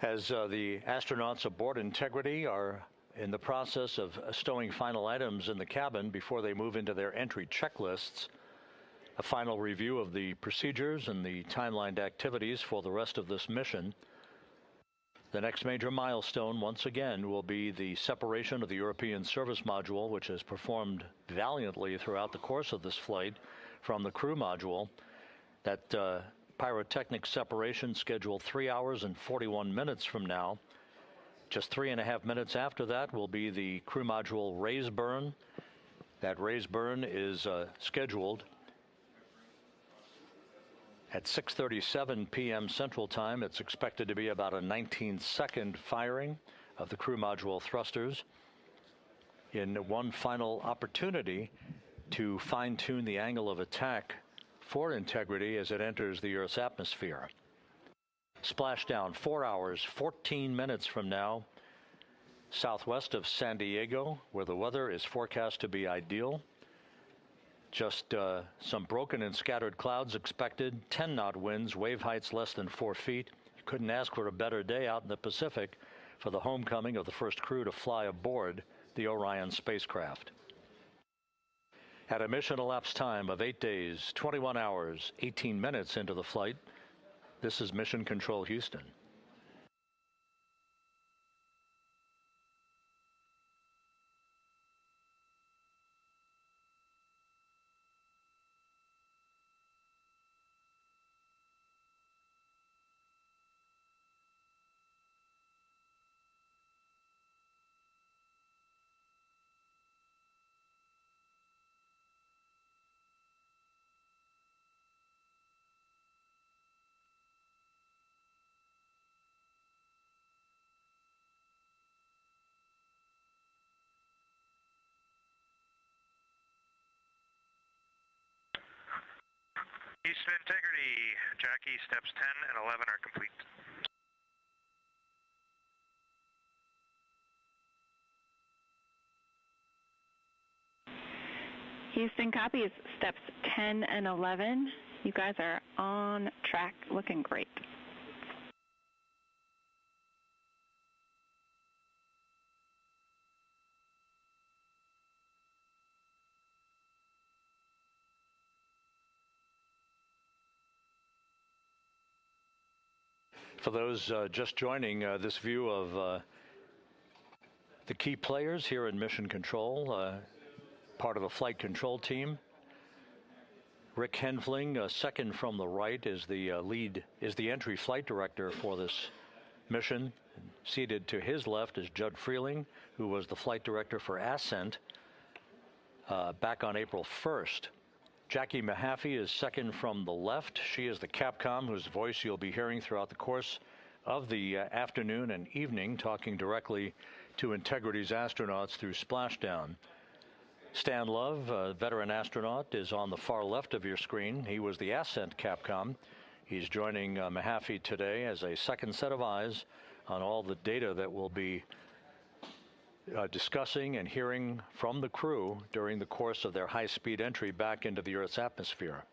As the astronauts aboard Integrity are in the process of stowing final items in the cabin before they move into their entry checklists, a final review of the procedures and the timelined activities for the rest of this mission. The next major milestone, once again, will be the separation of the European Service Module, which has performed valiantly throughout the course of this flight, from the crew module. That pyrotechnic separation scheduled 3 hours and 41 minutes from now. Just 3.5 minutes after that will be the crew module raise burn. That raise burn is scheduled at 6:37 p.m. Central Time. It's expected to be about a 19-second firing of the crew module thrusters in one final opportunity to fine-tune the angle of attack for Integrity as it enters the Earth's atmosphere. Splashdown 4 hours, 14 minutes from now, southwest of San Diego, where the weather is forecast to be ideal. Just some broken and scattered clouds expected, 10-knot winds, wave heights less than 4 feet. You couldn't ask for a better day out in the Pacific for the homecoming of the first crew to fly aboard the Orion spacecraft. At a mission elapsed time of 8 days, 21 hours, 18 minutes into the flight, this is Mission Control Houston. Houston Integrity, Jackie, steps 10 and 11 are complete. Houston copies, steps 10 and 11. You guys are on track, looking great. For those just joining this view of the key players here in Mission Control, part of the flight control team, Rick Henfling, second from the right, is the entry flight director for this mission. Seated to his left is Judd Freeling, who was the flight director for Ascent back on April 1st. Jackie Mahaffey is second from the left. She is the Capcom whose voice you'll be hearing throughout the course of the afternoon and evening, talking directly to Integrity's astronauts through Splashdown. Stan Love, a veteran astronaut, is on the far left of your screen. He was the Ascent Capcom. He's joining Mahaffey today as a second set of eyes on all the data that we'll be discussing and hearing from the crew during the course of their high-speed entry back into the Earth's atmosphere.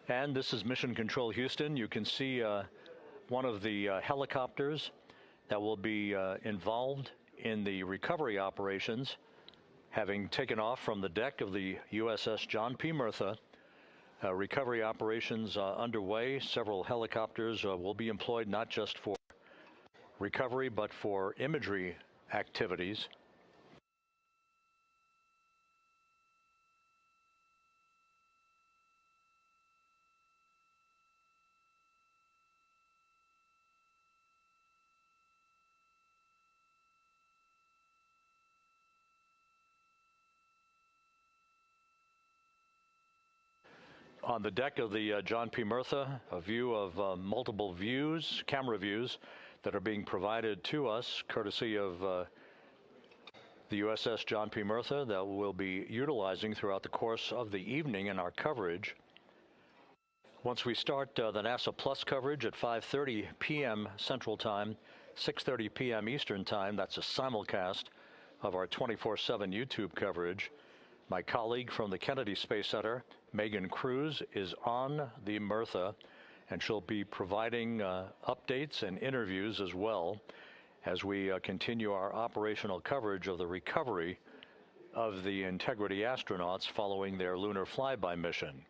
And this is Mission Control Houston. You can see one of the helicopters that will be involved in the recovery operations, having taken off from the deck of the USS John P. Murtha. Recovery operations underway. Several helicopters will be employed not just for recovery but for imagery activities. On the deck of the John P. Murtha, a view of multiple views, camera views, that are being provided to us courtesy of the USS John P. Murtha that we'll be utilizing throughout the course of the evening in our coverage. Once we start the NASA Plus coverage at 5:30 p.m. Central Time, 6:30 p.m. Eastern Time, that's a simulcast of our 24/7 YouTube coverage. My colleague from the Kennedy Space Center, Megan Cruz, is on the Murtha, and she'll be providing updates and interviews as well as we continue our operational coverage of the recovery of the Integrity astronauts following their lunar flyby mission.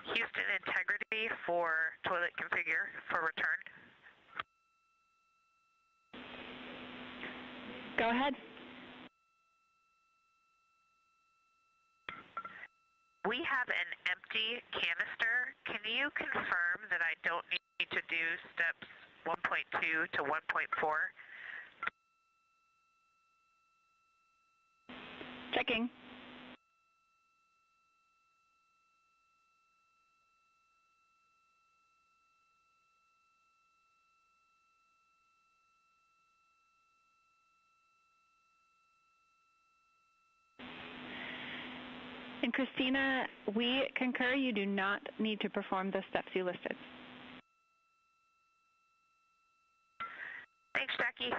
Houston, integrity for toilet configure for return. Go ahead. We have an empty canister. Can you confirm that I don't need to do steps 1.2 to 1.4? Checking. And Christina, we concur you do not need to perform the steps you listed. Thanks, Jackie.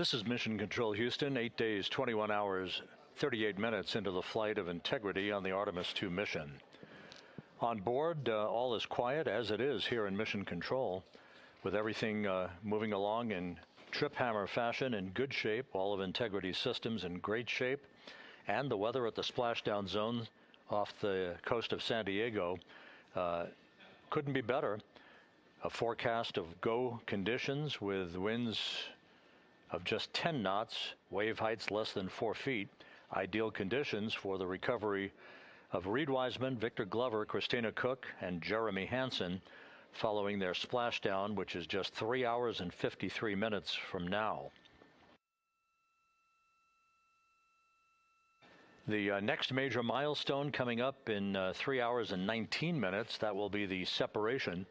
This is Mission Control Houston, 8 days, 21 hours, 38 minutes into the flight of Integrity on the Artemis II mission. On board, all is quiet, as it is here in Mission Control, with everything moving along in trip hammer fashion, in good shape, all of Integrity's systems in great shape, and the weather at the splashdown zone off the coast of San Diego couldn't be better. A forecast of go conditions with winds of just 10 knots, wave heights less than 4 feet, ideal conditions for the recovery of Reid Wiseman, Victor Glover, Christina Koch, and Jeremy Hansen following their splashdown, which is just 3 hours and 53 minutes from now. The next major milestone coming up in 3 hours and 19 minutes, that will be the separation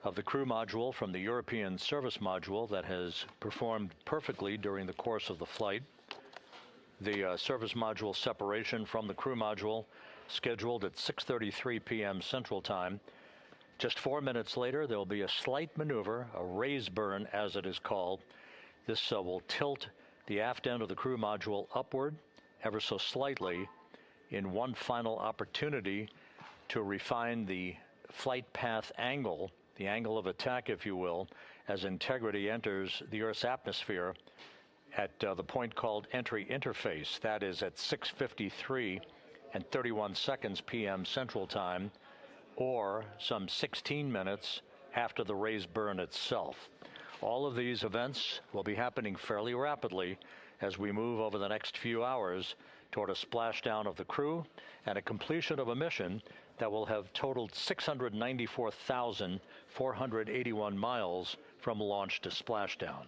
of the crew module from the European service module that has performed perfectly during the course of the flight. The service module separation from the crew module scheduled at 6:33 p.m. Central Time. Just 4 minutes later, there will be a slight maneuver, a raise burn as it is called. This will tilt the aft end of the crew module upward ever so slightly in one final opportunity to refine the flight path angle, the angle of attack, if you will, as Integrity enters the Earth's atmosphere at the point called entry interface. That is at 6:53 and 31 seconds p.m. Central Time, or some 16 minutes after the raise burn itself. All of these events will be happening fairly rapidly as we move over the next few hours toward a splashdown of the crew and a completion of a mission that will have totaled 694,481 miles from launch to splashdown.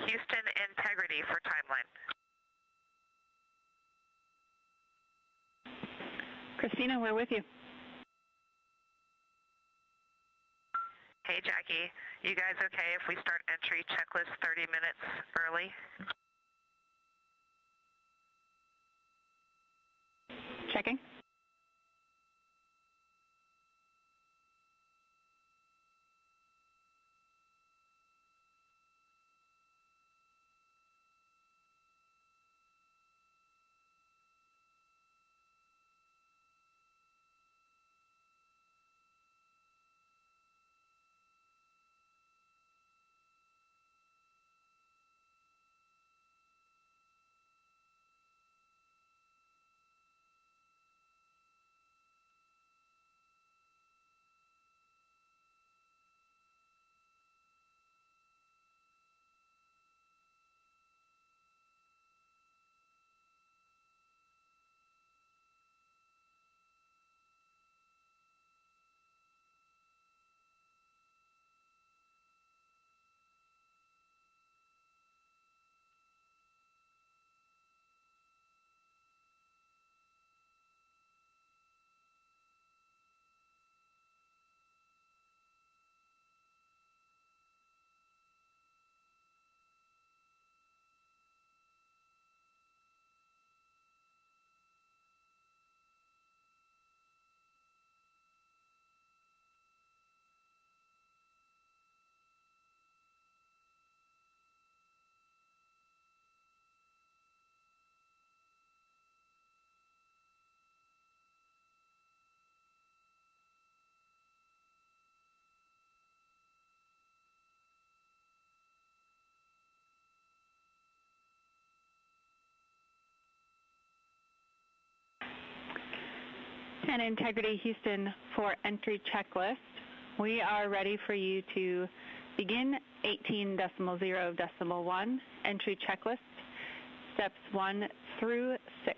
Houston, integrity for timeline. Christina, we're with you. Hey, Jackie. You guys okay if we start entry checklist 30 minutes early? Checking. And Integrity Houston for entry checklist. We are ready for you to begin 18.0.1 entry checklist, steps 1 through 6.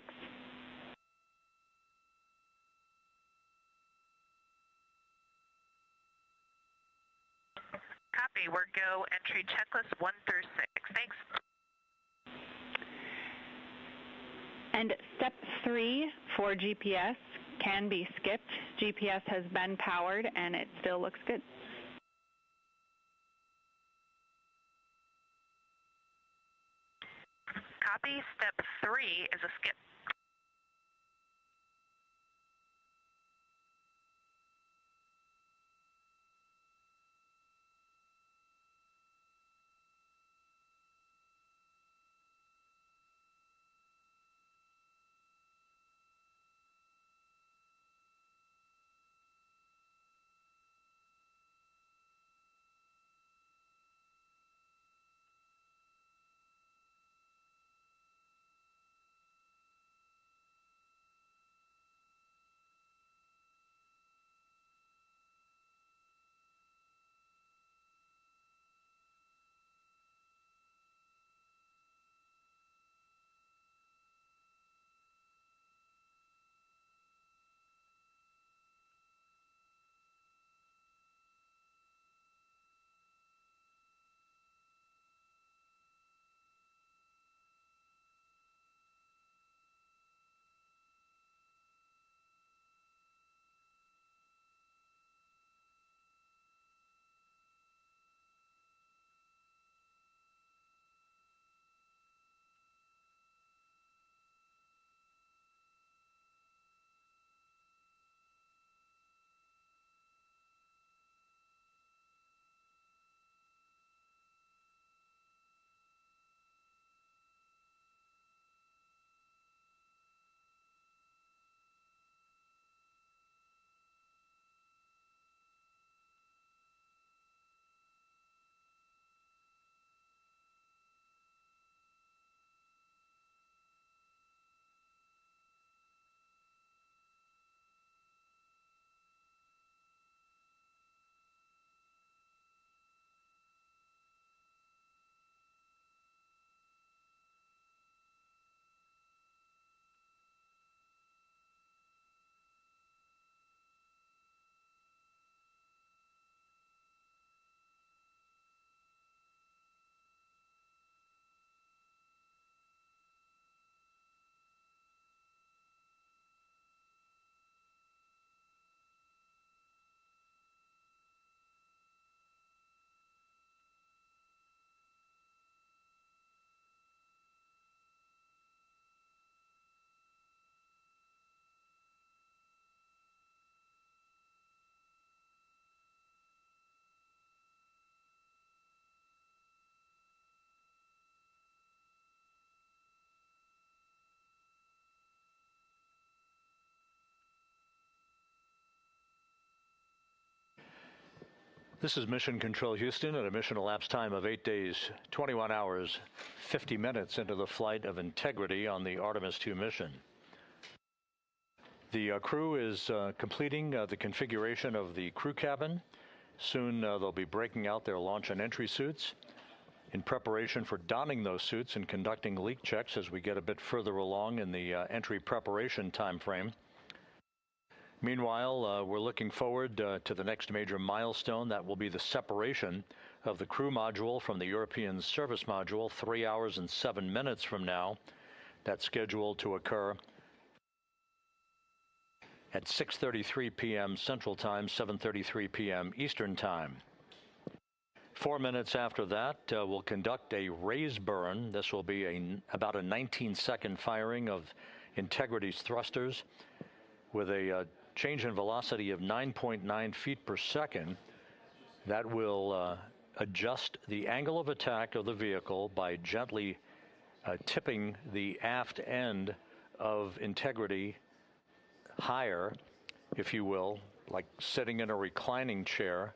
Copy. We're go entry checklist 1 through 6. Thanks. And step 3 for GPS can be skipped. GPS has been powered and it still looks good. Copy. Step 3 is a skip. This is Mission Control Houston at a mission elapsed time of 8 days, 21 hours, 50 minutes into the flight of Integrity on the Artemis II mission. The crew is completing the configuration of the crew cabin. Soon they'll be breaking out their launch and entry suits in preparation for donning those suits and conducting leak checks as we get a bit further along in the entry preparation time frame. Meanwhile, we're looking forward to the next major milestone. That will be the separation of the crew module from the European service module 3 hours and 7 minutes from now. That's scheduled to occur at 6:33 p.m. Central Time, 7:33 p.m. Eastern Time. 4 minutes after that, we'll conduct a raise burn. This will be about a 19-second firing of Integrity's thrusters with a change in velocity of 9.9 feet per second. That will adjust the angle of attack of the vehicle by gently tipping the aft end of Integrity higher, if you will, like sitting in a reclining chair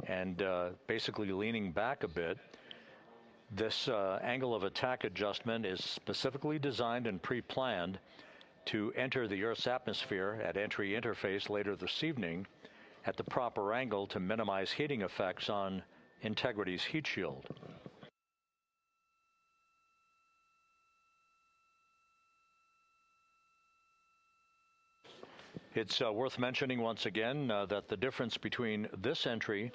and basically leaning back a bit. This angle of attack adjustment is specifically designed and pre-planned to enter the Earth's atmosphere at entry interface later this evening at the proper angle to minimize heating effects on Integrity's heat shield. It's worth mentioning once again that the difference between this entry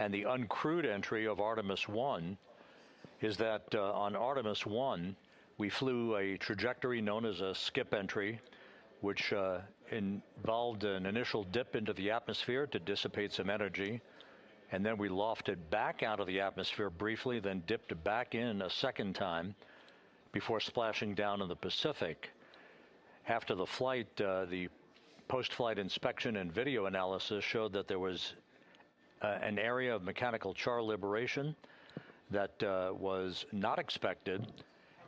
and the uncrewed entry of Artemis I is that on Artemis I, we flew a trajectory known as a skip entry, which involved an initial dip into the atmosphere to dissipate some energy, and then we lofted back out of the atmosphere briefly, then dipped back in a second time before splashing down in the Pacific. After the flight, the post-flight inspection and video analysis showed that there was an area of mechanical char liberation that was not expected.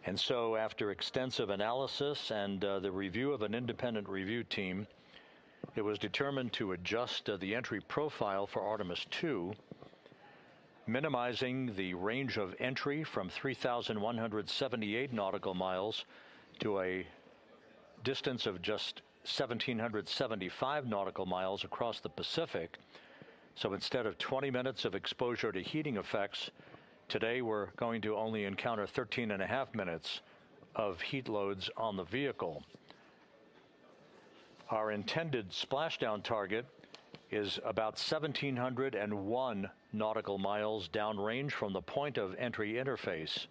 And so after extensive analysis and the review of an independent review team, it was determined to adjust the entry profile for Artemis II, minimizing the range of entry from 3,178 nautical miles to a distance of just 1,775 nautical miles across the Pacific. So instead of 20 minutes of exposure to heating effects, today we're going to only encounter 13.5 minutes of heat loads on the vehicle. Our intended splashdown target is about 1,701 nautical miles downrange from the point of entry interface.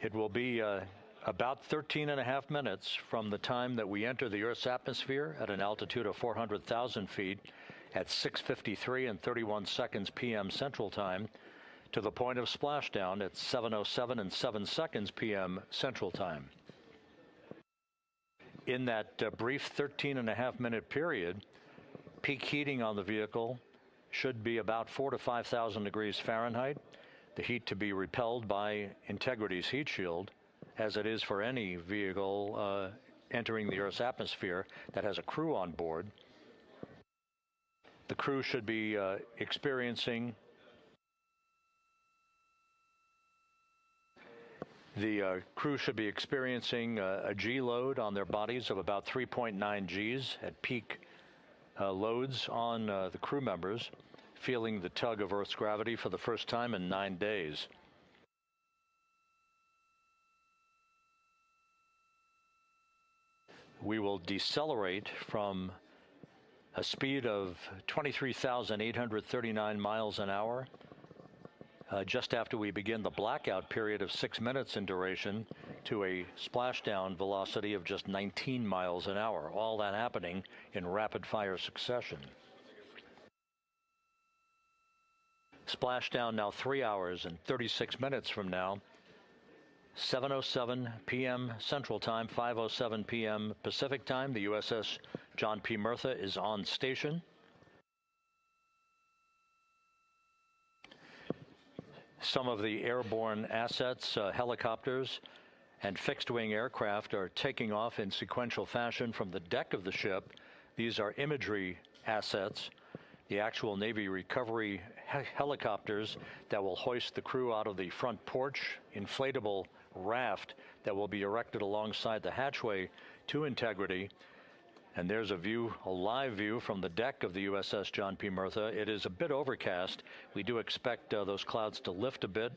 It will be about 13.5 minutes from the time that we enter the Earth's atmosphere at an altitude of 400,000 feet at 6:53 and 31 seconds p.m. Central Time to the point of splashdown at 7:07 and 7 seconds p.m. Central Time. In that brief 13.5 minute period, peak heating on the vehicle should be about 4,000 to 5,000 degrees Fahrenheit. The heat to be repelled by Integrity's heat shield, as it is for any vehicle entering the Earth's atmosphere that has a crew on board. The crew should be experiencing a G load on their bodies of about 3.9 Gs at peak loads on the crew members, feeling the tug of Earth's gravity for the first time in 9 days. We will decelerate from a speed of 23,839 miles an hour just after we begin the blackout period of 6 minutes in duration to a splashdown velocity of just 19 miles an hour, all that happening in rapid-fire succession. Splashdown now 3 hours and 36 minutes from now, 7:07 p.m. Central Time, 5:07 p.m. Pacific Time. The USS John P. Murtha is on station. Some of the airborne assets, helicopters and fixed-wing aircraft, are taking off in sequential fashion from the deck of the ship. These are imagery assets the actual Navy recovery helicopters that will hoist the crew out of the front porch inflatable raft that will be erected alongside the hatchway to Integrity. And there's a view, a live view from the deck of the USS John P. Murtha. It is a bit overcast. We do expect those clouds to lift a bit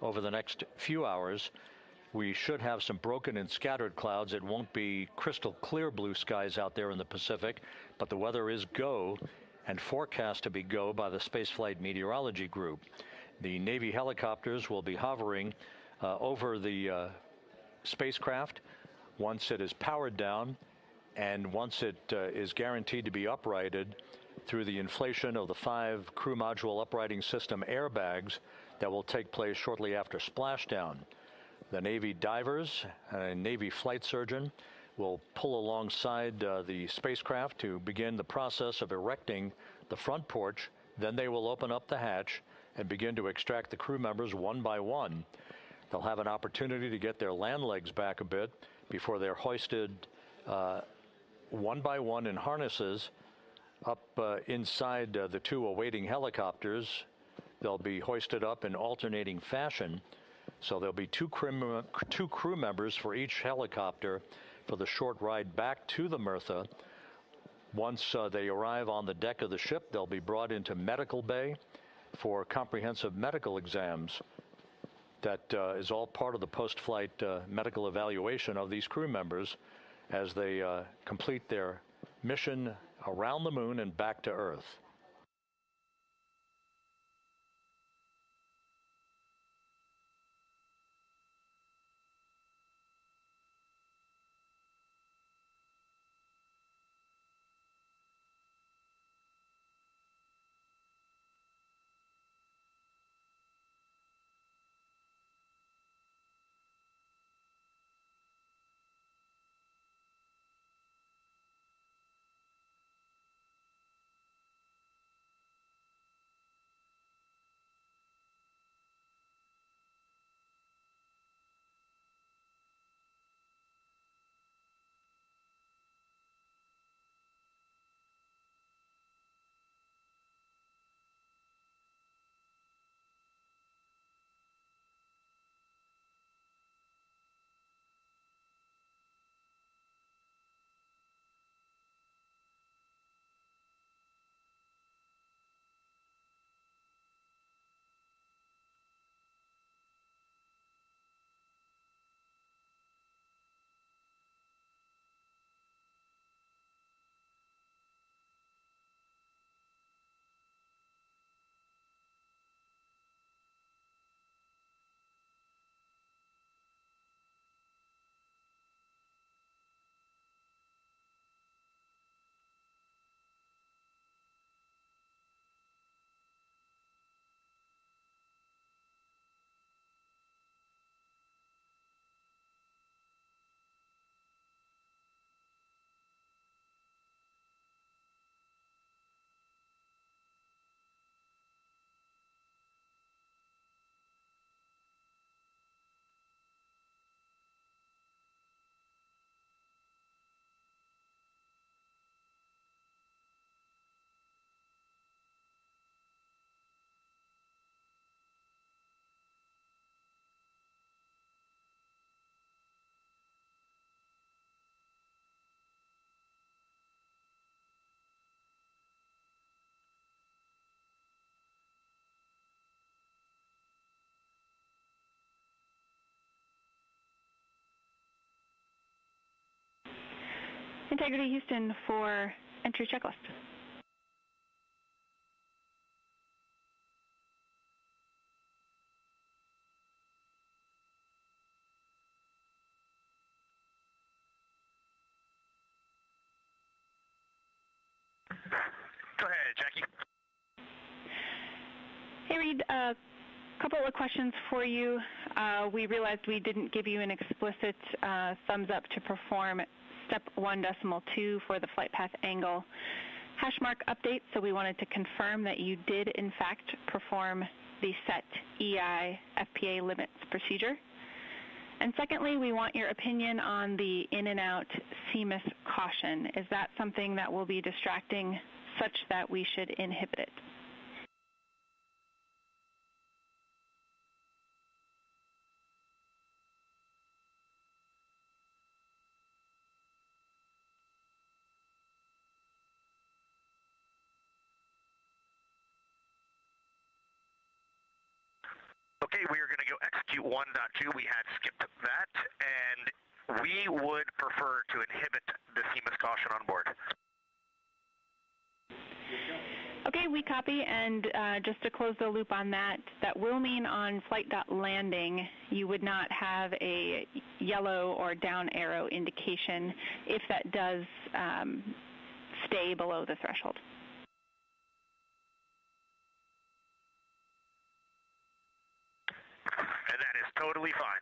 over the next few hours. We should have some broken and scattered clouds. It won't be crystal clear blue skies out there in the Pacific, but the weather is go and forecast to be go by the Spaceflight Meteorology Group. The Navy helicopters will be hovering over the spacecraft once it is powered down and once it is guaranteed to be uprighted through the inflation of the 5 crew module uprighting system airbags that will take place shortly after splashdown. The Navy divers and a Navy flight surgeon will pull alongside the spacecraft to begin the process of erecting the front porch. Then they will open up the hatch and begin to extract the crew members one by one. They'll have an opportunity to get their land legs back a bit before they're hoisted one by one in harnesses up inside the 2 awaiting helicopters. They'll be hoisted up in alternating fashion. So there'll be two crew members for each helicopter for the short ride back to the Murtha. Once they arrive on the deck of the ship, they'll be brought into medical bay for comprehensive medical exams. That is all part of the post-flight medical evaluation of these crew members as they complete their mission around the moon and back to Earth. Integrity Houston for entry checklist. Go ahead, Jackie. Hey, Reid, a couple of questions for you. We realized we didn't give you an explicit thumbs up to perform step 1.2 for the flight path angle hash mark update, so we wanted to confirm that you did, in fact, perform the set EI FPA limits procedure. And secondly, we want your opinion on the in and out CMIS caution. Is that something that will be distracting such that we should inhibit it? Okay, we are going to go execute 1.2. We had skipped that, and we would prefer to inhibit the CMIS caution on board. Okay, we copy, and just to close the loop on that, that will mean on flight.landing you would not have a yellow or down arrow indication if that does stay below the threshold. And that is totally fine.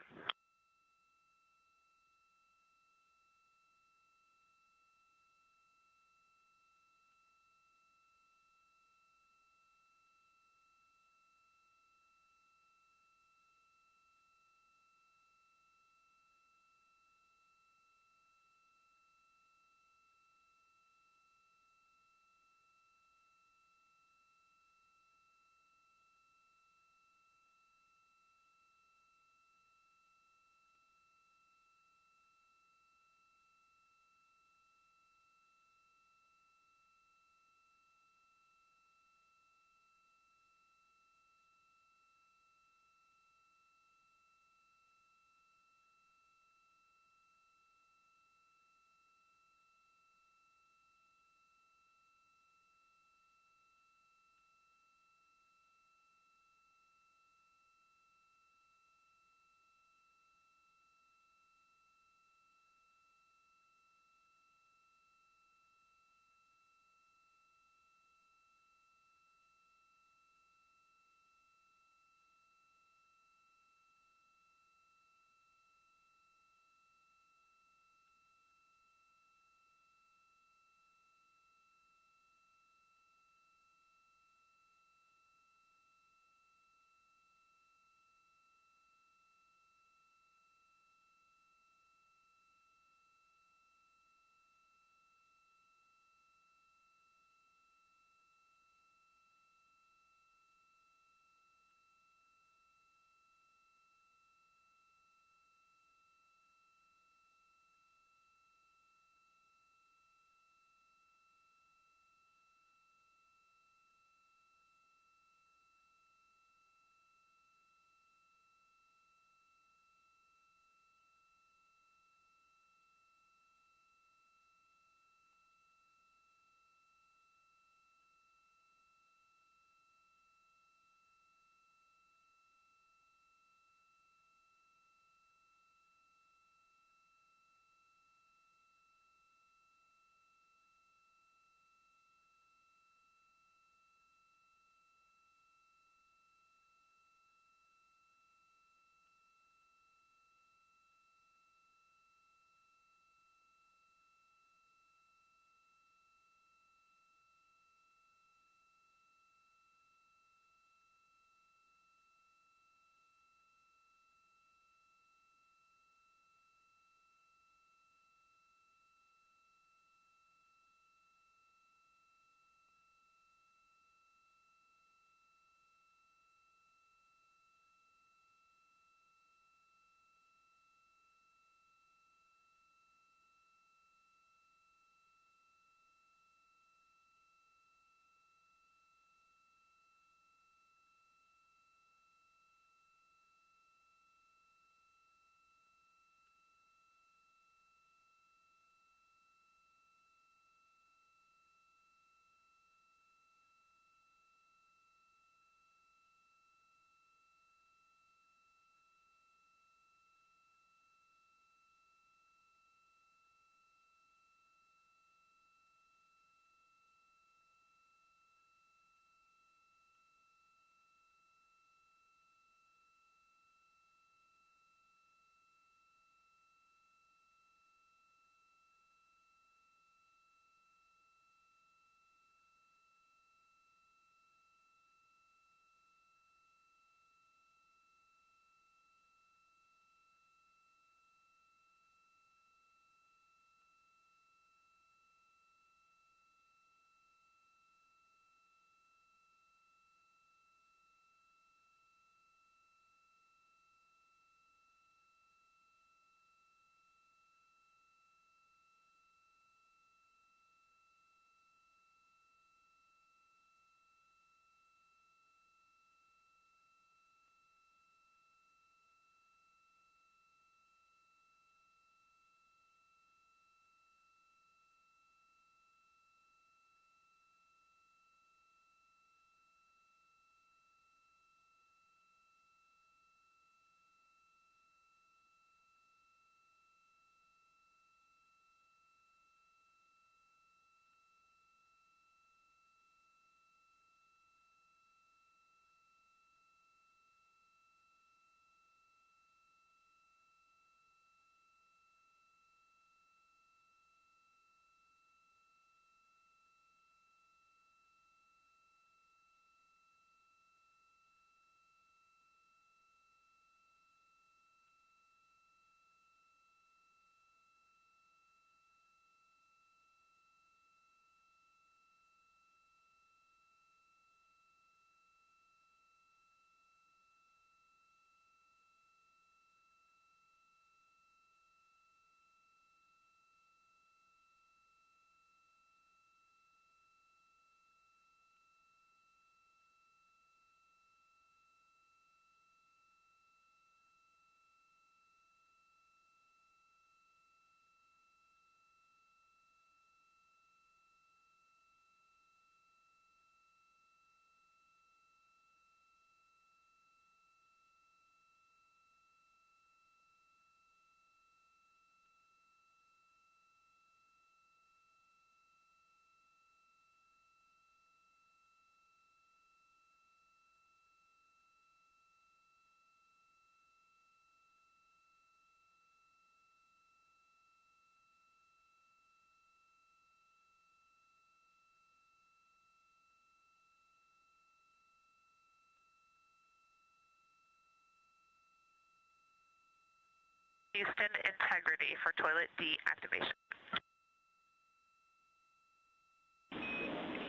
Houston, integrity for toilet deactivation.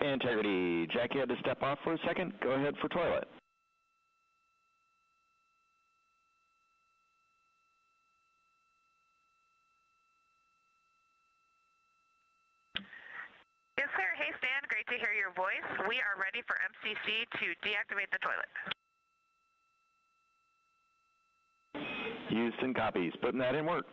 Integrity, Jackie had to step off for a second. Go ahead for toilet. Yes, sir. Hey, Stan. Great to hear your voice. We are ready for MCC to deactivate the toilet. Houston copies. Putting that in work.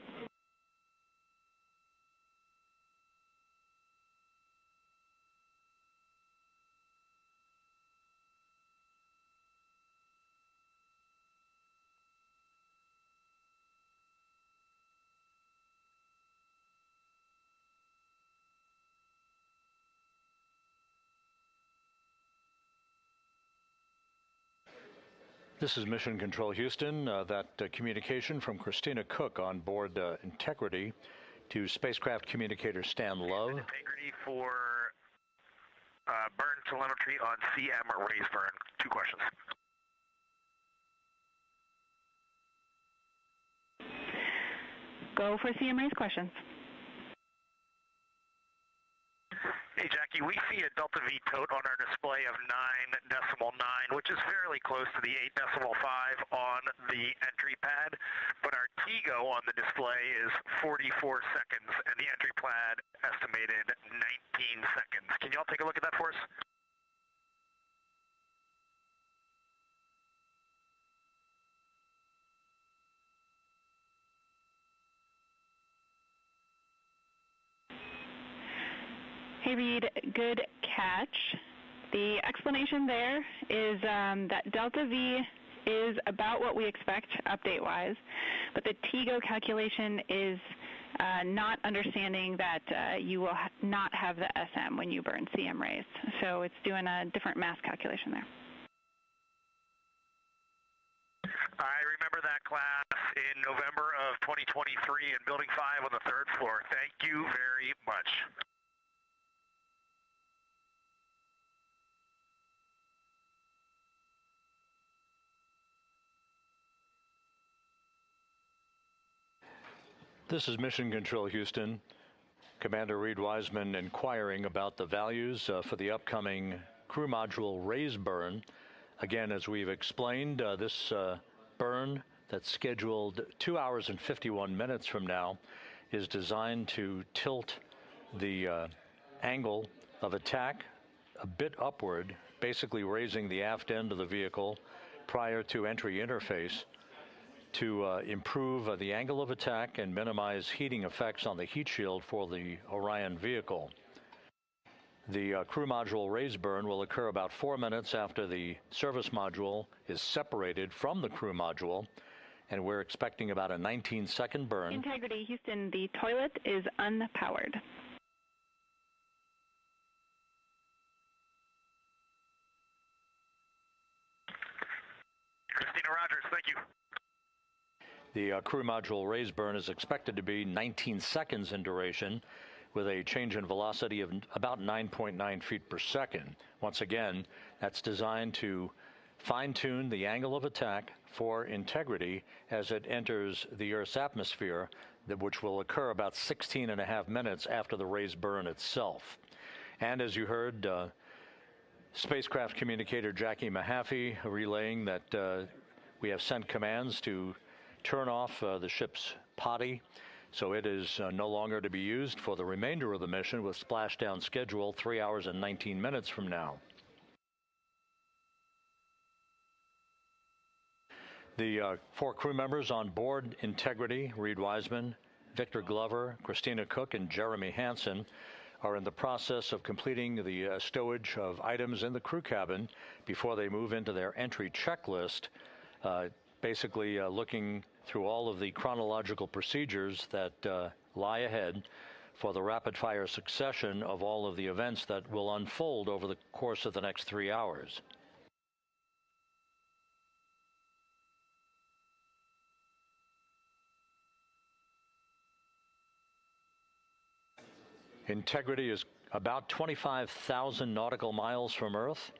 This is Mission Control Houston. That communication from Christina Koch on board Integrity to spacecraft communicator Stan Love. Integrity for burn telemetry on CM raise burn. 2 questions. Go for CM raise questions. Hey, Jackie, we see a Delta V tote on our display of 9.9, which is fairly close to the 8.5 on the entry pad, but our TIGO on the display is 44 seconds, and the entry pad estimated 19 seconds. Can you all take a look at that for us? Hey, Reid, good catch. The explanation there is that Delta V is about what we expect update-wise, but the TIGO calculation is not understanding that you will not have the SM when you burn CM raised. So it's doing a different mass calculation there. I remember that class in November of 2023 in Building 5 on the 3rd floor. Thank you very much. This is Mission Control Houston. Commander Reid Wiseman inquiring about the values for the upcoming crew module raise burn. Again, as we've explained, this burn that's scheduled 2 hours and 51 minutes from now is designed to tilt the angle of attack a bit upward, basically raising the aft end of the vehicle prior to entry interface, to improve the angle of attack and minimize heating effects on the heat shield for the Orion vehicle. The crew module raise burn will occur about 4 minutes after the service module is separated from the crew module, and we're expecting about a 19-second burn. Integrity, Houston, the toilet is unpowered. Christina Rogers, thank you. The crew module raise burn is expected to be 19 seconds in duration, with a change in velocity of about 9.9 feet per second. Once again, that's designed to fine-tune the angle of attack for Integrity as it enters the Earth's atmosphere, which will occur about 16.5 minutes after the raise burn itself. And as you heard, spacecraft communicator Jackie Mahaffey relaying that we have sent commands to turn off the ship's potty, so it is no longer to be used for the remainder of the mission, with splashdown scheduled 3 hours and 19 minutes from now. The 4 crew members on board Integrity, Reid Wiseman, Victor Glover, Christina Koch, and Jeremy Hansen, are in the process of completing the stowage of items in the crew cabin before they move into their entry checklist, basically looking through all of the chronological procedures that lie ahead for the rapid-fire succession of all of the events that will unfold over the course of the next 3 hours. Integrity is about 25,000 nautical miles from Earth,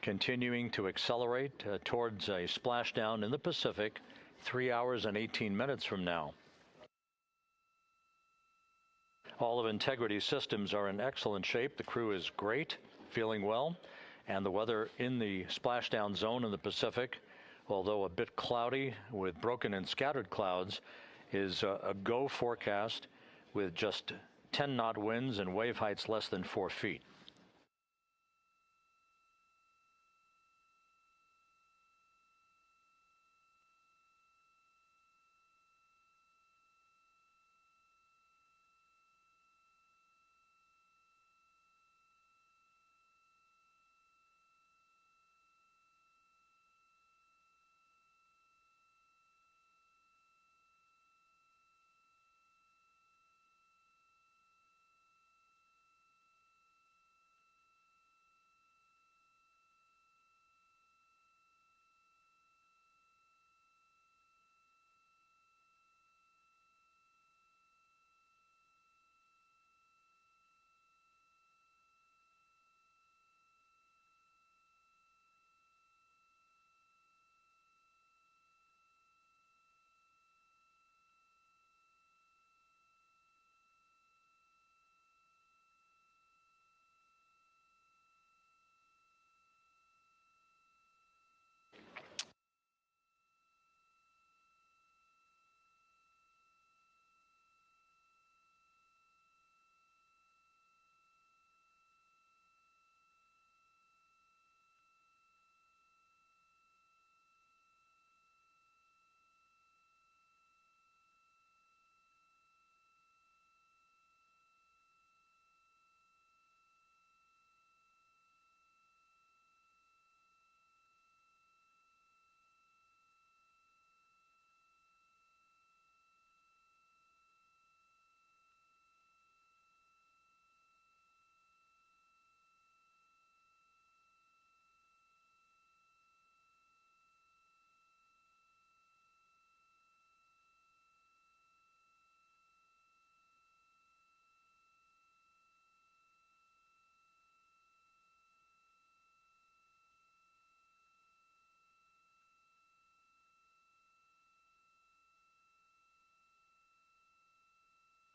continuing to accelerate towards a splashdown in the Pacific 3 hours and 18 minutes from now. All of Integrity's systems are in excellent shape. The crew is great, feeling well, and the weather in the splashdown zone in the Pacific, although a bit cloudy with broken and scattered clouds, is a go forecast with just 10-knot winds and wave heights less than 4 feet.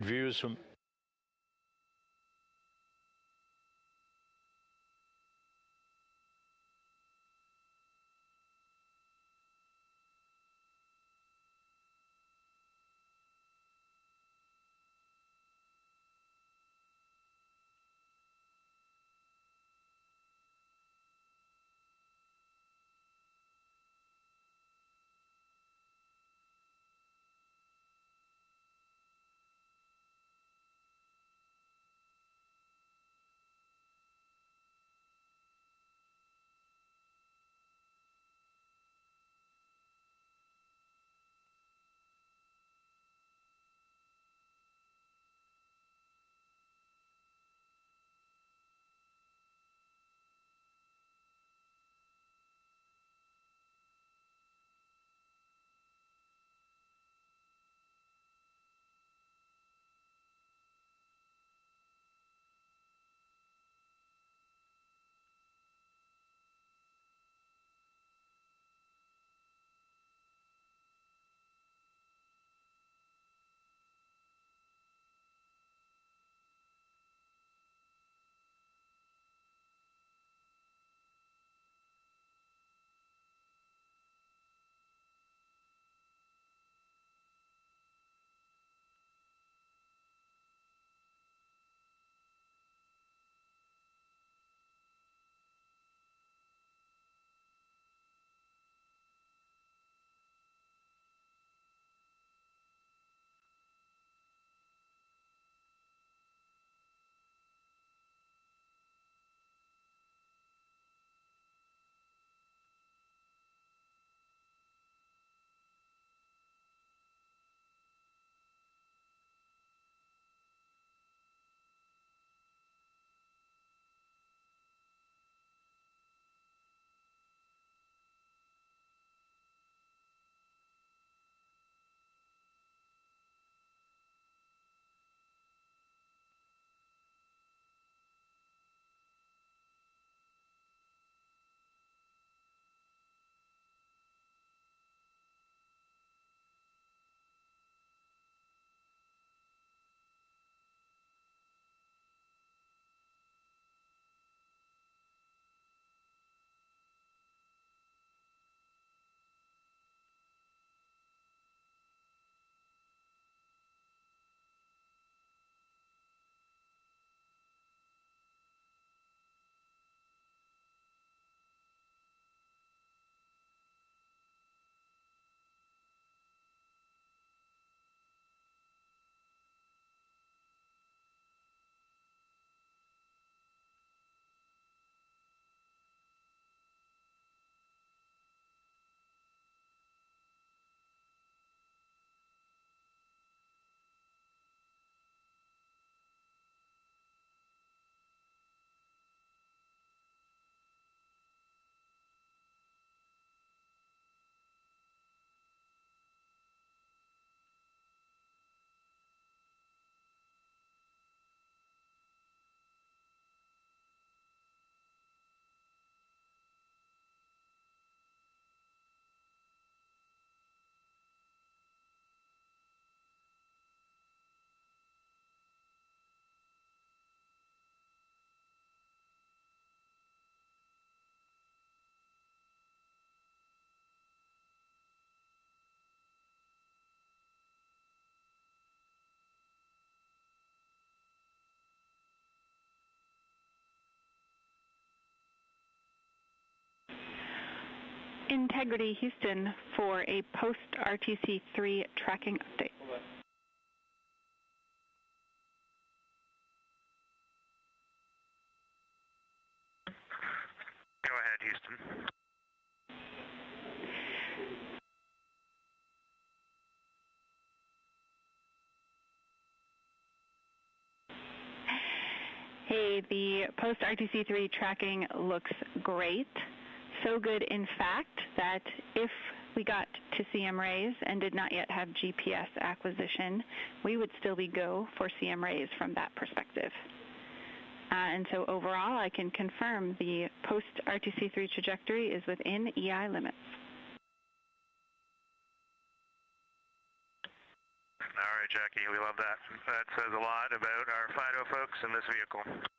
Views from Integrity Houston for a post-RTC3 tracking update. Go ahead, Houston. Hey, the post-RTC3 tracking looks great. So good, in fact, that if we got to CM rays and did not yet have GPS acquisition, we would still be go for CM rays from that perspective. And so overall, I can confirm the post-RTC3 trajectory is within EI limits. All right, Jackie, we love that. That says a lot about our FIDO folks in this vehicle.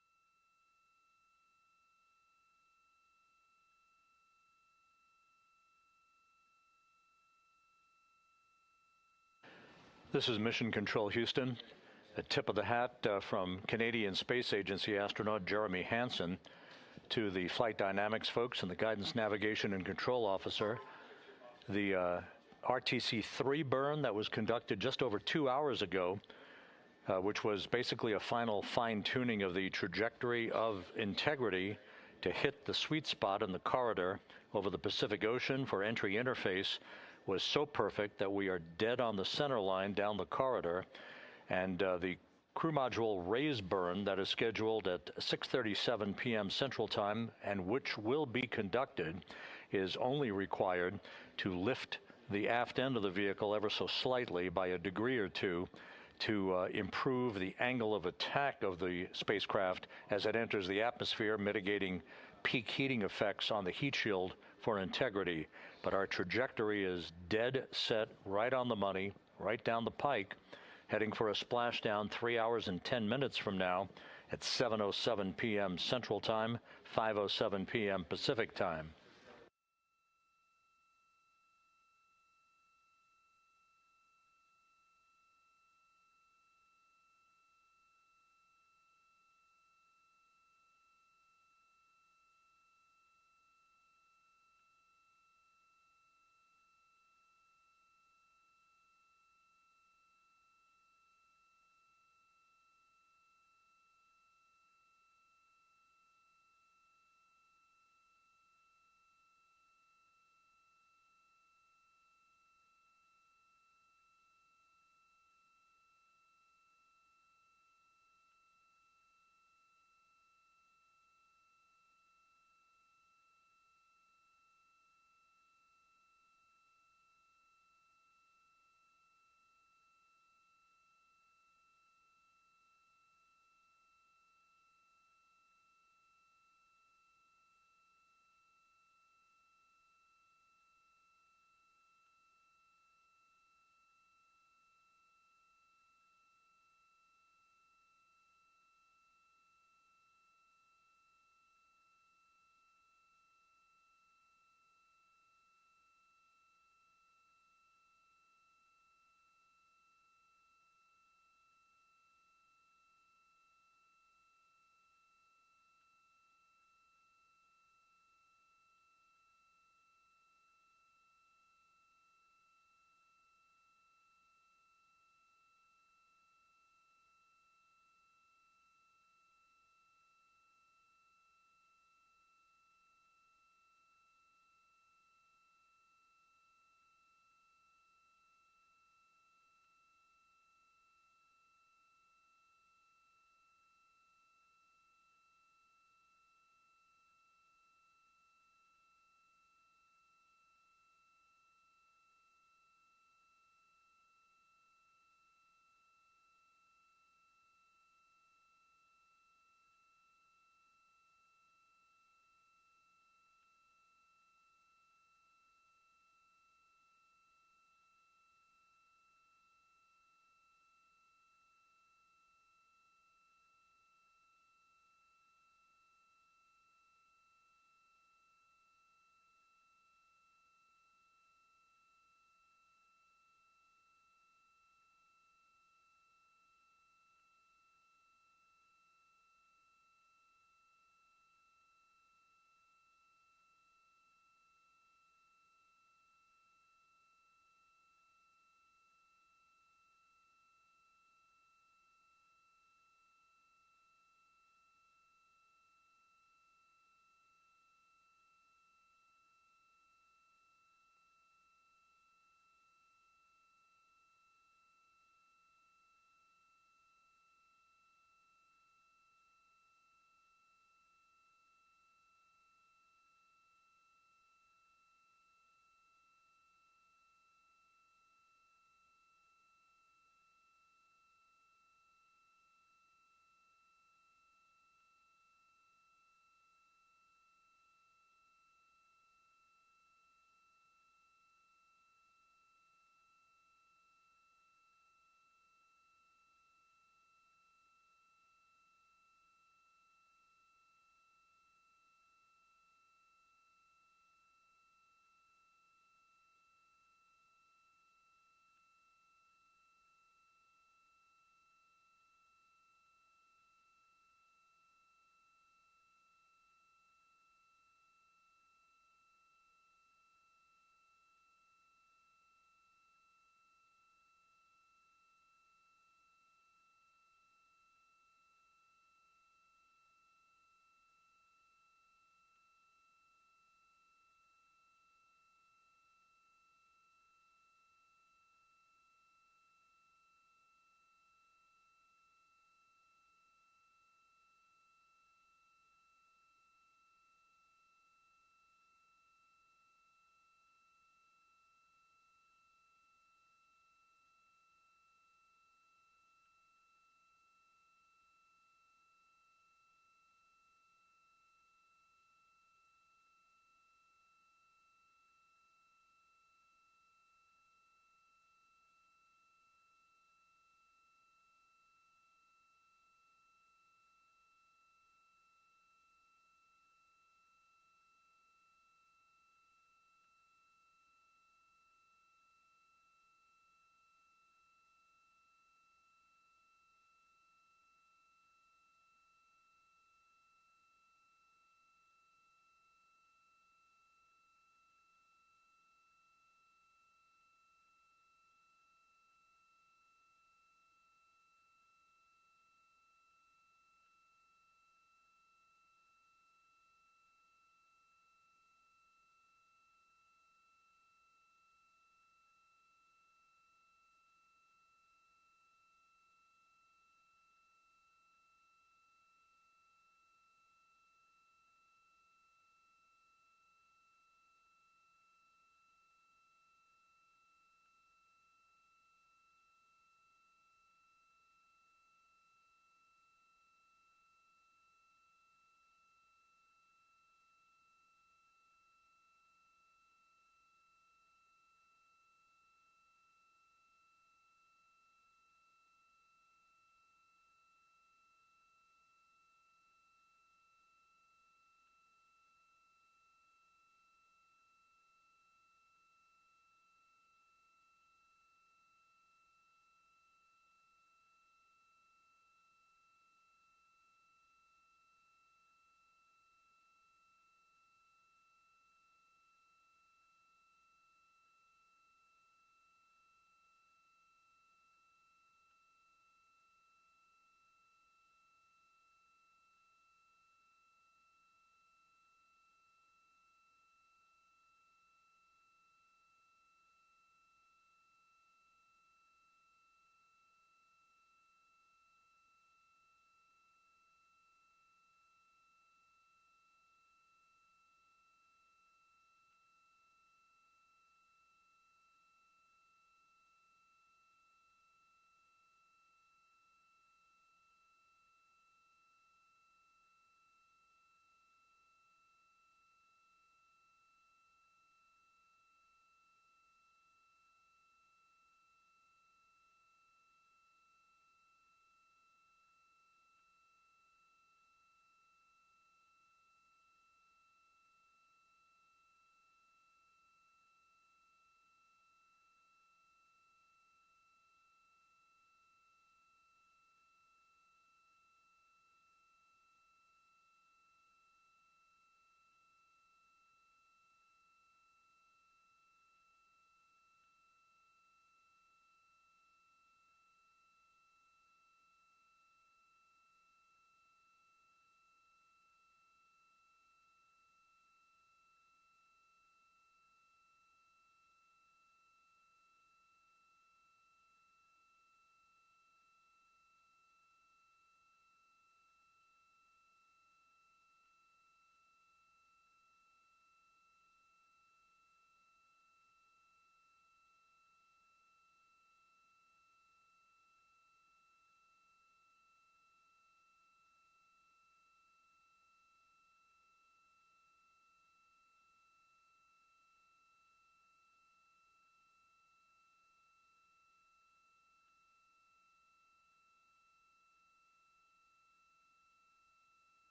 This is Mission Control Houston. A tip of the hat from Canadian Space Agency astronaut Jeremy Hansen to the flight dynamics folks and the guidance, navigation, and control officer. The RTC-3 burn that was conducted just over 2 hours ago, which was basically a final fine-tuning of the trajectory of Integrity to hit the sweet spot in the corridor over the Pacific Ocean for entry interface, was so perfect that we are dead on the center line down the corridor. And the crew module raise burn that is scheduled at 6:37 p.m. Central Time and which will be conducted is only required to lift the aft end of the vehicle ever so slightly by a degree or two to improve the angle of attack of the spacecraft as it enters the atmosphere, mitigating peak heating effects on the heat shield for Integrity. But our trajectory is dead set, right on the money, right down the pike, heading for a splashdown 3 hours and 10 minutes from now at 7:07 p.m. Central Time, 5:07 p.m. Pacific Time.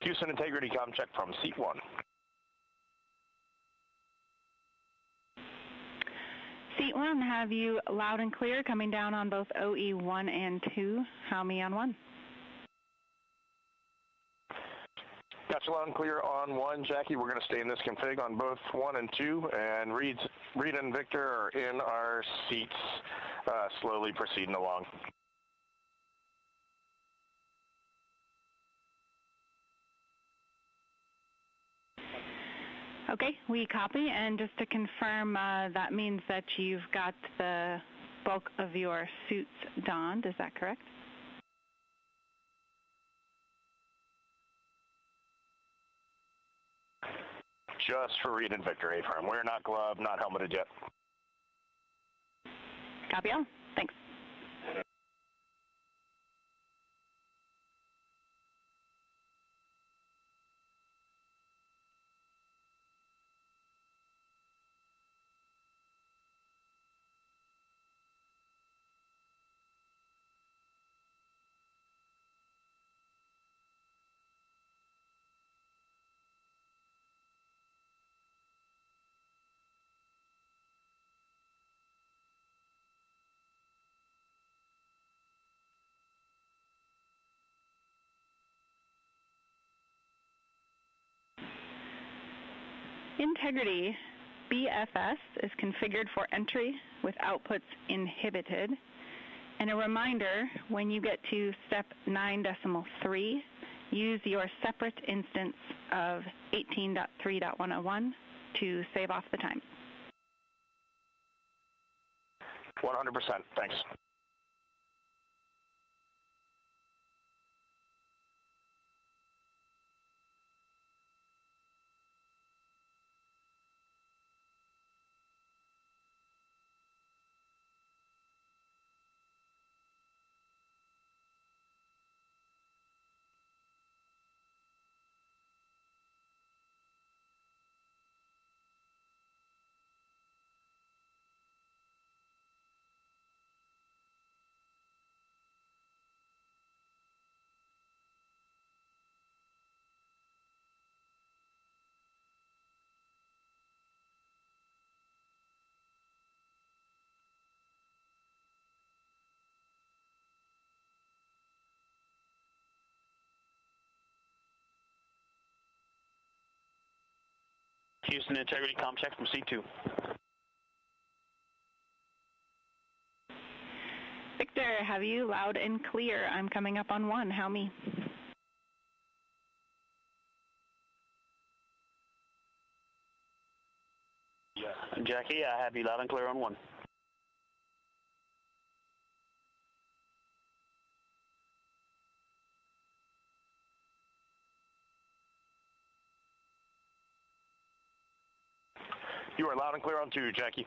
Houston integrity com check from seat 1. Seat 1, have you loud and clear coming down on both OE 1 and 2? How me on 1? Gotcha, loud and clear on 1, Jackie. We're going to stay in this config on both 1 and 2, and Reid and Victor are in our seats, slowly proceeding along. Okay, we copy, and just to confirm, that means that you've got the bulk of your suits donned, is that correct? Just for Reid and Victor, A-firm. We're not gloved, not helmeted yet. Copy all. Thanks. Integrity BFS is configured for entry with outputs inhibited. And a reminder, when you get to step 9.3, use your separate instance of 18.3.101 to save off the time. 100%, thanks. Houston integrity com check from C2. Victor, have you loud and clear? I'm coming up on 1. How me? Jackie, I have you loud and clear on 1. You are loud and clear on 2, Jackie.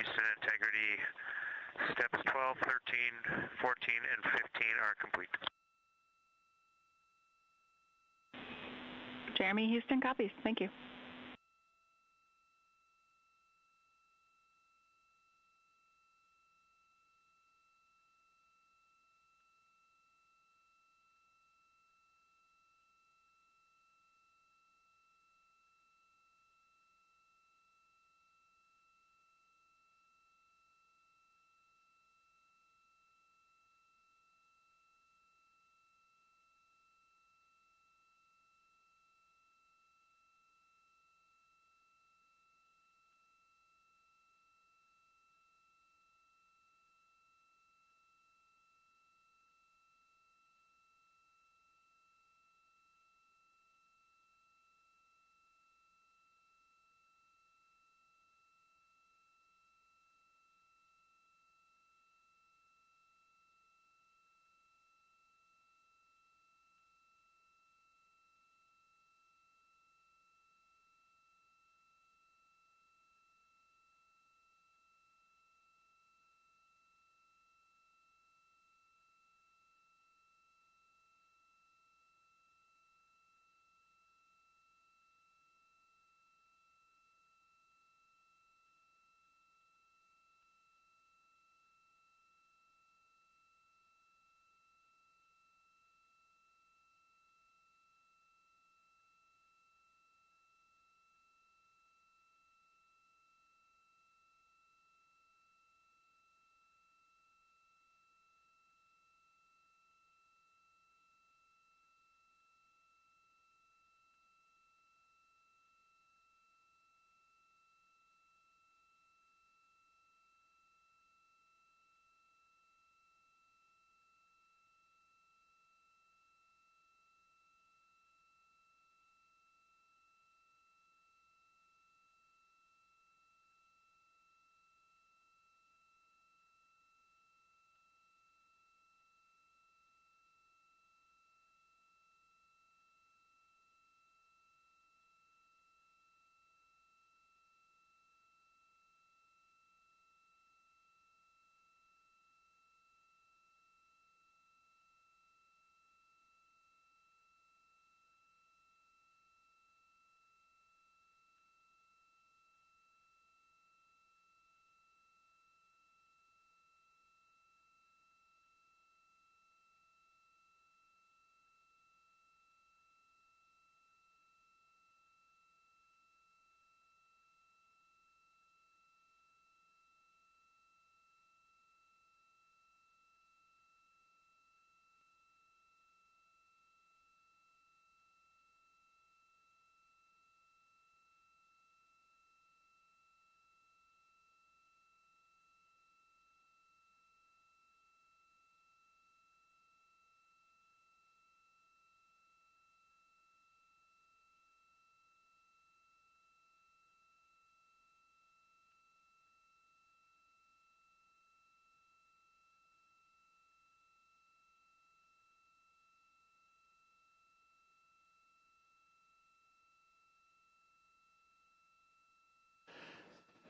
Houston, integrity. Steps 12, 13, 14, and 15 are complete. Jeremy, Houston copies. Thank you.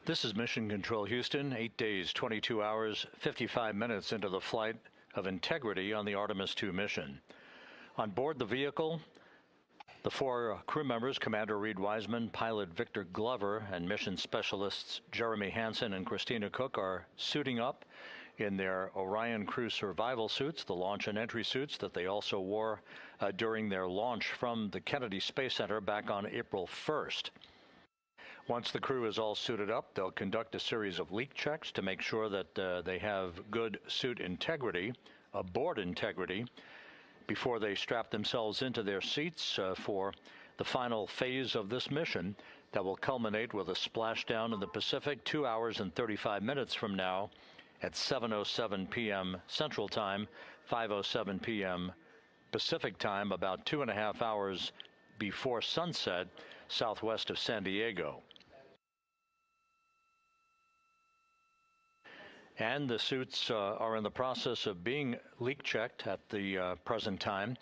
This is Mission Control Houston, 8 days, 22 hours, 55 minutes into the flight of Integrity on the Artemis II mission. On board the vehicle, the four crew members, Commander Reid Wiseman, pilot Victor Glover, and mission specialists Jeremy Hansen and Christina Koch are suiting up in their Orion crew survival suits, the launch and entry suits that they also wore during their launch from the Kennedy Space Center back on April 1st. Once the crew is all suited up, they'll conduct a series of leak checks to make sure that they have good suit integrity, aboard integrity, before they strap themselves into their seats for the final phase of this mission that will culminate with a splashdown in the Pacific 2 hours and 35 minutes from now at 7:07 p.m. Central Time, 5:07 p.m. Pacific Time, about 2.5 hours before sunset, southwest of San Diego. And the suits are in the process of being leak checked at the present time.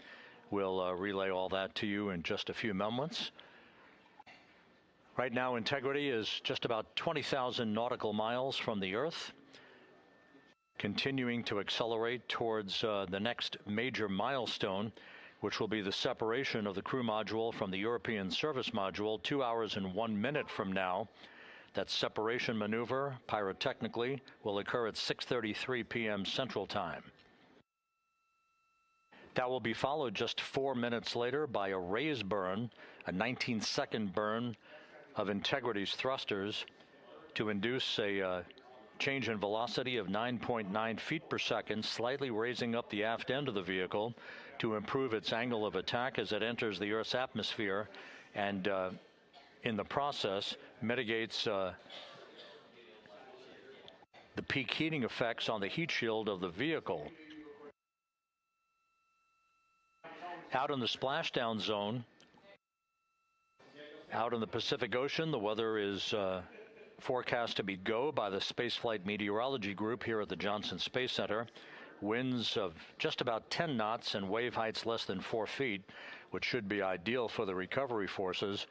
We'll relay all that to you in just a few moments. Right now, Integrity is just about 20,000 nautical miles from the Earth, continuing to accelerate towards the next major milestone, which will be the separation of the crew module from the European service module 2 hours and 1 minute from now. That separation maneuver, pyrotechnically, will occur at 6:33 p.m. Central Time. That will be followed just 4 minutes later by a raise burn, a 19-second burn of Integrity's thrusters to induce a change in velocity of 9.9 feet per second, slightly raising up the aft end of the vehicle to improve its angle of attack as it enters the Earth's atmosphere, and in the process mitigates the peak heating effects on the heat shield of the vehicle. Out in the splashdown zone, out in the Pacific Ocean, the weather is forecast to be go by the Spaceflight Meteorology Group here at the Johnson Space Center. Winds of just about 10 knots and wave heights less than 4 feet, which should be ideal for the recovery forces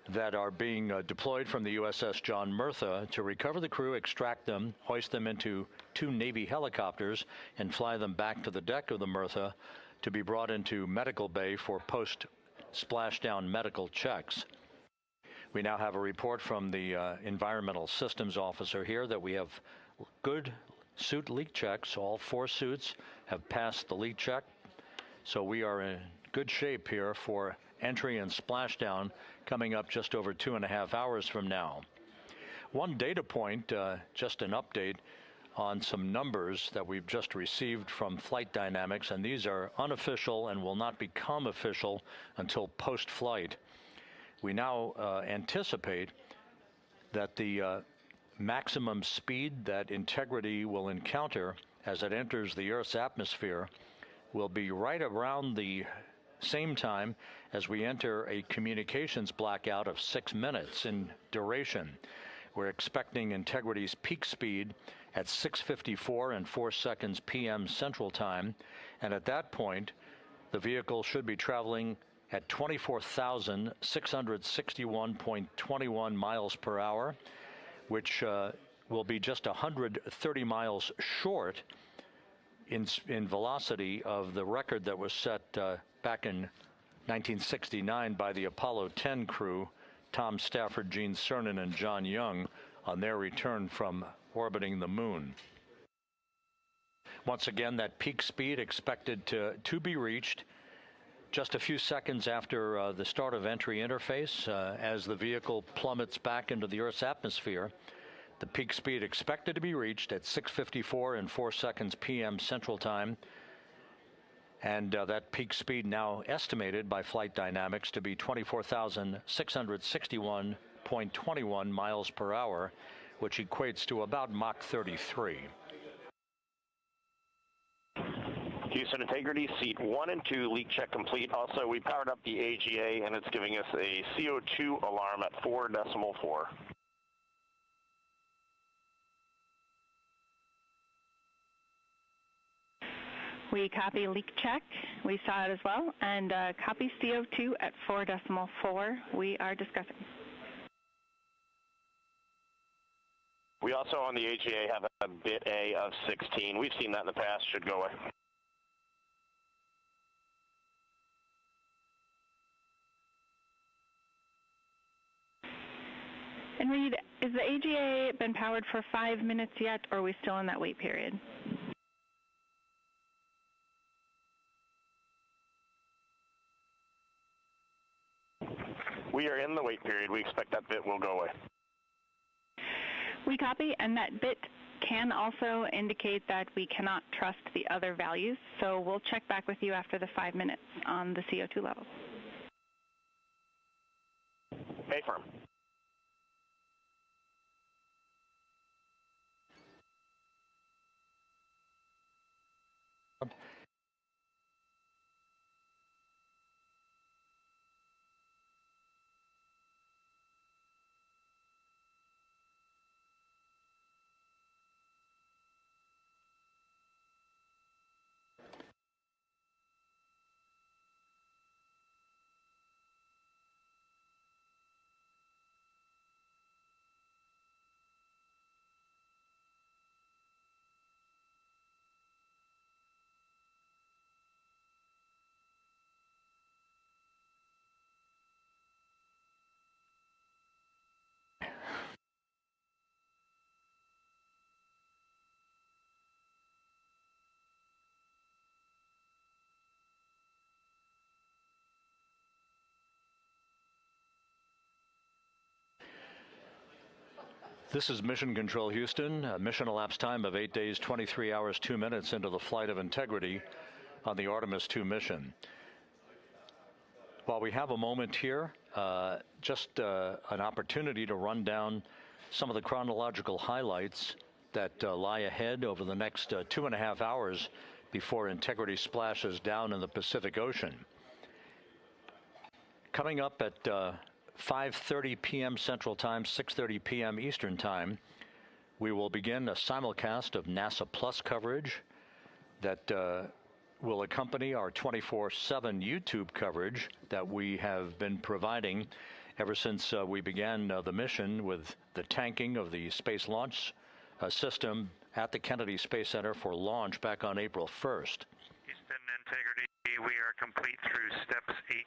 that are being deployed from the USS John Murtha to recover the crew, extract them, hoist them into 2 Navy helicopters, and fly them back to the deck of the Murtha to be brought into medical bay for post-splashdown medical checks. We now have a report from the environmental systems officer here that we have good suit leak checks. All 4 suits have passed the leak check, so we are in good shape here for entry and splashdown coming up just over 2.5 hours from now. One data point, just an update on some numbers that we've just received from Flight Dynamics, and these are unofficial and will not become official until post-flight. We now anticipate that the maximum speed that Integrity will encounter as it enters the Earth's atmosphere will be right around the same time as we enter a communications blackout of 6 minutes in duration. We're expecting Integrity's peak speed at 6:54 and 4 seconds p.m. Central Time, and at that point, the vehicle should be traveling at 24,661.21 miles per hour, which will be just 130 miles short in velocity of the record that was set back in 1969 by the Apollo 10 crew, Tom Stafford, Gene Cernan, and John Young, on their return from orbiting the moon. Once again, that peak speed expected to be reached just a few seconds after the start of entry interface, as the vehicle plummets back into the Earth's atmosphere. The peak speed expected to be reached at 6:54 and 4 seconds p.m. Central Time, and that peak speed now estimated by Flight Dynamics to be 24,661.21 miles per hour, which equates to about Mach 33. Houston Integrity, seat 1 and 2, leak check complete. Also, we powered up the AGA, and it's giving us a CO2 alarm at 4.4. We copy leak check. We saw it as well. And copy CO2 at 4.4. We are discussing. We also on the AGA have a bit A of 16. We've seen that in the past. Should go away. And Reid, is the AGA been powered for 5 minutes yet, or are we still in that wait period? We are in the wait period. We expect that bit will go away. We copy, and that bit can also indicate that we cannot trust the other values, so we'll check back with you after the 5 minutes on the CO2 levels. A firm. This is Mission Control Houston. Mission elapsed time of 8 days, 23 hours, 2 minutes into the flight of Integrity on the Artemis II mission. While we have a moment here, just an opportunity to run down some of the chronological highlights that lie ahead over the next 2.5 hours before Integrity splashes down in the Pacific Ocean. Coming up at 5:30 p.m. Central Time, 6:30 p.m. Eastern Time, we will begin a simulcast of NASA Plus coverage that will accompany our 24/7 YouTube coverage that we have been providing ever since we began the mission with the tanking of the Space Launch System at the Kennedy Space Center for launch back on April 1st. Houston, Integrity, we are complete through steps 18.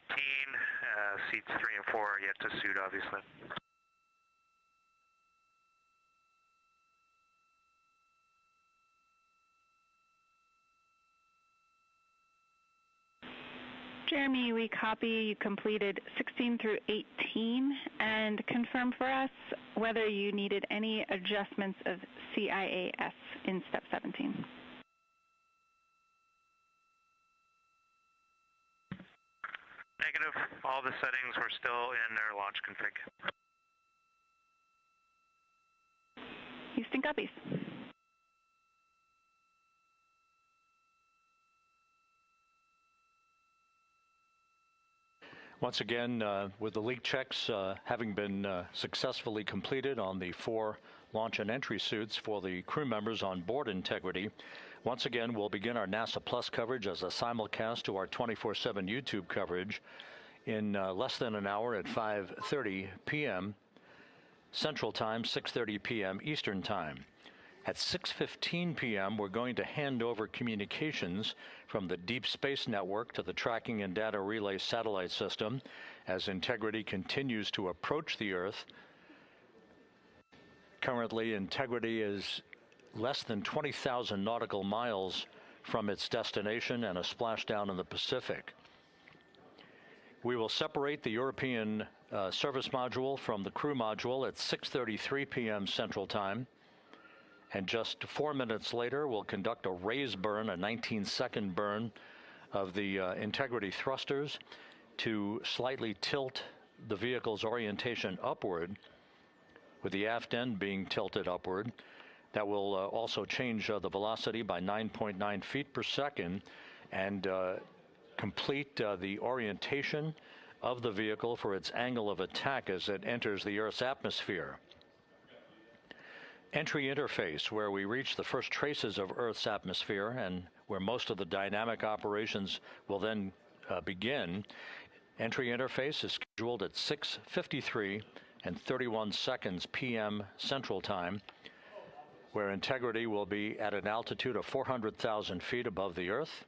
Seats 3 and 4 are yet to suit, obviously. Jeremy, we copy you completed 16 through 18 and confirm for us whether you needed any adjustments of CIAS in step 17. Negative. All the settings were still in their launch config. Houston copies. Once again, with the leak checks having been successfully completed on the 4 launch and entry suits for the crew members on board Integrity, once again, we'll begin our NASA Plus coverage as a simulcast to our 24/7 YouTube coverage in less than an hour at 5:30 p.m. Central Time, 6:30 p.m. Eastern Time. At 6:15 p.m., we're going to hand over communications from the Deep Space Network to the Tracking and Data Relay Satellite System as Integrity continues to approach the Earth. Currently, Integrity is less than 20,000 nautical miles from its destination and a splashdown in the Pacific. We will separate the European service module from the crew module at 6:33 p.m. Central Time. And just 4 minutes later, we'll conduct a raise burn, a 19-second burn of the Integrity thrusters to slightly tilt the vehicle's orientation upward, with the aft end being tilted upward. That will also change the velocity by 9.9 feet per second and complete the orientation of the vehicle for its angle of attack as it enters the Earth's atmosphere. Entry interface, where we reach the first traces of Earth's atmosphere and where most of the dynamic operations will then begin. Entry interface is scheduled at 6:53 and 31 seconds p.m. Central Time, where Integrity will be at an altitude of 400,000 feet above the Earth,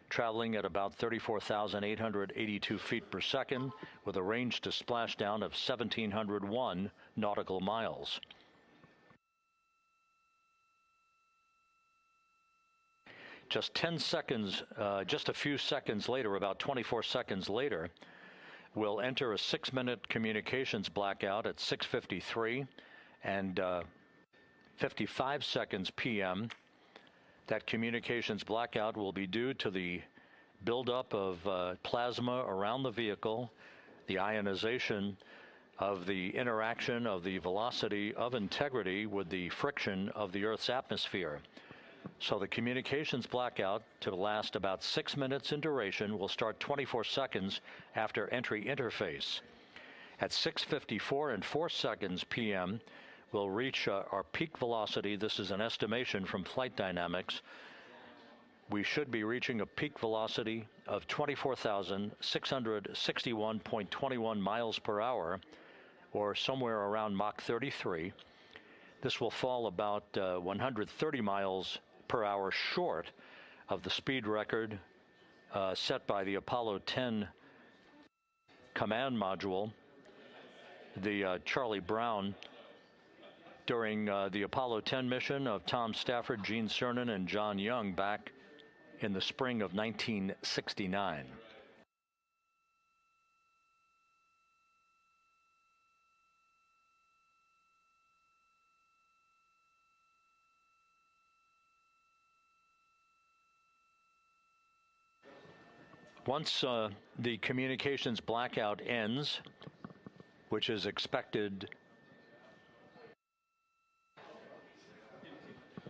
traveling at about 34,882 feet per second with a range to splashdown of 1,701 nautical miles. Just 10 seconds, just a few seconds later, about 24 seconds later, we'll enter a 6-minute communications blackout at 6:53 and 55 seconds p.m. That communications blackout will be due to the buildup of plasma around the vehicle, the ionization of the interaction of the velocity of Integrity with the friction of the Earth's atmosphere. So the communications blackout, to last about 6 minutes in duration, will start 24 seconds after entry interface. At 6:54 and 4 seconds p.m., we'll reach our peak velocity. This is an estimation from Flight Dynamics. We should be reaching a peak velocity of 24,661.21 miles per hour, or somewhere around Mach 33. This will fall about 130 miles per hour short of the speed record set by the Apollo 10 command module, the Charlie Brown, during the Apollo 10 mission of Tom Stafford, Gene Cernan, and John Young back in the spring of 1969. Once the communications blackout ends, which is expected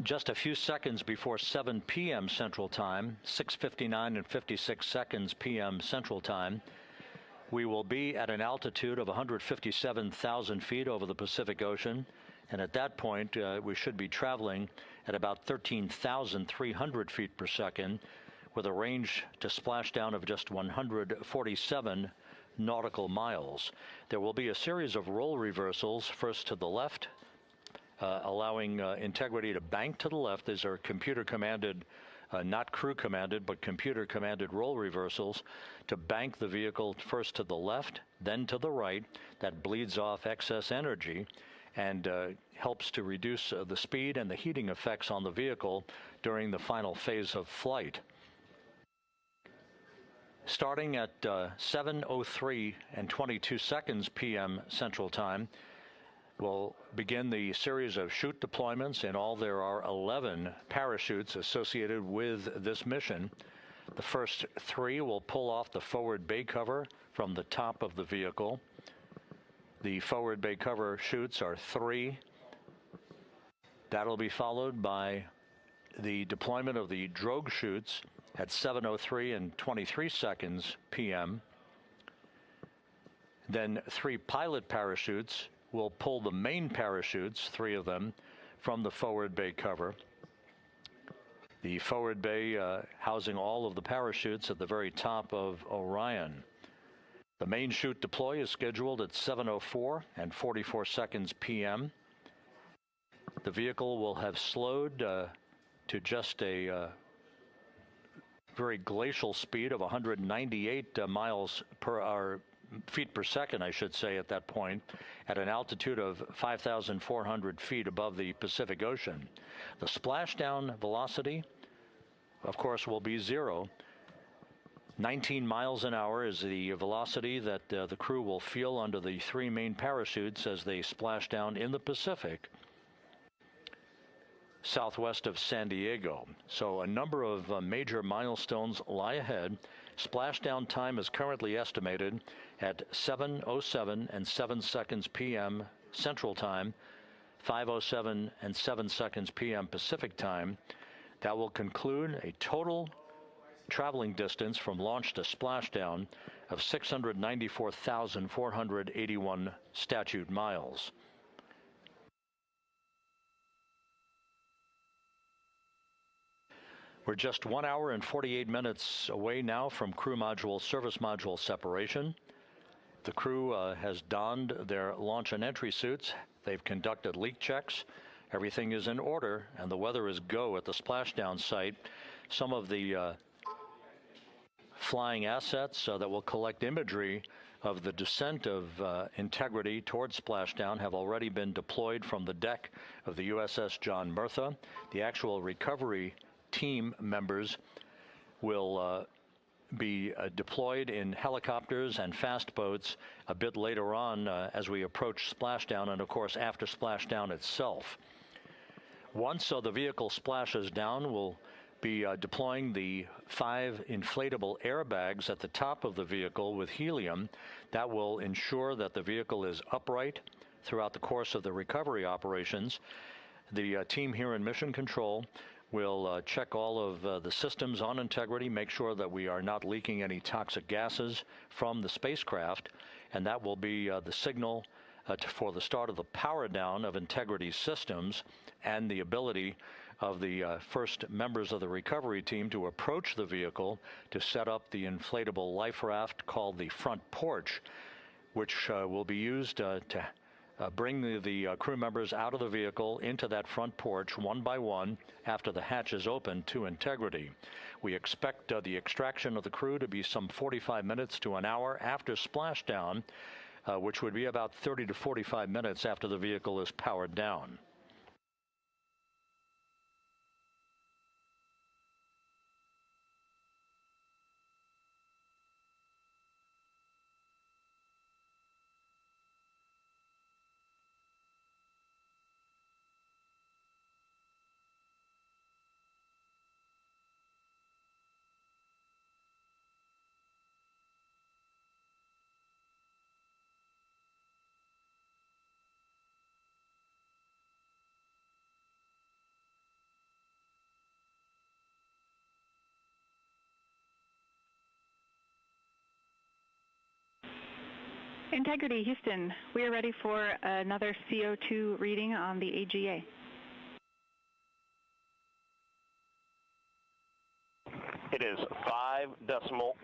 just a few seconds before 7 p.m. Central Time, 6:59 and 56 seconds p.m. Central Time, we will be at an altitude of 157,000 feet over the Pacific Ocean. And at that point, we should be traveling at about 13,300 feet per second with a range to splashdown of just 147 nautical miles. There will be a series of roll reversals, first to the left, allowing integrity to bank to the left. These are computer-commanded, not crew-commanded, but computer-commanded roll reversals to bank the vehicle first to the left, then to the right. That bleeds off excess energy and helps to reduce the speed and the heating effects on the vehicle during the final phase of flight. Starting at 7:03 and 22 seconds p.m. Central Time, we'll begin the series of chute deployments. In all, there are 11 parachutes associated with this mission. The first 3 will pull off the forward bay cover from the top of the vehicle. The forward bay cover chutes are 3. That'll be followed by the deployment of the drogue chutes at 7:03 and 23 seconds p.m. Then 3 pilot parachutes will pull the main parachutes, 3 of them, from the forward bay cover. The forward bay housing all of the parachutes at the very top of Orion. The main chute deploy is scheduled at 7:04 and 44 seconds p.m. The vehicle will have slowed to just a very glacial speed of 198 miles per hour, feet per second, I should say, at that point, at an altitude of 5,400 feet above the Pacific Ocean. The splashdown velocity, of course, will be 0. 19 miles an hour is the velocity that the crew will feel under the 3 main parachutes as they splash down in the Pacific, southwest of San Diego. So a number of major milestones lie ahead. Splashdown time is currently estimated at 7:07 and 7 seconds p.m. Central Time, 5:07 and 7 seconds p.m. Pacific Time. That will conclude a total traveling distance from launch to splashdown of 694,481 statute miles. We're just 1 hour and 48 minutes away now from crew module, service module separation. The crew has donned their launch and entry suits. They've conducted leak checks. Everything is in order, and the weather is go at the splashdown site. Some of the flying assets that will collect imagery of the descent of integrity towards splashdown have already been deployed from the deck of the USS John Murtha. The actual recovery team members will be deployed in helicopters and fast boats a bit later on as we approach splashdown, and of course after splashdown itself. Once the vehicle splashes down, we'll be deploying the 5 inflatable airbags at the top of the vehicle with helium. That will ensure that the vehicle is upright throughout the course of the recovery operations. The team here in Mission Control will check all of the systems on integrity, make sure that we are not leaking any toxic gases from the spacecraft, and that will be the signal for the start of the power down of integrity systems and the ability of the first members of the recovery team to approach the vehicle to set up the inflatable life raft called the front porch, which will be used to bring the crew members out of the vehicle into that front porch one by one after the hatch is open to integrity. We expect the extraction of the crew to be some 45 minutes to an hour after splashdown, which would be about 30 to 45 minutes after the vehicle is powered down. Integrity, Houston, we are ready for another CO2 reading on the AGA. It is 5.1.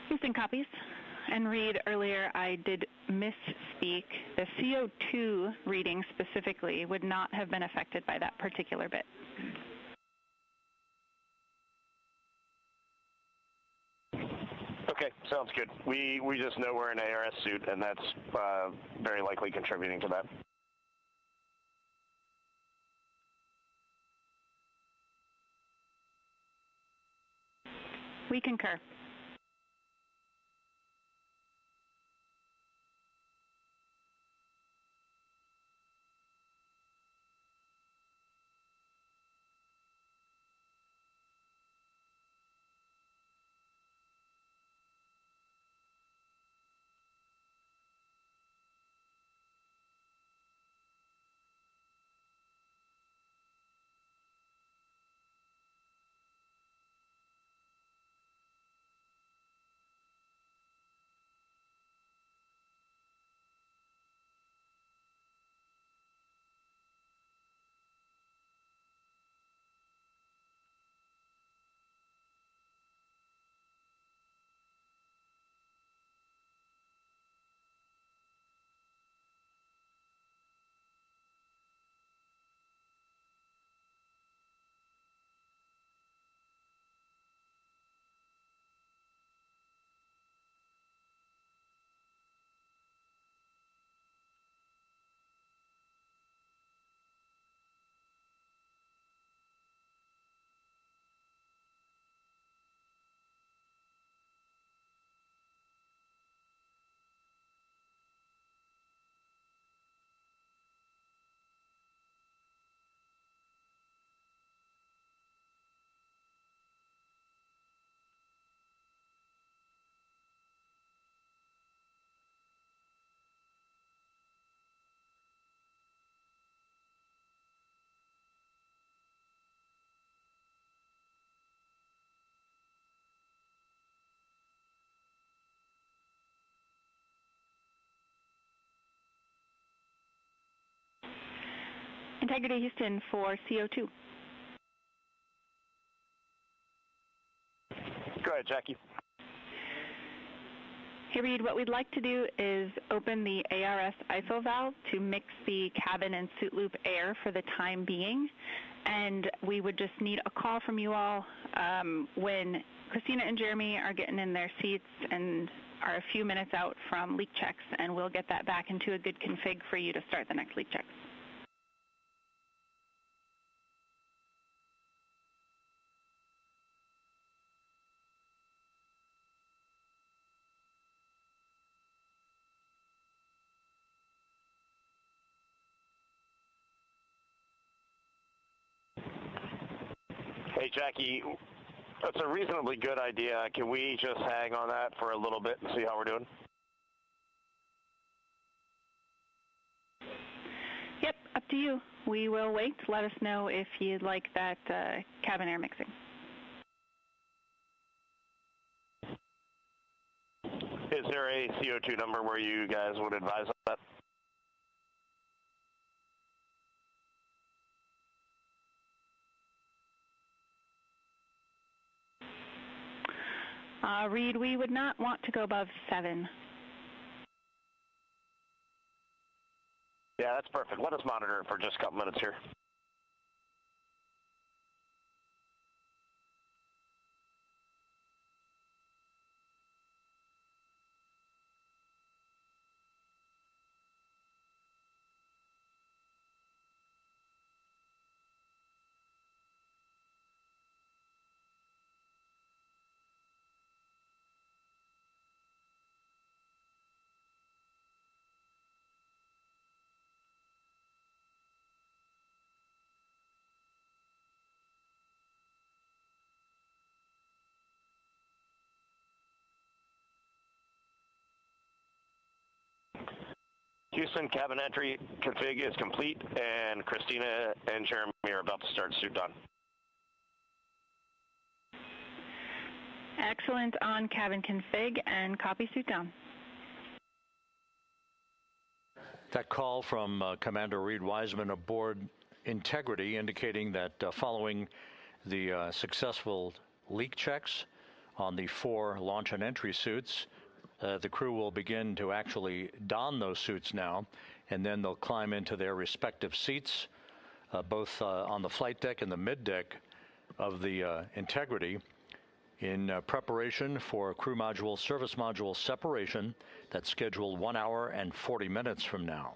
Houston copies. And Reid, earlier I did misspeak. The CO2 reading specifically would not have been affected by that particular bit. Okay, sounds good. We just know we're in an ARS suit, and that's very likely contributing to that. We concur. Integrity, Houston, for CO2. Go ahead, Jackie. Hey, Reid, what we'd like to do is open the ARS ISO valve to mix the cabin and suit loop air for the time being. And we would just need a call from you all when Christina and Jeremy are getting in their seats and are a few minutes out from leak checks, and we'll get that back into a good config for you to start the next leak checks. Hey, Jackie, that's a reasonably good idea. Can we just hang on that for a little bit and see how we're doing? Yep, up to you. We will wait. Let us know if you'd like that cabin air mixing. Is there a CO2 number where you guys would advise that? Reid, we would not want to go above 7. Yeah, that's perfect. Let us monitor it for just a couple minutes here. Houston, cabin entry config is complete, and Christina and Jeremy are about to start suit on. Excellent on cabin config, and copy suit down. That call from Commander Reid Wiseman aboard Integrity indicating that following the successful leak checks on the 4 launch and entry suits, the crew will begin to actually don those suits now, and then they'll climb into their respective seats, both on the flight deck and the mid deck of the Integrity, in preparation for crew module service module separation that's scheduled 1 hour and 40 minutes from now.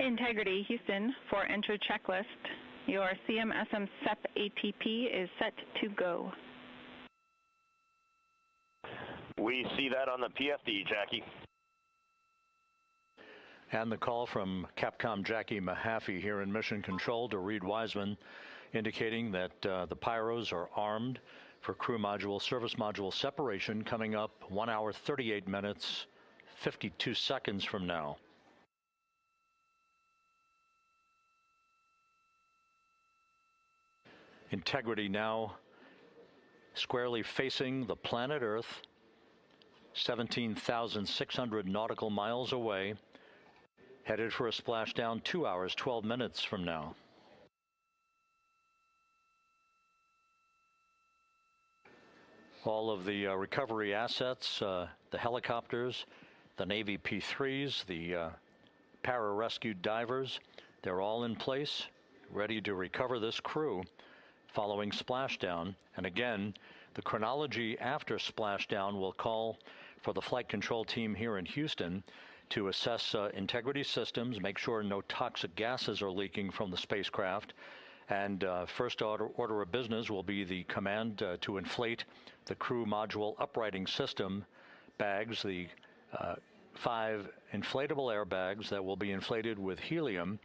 Integrity, Houston, for enter checklist. Your CMSM SEP ATP is set to go. We see that on the PFD, Jackie. And the call from Capcom Jackie Mahaffey here in Mission Control to Reid Wiseman, indicating that the pyros are armed for crew module service module separation coming up 1 hour 38 minutes 52 seconds from now. Integrity now squarely facing the planet Earth, 17,600 nautical miles away, headed for a splashdown 2 hours 12 minutes from now. All of the recovery assets, the helicopters, the Navy P-3s, the para-rescue divers, they're all in place, ready to recover this crew following splashdown. And again, the chronology after splashdown will call for the flight control team here in Houston to assess integrity systems, make sure no toxic gases are leaking from the spacecraft. And first order of business will be the command to inflate the crew module uprighting system bags, the 5 inflatable airbags that will be inflated with helium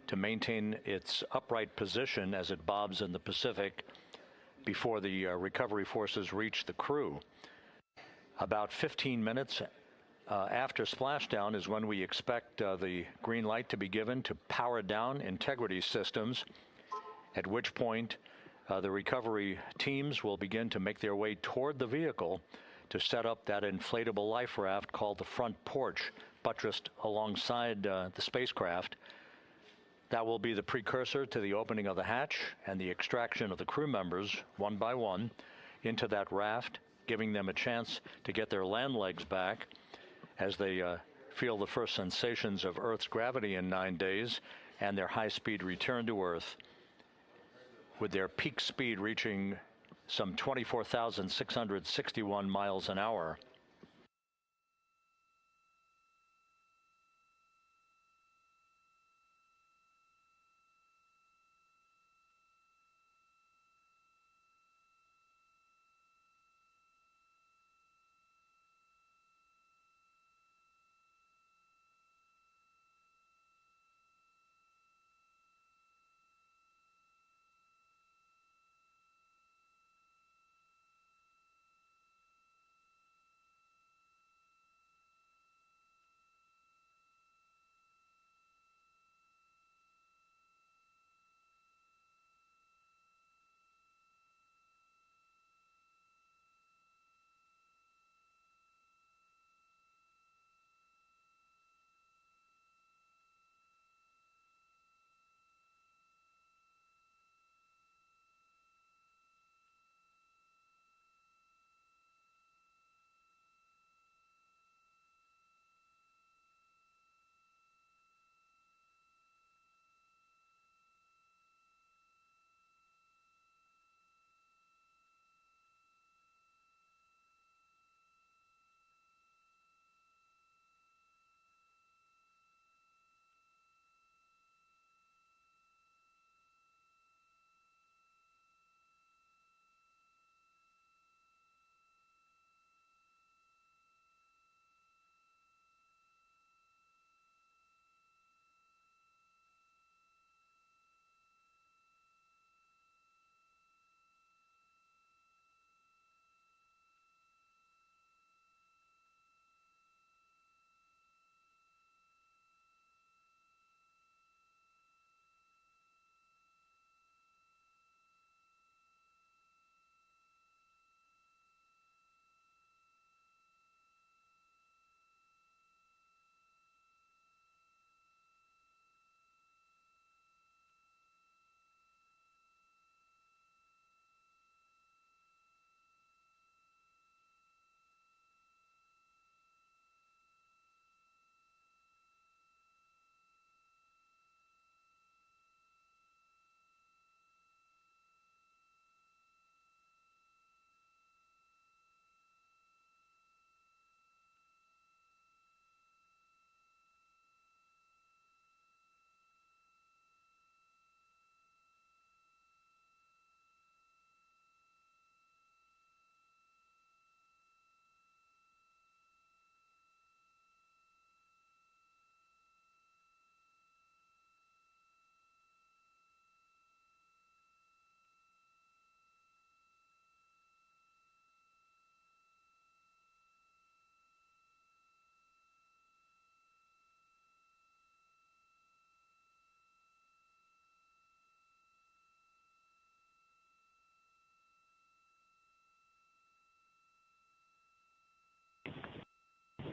to maintain its upright position as it bobs in the Pacific before the recovery forces reach the crew. About 15 minutes after splashdown is when we expect the green light to be given to power down integrity systems, at which point the recovery teams will begin to make their way toward the vehicle to set up that inflatable life raft called the front porch, buttressed alongside the spacecraft. That will be the precursor to the opening of the hatch and the extraction of the crew members, one by one, into that raft, giving them a chance to get their land legs back as they feel the first sensations of Earth's gravity in 9 days and their high-speed return to Earth, with their peak speed reaching some 24,661 miles an hour.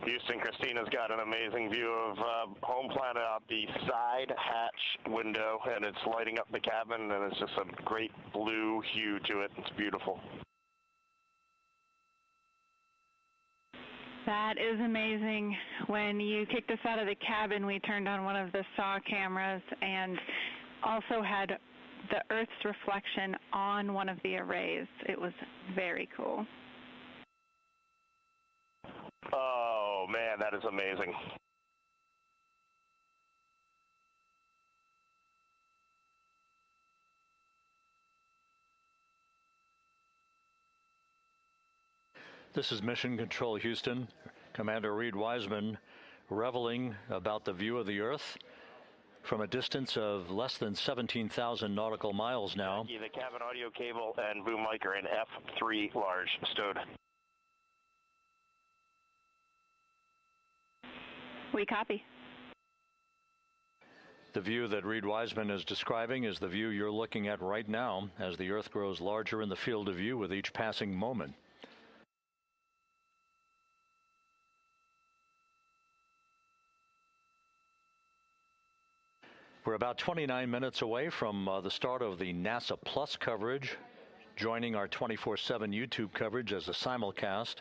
Houston, Christina's got an amazing view of home planet out the side hatch window, and it's lighting up the cabin, and it's just a great blue hue to it. It's beautiful. That is amazing. When you kicked us out of the cabin, we turned on one of the SAW cameras and also had the Earth's reflection on one of the arrays. It was very cool. Oh, man, that is amazing. This is Mission Control Houston. Commander Reid Wiseman reveling about the view of the Earth from a distance of less than 17,000 nautical miles now. The cabin audio cable and boom mic are in F3 large stowed. We copy. The view that Reid Wiseman is describing is the view you're looking at right now as the Earth grows larger in the field of view with each passing moment. We're about 29 minutes away from the start of the NASA Plus coverage, joining our 24/7 YouTube coverage as a simulcast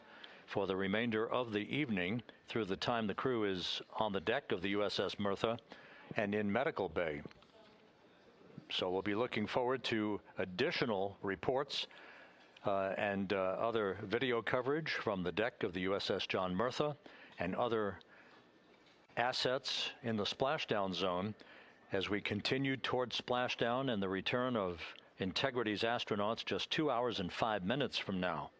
for the remainder of the evening through the time the crew is on the deck of the USS Murtha and in medical bay. So we'll be looking forward to additional reports and other video coverage from the deck of the USS John Murtha and other assets in the splashdown zone as we continue toward splashdown and the return of Integrity's astronauts just 2 hours and 5 minutes from now.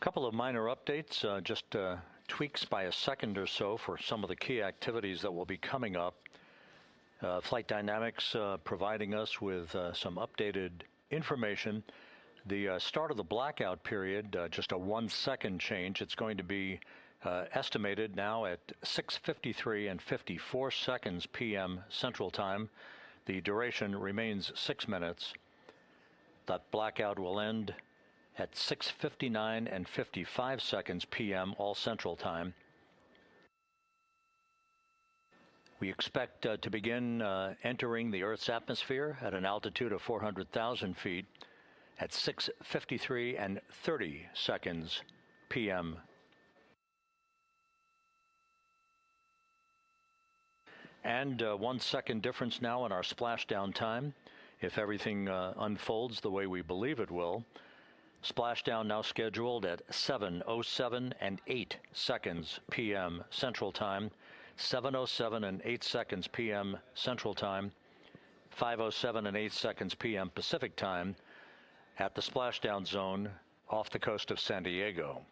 Couple of minor updates, just tweaks by a second or so for some of the key activities that will be coming up. Flight Dynamics providing us with some updated information. The start of the blackout period, just a 1 second change. It's going to be estimated now at 6:53 and 54 seconds p.m. Central Time. The duration remains 6 minutes. That blackout will end at 6:59 and 55 seconds p.m. all Central Time. We expect to begin entering the Earth's atmosphere at an altitude of 400,000 feet at 6:53 and 30 seconds p.m. And 1 second difference now in our splashdown time, if everything unfolds the way we believe it will. Splashdown now scheduled at 7:07 and 8 seconds p.m. Central Time, 7:07 and 8 seconds p.m. Central Time, 5:07 and 8 seconds p.m. Pacific Time at the splashdown zone off the coast of San Diego.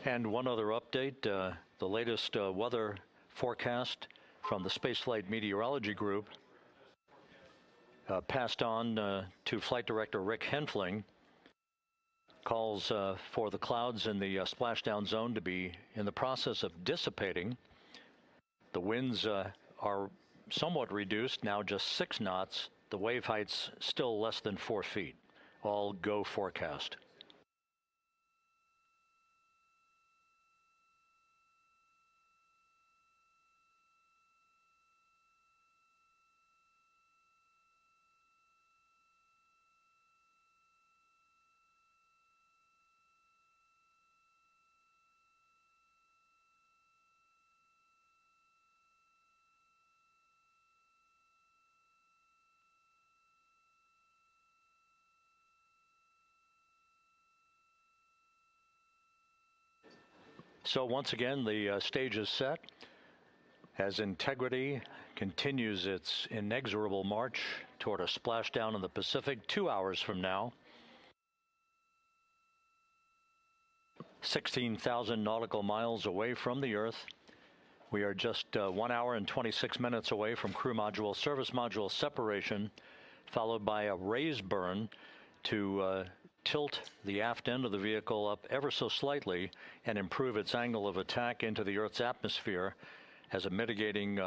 And one other update, the latest weather forecast from the Spaceflight Meteorology Group passed on to Flight Director Rick Henfling, calls for the clouds in the splashdown zone to be in the process of dissipating. The winds are somewhat reduced, now just 6 knots. The wave height's still less than 4 feet. All go forecast. So once again, the stage is set as Integrity continues its inexorable march toward a splashdown in the Pacific 2 hours from now. 16,000 nautical miles away from the Earth. We are just 1 hour and 26 minutes away from crew module, service module separation, followed by a raise burn to tilt the aft end of the vehicle up ever so slightly and improve its angle of attack into the Earth's atmosphere as a mitigating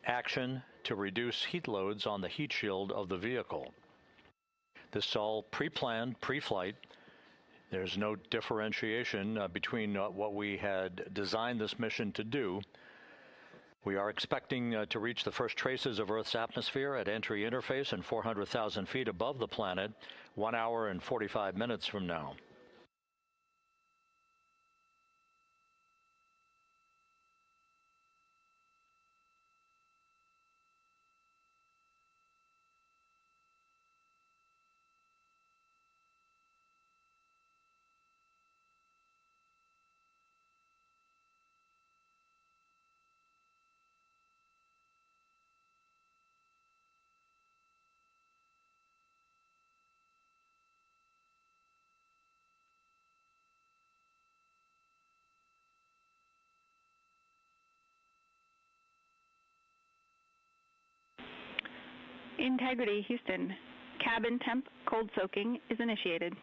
action to reduce heat loads on the heat shield of the vehicle. This is all pre-planned, pre-flight. There's no differentiation between what we had designed this mission to do. We are expecting to reach the first traces of Earth's atmosphere at entry interface and 400,000 feet above the planet 1 hour and 45 minutes from now. Integrity, Houston. Cabin temp cold soaking is initiated.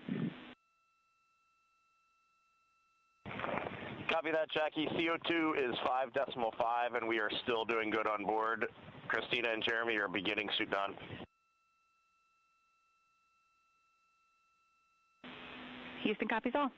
Copy that, Jackie. CO2 is 5.5, and we are still doing good on board. Christina and Jeremy are beginning suit on. Houston copies all.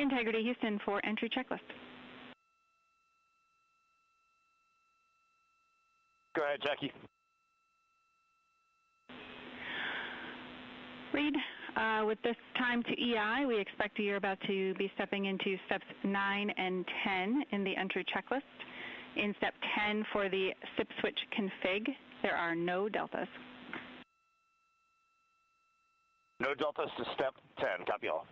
Integrity Houston for entry checklist. Go ahead, Jackie. Reid, with this time to EI, we expect you're about to be stepping into steps 9 and 10 in the entry checklist. In step 10 for the SIP switch config, there are no deltas. No deltas to step 10. Copy all.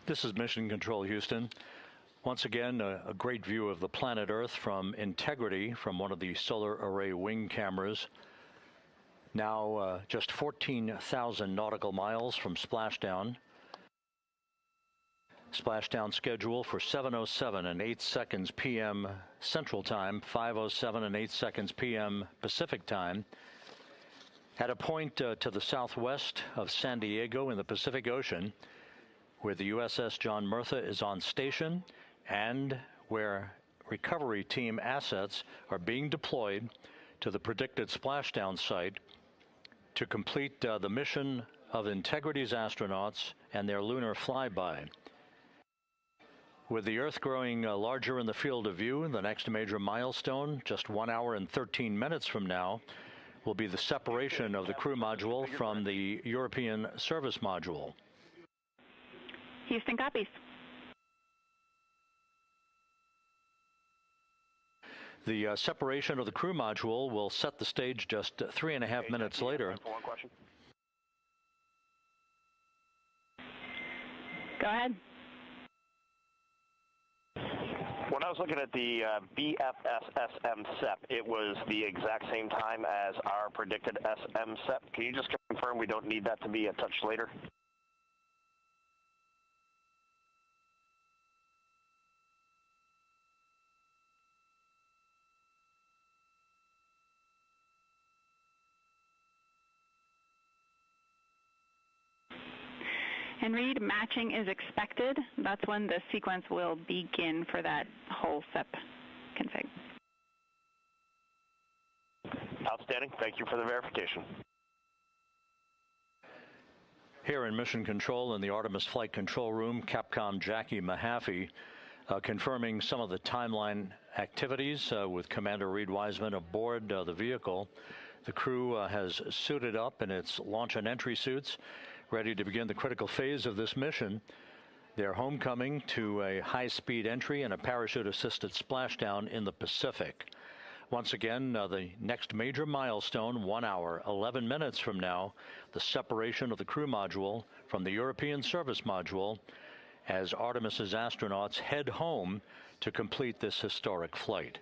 This is Mission Control, Houston. Once again, a great view of the planet Earth from Integrity from one of the solar array wing cameras. Now just 14,000 nautical miles from Splashdown. Splashdown schedule for 7:07 and 8 seconds p.m. Central Time, 5:07 and 8 seconds p.m. Pacific Time. At a point to the southwest of San Diego in the Pacific Ocean, where the USS John Murtha is on station and where recovery team assets are being deployed to the predicted splashdown site to complete the mission of Integrity's astronauts and their lunar flyby. With the Earth growing larger in the field of view, the next major milestone, just 1 hour and 13 minutes from now, will be the separation of the crew module from the European service module. Houston copies. The separation of the crew module will set the stage just 3.5 minutes later. One question. Go ahead. When I was looking at the BFS-SM SEP, it was the exact same time as our predicted SM SEP. Can you just confirm we don't need that to be a touch later? And Reid, matching is expected. That's when the sequence will begin for that whole SEP config. Outstanding. Thank you for the verification. Here in Mission Control in the Artemis Flight Control Room, Capcom Jackie Mahaffey confirming some of the timeline activities with Commander Reid Wiseman aboard the vehicle. The crew has suited up in its launch and entry suits, ready to begin the critical phase of this mission. Their homecoming to a high-speed entry and a parachute-assisted splashdown in the Pacific. Once again, the next major milestone, 1 hour, 11 minutes from now, the separation of the crew module from the European service module as Artemis's astronauts head home to complete this historic flight.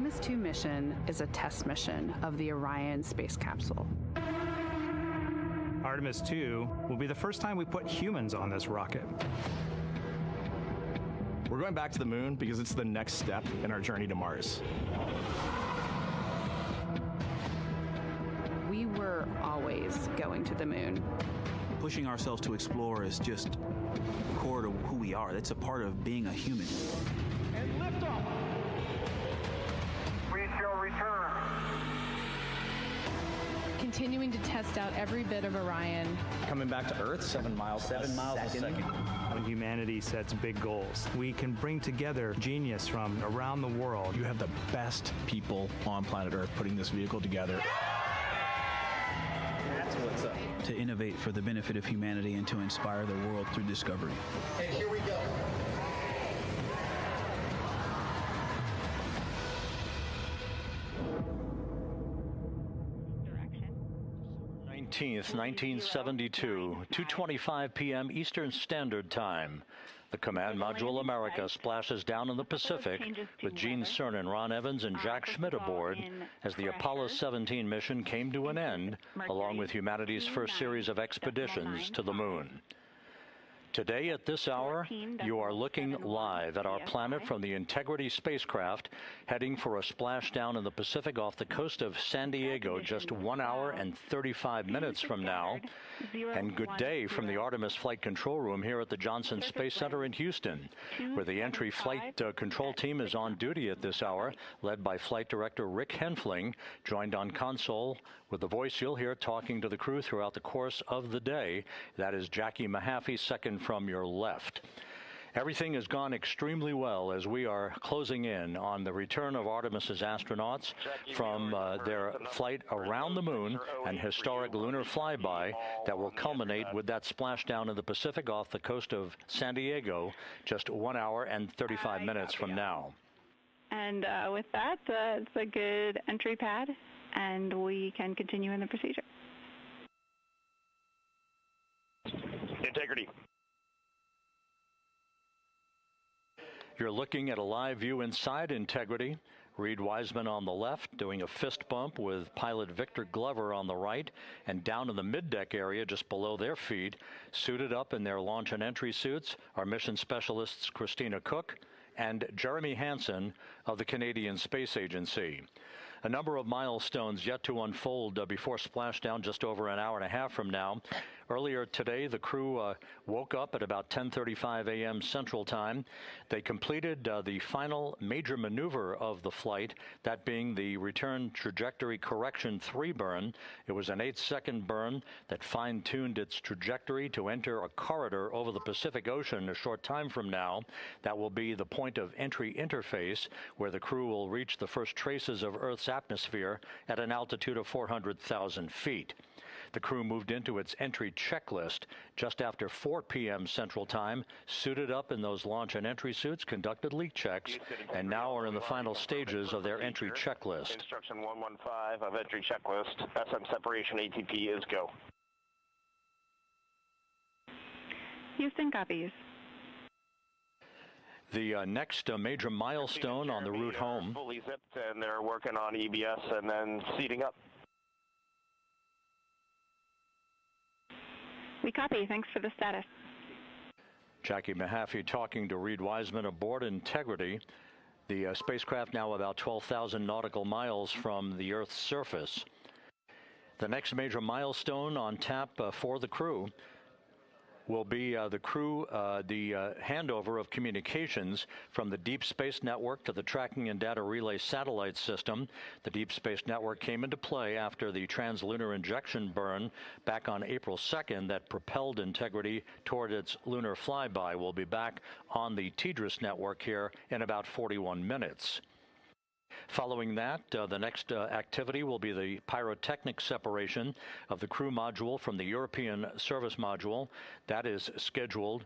Artemis II mission is a test mission of the Orion space capsule. Artemis II will be the first time we put humans on this rocket. We're going back to the moon because it's the next step in our journey to Mars. We were always going to the moon. Pushing ourselves to explore is just core to who we are. That's a part of being a human. And liftoff. We shall return. Continuing to test out every bit of Orion. Coming back to Earth, 7 miles a second. When humanity sets big goals, we can bring together genius from around the world. You have the best people on planet Earth putting this vehicle together. That's what's up. To innovate for the benefit of humanity and to inspire the world through discovery. And here we go. Direction. 19th, 1972, 2:25 p.m. Eastern Standard Time. The Command Module America splashes down in the Pacific with Gene Cernan, Ron Evans, and Jack Schmitt aboard as the Apollo 17 mission came to an end, along with humanity's first series of expeditions to the moon. Today at this hour, you are looking live at our planet from the Integrity spacecraft, heading for a splashdown in the Pacific off the coast of San Diego just 1 hour and 35 minutes from now. And good day from the Artemis Flight Control Room here at the Johnson Space Center in Houston, where the entry flight control team is on duty at this hour, led by Flight Director Rick Henfling, joined on console with the voice you'll hear talking to the crew throughout the course of the day. That is Jackie Mahaffey, second from your left. Everything has gone extremely well as we are closing in on the return of Artemis's astronauts from their flight around the moon, an historic lunar flyby that will culminate with that splashdown in the Pacific off the coast of San Diego just 1 hour and 35 minutes from now. And with that, it's a good entry pad, and we can continue in the procedure. Integrity. You're looking at a live view inside Integrity. Reid Wiseman on the left doing a fist bump with pilot Victor Glover on the right, and down in the middeck area just below their feet, suited up in their launch and entry suits, are mission specialists Christina Koch and Jeremy Hansen of the Canadian Space Agency. A number of milestones yet to unfold before splashdown just over an hour and a half from now. Earlier today, the crew woke up at about 10:35 a.m. Central Time. They completed the final major maneuver of the flight, that being the return trajectory correction 3 burn. It was an 8-second burn that fine-tuned its trajectory to enter a corridor over the Pacific Ocean a short time from now. That will be the point of entry interface, where the crew will reach the first traces of Earth's atmosphere at an altitude of 400,000 feet. The crew moved into its entry checklist just after 4 p.m. Central Time, suited up in those launch and entry suits, conducted leak checks, and now are in the final stages of their entry checklist. Instruction 115 of entry checklist. SM separation ATP is go. Houston copies. The next major milestone on the route home. Fully zipped, and they're working on EBS and then seating up. We copy. Thanks for the status. Jackie Mahaffey talking to Reid Wiseman aboard Integrity. The spacecraft now about 12,000 nautical miles from the Earth's surface. The next major milestone on tap for the crew will be the handover of communications from the Deep Space Network to the Tracking and Data Relay Satellite System. The Deep Space Network came into play after the translunar injection burn back on April 2nd that propelled Integrity toward its lunar flyby. We'll be back on the TDRS network here in about 41 minutes. Following that, the next activity will be the pyrotechnic separation of the crew module from the European service module. That is scheduled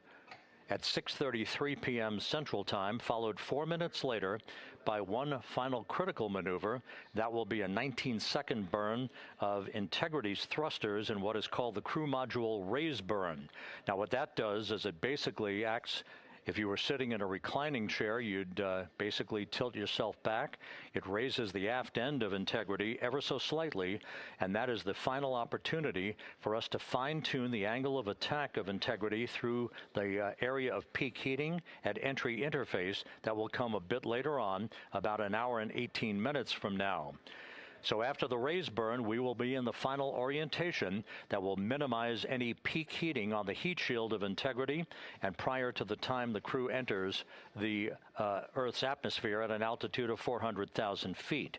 at 6:33 p.m. Central Time, followed 4 minutes later by one final critical maneuver. That will be a 19-second burn of Integrity's thrusters in what is called the crew module raise burn. Now, what that does is it basically acts If you were sitting in a reclining chair, you'd basically tilt yourself back. It raises the aft end of Integrity ever so slightly, and that is the final opportunity for us to fine-tune the angle of attack of Integrity through the area of peak heating at entry interface that will come a bit later on, about an hour and 18 minutes from now. So after the raise burn, we will be in the final orientation that will minimize any peak heating on the heat shield of Integrity and prior to the time the crew enters the Earth's atmosphere at an altitude of 400,000 feet.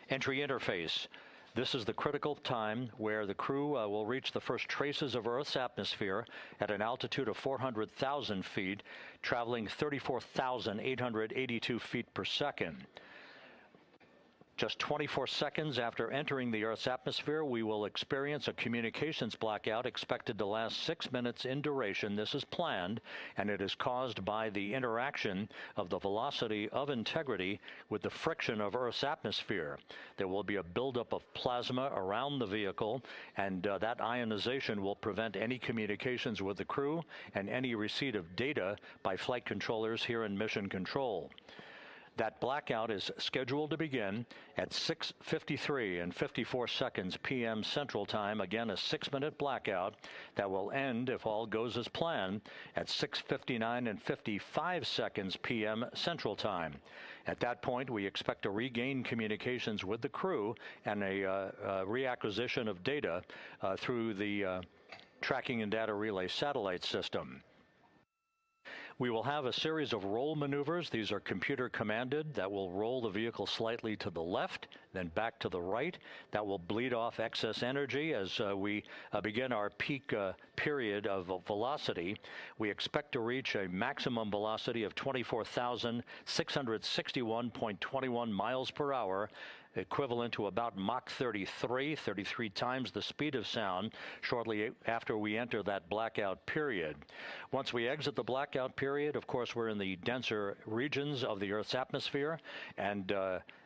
Entry interface. This is the critical time where the crew will reach the first traces of Earth's atmosphere at an altitude of 400,000 feet, traveling 34,882 feet per second. Just 24 seconds after entering the Earth's atmosphere, we will experience a communications blackout expected to last 6 minutes in duration. This is planned, and it is caused by the interaction of the velocity of Integrity with the friction of Earth's atmosphere. There will be a buildup of plasma around the vehicle, and that ionization will prevent any communications with the crew and any receipt of data by flight controllers here in Mission Control. That blackout is scheduled to begin at 6:53 and 54 seconds p.m. Central Time. Again, a 6-minute blackout that will end, if all goes as planned, at 6:59 and 55 seconds p.m. Central Time. At that point, we expect to regain communications with the crew and a reacquisition of data through the Tracking and Data Relay satellite system. We will have a series of roll maneuvers. These are computer commanded that will roll the vehicle slightly to the left, then back to the right. That will bleed off excess energy as we begin our peak period of velocity. We expect to reach a maximum velocity of 24,661.21 miles per hour, equivalent to about Mach 33 times the speed of sound, shortly after we enter that blackout period. Once we exit the blackout period, of course, we're in the denser regions of the Earth's atmosphere, and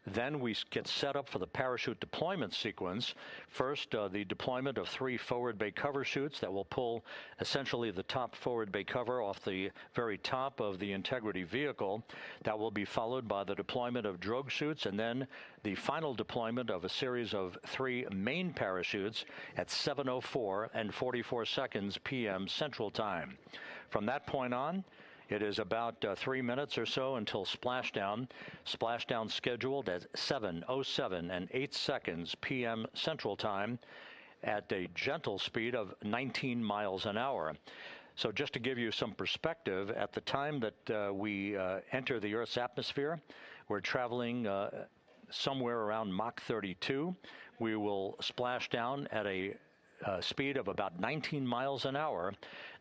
then we get set up for the parachute deployment sequence. First, the deployment of 3 forward bay cover chutes that will pull essentially the top forward bay cover off the very top of the Integrity vehicle. That will be followed by the deployment of drogue chutes, and then the final deployment of a series of 3 main parachutes at 7:04 and 44 seconds p.m. Central Time. From that point on, it is about 3 minutes or so until splashdown. Splashdown scheduled at 7:07 and 8 seconds p.m. Central Time at a gentle speed of 19 miles an hour. So just to give you some perspective, at the time that we enter the Earth's atmosphere, we're traveling somewhere around Mach 32. We will splash down at a speed of about 19 miles an hour.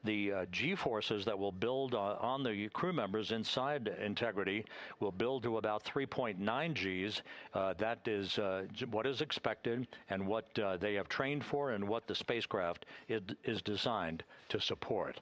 The G-forces that will build on the crew members inside Integrity will build to about 3.9 Gs. That is what is expected and what they have trained for and what the spacecraft is designed to support.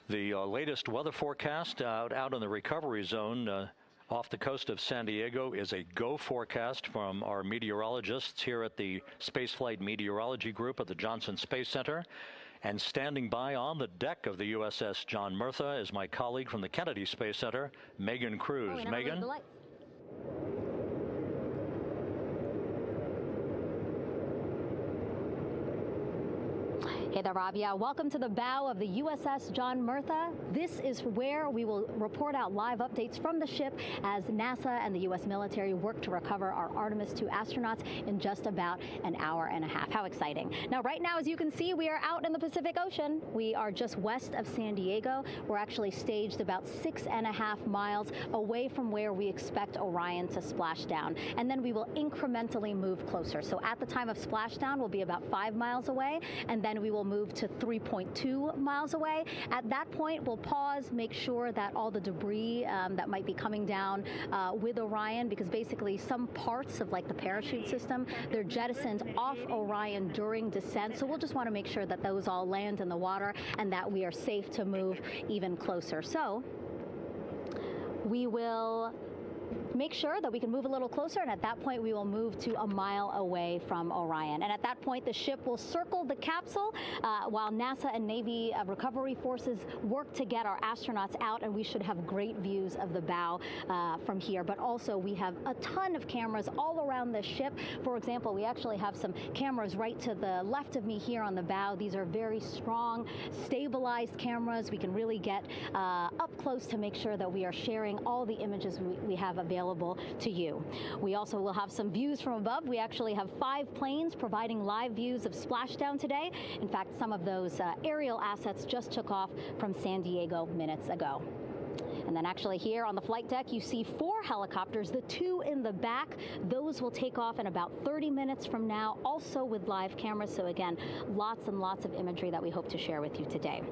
The latest weather forecast out in the recovery zone off the coast of San Diego is a go forecast from our meteorologists here at the Spaceflight Meteorology Group at the Johnson Space Center. And standing by on the deck of the USS John Murtha is my colleague from the Kennedy Space Center, Megan Cruz. Megan? Hey there, Rob. Yeah, welcome to the bow of the USS John Murtha. This is where we will report out live updates from the ship as NASA and the U.S. military work to recover our Artemis II astronauts in just about an hour and a half. How exciting. Now, right now, as you can see, we are out in the Pacific Ocean. We are just west of San Diego. We're actually staged about 6.5 miles away from where we expect Orion to splash down. And then we will incrementally move closer. So at the time of splashdown, we'll be about 5 miles away, and then we will will move to 3.2 miles away. At that point, we'll pause, make sure that all the debris that might be coming down with Orion, because basically some parts of like the parachute system, they're jettisoned off Orion during descent. So we'll just want to make sure that those all land in the water and that we are safe to move even closer. So we will make sure that we can move a little closer, and at that point we will move to a mile away from Orion. And at that point the ship will circle the capsule while NASA and Navy recovery forces work to get our astronauts out, and we should have great views of the bow from here. But also we have a ton of cameras all around the ship. For example, we actually have some cameras right to the left of me here on the bow. These are very strong, stabilized cameras. We can really get up close to make sure that we are sharing all the images we have available to you. We also will have some views from above. We actually have 5 planes providing live views of Splashdown today. In fact, some of those aerial assets just took off from San Diego minutes ago. And then actually here on the flight deck, you see 4 helicopters, the 2 in the back. Those will take off in about 30 minutes from now, also with live cameras. So again, lots and lots of imagery that we hope to share with you today.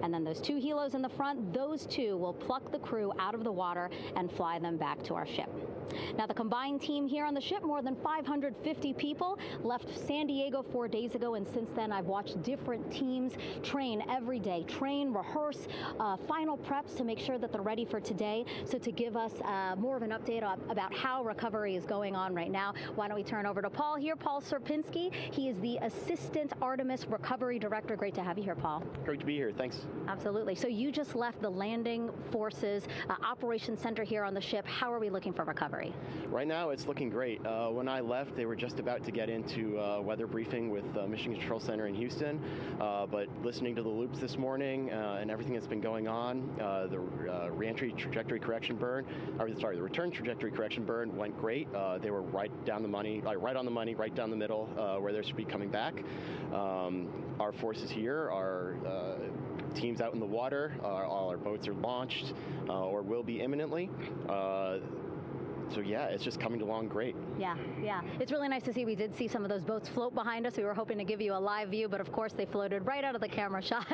And then those 2 helos in the front, those 2 will pluck the crew out of the water and fly them back to our ship. Now, the combined team here on the ship, more than 550 people, left San Diego 4 days ago, and since then I've watched different teams train every day, rehearse, final preps to make sure that they're ready for today. So to give us more of an update about how recovery is going on right now, why don't we turn over to Paul here, Paul Sierpinski. He is the Assistant Artemis Recovery Director. Great to have you here, Paul. Great to be here, thanks. Absolutely. So you just left the landing forces operations center here on the ship. How are we looking for recovery? Right now, it's looking great. When I left, they were just about to get into weather briefing with Mission Control Center in Houston. But listening to the loops this morning and everything that's been going on, the reentry trajectory correction burn, the return trajectory correction burn went great. They were right down the money, right on the money, right down the middle where they should be coming back. Our forces here are teams out in the water. All our boats are launched or will be imminently. So yeah, it's just coming along great. Yeah. It's really nice to see. We did see some of those boats float behind us. We were hoping to give you a live view, but of course they floated right out of the camera shot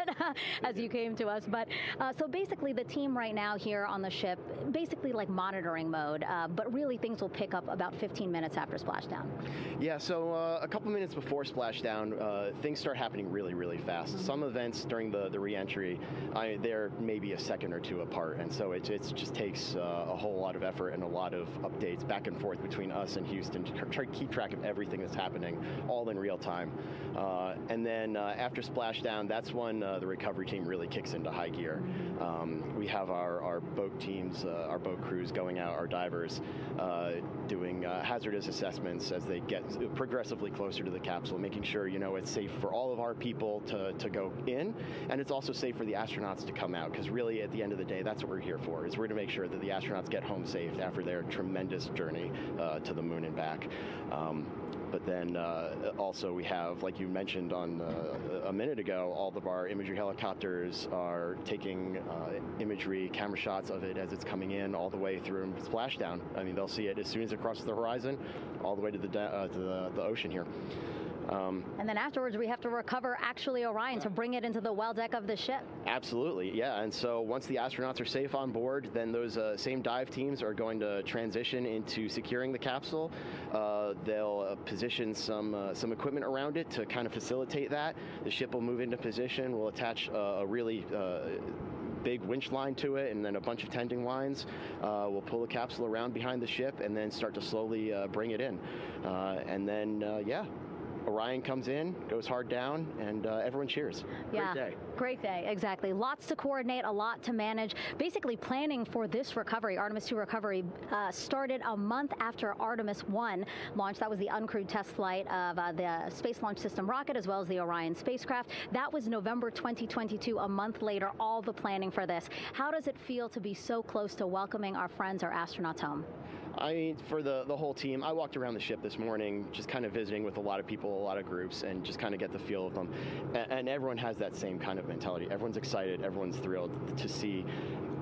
as you came to us. But so basically the team right now here on the ship, basically like monitoring mode, but really things will pick up about 15 minutes after splashdown. Yeah, so a couple minutes before splashdown, things start happening really, really fast. Mm-hmm. Some events during the re-entry, they're maybe a second or 2 apart, and so it just takes a whole lot of effort and a lot of updates back and forth between us and Houston to try to keep track of everything that's happening, all in real time. And then after splashdown, that's when the recovery team really kicks into high gear. We have our boat teams, our boat crews going out, our divers doing hazardous assessments as they get progressively closer to the capsule, making sure it's safe for all of our people to go in, and it's also safe for the astronauts to come out, because really at the end of the day, that's what we're here for, is we're to make sure that the astronauts get home safe after their tremendous journey to the moon and back. But then also we have, like you mentioned on a minute ago, all of our imagery helicopters are taking imagery, camera shots of it as it's coming in all the way through splashdown. I mean, they'll see it as soon as it crosses the horizon, all the way to the ocean here. And then afterwards, we have to recover actually Orion to bring it into the well deck of the ship. Absolutely, yeah. And so once the astronauts are safe on board, then those same dive teams are going to transition into securing the capsule. They'll position some equipment around it to kind of facilitate that. The ship will move into position. We'll attach a really big winch line to it, and then a bunch of tending lines. We'll pull the capsule around behind the ship and then start to slowly bring it in. And then, Orion comes in, goes hard down, and everyone cheers. Great day. Great day, exactly. Lots to coordinate, a lot to manage. Basically, planning for this recovery, Artemis II recovery, started a month after Artemis I launched. That was the uncrewed test flight of the Space Launch System rocket, as well as the Orion spacecraft. That was November 2022, a month later, all the planning for this. How does it feel to be so close to welcoming our friends, our astronauts, home? For the whole team, I walked around the ship this morning just kind of visiting with a lot of people, a lot of groups, and just kind of get the feel of them. And everyone has that same kind of mentality. Everyone's excited, everyone's thrilled to see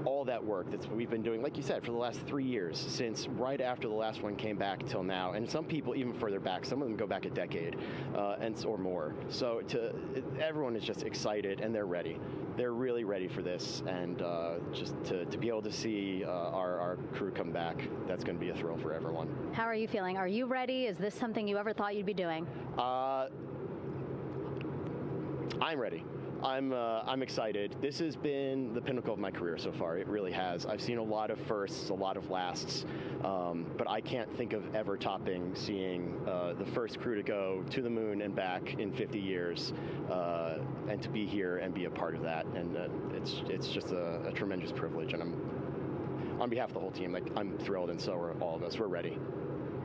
all that work that we've been doing, like you said, for the last 3 years, since right after the last one came back till now, and some people even further back. Some of them go back a decade or more. So everyone is just excited, and they're ready. They're really ready for this, and just to be able to see our crew come back, that's going to be a thrill for everyone. How are you feeling? Are you ready? Is this something you ever thought you'd be doing? I'm ready. I'm excited. This has been the pinnacle of my career so far. It really has. I've seen a lot of firsts, a lot of lasts, but I can't think of ever topping seeing the first crew to go to the moon and back in 50 years, and to be here and be a part of that. And it's just a tremendous privilege. And on behalf of the whole team, I'm thrilled, and so are all of us. We're ready.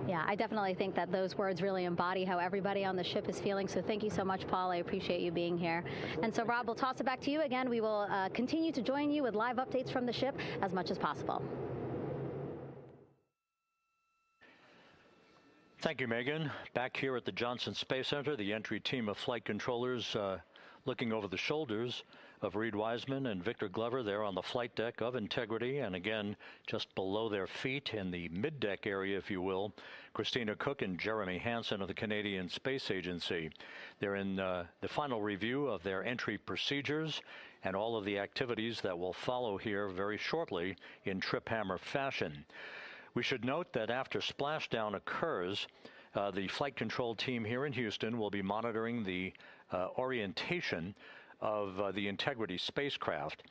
Yeah, I definitely think that those words really embody how everybody on the ship is feeling. So thank you so much, Paul. I appreciate you being here. And so, Rob, we'll toss it back to you again. We will continue to join you with live updates from the ship as much as possible. Thank you, Megan. Back here at the Johnson Space Center, the entry team of flight controllers looking over the shoulders of Reid Wiseman and Victor Glover there on the flight deck of Integrity, and again just below their feet in the mid-deck area, if you will, Christina Koch and Jeremy Hansen of the Canadian Space Agency. They're in the final review of their entry procedures and all of the activities that will follow here very shortly in trip hammer fashion. We should note that after splashdown occurs, the flight control team here in Houston will be monitoring the orientation of the Integrity spacecraft.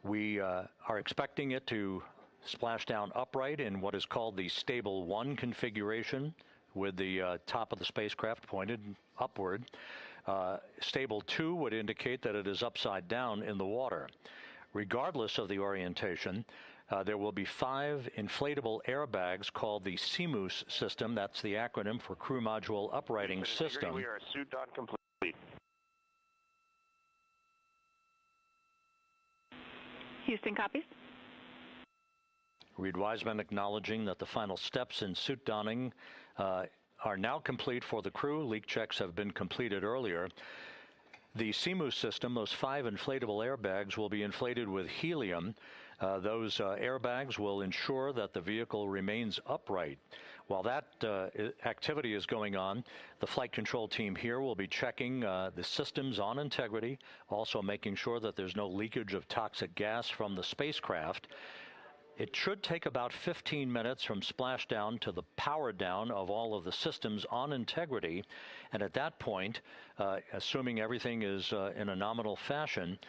We are expecting it to splash down upright in what is called the Stable 1 configuration, with the top of the spacecraft pointed upward. Stable 2 would indicate that it is upside down in the water. Regardless of the orientation, there will be 5 inflatable airbags called the CMOOS system. That's the acronym for Crew Module Uprighting System. We are suit on complete. Houston copies. Reid Wiseman acknowledging that the final steps in suit donning are now complete for the crew. Leak checks have been completed earlier. The CMOOS system, those 5 inflatable airbags, will be inflated with helium. Those airbags will ensure that the vehicle remains upright. While that activity is going on, the flight control team here will be checking the systems on Integrity, also making sure that there's no leakage of toxic gas from the spacecraft. It should take about 15 minutes from splashdown to the power down of all of the systems on Integrity. And at that point, assuming everything is in a nominal fashion,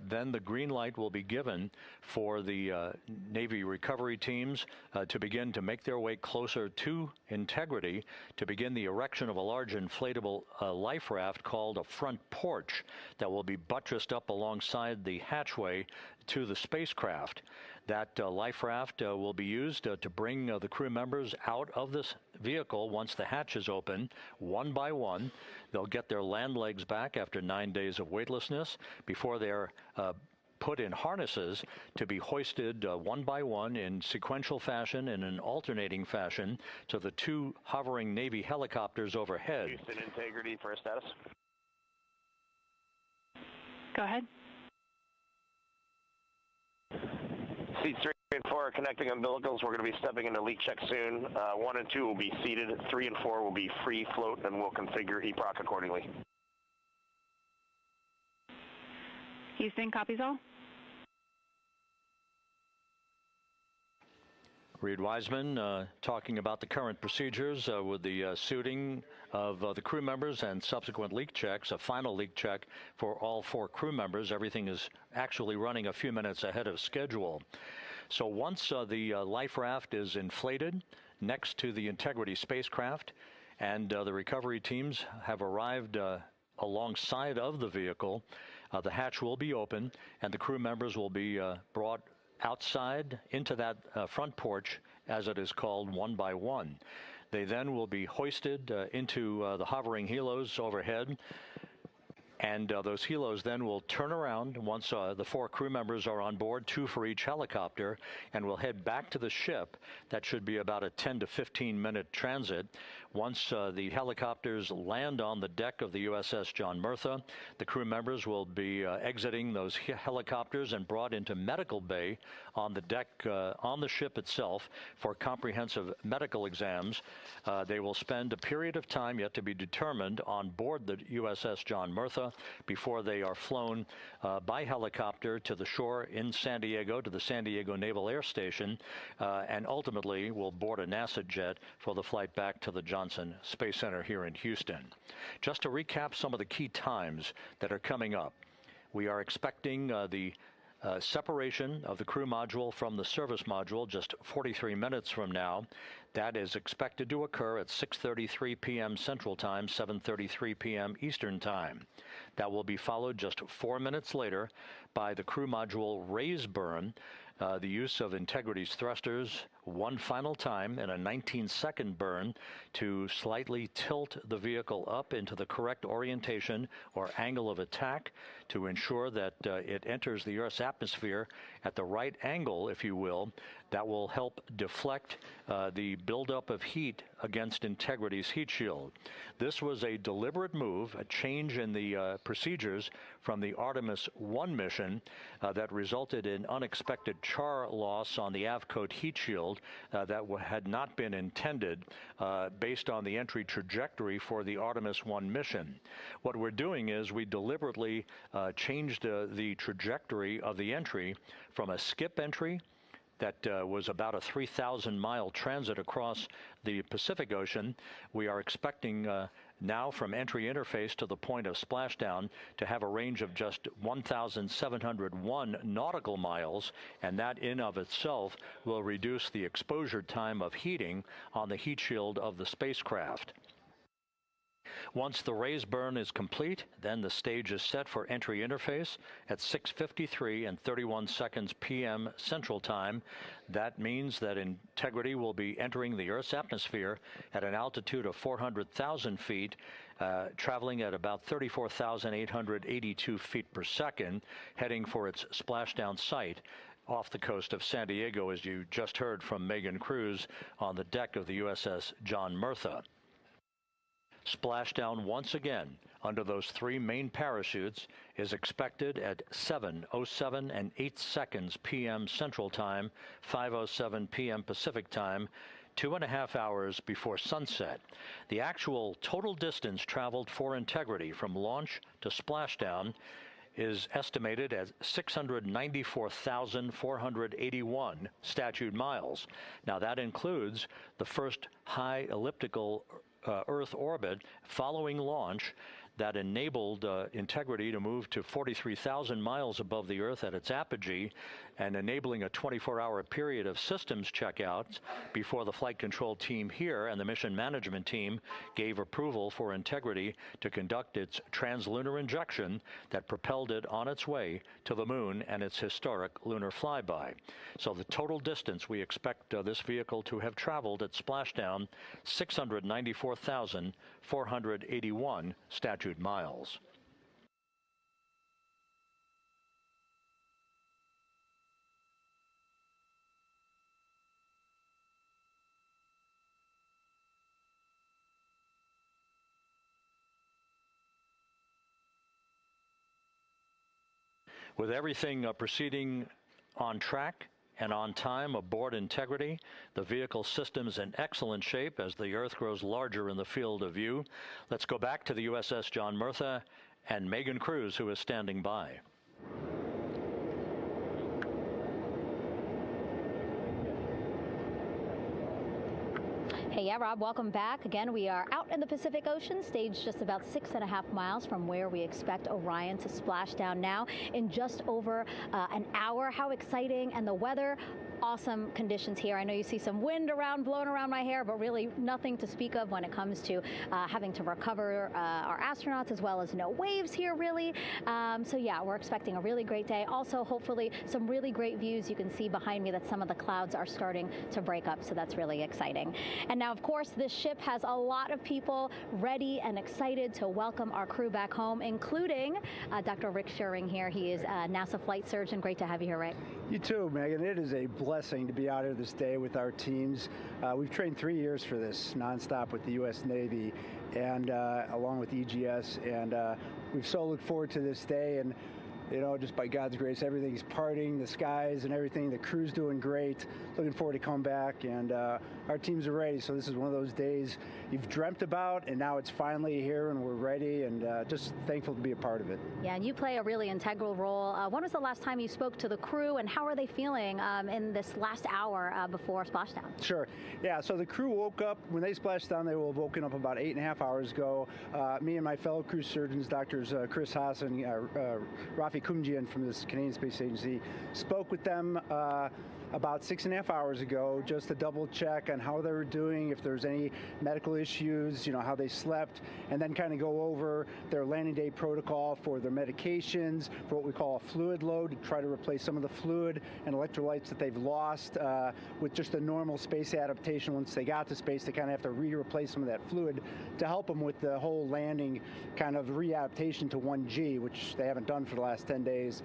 then the green light will be given for the Navy recovery teams to begin to make their way closer to Integrity, to begin the erection of a large inflatable life raft called a front porch that will be buttressed up alongside the hatchway to the spacecraft. That life raft will be used to bring the crew members out of this vehicle once the hatch is open, one by one. They'll get their land legs back after 9 days of weightlessness before they're put in harnesses to be hoisted one by one in sequential fashion, in an alternating fashion, to the 2 hovering Navy helicopters overhead. Houston Integrity for status. Go ahead. Seats 3 and 4 are connecting umbilicals. We're going to be stepping into leak check soon. 1 and 2 will be seated. 3 and 4 will be free float, and we'll configure EPROC accordingly. Houston copies all. Reid Wiseman talking about the current procedures with the suiting of the crew members and subsequent leak checks, a final leak check for all 4 crew members. Everything is actually running a few minutes ahead of schedule. So once the life raft is inflated next to the Integrity spacecraft and the recovery teams have arrived alongside of the vehicle, the hatch will be open and the crew members will be brought outside into that front porch, as it is called, one by one. They then will be hoisted into the hovering helos overhead. And those helos then will turn around once the 4 crew members are on board, 2 for each helicopter, and will head back to the ship. That should be about a 10 to 15-minute transit. Once the helicopters land on the deck of the USS John Murtha, the crew members will be exiting those helicopters and brought into medical bay on the deck on the ship itself for comprehensive medical exams. They will spend a period of time yet to be determined on board the USS John Murtha before they are flown by helicopter to the shore in San Diego, to the San Diego Naval Air Station, and ultimately will board a NASA jet for the flight back to the Johnson Space Center here in Houston. Just to recap some of the key times that are coming up, we are expecting the separation of the crew module from the service module just 43 minutes from now. That is expected to occur at 6:33 p.m. Central Time, 7:33 p.m. Eastern Time. That will be followed just 4 minutes later by the crew module raise burn, the use of Integrity's thrusters one final time in a 19-second burn to slightly tilt the vehicle up into the correct orientation or angle of attack to ensure that it enters the Earth's atmosphere at the right angle, if you will. That will help deflect the buildup of heat against Integrity's heat shield. This was a deliberate move, a change in the procedures from the Artemis I mission that resulted in unexpected char loss on the Avcoat heat shield that had not been intended based on the entry trajectory for the Artemis I mission. What we're doing is we deliberately changed the trajectory of the entry from a skip entry that was about a 3,000-mile transit across the Pacific Ocean. We are expecting now from entry interface to the point of splashdown to have a range of just 1,701 nautical miles, and that in of itself will reduce the exposure time of heating on the heat shield of the spacecraft. Once the raise burn is complete, then the stage is set for entry interface at 6:53 and 31 seconds p.m. Central Time. That means that Integrity will be entering the Earth's atmosphere at an altitude of 400,000 feet, traveling at about 34,882 feet per second, heading for its splashdown site off the coast of San Diego, as you just heard from Megan Cruz on the deck of the USS John Murtha. Splashdown once again under those 3 main parachutes is expected at 7:07 and 8 seconds p.m. Central Time, 5:07 p.m. Pacific Time, 2.5 hours before sunset. The actual total distance traveled for Integrity from launch to splashdown is estimated at 694,481 statute miles. Now that includes the first high elliptical Earth orbit following launch that enabled Integrity to move to 43,000 miles above the Earth at its apogee, and enabling a 24-hour period of systems checkouts before the flight control team here and the mission management team gave approval for Integrity to conduct its translunar injection that propelled it on its way to the moon and its historic lunar flyby. So the total distance we expect this vehicle to have traveled at splashdown, 694,481 statute miles. With everything proceeding on track and on time aboard Integrity, the vehicle system's in excellent shape as the Earth grows larger in the field of view. Let's go back to the USS John Murtha and Megan Cruz, who is standing by. Hey, yeah, Rob, welcome back. Again, we are out in the Pacific Ocean, staged just about 6.5 miles from where we expect Orion to splash down now in just over an hour. How exciting. And the weather awesome conditions here. I know you see some wind blowing around my hair, but really nothing to speak of when it comes to having to recover our astronauts, as well as no waves here, really. So yeah, we're expecting a really great day. Also, hopefully, some really great views. You can see behind me that some of the clouds are starting to break up, so that's really exciting. And now, of course, this ship has a lot of people ready and excited to welcome our crew back home, including Dr. Rick Schuring here. He is a NASA flight surgeon. Great to have you here, Rick. You too, Megan. It is a blessing to be out here this day with our teams. We've trained 3 years for this nonstop with the U.S. Navy and along with EGS, and we've so looked forward to this day. And you know, just by God's grace, everything's parting, the skies and everything. The crew's doing great. Looking forward to come back, and our teams are ready. So this is one of those days you've dreamt about, and now it's finally here, and we're ready, and just thankful to be a part of it. Yeah, and you play a really integral role. When was the last time you spoke to the crew, and how are they feeling in this last hour before splashdown? Sure. Yeah, so the crew woke up. When they splashed down, they were woken up about 8.5 hours ago. Me and my fellow crew surgeons, Doctors Chris Hansen, Rafi Kumjian from this Canadian Space Agency, spoke with them about 6.5 hours ago, just to double check on how they were doing, if there's any medical issues, you know, how they slept, and then kind of go over their landing day protocol for their medications, for what we call a fluid load, to try to replace some of the fluid and electrolytes that they've lost with just a normal space adaptation. Once they got to space, they kind of have to replace some of that fluid to help them with the whole landing kind of readaptation to 1G, which they haven't done for the last 10 days.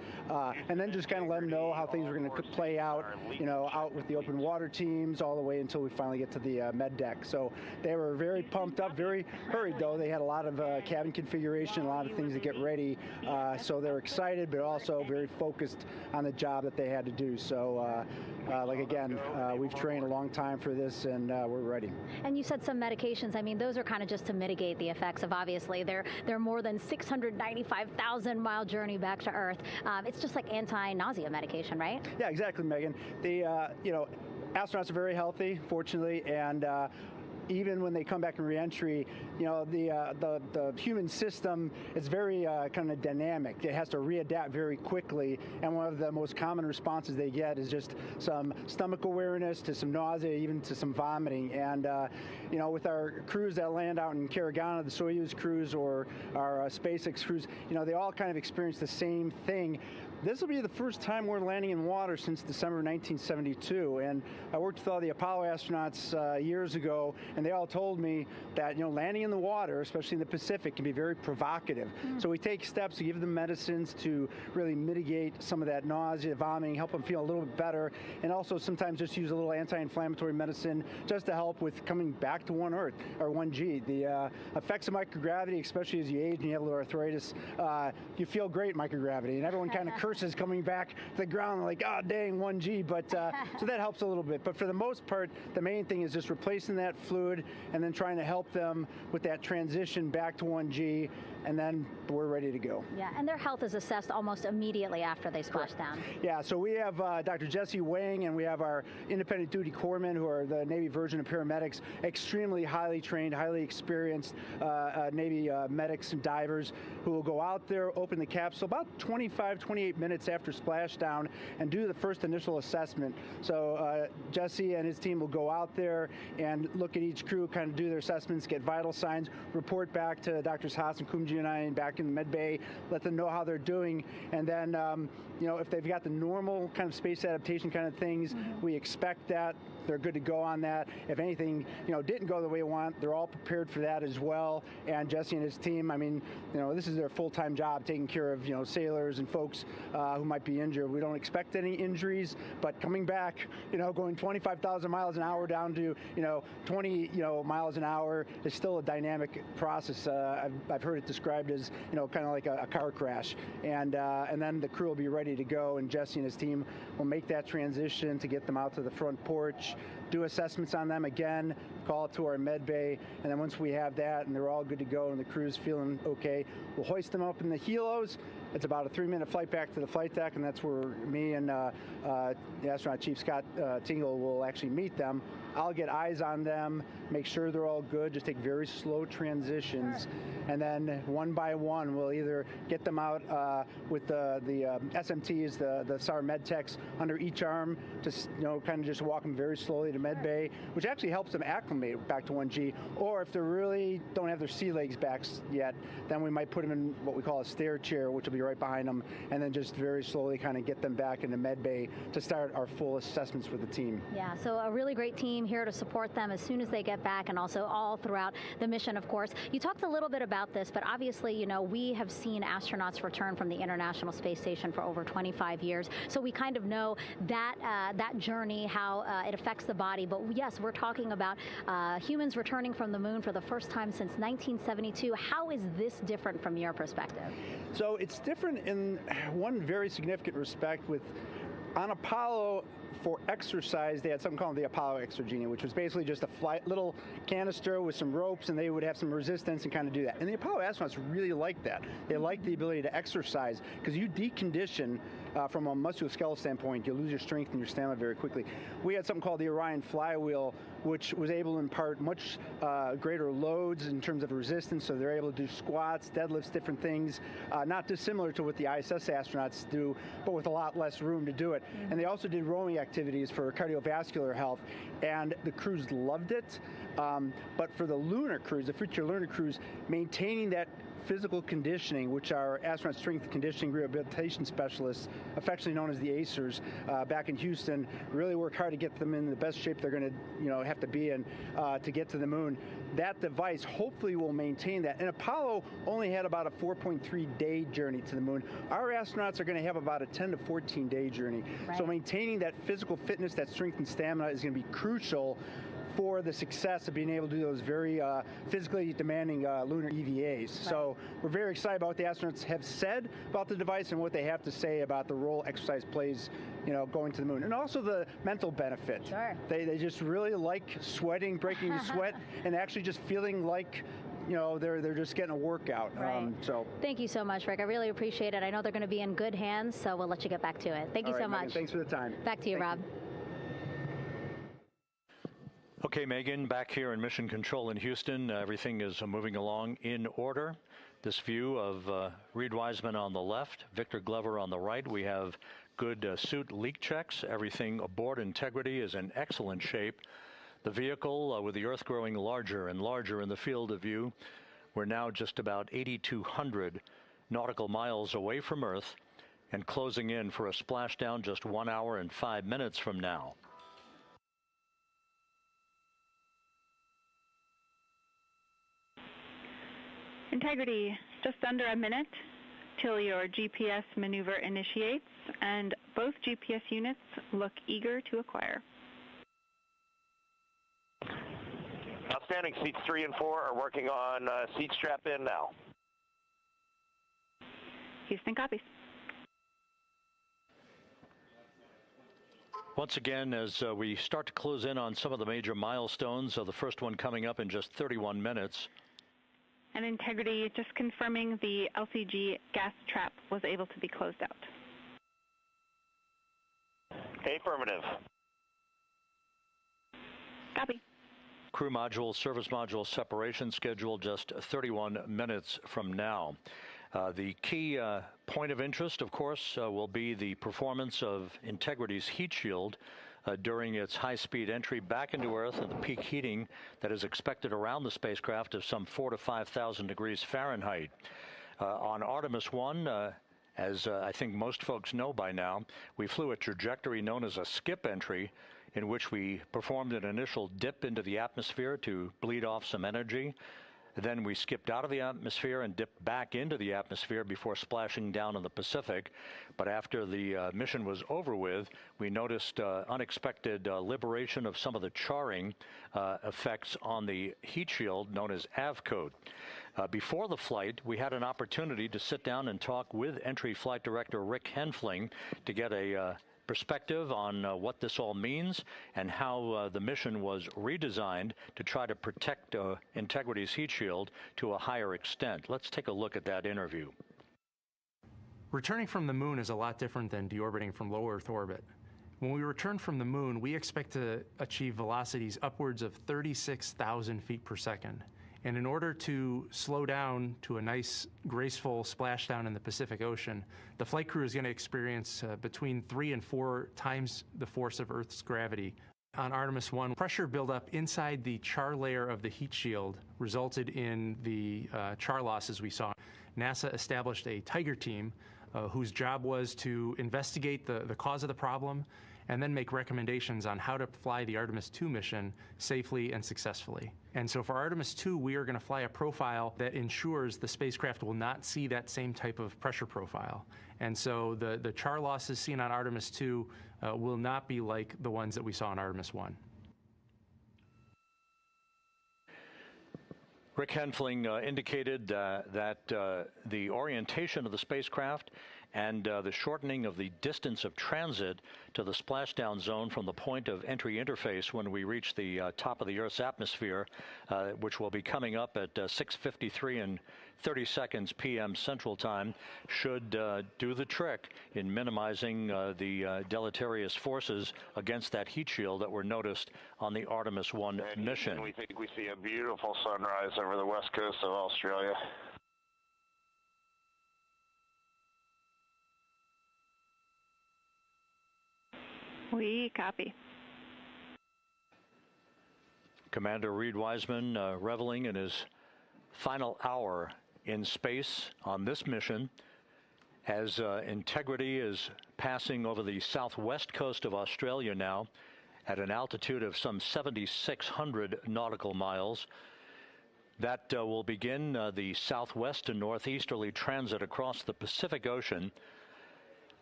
And then just kind of let them know how things are going to play out, you know, out with the open water teams all the way until we finally get to the med deck. So they were very pumped up, very hurried though. They had a lot of cabin configuration, a lot of things to get ready. So they're excited, but also very focused on the job that they had to do. So like again, we've trained a long time for this, and we're ready. And you said some medications. I mean, those are kind of just to mitigate the effects of, obviously, they're more than 695,000 mile journey back to Earth. It's just like anti-nausea medication, right? Yeah, exactly, Megan. The you know, astronauts are very healthy, fortunately, and even when they come back in reentry, you know, the human system is very kind of dynamic. It has to readapt very quickly, and one of the most common responses they get is just some stomach awareness, to some nausea, even to some vomiting. And you know, with our crews that land out in Karagana, the Soyuz crews or our SpaceX crews, you know, they all kind of experience the same thing. This will be the first time we're landing in water since December 1972, and I worked with all the Apollo astronauts years ago, and they all told me that, you know, landing in the water, especially in the Pacific, can be very provocative. So we take steps to give them medicines to really mitigate some of that nausea, vomiting, help them feel a little bit better, and also sometimes just use a little anti-inflammatory medicine just to help with coming back to 1 Earth, or 1G. The effects of microgravity, especially as you age and you have a little arthritis, you feel great in microgravity, and everyone kind of curses coming back to the ground, like, oh, dang, 1G, but so that helps a little bit. But for the most part, the main thing is just replacing that fluid and then trying to help them with that transition back to 1G, and then we're ready to go. Yeah, and their health is assessed almost immediately after they splash down. Yeah, so we have Dr. Jesse Wang, and we have our independent duty corpsmen, who are the Navy version of paramedics, extremely highly trained, highly experienced Navy medics and divers, who will go out there, open the capsule about 25, 28 minutes after splashdown and do the first initial assessment. So Jesse and his team will go out there and look at each crew, kind of do their assessments, get vital signs, report back to Drs. Haas and Kumji and I back in the med bay, let them know how they're doing, and then you know, if they've got the normal kind of space adaptation kind of things, we expect that they're good to go on that. If anything, you know, didn't go the way we want, they're all prepared for that as well. And Jesse and his team, I mean, you know, this is their full-time job, taking care of, you know, sailors and folks who might be injured. We don't expect any injuries, but coming back, you know, going 25,000 miles an hour down to, you know, 20, you know, miles an hour is still a dynamic process. I've heard it described as, you know, kind of like a car crash. And then the crew will be ready to go, and Jesse and his team will make that transition to get them out to the front porch, do assessments on them again, call it to our med bay, and then once we have that and they're all good to go and the crew's feeling okay, we'll hoist them up in the helos, It's about a 3-minute flight back to the flight deck, and that's where me and the astronaut chief, Scott Tingle, will actually meet them. I'll get eyes on them, make sure they're all good, just take very slow transitions. And then one by one, we'll either get them out with the SMTs, the SAR med techs, under each arm, just kind of just walk them very slowly to med bay, which actually helps them acclimate back to 1G. Or if they really don't have their sea legs back yet, then we might put them in what we call a stair chair, which will be right behind them, and then just very slowly kind of get them back into med bay to start our full assessments with the team. Yeah, so a really great team here to support them as soon as they get back, and also all throughout the mission, of course. You talked a little bit about this, but obviously, we have seen astronauts return from the International Space Station for over 25 years, so we kind of know that that journey, how it affects the body. But yes, we're talking about humans returning from the moon for the first time since 1972. How is this different from your perspective? So it's different in one very significant respect. On Apollo, for exercise, they had something called the Apollo Exergenia, which was basically just a little canister with some ropes, and they would have some resistance and kind of do that. And the Apollo astronauts really liked that. They liked the ability to exercise, because you decondition from a musculoskeletal standpoint, you lose your strength and your stamina very quickly. We had something called the Orion flywheel, which was able to impart much greater loads in terms of resistance, so they're able to do squats, deadlifts, different things, not dissimilar to what the ISS astronauts do, but with a lot less room to do it. And they also did rowing activities for cardiovascular health, and the crews loved it. But for the lunar crews, the future lunar crews, maintaining that physical conditioning, which our astronaut strength conditioning rehabilitation specialists, affectionately known as the ACERs, back in Houston, really work hard to get them in the best shape they're going to have to be in to get to the moon. That device hopefully will maintain that. And Apollo only had about a 4.3-day journey to the moon. Our astronauts are going to have about a 10 to 14-day journey. Right. So maintaining that physical fitness, that strength and stamina is going to be crucial for the success of being able to do those very physically demanding lunar EVAs. Right. So we're very excited about what the astronauts have said about the device and what they have to say about the role exercise plays, going to the moon. And also the mental benefit. Sure. They just really like sweating, breaking the sweat, and actually just feeling like they're just getting a workout. Right. Thank you so much, Rick. I really appreciate it. I know they're going to be in good hands, so we'll let you get back to it. Thank you so much. Megan, thanks for the time. Back to you, Rob. Okay, Megan, back here in Mission Control in Houston, everything is moving along in order. This view of Reid Wiseman on the left, Victor Glover on the right. We have good suit leak checks. Everything aboard integrity is in excellent shape. The vehicle, with the Earth growing larger and larger in the field of view, we're now just about 8,200 nautical miles away from Earth and closing in for a splashdown just 1 hour and 5 minutes from now. Integrity, just under a minute till your GPS maneuver initiates, and both GPS units look eager to acquire. Outstanding. Seats 3 and 4 are working on seat strap in now. Houston copies. Once again, as we start to close in on some of the major milestones, the first one coming up in just 31 minutes. And Integrity, just confirming the LCG gas trap was able to be closed out. Affirmative. Copy. Crew module, service module separation scheduled just 31 minutes from now. The key point of interest, of course, will be the performance of Integrity's heat shield during its high-speed entry back into Earth and the peak heating that is expected around the spacecraft of some 4,000 to 5,000 degrees Fahrenheit. On Artemis I, as I think most folks know by now, we flew a trajectory known as a skip entry, in which we performed an initial dip into the atmosphere to bleed off some energy. Then we skipped out of the atmosphere and dipped back into the atmosphere before splashing down in the Pacific. But after the mission was over with, we noticed unexpected liberation of some of the charring effects on the heat shield known as AVCOAT. Before the flight, we had an opportunity to sit down and talk with Entry Flight Director Rick Henfling to get a perspective on what this all means and how the mission was redesigned to try to protect Integrity's heat shield to a higher extent. Let's take a look at that interview. Returning from the moon is a lot different than deorbiting from low Earth orbit. When we return from the moon, we expect to achieve velocities upwards of 36,000 feet per second. And in order to slow down to a nice, graceful splashdown in the Pacific Ocean, the flight crew is going to experience between 3 and 4 times the force of Earth's gravity. On Artemis I, pressure buildup inside the char layer of the heat shield resulted in the char losses we saw. NASA established a Tiger team whose job was to investigate the cause of the problem and then make recommendations on how to fly the Artemis II mission safely and successfully. And so for Artemis II, we are going to fly a profile that ensures the spacecraft will not see that same type of pressure profile. And so the char losses seen on Artemis II will not be like the ones that we saw on Artemis I. Rick Henfling indicated that the orientation of the spacecraft and the shortening of the distance of transit to the splashdown zone from the point of entry interface when we reach the top of the Earth's atmosphere, which will be coming up at 6:53 and 30 seconds p.m. Central Time, should do the trick in minimizing the deleterious forces against that heat shield that were noticed on the Artemis I mission. And we think we see a beautiful sunrise over the west coast of Australia. We copy. Commander Reid Wiseman reveling in his final hour in space on this mission as Integrity is passing over the southwest coast of Australia now at an altitude of some 7,600 nautical miles. That will begin the southwest to northeasterly transit across the Pacific Ocean.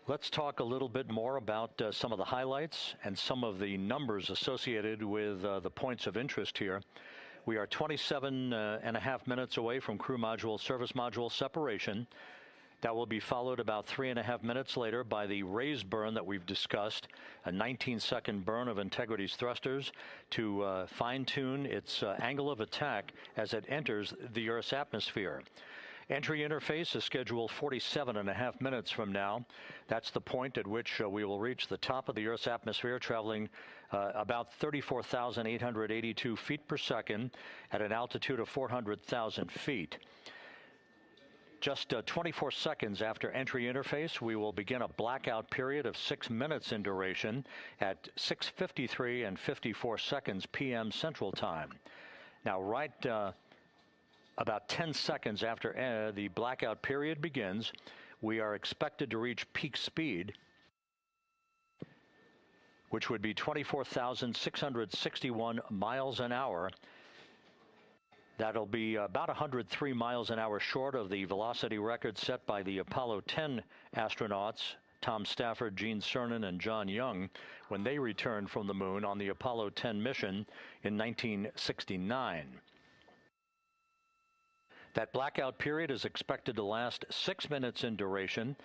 Let's talk a little bit more about some of the highlights and some of the numbers associated with the points of interest here. We are 27 and a half minutes away from crew module, service module separation. That will be followed about 3.5 minutes later by the raise burn that we've discussed, a 19-second burn of Integrity's thrusters to fine-tune its angle of attack as it enters the Earth's atmosphere. Entry interface is scheduled 47.5 minutes from now. That's the point at which we will reach the top of the Earth's atmosphere, traveling about 34,882 feet per second at an altitude of 400,000 feet. Just 24 seconds after entry interface, we will begin a blackout period of 6 minutes in duration at 6:53 and 54 seconds p.m. Central Time. Now, right about 10 seconds after the blackout period begins, we are expected to reach peak speed, which would be 24,661 miles an hour. That'll be about 103 miles an hour short of the velocity record set by the Apollo 10 astronauts, Tom Stafford, Gene Cernan, and John Young, when they returned from the moon on the Apollo 10 mission in 1969. That blackout period is expected to last 6 minutes in duration.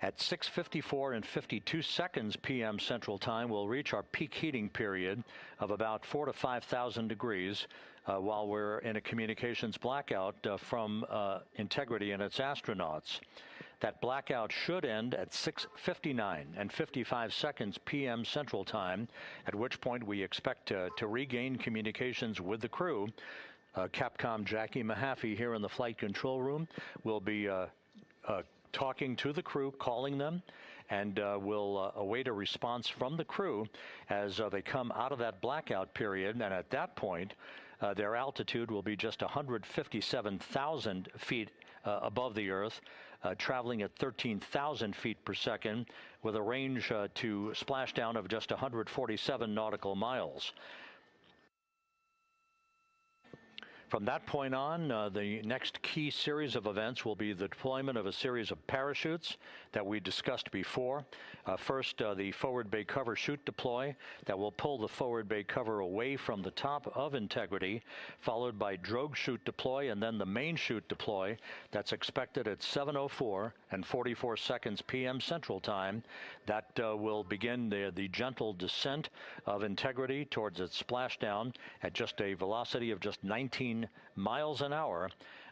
At 6:54 and 52 seconds p.m. Central Time, we'll reach our peak heating period of about 4,000 to 5,000 degrees while we're in a communications blackout from Integrity and its astronauts. That blackout should end at 6:59 and 55 seconds p.m. Central Time, at which point we expect to regain communications with the crew. Capcom Jackie Mahaffey here in the flight control room will be talking to the crew, calling them, and we'll await a response from the crew as they come out of that blackout period. And at that point, their altitude will be just 157,000 feet above the Earth, traveling at 13,000 feet per second with a range to splashdown of just 147 nautical miles. From that point on, the next key series of events will be the deployment of a series of parachutes that we discussed before. First, the forward bay cover chute deploy that will pull the forward bay cover away from the top of Integrity, followed by drogue chute deploy, and then the main chute deploy that's expected at 7:04 and 44 seconds p.m. Central Time. That will begin the gentle descent of Integrity towards its splashdown at just a velocity of just 19 miles an hour.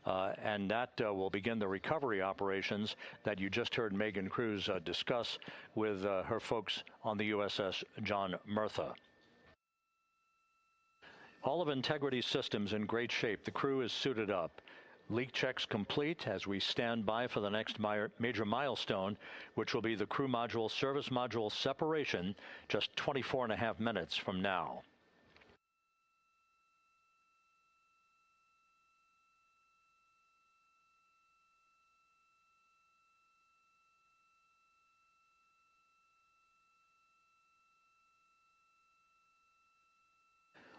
and that will begin the recovery operations that you just heard Megan Cruz discuss with her folks on the USS John Murtha. All of Integrity's systems in great shape. The crew is suited up. Leak checks complete as we stand by for the next major milestone, which will be the crew module service module separation just 24.5 minutes from now.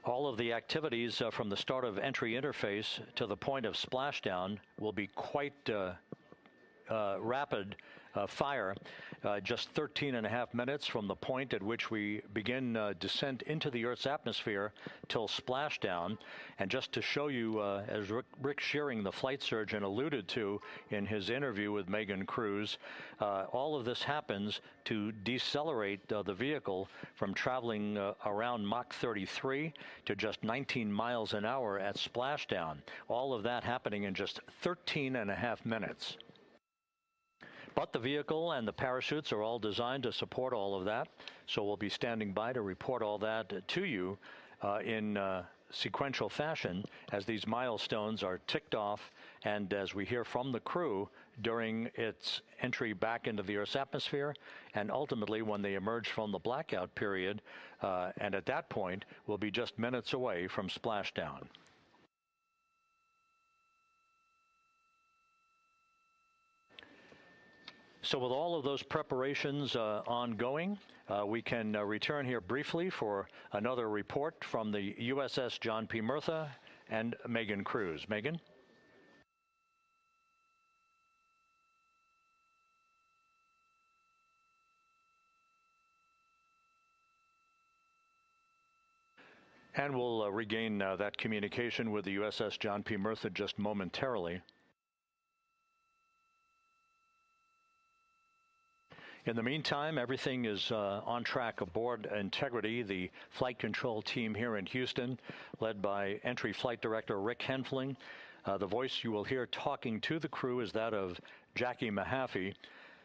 All of the activities from the start of entry interface to the point of splashdown will be quite rapid fire, just 13.5 minutes from the point at which we begin descent into the Earth's atmosphere till splashdown. And just to show you, as Rick Shearing, the flight surgeon, alluded to in his interview with Megan Cruz, all of this happens to decelerate the vehicle from traveling around Mach 33 to just 19 miles an hour at splashdown. All of that happening in just 13.5 minutes. But the vehicle and the parachutes are all designed to support all of that, so we'll be standing by to report all that to you in sequential fashion as these milestones are ticked off and as we hear from the crew during its entry back into the Earth's atmosphere and ultimately when they emerge from the blackout period, and at that point we'll be just minutes away from splashdown. So with all of those preparations ongoing, we can return here briefly for another report from the USS John P. Murtha and Megan Cruz. Megan? And we'll regain that communication with the USS John P. Murtha just momentarily. In the meantime, everything is on track aboard Integrity, the flight control team here in Houston, led by Entry Flight Director Rick Henfling. The voice you will hear talking to the crew is that of Jackie Mahaffey.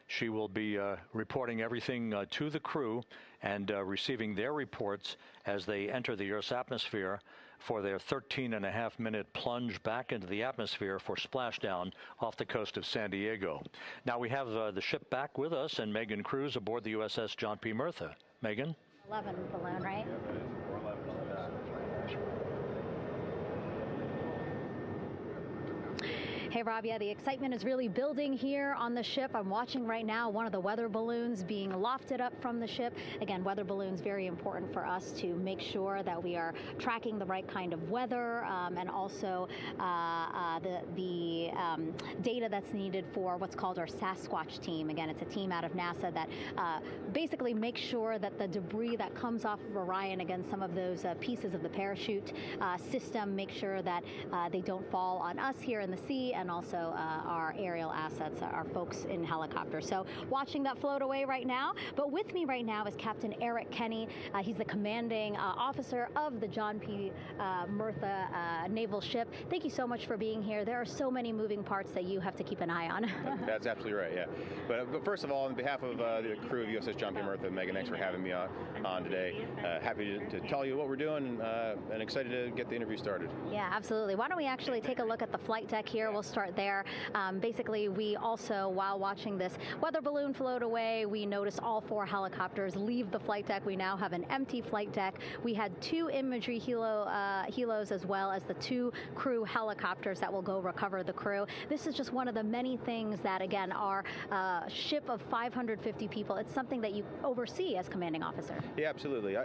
She will be reporting everything to the crew and receiving their reports as they enter the Earth's atmosphere for their 13.5-minute plunge back into the atmosphere for splashdown off the coast of San Diego. Now we have the ship back with us and Megan Cruz aboard the USS John P. Murtha. Megan? 11 balloon, right? Hey, Rob, yeah, the excitement is really building here on the ship. I'm watching right now one of the weather balloons being lofted up from the ship. Again, weather balloons, very important for us to make sure that we are tracking the right kind of weather and also the data that's needed for what's called our Sasquatch team. Again, it's a team out of NASA that basically makes sure that the debris that comes off of Orion, again, some of those pieces of the parachute system, make sure that they don't fall on us here in the sea, and also our aerial assets, our folks in helicopters. So watching that float away right now. But with me right now is Captain Eric Kenny. He's the commanding officer of the John P. Murtha naval ship. Thank you so much for being here. There are so many moving parts that you have to keep an eye on. That's absolutely right, yeah. But first of all, on behalf of the crew of USS John P. Murtha, Megan, thanks for having me on today. Happy to tell you what we're doing and excited to get the interview started. Yeah, absolutely. Why don't we actually take a look at the flight deck here? We'll start there. Basically, we also, while watching this weather balloon float away, we noticed all 4 helicopters leave the flight deck. We now have an empty flight deck. We had 2 imagery helos as well as the 2 crew helicopters that will go recover the crew. This is just one of the many things that, again, our ship of 550 people, it's something that you oversee as commanding officer. Yeah, absolutely.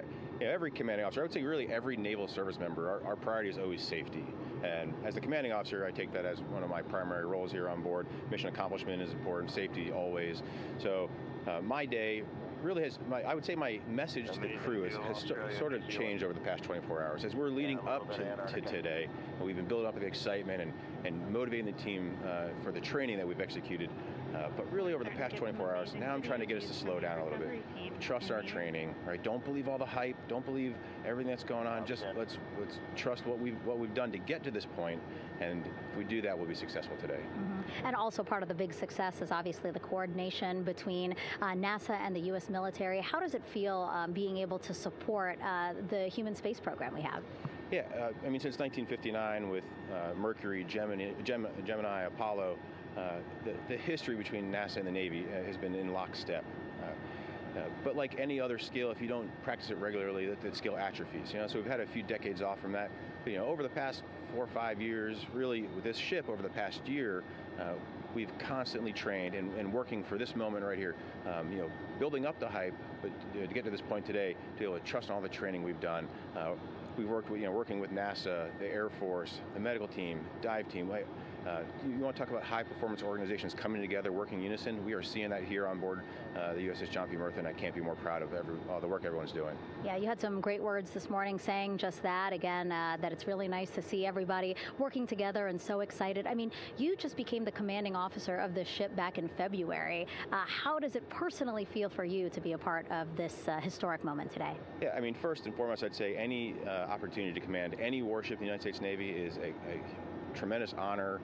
Every commanding officer, I would say really every naval service member, our priority is always safety. And as the commanding officer, I take that as one of my primary roles here on board. Mission accomplishment is important, safety always. So my day really has, I would say my message to the crew has sort of changed over the past 24 hours. As we're leading up to today, we've been building up the excitement and motivating the team for the training that we've executed. But really over the past 24 hours, now I'm trying to get us to slow down a little bit. Trust our training, right? Don't believe all the hype. Don't believe everything that's going on. Just let's trust what we've done to get to this point, and if we do that, we'll be successful today. And also part of the big success is obviously the coordination between NASA and the U.S. military. How does it feel being able to support the human space program we have? Yeah, I mean, since 1959 with Mercury, Gemini, Apollo, the history between NASA and the Navy has been in lockstep. But like any other skill, if you don't practice it regularly, that skill atrophies. So we've had a few decades off from that. But, over the past 4 or 5 years, really with this ship over the past year, we've constantly trained and working for this moment right here. Building up the hype, but to get to this point today, to be able to trust all the training we've done. We've worked with, working with NASA, the Air Force, the medical team, dive team. You want to talk about high-performance organizations coming together, working in unison? We are seeing that here on board the USS John P. Murtha, and I can't be more proud of all the work everyone's doing. Yeah, you had some great words this morning saying just that, again, that it's really nice to see everybody working together and so excited. I mean, you just became the commanding officer of this ship back in February. How does it personally feel for you to be a part of this historic moment today? Yeah, I mean, first and foremost, I'd say any opportunity to command any warship in the United States Navy is a tremendous honor,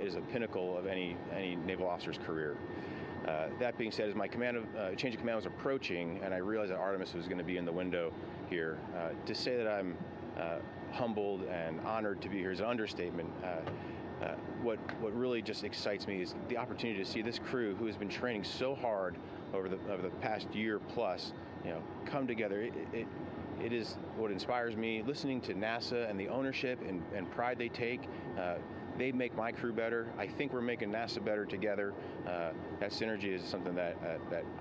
is a pinnacle of any naval officer's career. That being said, as my change of command was approaching, and I realized that Artemis was going to be in the window here, to say that I'm humbled and honored to be here is an understatement. What really just excites me is the opportunity to see this crew, who has been training so hard over the past year plus, come together. It is what inspires me. Listening to NASA and the ownership and pride they take, they make my crew better. I think we're making NASA better together. That synergy is something that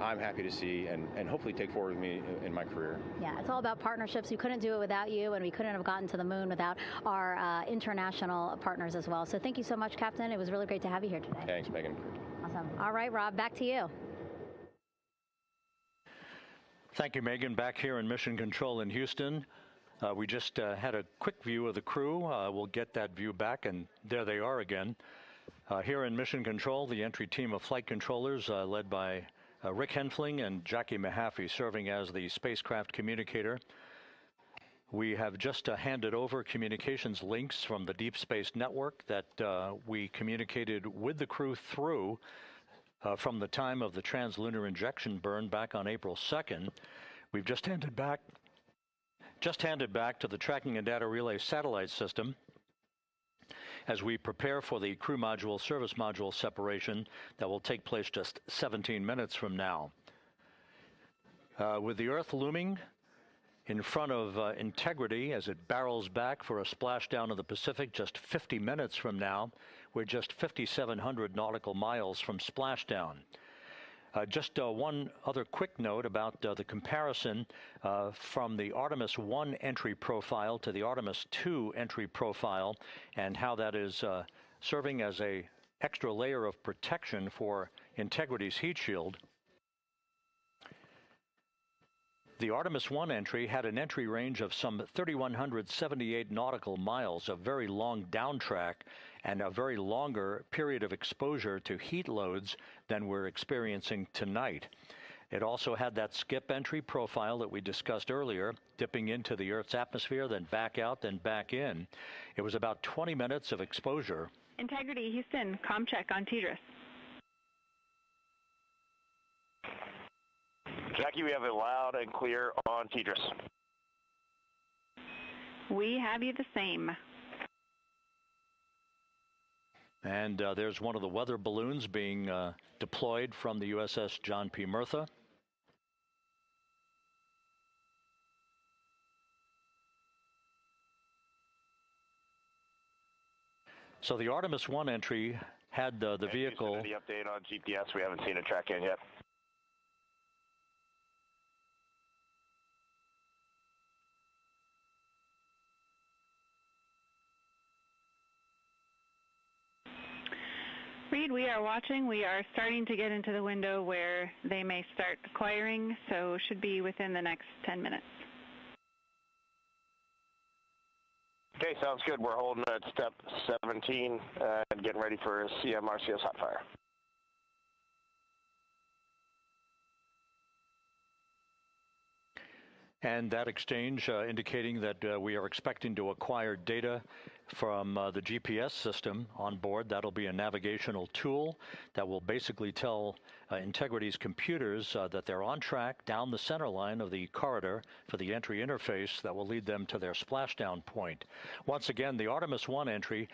I'm happy to see and hopefully take forward with me in my career. Yeah, it's all about partnerships. We couldn't do it without you, and we couldn't have gotten to the moon without our international partners as well. So thank you so much, Captain. It was really great to have you here today. Thanks, Megan. Awesome. All right, Rob, back to you. Thank you, Megan. Back here in Mission Control in Houston. We just had a quick view of the crew. We'll get that view back, and there they are again. Here in Mission Control, the entry team of flight controllers led by Rick Henfling and Jackie Mahaffey serving as the spacecraft communicator. We have just handed over communications links from the Deep Space Network that we communicated with the crew through from the time of the translunar injection burn back on April 2nd. We've just handed back to the Tracking and Data Relay satellite system as we prepare for the crew module service module separation that will take place just 17 minutes from now. With the Earth looming in front of Integrity as it barrels back for a splashdown of the Pacific just 50 minutes from now, we're just 5,700 nautical miles from splashdown. Just one other quick note about the comparison from the Artemis I entry profile to the Artemis II entry profile and how that is serving as an extra layer of protection for Integrity's heat shield. The Artemis I entry had an entry range of some 3,178 nautical miles, a very long downtrack, and a very longer period of exposure to heat loads than we're experiencing tonight. It also had that skip entry profile that we discussed earlier, dipping into the Earth's atmosphere, then back out, then back in. It was about 20 minutes of exposure. Integrity, Houston, comm check on TDRS. Jackie, we have it loud and clear on TDRS. We have you the same. And there's one of the weather balloons being deployed from the USS John P. Murtha. So the Artemis I entry had the vehicle. The update on GPS, we haven't seen a track in yet. Reid, we are watching. We are starting to get into the window where they may start acquiring, so should be within the next 10 minutes. Okay, sounds good. We're holding at step 17 and getting ready for CMRCS hot fire. And that exchange indicating that we are expecting to acquire data from the GPS system on board. That'll be a navigational tool that will basically tell Integrity's computers that they're on track down the center line of the corridor for the entry interface that will lead them to their splashdown point. Once again, the Artemis I entry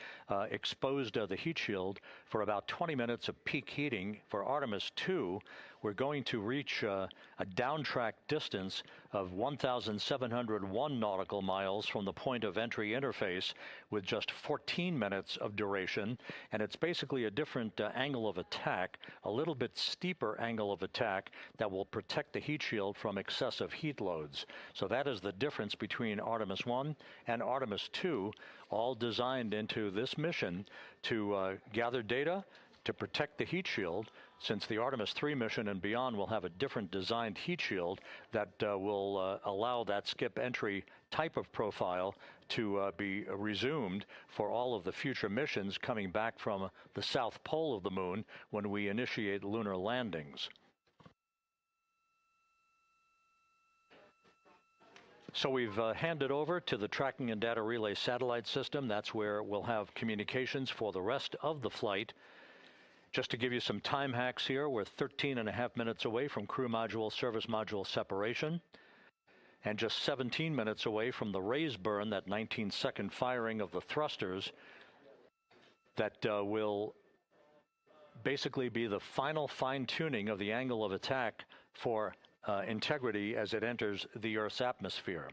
exposed the heat shield for about 20 minutes of peak heating. For Artemis II, we're going to reach a downtrack distance of 1,701 nautical miles from the point of entry interface, with just 14 minutes of duration. And it's basically a different angle of attack, a little bit steeper angle of attack that will protect the heat shield from excessive heat loads. So that is the difference between Artemis I and Artemis II, all designed into this mission to gather data, to protect the heat shield, since the Artemis III mission and beyond will have a different designed heat shield that will allow that skip entry type of profile to be resumed for all of the future missions coming back from the south pole of the moon when we initiate lunar landings. So we've handed over to the Tracking and Data Relay Satellite System. That's where we'll have communications for the rest of the flight. Just to give you some time hacks here, we're 13.5 minutes away from crew module, service module separation, and just 17 minutes away from the raise burn, that 19-second firing of the thrusters that will basically be the final fine-tuning of the angle of attack for Integrity as it enters the Earth's atmosphere.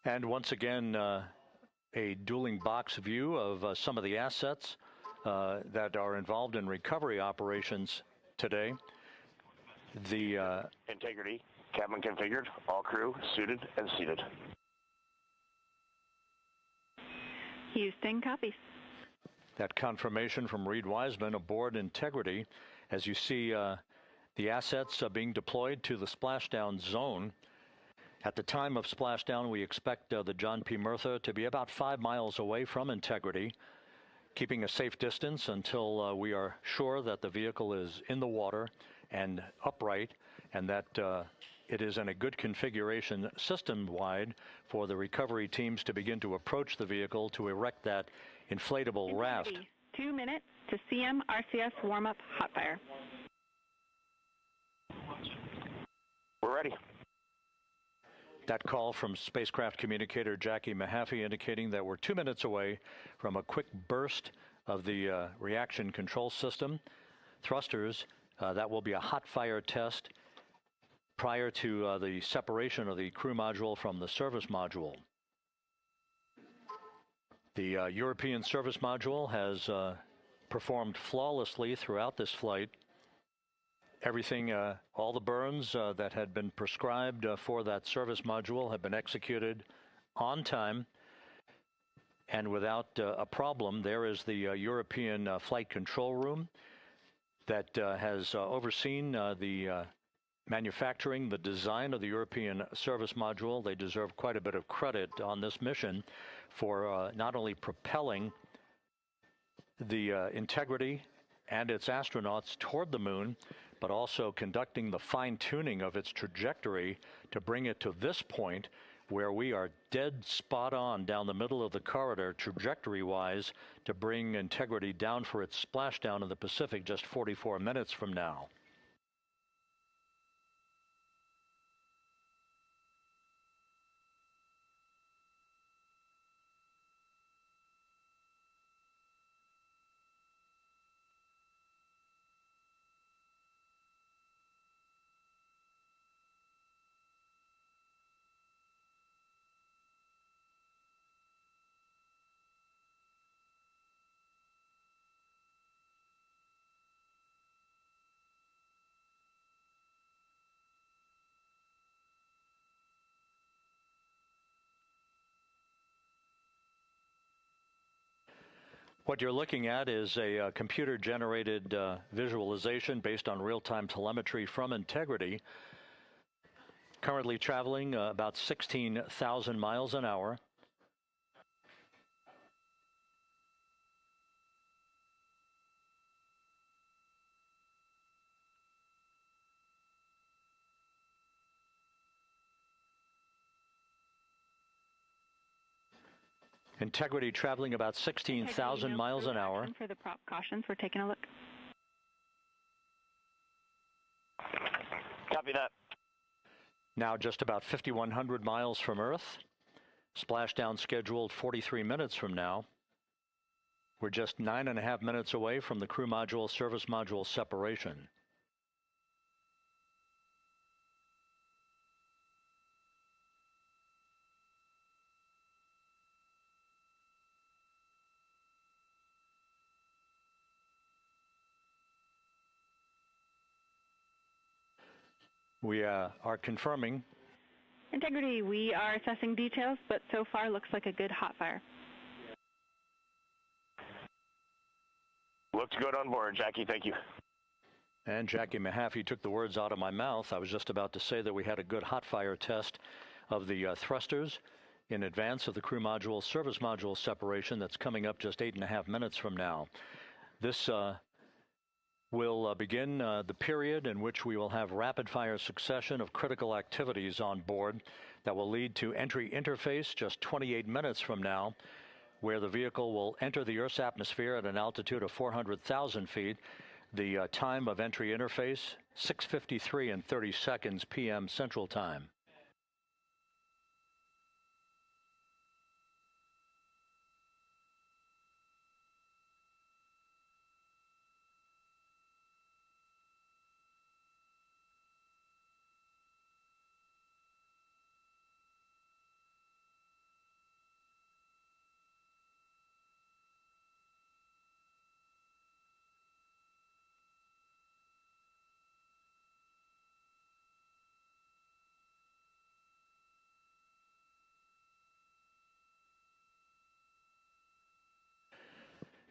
And once again, a dueling box view of some of the assets that are involved in recovery operations today. The Integrity, cabin configured, all crew suited and seated. Houston, copies. That confirmation from Reid Wiseman aboard Integrity, as you see the assets being deployed to the splashdown zone. At the time of splashdown, we expect the John P. Murtha to be about 5 miles away from Integrity, keeping a safe distance until we are sure that the vehicle is in the water and upright, and that it is in a good configuration system-wide for the recovery teams to begin to approach the vehicle to erect that inflatable raft. 2 minutes to CM RCS warm-up hot fire. We're ready. That call from spacecraft communicator Jackie Mahaffey indicating that we're 2 minutes away from a quick burst of the reaction control system. Thrusters, that will be a hot fire test prior to the separation of the crew module from the service module. The European service module has performed flawlessly throughout this flight. Everything, all the burns that had been prescribed for that service module have been executed on time and without a problem. There is the European flight control room that has overseen the manufacturing, the design of the European service module. They deserve quite a bit of credit on this mission for not only propelling the Integrity and its astronauts toward the moon, but also conducting the fine-tuning of its trajectory to bring it to this point where we are dead spot on down the middle of the corridor trajectory-wise to bring Integrity down for its splashdown in the Pacific just 44 minutes from now. What you're looking at is a computer-generated visualization based on real-time telemetry from Integrity. Currently traveling about 16,000 miles an hour. Integrity traveling about 16,000 miles an hour. For the prop cautions, we're taking a look. Copy that. Now just about 5,100 miles from Earth. Splashdown scheduled 43 minutes from now. We're just 9.5 minutes away from the crew module service module separation. We are confirming. Integrity, we are assessing details, but so far looks like a good hot fire. Looks good on board, Jackie. Thank you. And Jackie Mahaffey took the words out of my mouth. I was just about to say that we had a good hot fire test of the thrusters in advance of the crew module service module separation that's coming up just 8.5 minutes from now. This will begin the period in which we will have rapid-fire succession of critical activities on board that will lead to entry interface just 28 minutes from now, where the vehicle will enter the Earth's atmosphere at an altitude of 400,000 feet. The time of entry interface, 6:53 and 30 seconds p.m. Central Time.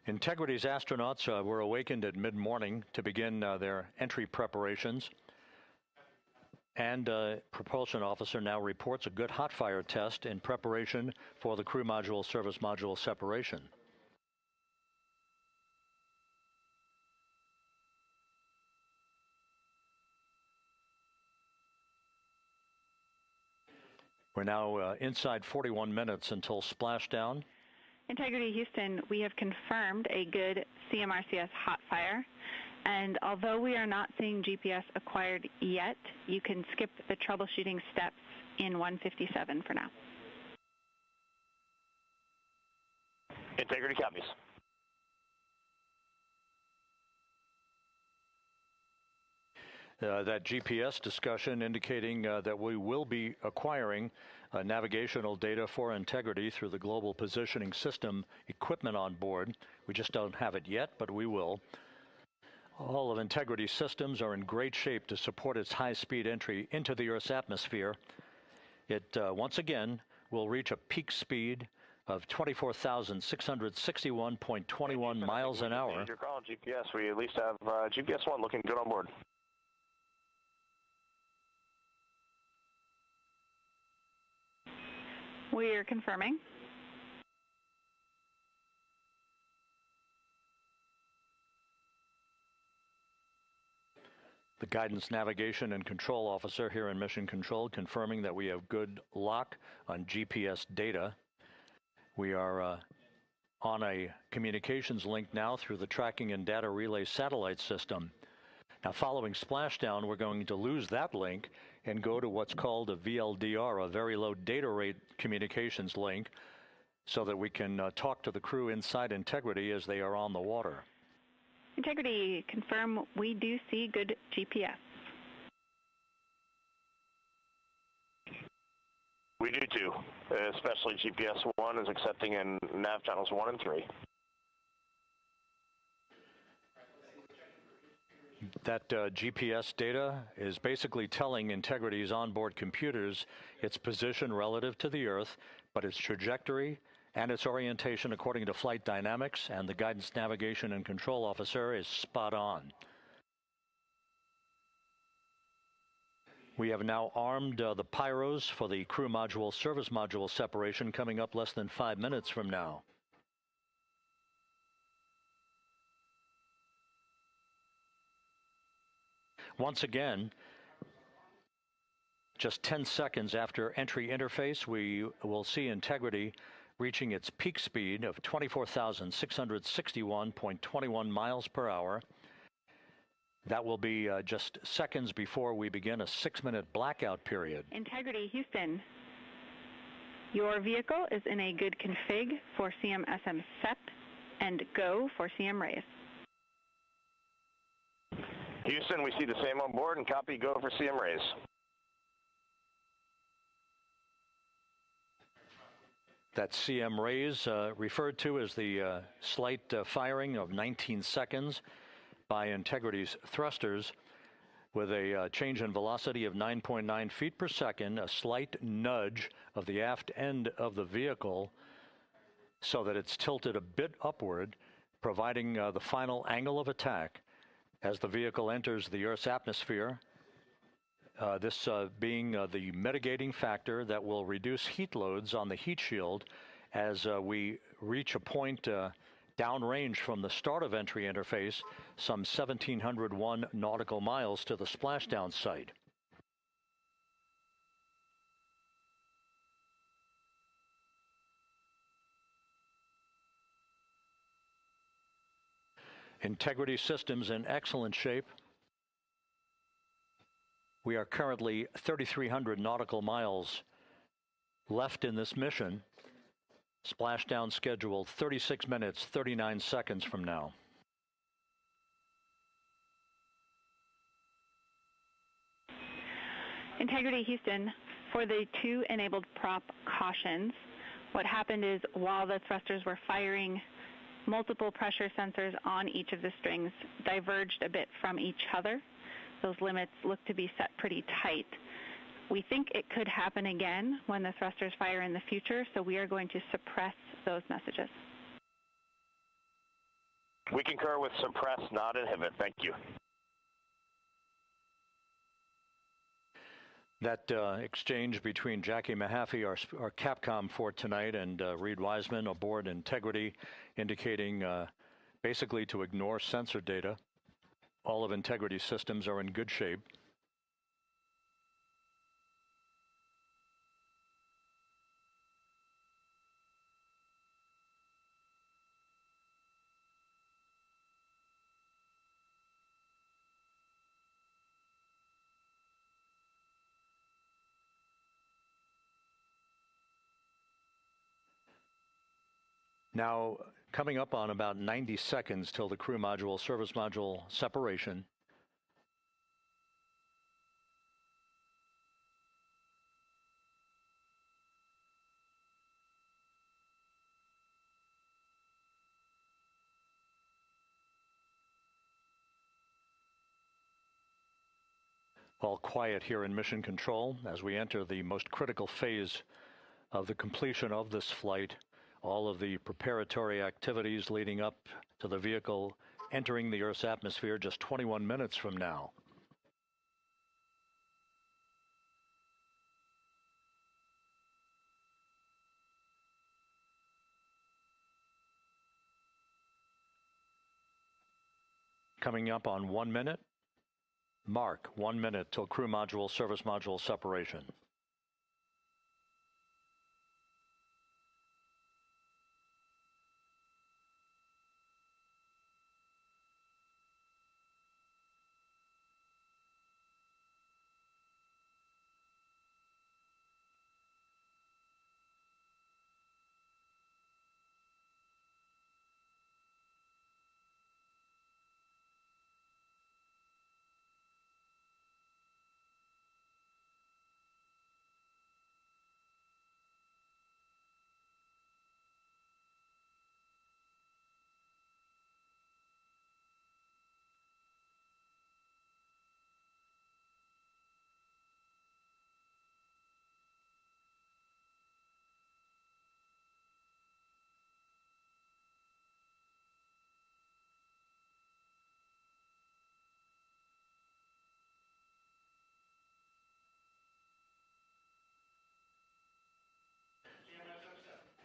Integrity's astronauts were awakened at mid-morning to begin their entry preparations. And propulsion officer now reports a good hot fire test in preparation for the crew module service module separation. We're now inside 41 minutes until splashdown. Integrity Houston, we have confirmed a good CMRCS hot fire, and although we are not seeing GPS acquired yet, you can skip the troubleshooting steps in 157 for now. Integrity copies. That GPS discussion indicating that we will be acquiring navigational data for Integrity through the Global Positioning System equipment on board. We just don't have it yet, but we will. All of Integrity's systems are in great shape to support its high-speed entry into the Earth's atmosphere. It, once again, will reach a peak speed of 24,661.21 miles an hour. Your call, GPS. We at least have GPS 1 looking good on board. We are confirming. The guidance, navigation, and control officer here in Mission Control confirming that we have good lock on GPS data. We are on a communications link now through the tracking and data relay satellite system. Now, following splashdown, we're going to lose that link and go to what's called a VLDR, a very low data rate communications link, so that we can talk to the crew inside Integrity as they are on the water. Integrity, confirm we do see good GPS. We do too, especially GPS 1 is accepting in nav channels 1 and 3. That GPS data is basically telling Integrity's onboard computers its position relative to the Earth, but its trajectory And its orientation according to flight dynamics and the guidance, navigation, and control officer is spot on. We have now armed the pyros for the crew module service module separation coming up less than 5 minutes from now. Once again, just 10 seconds after entry interface, we will see Integrity reaching its peak speed of 24,661.21 miles per hour. That will be just seconds before we begin a 6-minute blackout period. Integrity, Houston. Your vehicle is in a good config for CM-SM SEP and go for CM raise. Houston, we see the same on board and copy go for CM raise. That CM raise referred to as the slight firing of 19 seconds by Integrity's thrusters with a change in velocity of 9.9 feet per second, a slight nudge of the aft end of the vehicle so that it's tilted a bit upward, providing the final angle of attack as the vehicle enters the Earth's atmosphere. This being the mitigating factor that will reduce heat loads on the heat shield as we reach a point downrange from the start of entry interface, some 1,701 nautical miles to the splashdown site. Integrity systems in excellent shape. We are currently 3,300 nautical miles left in this mission. Splashdown scheduled 36 minutes, 39 seconds from now. Integrity, Houston. For the 2 enabled prop cautions, what happened is while the thrusters were firing, multiple pressure sensors on each of the strings diverged a bit from each other. Those limits look to be set pretty tight. We think it could happen again when the thrusters fire in the future, so we are going to suppress those messages. We concur with suppress, not inhibit. Thank you. That exchange between Jackie Mahaffey, our Capcom for tonight, and Reid Wiseman aboard Integrity, indicating basically to ignore sensor data. All of Integrity's systems are in good shape. Now, coming up on about 90 seconds till the crew module, service module separation. All quiet here in Mission Control as we enter the most critical phase of the completion of this flight. All of the preparatory activities leading up to the vehicle entering the Earth's atmosphere just 21 minutes from now. Coming up on 1 minute. Mark 1 minute till crew module, service module separation.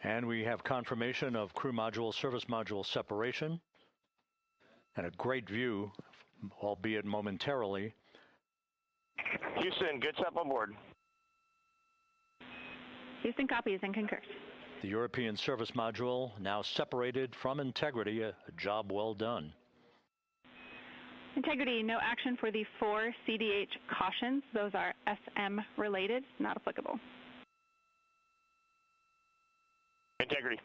And we have confirmation of crew module, service module separation, and a great view, albeit momentarily. Houston, good step on board. Houston copies and concurs. The European service module now separated from Integrity, a job well done. Integrity, no action for the 4 CDH cautions. Those are SM related, not applicable. Integrity.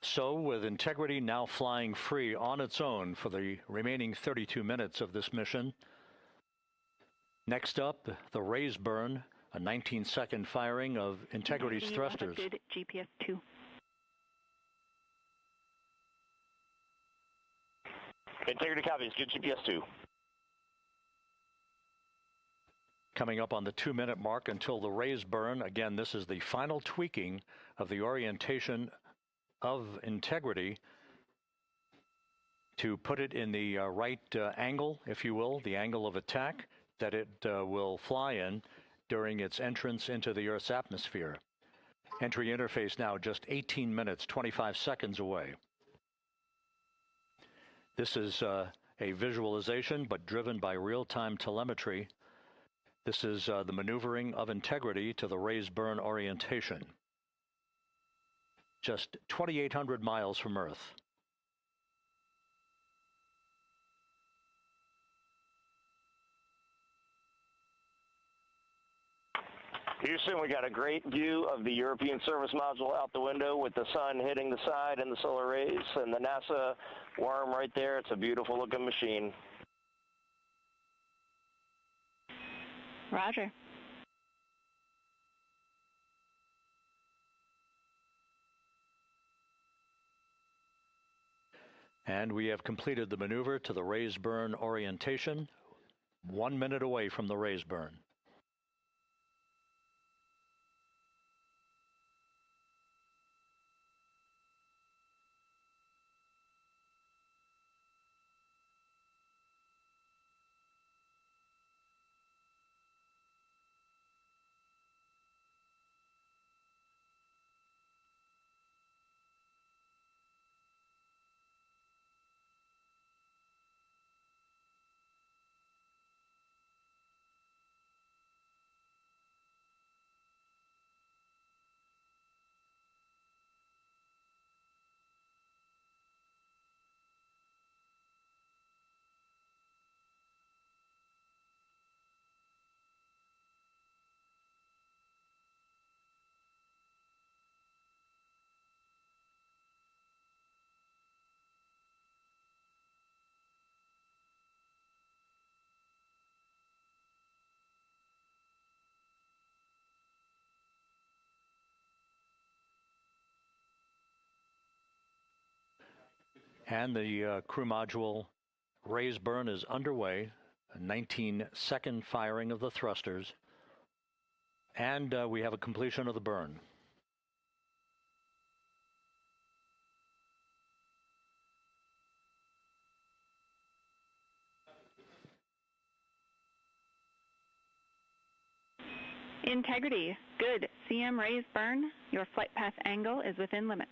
So, with Integrity now flying free on its own for the remaining 32 minutes of this mission, next up, the raise burn, a 19-second firing of Integrity's thrusters. Good GPS 2. Integrity copies, good GPS 2. Coming up on the 2-minute mark until the raise burn. Again, this is the final tweaking of the orientation of Integrity to put it in the right angle, if you will, the angle of attack that it will fly in during its entrance into the Earth's atmosphere. Entry interface now just 18 minutes, 25 seconds away. This is a visualization, but driven by real-time telemetry. This is the maneuvering of Integrity to the raise burn orientation. Just 2,800 miles from Earth. Houston, we got a great view of the European service module out the window with the sun hitting the side and the solar rays and the NASA worm right there. It's a beautiful looking machine. Roger. And we have completed the maneuver to the raise burn orientation, 1 minute away from the raise burn. And the crew module raise burn is underway, a 19-second firing of the thrusters, and we have a completion of the burn. Integrity, good. CM raise burn. Your flight path angle is within limits.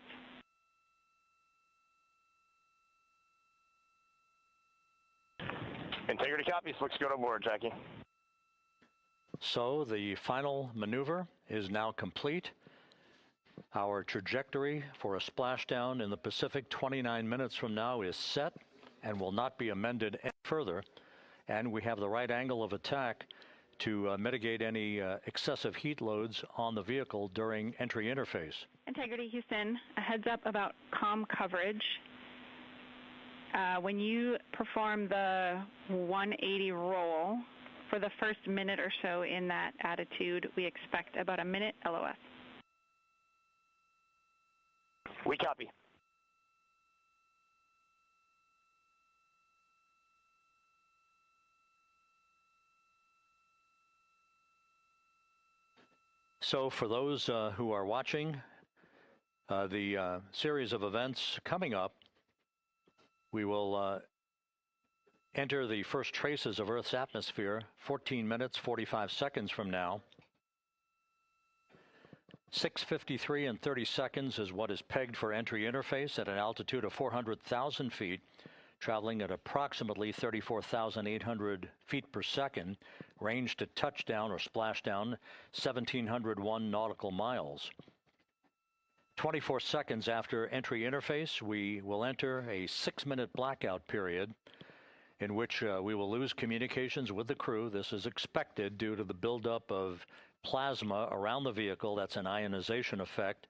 Integrity copies. Looks good on board, Jackie. So the final maneuver is now complete. Our trajectory for a splashdown in the Pacific 29 minutes from now is set and will not be amended any further. And we have the right angle of attack to mitigate any excessive heat loads on the vehicle during entry interface. Integrity, Houston, a heads up about comm coverage. When you perform the 180 roll, for the first minute or so in that attitude, we expect about a minute LOS. We copy. So for those who are watching, The series of events coming up, we will enter the first traces of Earth's atmosphere 14 minutes, 45 seconds from now. 6:53 and 30 seconds is what is pegged for entry interface at an altitude of 400,000 feet, traveling at approximately 34,800 feet per second, range to touchdown or splashdown 1,701 nautical miles. 24 seconds after entry interface, we will enter a 6-minute blackout period in which we will lose communications with the crew. This is expected due to the buildup of plasma around the vehicle. That's an ionization effect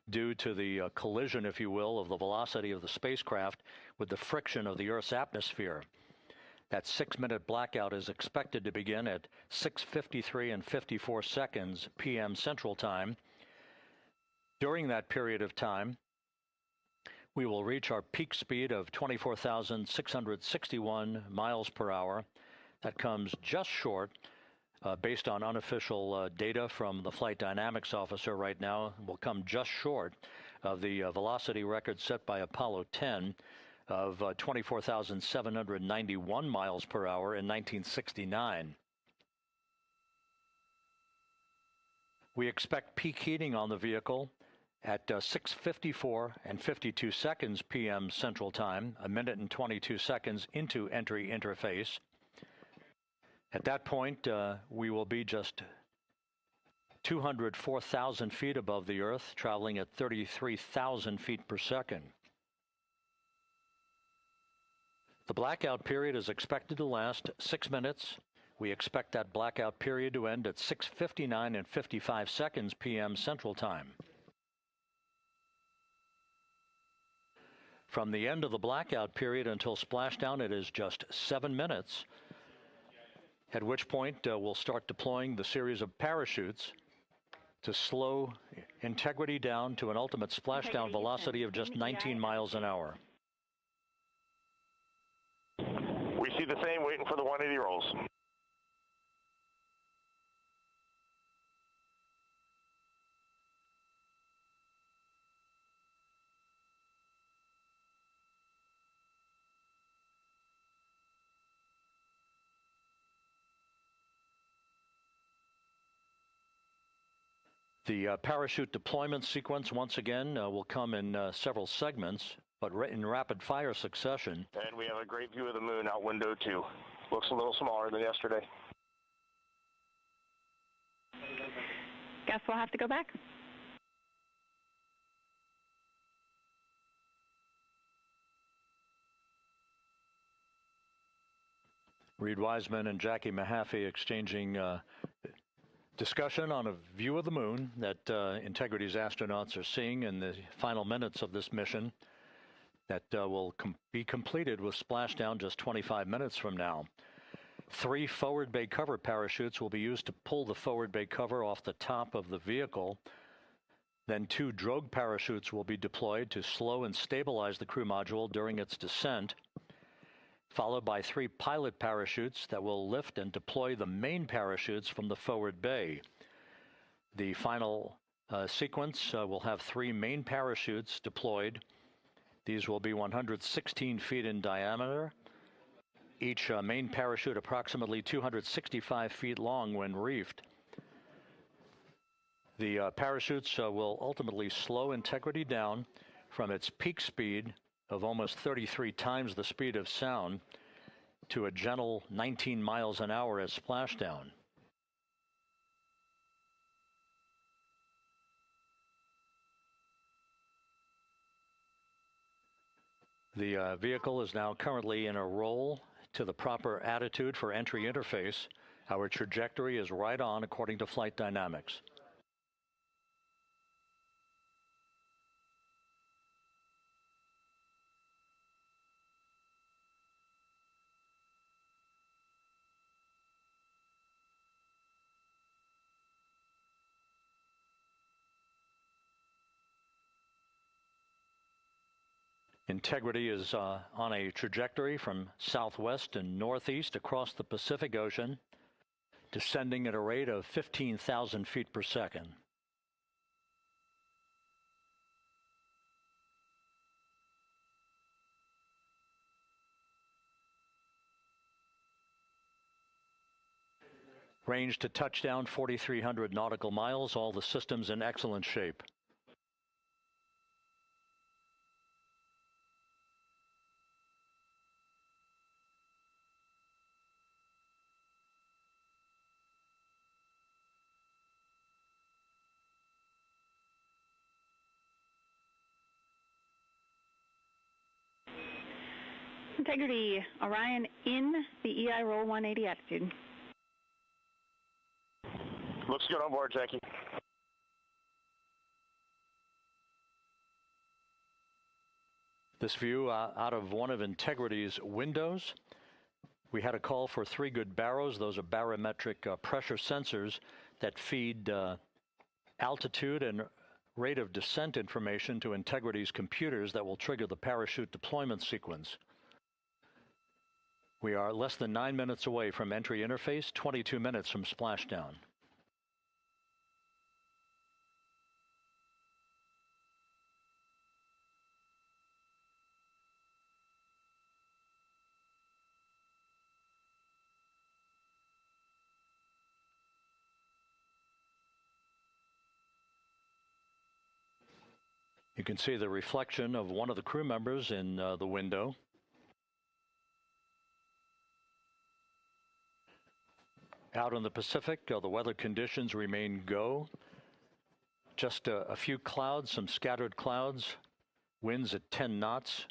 due to the collision, if you will, of the velocity of the spacecraft with the friction of the Earth's atmosphere. That 6-minute blackout is expected to begin at 6:53 and 54 seconds p.m. Central Time. During that period of time, we will reach our peak speed of 24,661 miles per hour. That comes just short, based on unofficial data from the flight dynamics officer right now, will come just short of the velocity record set by Apollo 10 of 24,791 miles per hour in 1969. We expect peak heating on the vehicle at 6:54 and 52 seconds p.m. Central Time, a minute and 22 seconds into entry interface. At that point, we will be just 204,000 feet above the Earth, traveling at 33,000 feet per second. The blackout period is expected to last 6 minutes. We expect that blackout period to end at 6:59 and 55 seconds p.m. Central Time. From the end of the blackout period until splashdown, it is just 7 minutes, at which point we'll start deploying the series of parachutes to slow integrity down to an ultimate splashdown velocity of just 19 miles an hour. We see the same, waiting for the 180 rolls. The parachute deployment sequence, once again, will come in several segments, but in rapid fire succession. And we have a great view of the moon out window 2. Looks a little smaller than yesterday. Guess we'll have to go back. Reid Wiseman and Jackie Mahaffey exchanging discussion on a view of the moon that Integrity's astronauts are seeing in the final minutes of this mission that will be completed with splashdown just 25 minutes from now. 3 forward bay cover parachutes will be used to pull the forward bay cover off the top of the vehicle. Then 2 drogue parachutes will be deployed to slow and stabilize the crew module during its descent, followed by 3 pilot parachutes that will lift and deploy the main parachutes from the forward bay. The final sequence will have 3 main parachutes deployed. These will be 116 feet in diameter, each main parachute approximately 265 feet long when reefed. The parachutes will ultimately slow Integrity down from its peak speed of almost 33 times the speed of sound to a gentle 19 miles an hour at splashdown. The vehicle is now currently in a roll to the proper attitude for entry interface. Our trajectory is right on according to flight dynamics. Integrity is on a trajectory from southwest and northeast across the Pacific Ocean, descending at a rate of 15,000 feet per second. Range to touchdown 4,300 nautical miles, all the systems in excellent shape. Integrity, Orion in the EI roll 180 attitude. Looks good on board, Jackie. This view out of one of Integrity's windows. We had a call for 3 good baros. Those are barometric pressure sensors that feed altitude and rate of descent information to Integrity's computers that will trigger the parachute deployment sequence. We are less than 9 minutes away from entry interface, 22 minutes from splashdown. You can see the reflection of one of the crew members in the window. Out in the Pacific, the weather conditions remain go. Just a few clouds, some scattered clouds, winds at 10 knots,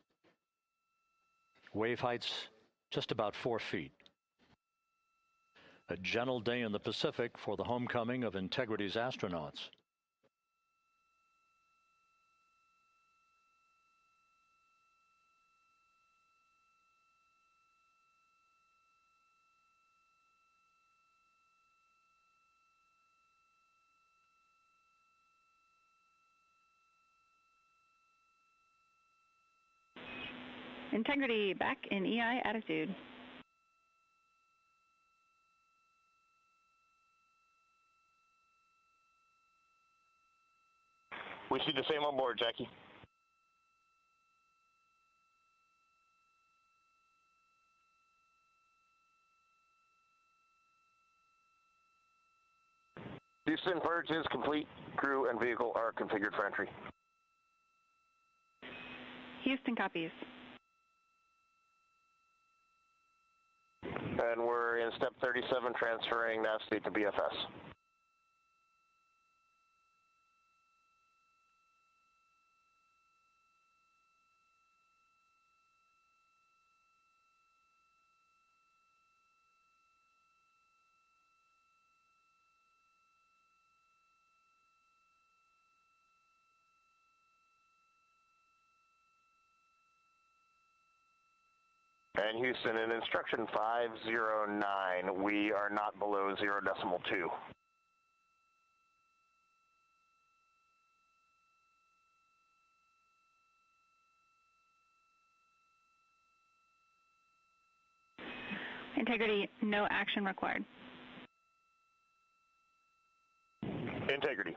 wave heights just about 4 feet. A gentle day in the Pacific for the homecoming of Integrity's astronauts. Integrity back in EI attitude. We see the same on board, Jackie. Houston, purge is complete. Crew and vehicle are configured for entry. Houston copies. And we're in step 37, transferring nav state to BFS. And Houston, in instruction 509, we are not below 0.2. Integrity, no action required. Integrity.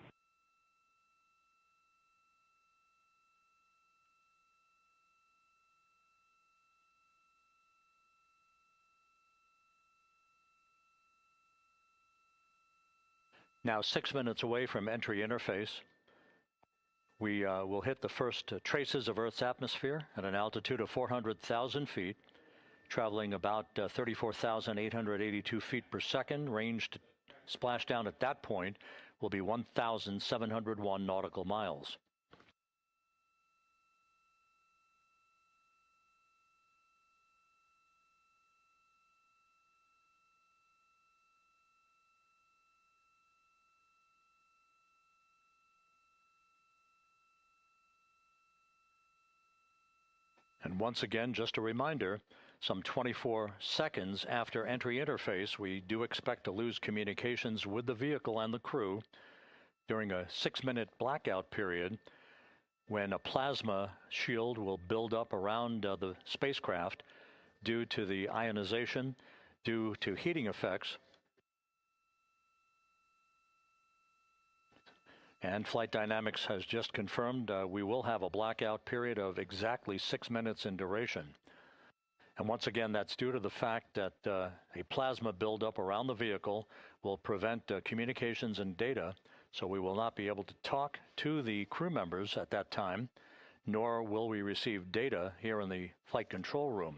Now 6 minutes away from entry interface. We will hit the first traces of Earth's atmosphere at an altitude of 400,000 feet, traveling about 34,882 feet per second. Range to splashdown at that point will be 1,701 nautical miles. And once again, just a reminder, some 24 seconds after entry interface, we do expect to lose communications with the vehicle and the crew during a 6-minute blackout period when a plasma shield will build up around the spacecraft due to the ionization, due to heating effects. And Flight Dynamics has just confirmed we will have a blackout period of exactly 6 minutes in duration. And once again, that's due to the fact that a plasma buildup around the vehicle will prevent communications and data, so we will not be able to talk to the crew members at that time, nor will we receive data here in the flight control room.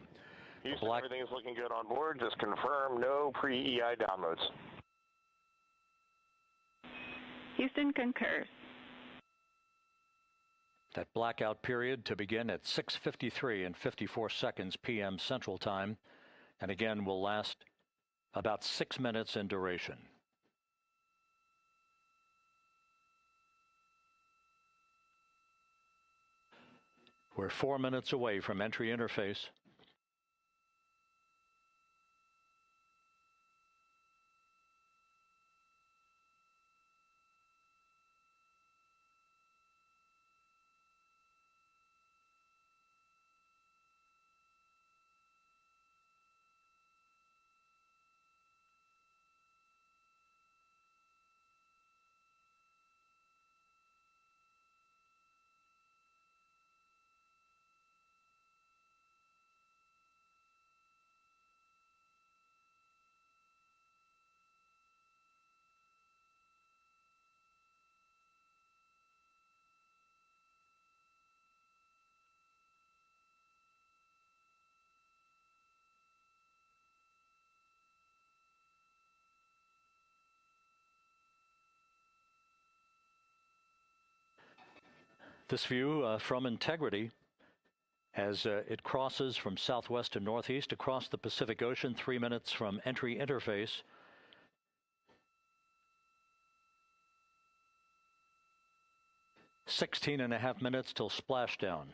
Houston, everything is looking good on board. Just confirm no pre-EI downloads. Houston concurs. That blackout period to begin at 6:53 and 54 seconds p.m. Central Time, and again will last about 6 minutes in duration. We're 4 minutes away from entry interface. This view from Integrity as it crosses from southwest to northeast across the Pacific Ocean, 3 minutes from entry interface. "16.5 minutes till splashdown."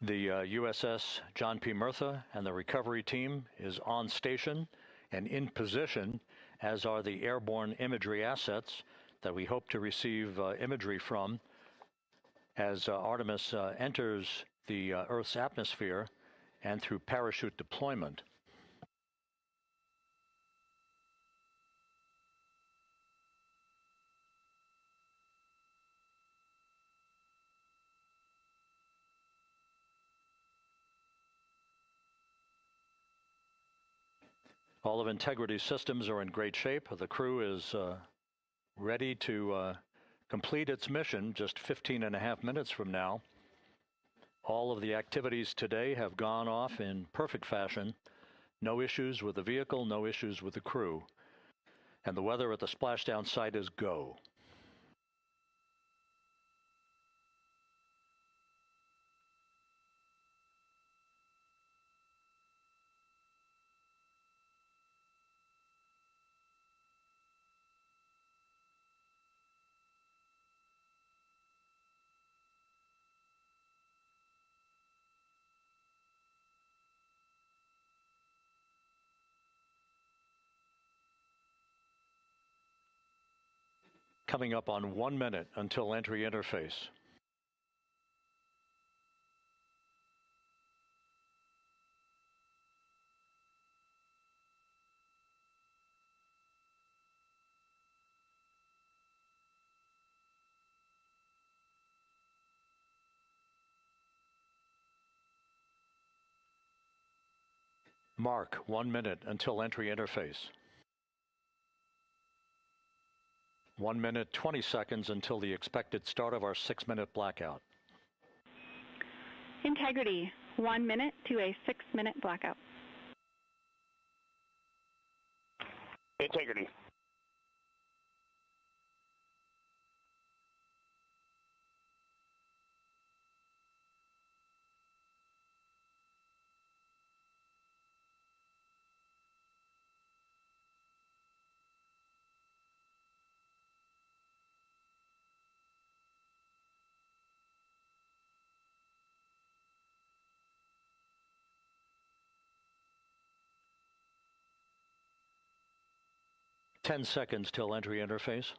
The USS John P. Murtha and the recovery team is on station and in position, as are the airborne imagery assets that we hope to receive imagery from as Artemis enters the Earth's atmosphere and through parachute deployment. All of Integrity's systems are in great shape. The crew is ready to complete its mission just 15.5 minutes from now. All of the activities today have gone off in perfect fashion. No issues with the vehicle, no issues with the crew. And the weather at the splashdown site is go. Coming up on 1 minute until entry interface. Mark 1 minute until entry interface. 1 minute, 20 seconds until the expected start of our 6-minute blackout. Integrity, 1 minute to a 6-minute blackout. Integrity. Ten seconds till entry interface.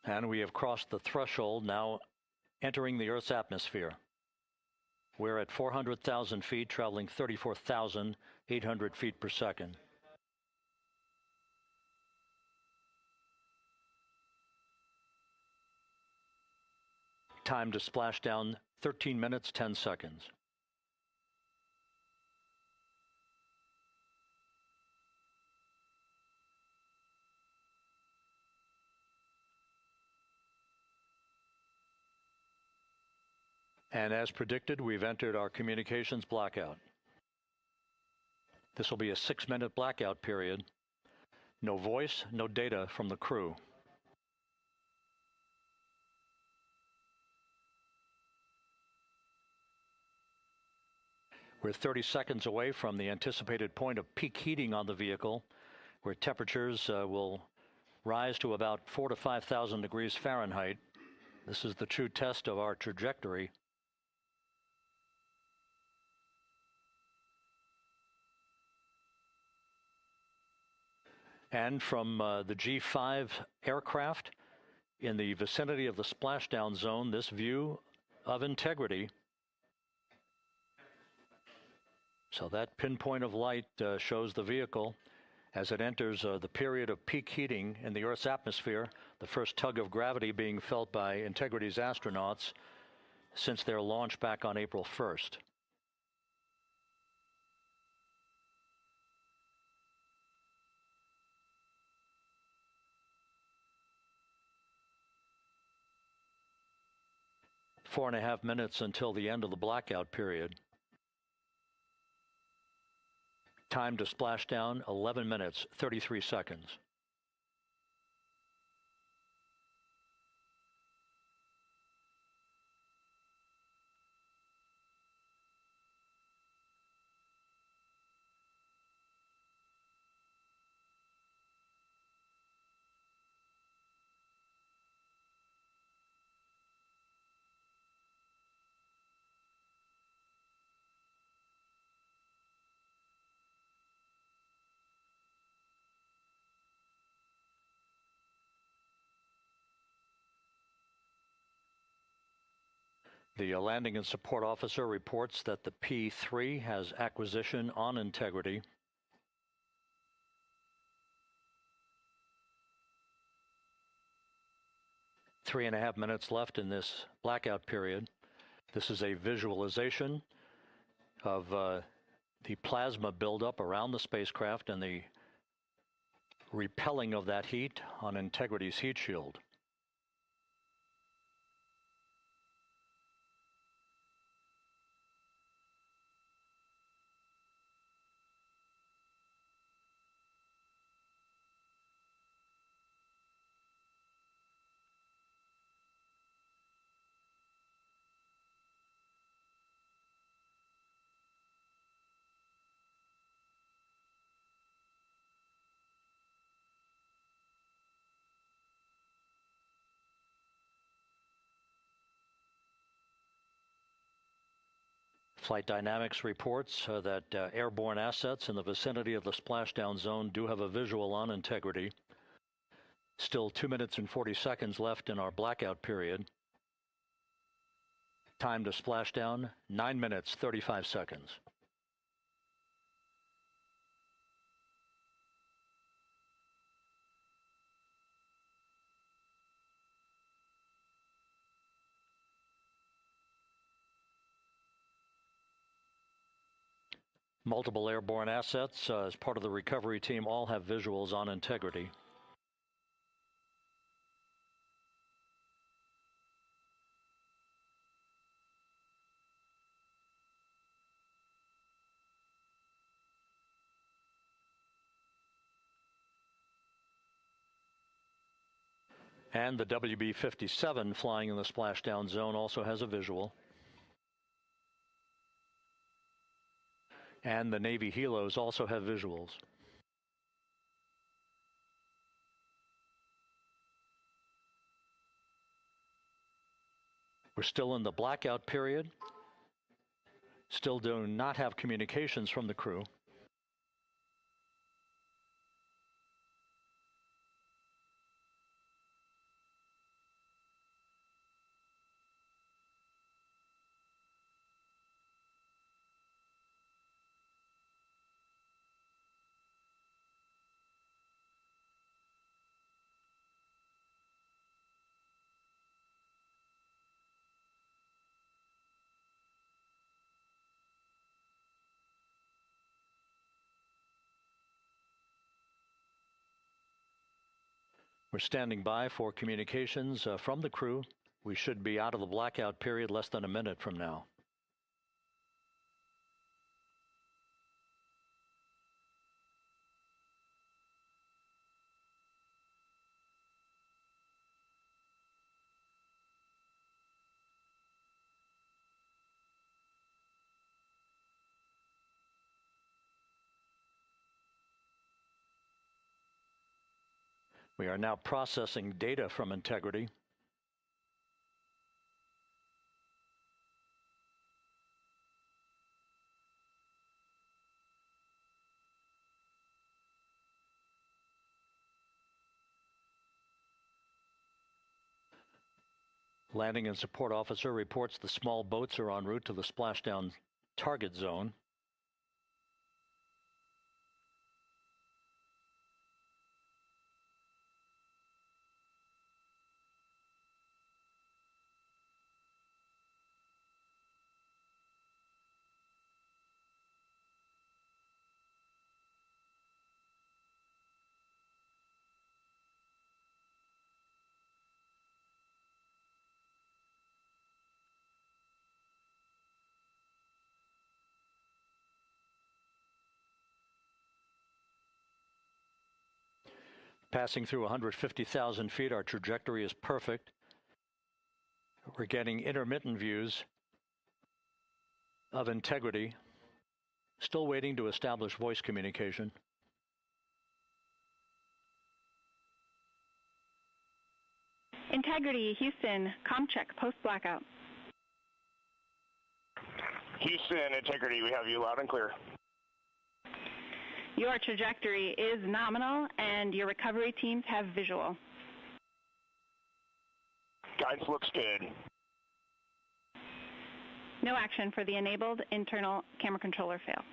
And we have crossed the threshold, now entering the Earth's atmosphere. We're at 400,000 feet, traveling 34,800 feet per second. Time to splashdown, 13 minutes, 10 seconds. And as predicted, we've entered our communications blackout. This will be a 6-minute blackout period. No voice, no data from the crew. We're 30 seconds away from the anticipated point of peak heating on the vehicle, where temperatures will rise to about 4,000 to 5,000 degrees Fahrenheit. This is the true test of our trajectory. And from the G5 aircraft in the vicinity of the splashdown zone, this view of integrity. So that pinpoint of light shows the vehicle as it enters the period of peak heating in the Earth's atmosphere, the first tug of gravity being felt by Integrity's astronauts since their launch back on April 1st. Four and a half minutes until the end of the blackout period. Time to splashdown, 11 minutes, 33 seconds. The landing and support officer reports that the P-3 has acquisition on integrity. Three and a half minutes left in this blackout period. This is a visualization of the plasma buildup around the spacecraft and the repelling of that heat on Integrity's heat shield. Flight Dynamics reports that airborne assets in the vicinity of the splashdown zone do have a visual on integrity. Still 2 minutes and 40 seconds left in our blackout period. Time to splashdown, 9 minutes, 35 seconds. Multiple airborne assets as part of the recovery team all have visuals on integrity. And the WB-57 flying in the splashdown zone also has a visual. And the Navy helos also have visuals. We're still in the blackout period. Still do not have communications from the crew. We're standing by for communications from the crew. We should be out of the blackout period less than a minute from now. We are now processing data from Integrity. Landing and support officer reports the small boats are en route to the splashdown target zone. Passing through 150,000 feet, our trajectory is perfect. We're getting intermittent views of Integrity. Still waiting to establish voice communication. Integrity, Houston, comm check, post-blackout. Houston, Integrity, we have you loud and clear. Your trajectory is nominal, and your recovery teams have visual. Guidance looks good. No action for the enabled internal camera controller fail.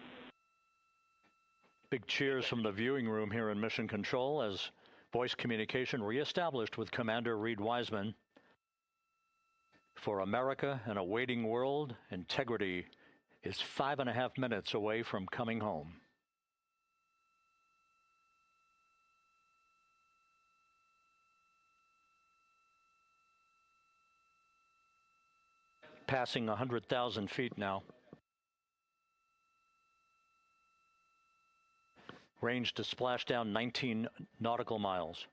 Big cheers from the viewing room here in Mission Control as voice communication reestablished with Commander Reid Wiseman. For America and a waiting world, Integrity is 5.5 minutes away from coming home. Passing 100,000 feet now. Range to splashdown 19 nautical miles.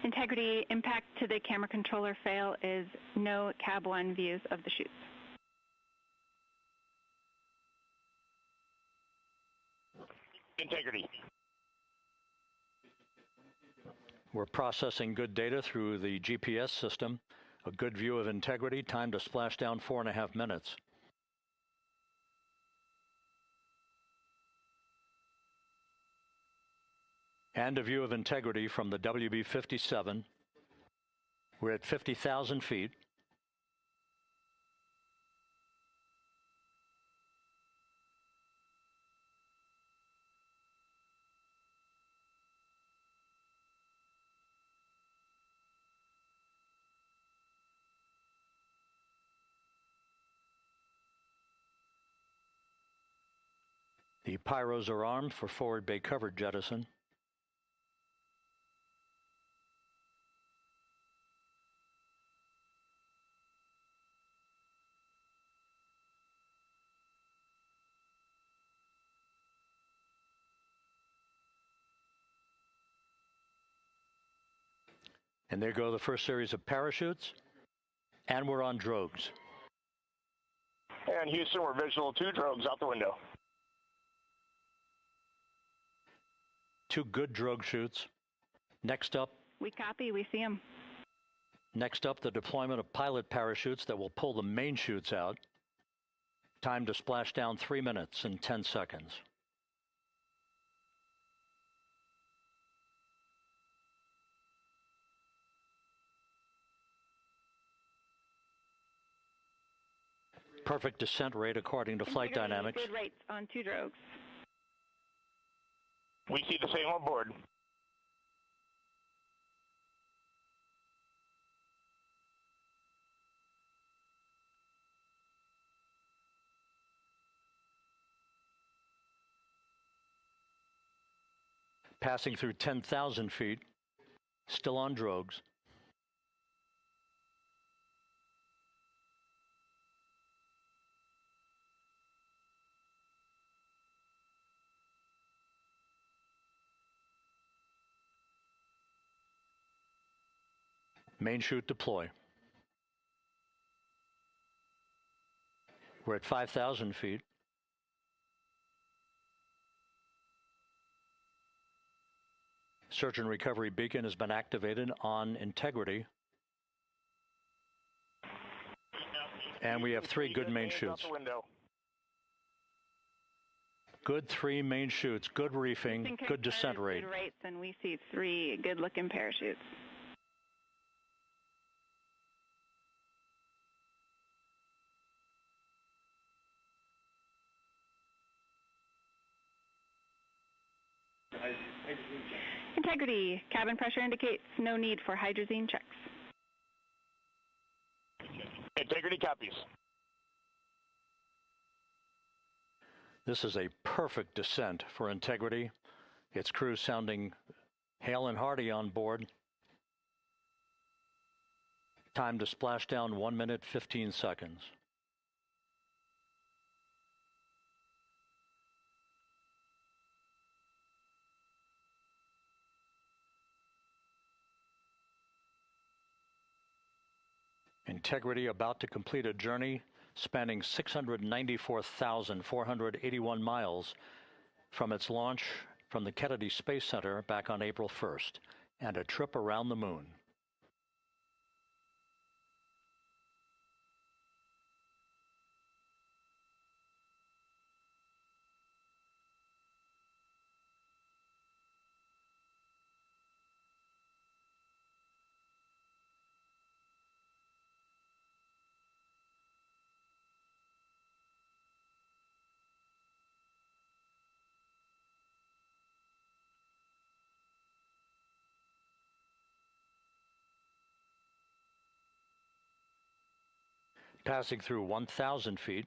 Integrity, impact to the camera controller fail is no Cab 1 views of the chutes. Integrity. We're processing good data through the GPS system. A good view of Integrity, time to splashdown 4.5 minutes. And a view of Integrity from the WB-57. We're at 50,000 feet. The pyros are armed for forward bay cover jettison. And there go the first series of parachutes. And we're on drogues. And Houston, we're visual 2 drogues out the window. 2 good drogue chutes. Next up. We copy, we see them. Next up, the deployment of pilot parachutes that will pull the main chutes out. Time to splash down 3 minutes and 10 seconds. Perfect descent rate according to flight dynamics. Good rates on 2 drogues. We see the same on board. Passing through 10,000 feet, still on drogues. Main chute deploy. We're at 5,000 feet. Search and recovery beacon has been activated on integrity. And we have 3 good main chutes. Good 3 main chutes, good reefing, good descent rate. Good rates, and we see 3 good-looking parachutes. Integrity. Cabin pressure indicates no need for hydrazine checks. Integrity copies. This is a perfect descent for Integrity. Its crew sounding hale and hearty on board. Time to splashdown 1 minute, 15 seconds. Integrity about to complete a journey spanning 694,481 miles from its launch from the Kennedy Space Center back on April 1st, and a trip around the moon. Passing through 1,000 feet.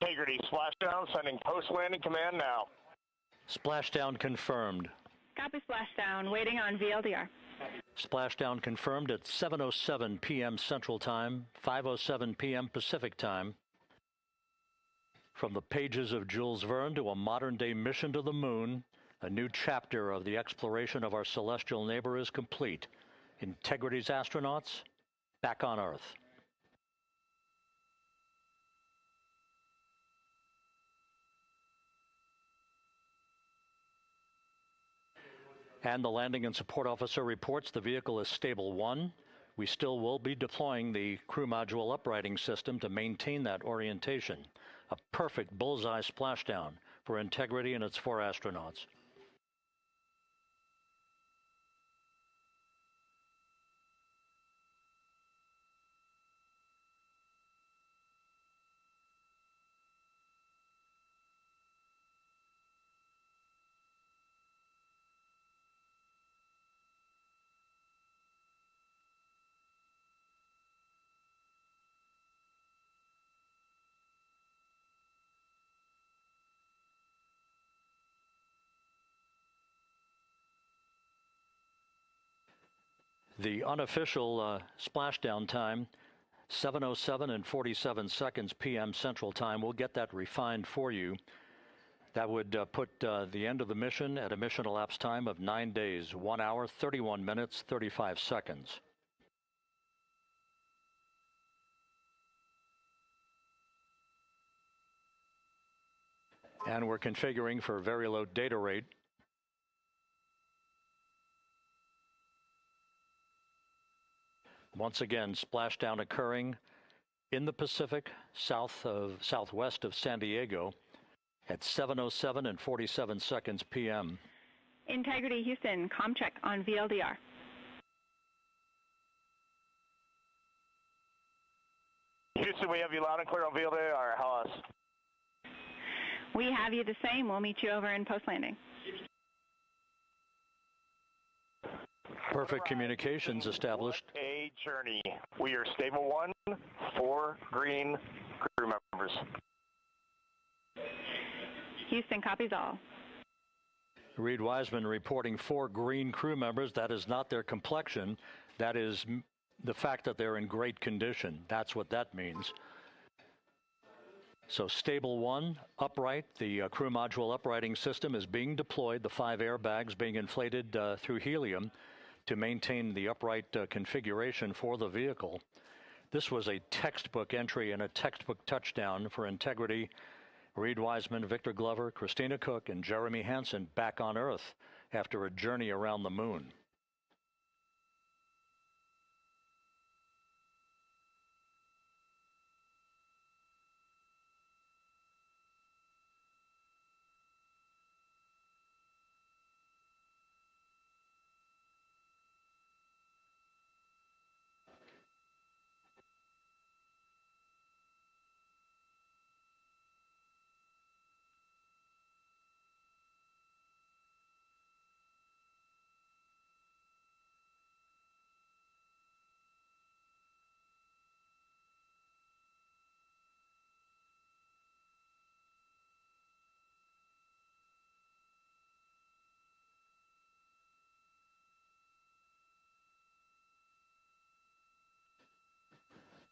Integrity, splashdown, sending post-landing command now. Splashdown confirmed. Copy splashdown, waiting on VLDR. Splashdown confirmed at 7:07 p.m. Central Time, 5:07 p.m. Pacific Time. From the pages of Jules Verne to a modern-day mission to the moon, a new chapter of the exploration of our celestial neighbor is complete. Integrity's astronauts back on Earth. And the landing and support officer reports the vehicle is stable 1. We still will be deploying the crew module uprighting system to maintain that orientation. A perfect bullseye splashdown for Integrity and its 4 astronauts. The unofficial splashdown time, 7:07 and 47 seconds p.m. Central Time. We'll get that refined for you. That would put the end of the mission at a mission elapsed time of 9 days, 1 hour, 31 minutes, 35 seconds. And we're configuring for very low data rate. Once again, splashdown occurring in the Pacific, southwest of San Diego at 7:07 and 47 seconds p.m. Integrity Houston, comm check on VLDR. Houston, we have you loud and clear on VLDR. How else? We have you the same. We'll meet you over in post-landing. Perfect communications established. A journey. We are stable 1, 4 green crew members. Houston copies all. Reid Wiseman reporting 4 green crew members. That is not their complexion. That is the fact that they're in great condition. That's what that means. So stable 1, upright. The crew module uprighting system is being deployed. The 5 airbags being inflated through helium to maintain the upright configuration for the vehicle. This was a textbook entry and a textbook touchdown for Integrity. Reid Wiseman, Victor Glover, Christina Koch, and Jeremy Hansen back on Earth after a journey around the moon.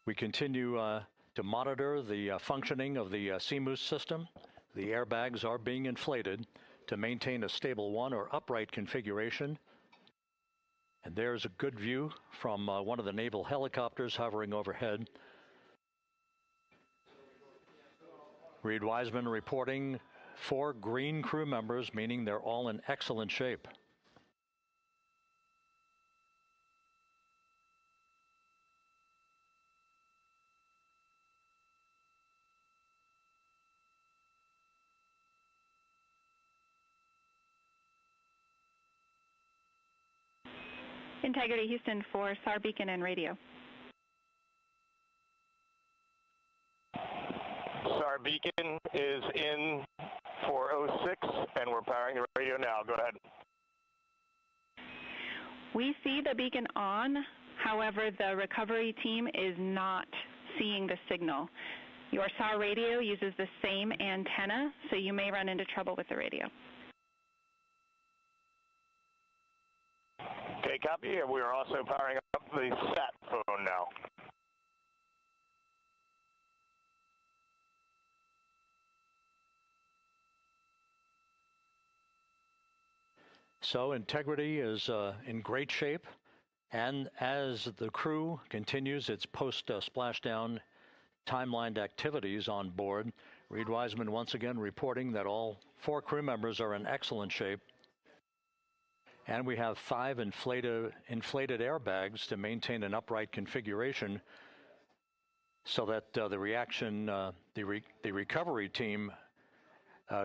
We continue to monitor the functioning of the CMOOS system. The airbags are being inflated to maintain a stable 1 or upright configuration. And there's a good view from one of the naval helicopters hovering overhead. Reid Wiseman reporting 4 green crew members, meaning they're all in excellent shape. Integrity Houston for SAR beacon and radio. SAR beacon is in for 06, and we're powering the radio now. Go ahead. We see the beacon on. However, the recovery team is not seeing the signal. Your SAR radio uses the same antenna, so you may run into trouble with the radio. Okay, copy. And we are also powering up the sat phone now. So Integrity is in great shape, and as the crew continues its post-splashdown timelined activities on board, Reid Wiseman once again reporting that all 4 crew members are in excellent shape. And we have 5 inflated airbags to maintain an upright configuration so that the recovery team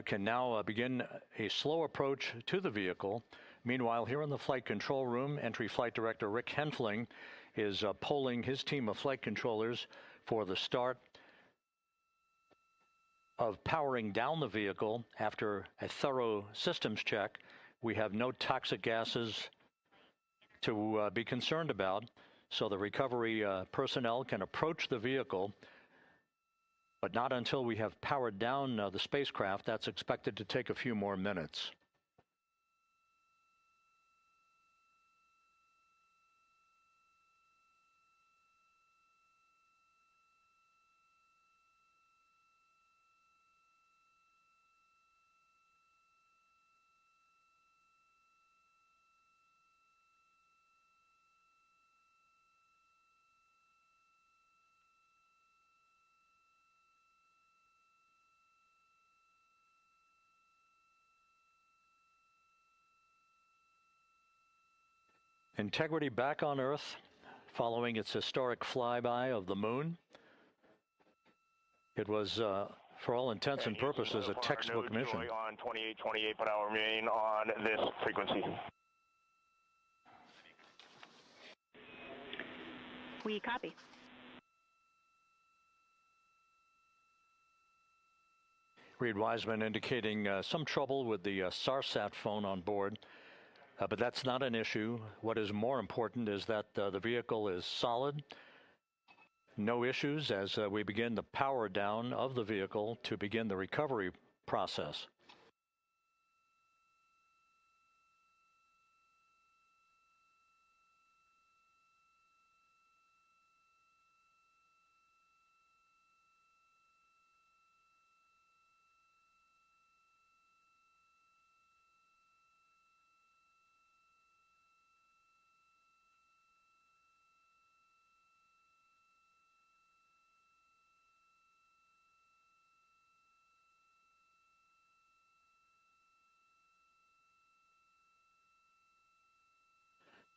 can now begin a slow approach to the vehicle. Meanwhile, here in the flight control room, Entry Flight Director Rick Henfling is polling his team of flight controllers for the start of powering down the vehicle after a thorough systems check. We have no toxic gases to be concerned about, so the recovery personnel can approach the vehicle, but not until we have powered down the spacecraft. That's expected to take a few more minutes. Integrity back on Earth following its historic flyby of the moon. It was, for all intents and purposes, a textbook mission. On 2828, but I'll remain on this frequency. We copy. Reid Wiseman indicating some trouble with the SARSAT phone on board. But that's not an issue. What is more important is that the vehicle is solid. No issues as we begin the power down of the vehicle to begin the recovery process.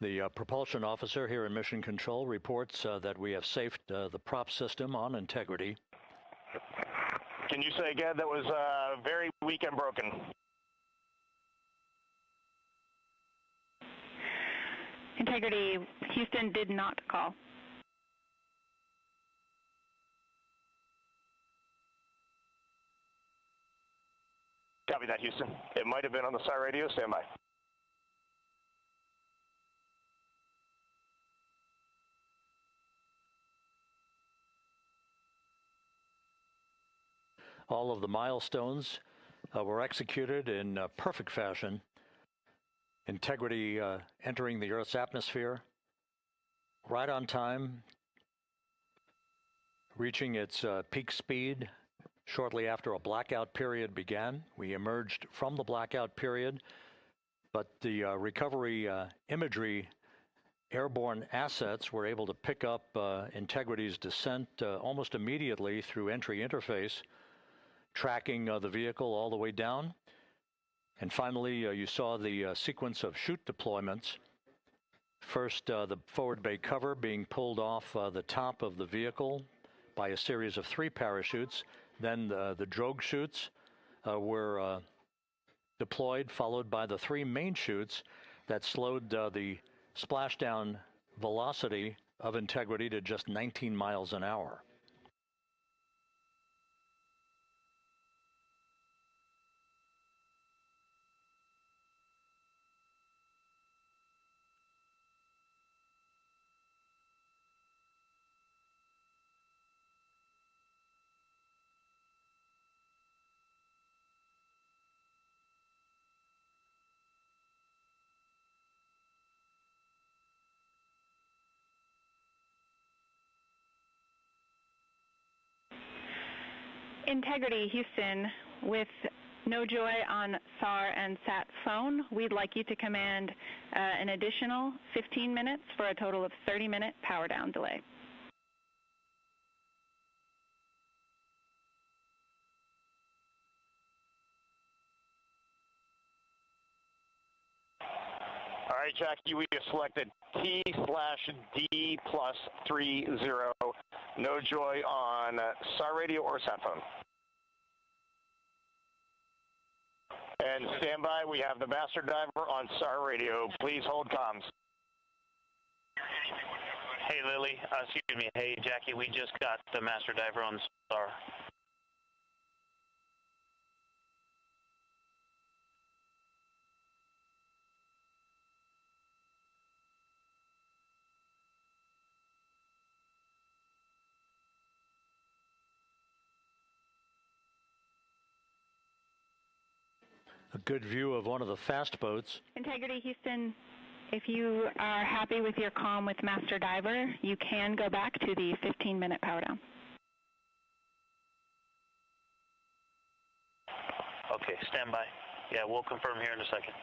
The propulsion officer here in Mission Control reports that we have safed the prop system on Integrity. Can you say again? That was very weak and broken. Integrity, Houston did not call. Copy that, Houston. It might have been on the SAR radio. Stand by. All of the milestones were executed in perfect fashion. Integrity entering the Earth's atmosphere right on time, reaching its peak speed shortly after a blackout period began. We emerged from the blackout period, but the recovery imagery airborne assets were able to pick up Integrity's descent almost immediately through entry interface, tracking the vehicle all the way down. And finally, you saw the sequence of chute deployments. First, the forward bay cover being pulled off the top of the vehicle by a series of 3 parachutes. Then the drogue chutes were deployed, followed by the 3 main chutes that slowed the splashdown velocity of Integrity to just 19 miles an hour. Integrity, Houston, with no joy on SAR and SAT phone, we'd like you to command an additional 15 minutes for a total of 30-minute power down delay. All right, Jackie, we have selected T/D+30. No joy on SAR radio or sat phone. And stand by, we have the master diver on SAR radio. Please hold comms. Hey, Lily. Excuse me. Hey, Jackie, we just got the master diver on SAR. A good view of one of the fast boats. Integrity, Houston, if you are happy with your comm with Master Diver, you can go back to the 15-minute power down. Okay, stand by. Yeah, we'll confirm here in a second.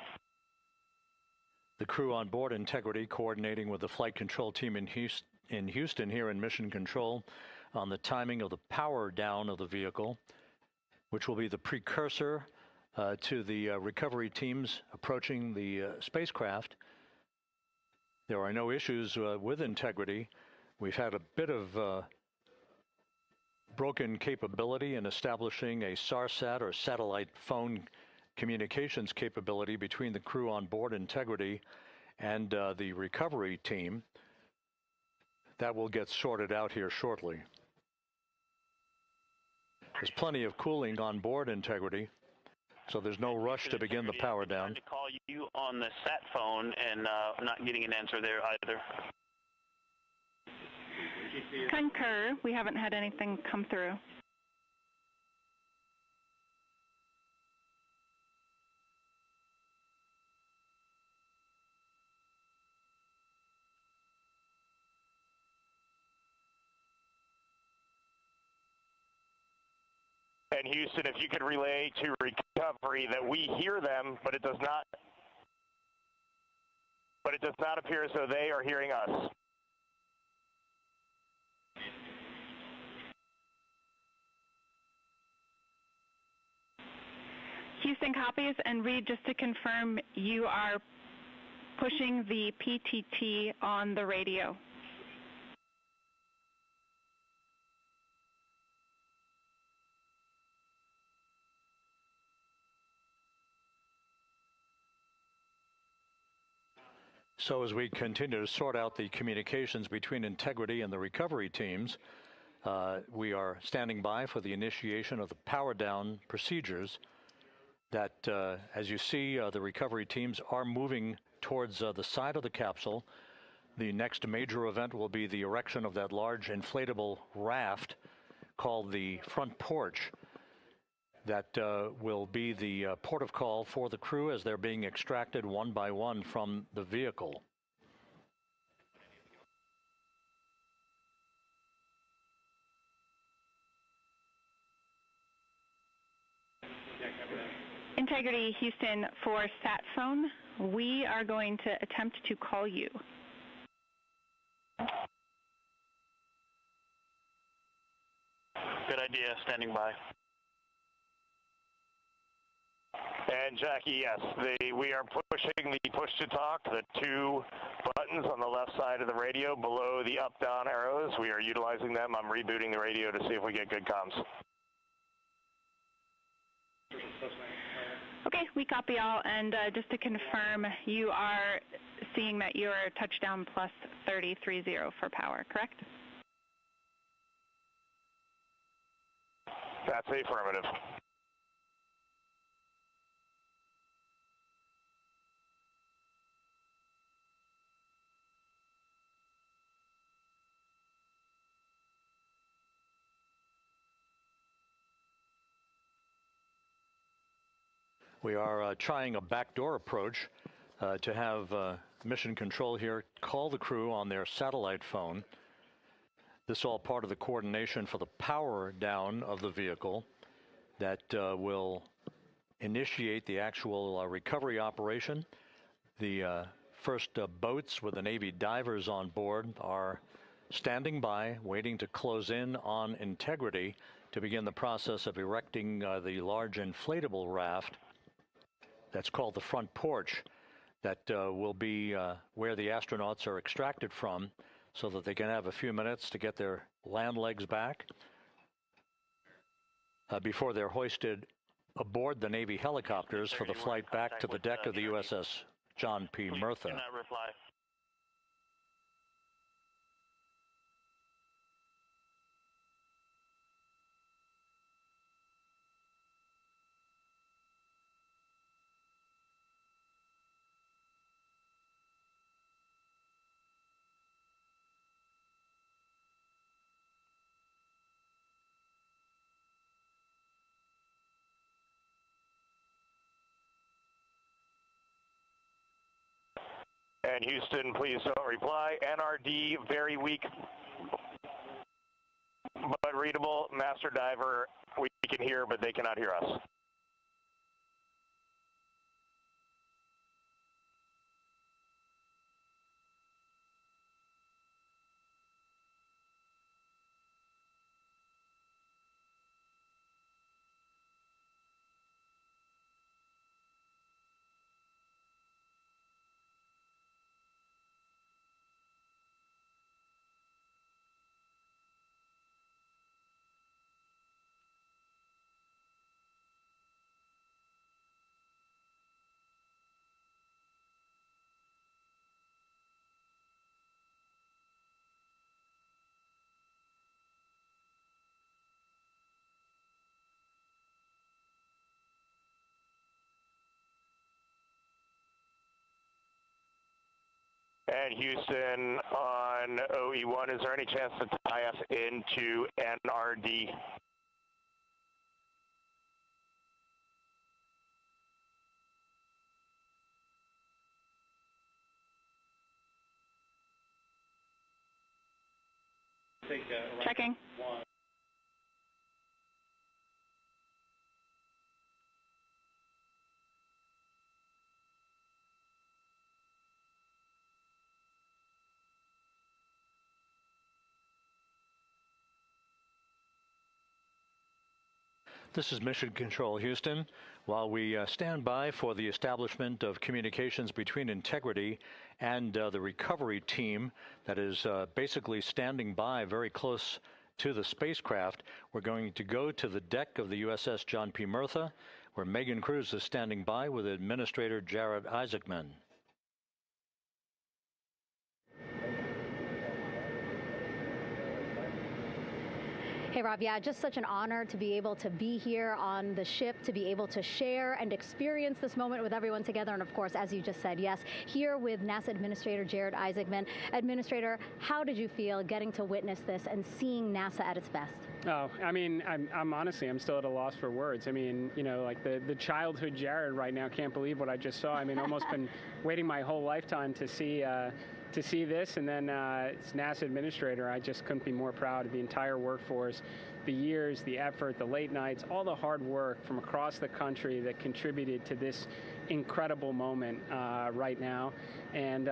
The crew on board Integrity coordinating with the flight control team in Houston here in Mission Control on the timing of the power down of the vehicle, which will be the precursor to the recovery teams approaching the spacecraft. There are no issues with integrity. We've had a bit of broken capability in establishing a SARSAT or satellite phone communications capability between the crew on board Integrity and the recovery team. That will get sorted out here shortly. There's plenty of cooling on board Integrity, so there's no rush to begin the power down. I tried to call you on the sat phone and not getting an answer there either. Concur. We haven't had anything come through. And Houston, if you could relay to recovery that we hear them, but it does not appear as though they are hearing us. Houston copies, and Reid, just to confirm, you are pushing the PTT on the radio. So as we continue to sort out the communications between Integrity and the recovery teams, we are standing by for the initiation of the power down procedures that, as you see, the recovery teams are moving towards the side of the capsule. The next major event will be the erection of that large inflatable raft called the front porch. That will be the port of call for the crew as they're being extracted one by one from the vehicle. Integrity, Houston, for sat phone, we are going to attempt to call you. Good idea, standing by. And Jackie, yes, we are pushing the push to talk, the two buttons on the left side of the radio below the up-down arrows. We are utilizing them. I'm rebooting the radio to see if we get good comms. Okay, we copy all, and just to confirm, you are seeing that you are touchdown plus 3030 for power, correct? That's affirmative. We are trying a backdoor approach to have Mission Control here call the crew on their satellite phone. This all part of the coordination for the power down of the vehicle that will initiate the actual recovery operation. The first boats with the Navy divers on board are standing by, waiting to close in on Integrity to begin the process of erecting the large inflatable raft. That's called the front porch. That will be where the astronauts are extracted from so that they can have a few minutes to get their land legs back before they're hoisted aboard the Navy helicopters for the flight back to the deck of the USS John P. Murtha. Do not reply. And Houston, please don't reply. NRD, very weak, but readable. Master diver, we can hear, but they cannot hear us. and Houston on OE1. Is there any chance to tie us into NRD? Checking. This is Mission Control, Houston. While we stand by for the establishment of communications between Integrity and the recovery team that is basically standing by very close to the spacecraft, we're going to go to the deck of the USS John P. Murtha, where Megan Cruz is standing by with Administrator Jeremy Hansen. Hey, Rob, yeah, just such an honor to be able to be here on the ship, to be able to share and experience this moment with everyone together. And of course, as you just said, yes, here with NASA Administrator Jeremy Hansen. Administrator, how did you feel getting to witness this and seeing NASA at its best? Oh, I mean, I'm honestly, I'm still at a loss for words. I mean, you know, like the childhood Jared right now can't believe what I just saw. I mean, almost been waiting my whole lifetime to see this, and then it's NASA Administrator. I just couldn't be more proud of the entire workforce, the years, the effort, the late nights, all the hard work from across the country that contributed to this incredible moment right now. And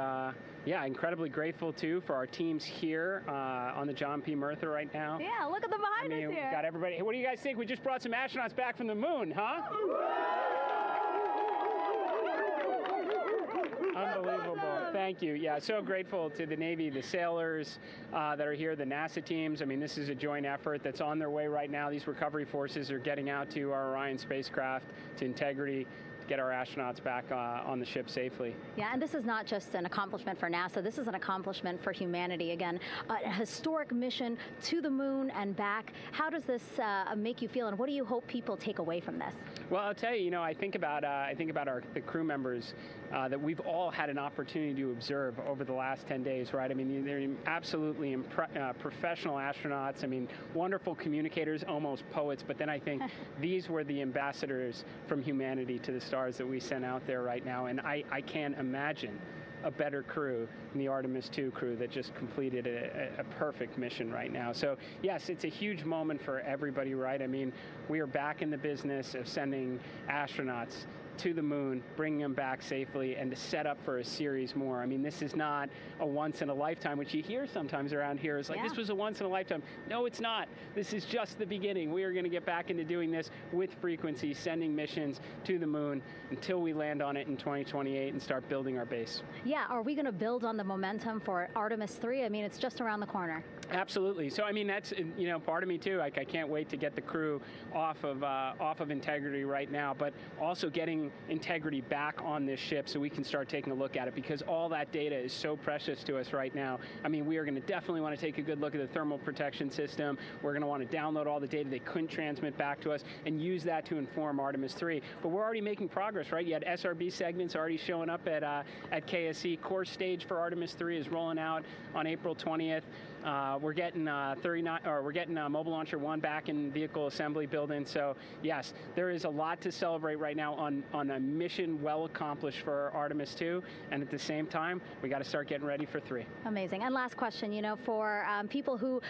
yeah, incredibly grateful too for our teams here on the John P. Murtha right now. Yeah, look at them behind us here. Got everybody. Hey, what do you guys think? We just brought some astronauts back from the moon, huh? Unbelievable. Thank you. Yeah, so grateful to the Navy, the sailors that are here, the NASA teams. I mean, this is a joint effort that's on their way right now. These recovery forces are getting out to our Orion spacecraft, to Integrity, to get our astronauts back on the ship safely. Yeah, and this is not just an accomplishment for NASA. This is an accomplishment for humanity. Again, a historic mission to the moon and back. How does this make you feel, and what do you hope people take away from this? Well, I'll tell you, I think about the crew members that we've all had an opportunity to observe over the last 10 days, right? I mean, they're absolutely professional astronauts. I mean, wonderful communicators, almost poets. But then I think these were the ambassadors from humanity to the stars that we sent out there right now. And I can't imagine a better crew than the Artemis II crew that just completed a perfect mission right now. So yes, it's a huge moment for everybody, right? I mean, we are back in the business of sending astronauts to the moon, bringing them back safely, and to set up for a series more. I mean, this is not a once in a lifetime, which you hear sometimes around here. It's like, this was a once in a lifetime. No, it's not. This is just the beginning. We are going to get back into doing this with frequency, sending missions to the moon until we land on it in 2028 and start building our base. Yeah, are we going to build on the momentum for Artemis III? I mean, it's just around the corner. Absolutely. So, I mean, that's, part of me too. Like, I can't wait to get the crew off of Integrity right now, but also getting Integrity back on this ship so we can start taking a look at it, because all that data is so precious to us right now. I mean, we are going to definitely want to take a good look at the thermal protection system. We're going to want to download all the data they couldn't transmit back to us and use that to inform Artemis III. But we're already making progress, right? You had SRB segments already showing up at KSC. Core stage for Artemis III is rolling out on April 20th. We're getting Mobile Launcher 1 back in vehicle assembly building. So yes, there is a lot to celebrate right now on a mission well accomplished for Artemis II, and at the same time, we got to start getting ready for 3. Amazing. And last question, for people who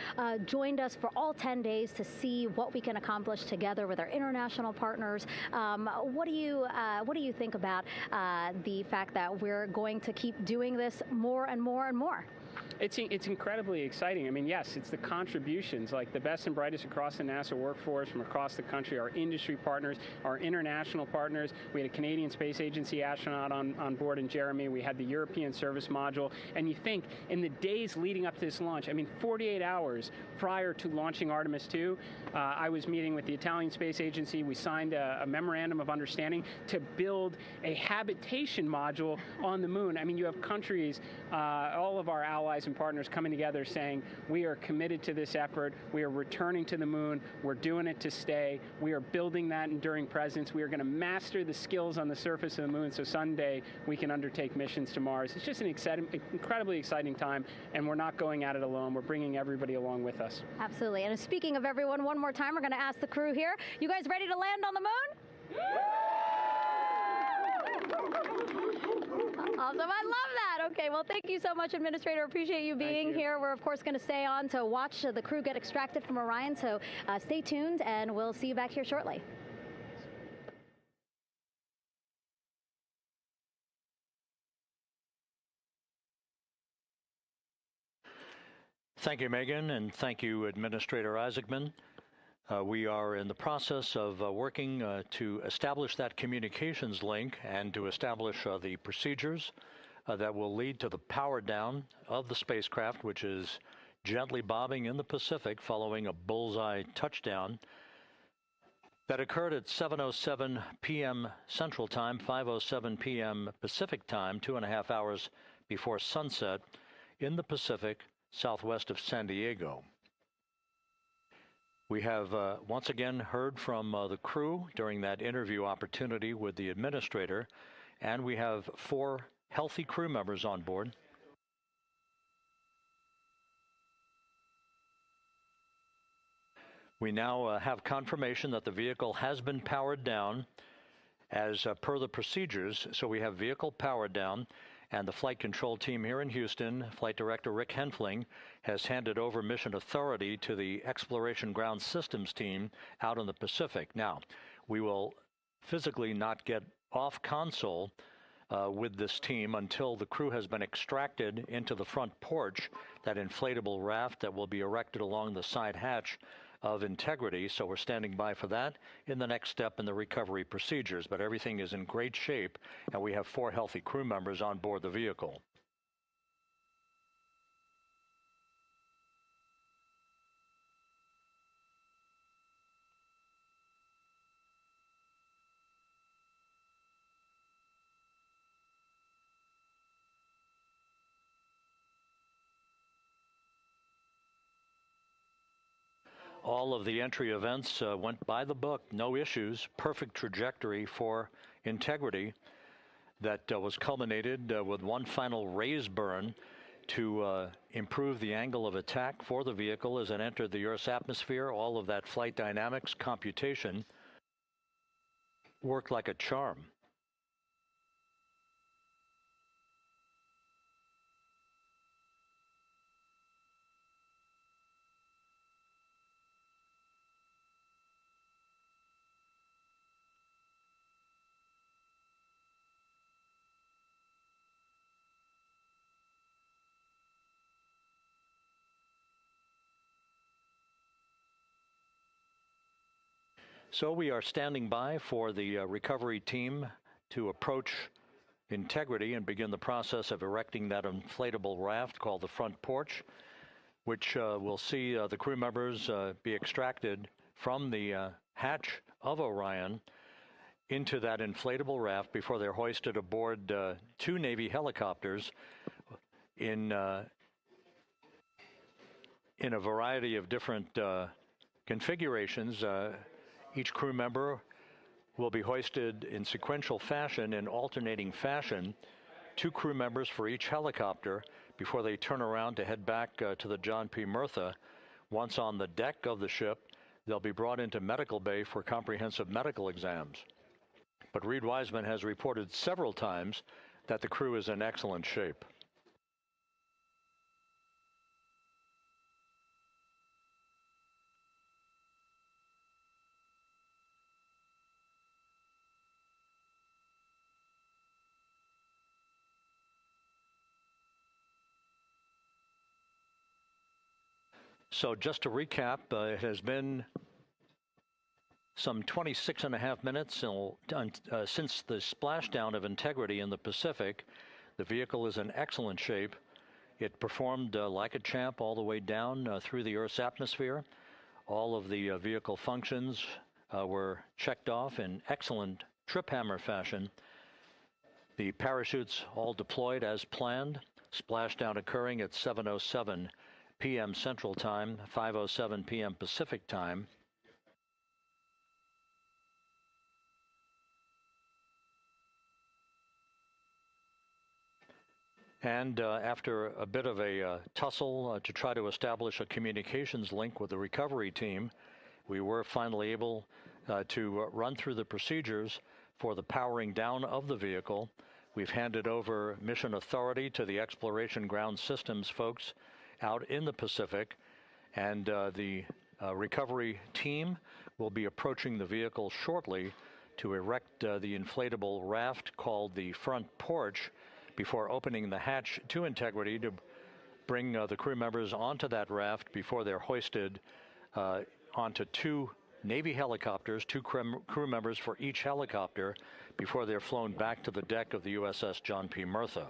joined us for all 10 days to see what we can accomplish together with our international partners, what do you think about the fact that we're going to keep doing this more and more and more? It's incredibly exciting. I mean, yes, it's the contributions, like the best and brightest across the NASA workforce from across the country, our industry partners, our international partners. We had a Canadian Space Agency astronaut on board in Jeremy. We had the European Service Module. And you think, in the days leading up to this launch, I mean, 48 hours prior to launching Artemis II, I was meeting with the Italian Space Agency. We signed a memorandum of understanding to build a habitation module on the moon. I mean, you have countries, all of our allies allies and partners coming together saying, we are committed to this effort. We are returning to the moon. We're doing it to stay. We are building that enduring presence. We are going to master the skills on the surface of the moon so someday we can undertake missions to Mars. It's just an incredibly exciting time, and we're not going at it alone. We're bringing everybody along with us. Absolutely. And speaking of everyone, one more time, we're going to ask the crew here, you guys ready to land on the moon? Awesome. I love that. Okay, well, thank you so much, Administrator. Appreciate you being here. We're, of course, going to stay on to watch the crew get extracted from Orion, so stay tuned, and we'll see you back here shortly. Thank you, Megan, and thank you, Administrator Isaacman. We are in the process of working to establish that communications link and to establish the procedures that will lead to the power down of the spacecraft, which is gently bobbing in the Pacific following a bullseye touchdown that occurred at 7:07 p.m. Central Time, 5:07 p.m. Pacific Time, 2.5 hours before sunset in the Pacific, southwest of San Diego. We have once again heard from the crew during that interview opportunity with the administrator, and we have 4 healthy crew members on board. We now have confirmation that the vehicle has been powered down as per the procedures. So we have vehicle powered down, and the flight control team here in Houston, Flight Director Rick Henfling, has handed over mission authority to the Exploration Ground Systems team out in the Pacific. Now, we will physically not get off console with this team until the crew has been extracted into the front porch, that inflatable raft that will be erected along the side hatch of Integrity. So we're standing by for that in the next step in the recovery procedures. But everything is in great shape, and we have 4 healthy crew members on board the vehicle. All of the entry events went by the book, no issues, perfect trajectory for Integrity that was culminated with one final raise burn to improve the angle of attack for the vehicle as it entered the Earth's atmosphere. All of that flight dynamics computation worked like a charm. So we are standing by for the recovery team to approach Integrity and begin the process of erecting that inflatable raft called the front porch, which will see the crew members be extracted from the hatch of Orion into that inflatable raft before they're hoisted aboard 2 Navy helicopters in a variety of different configurations. Each crew member will be hoisted in sequential fashion, in alternating fashion, 2 crew members for each helicopter before they turn around to head back to the John P. Murtha. Once on the deck of the ship, they'll be brought into medical bay for comprehensive medical exams. But Reid Wiseman has reported several times that the crew is in excellent shape. So just to recap, it has been some 26.5 minutes since the splashdown of Integrity in the Pacific. The vehicle is in excellent shape. It performed like a champ all the way down through the Earth's atmosphere. All of the vehicle functions were checked off in excellent trip hammer fashion. The parachutes all deployed as planned. Splashdown occurring at 7:07 p.m. Central Time, 5:07 p.m. Pacific Time. And after a bit of a tussle to try to establish a communications link with the recovery team, we were finally able to run through the procedures for the powering down of the vehicle. We've handed over mission authority to the Exploration Ground Systems folks out in the Pacific, and the recovery team will be approaching the vehicle shortly to erect the inflatable raft called the front porch before opening the hatch to integrity to bring the crew members onto that raft before they're hoisted onto two Navy helicopters, two crew members for each helicopter, before they're flown back to the deck of the USS John P. Murtha.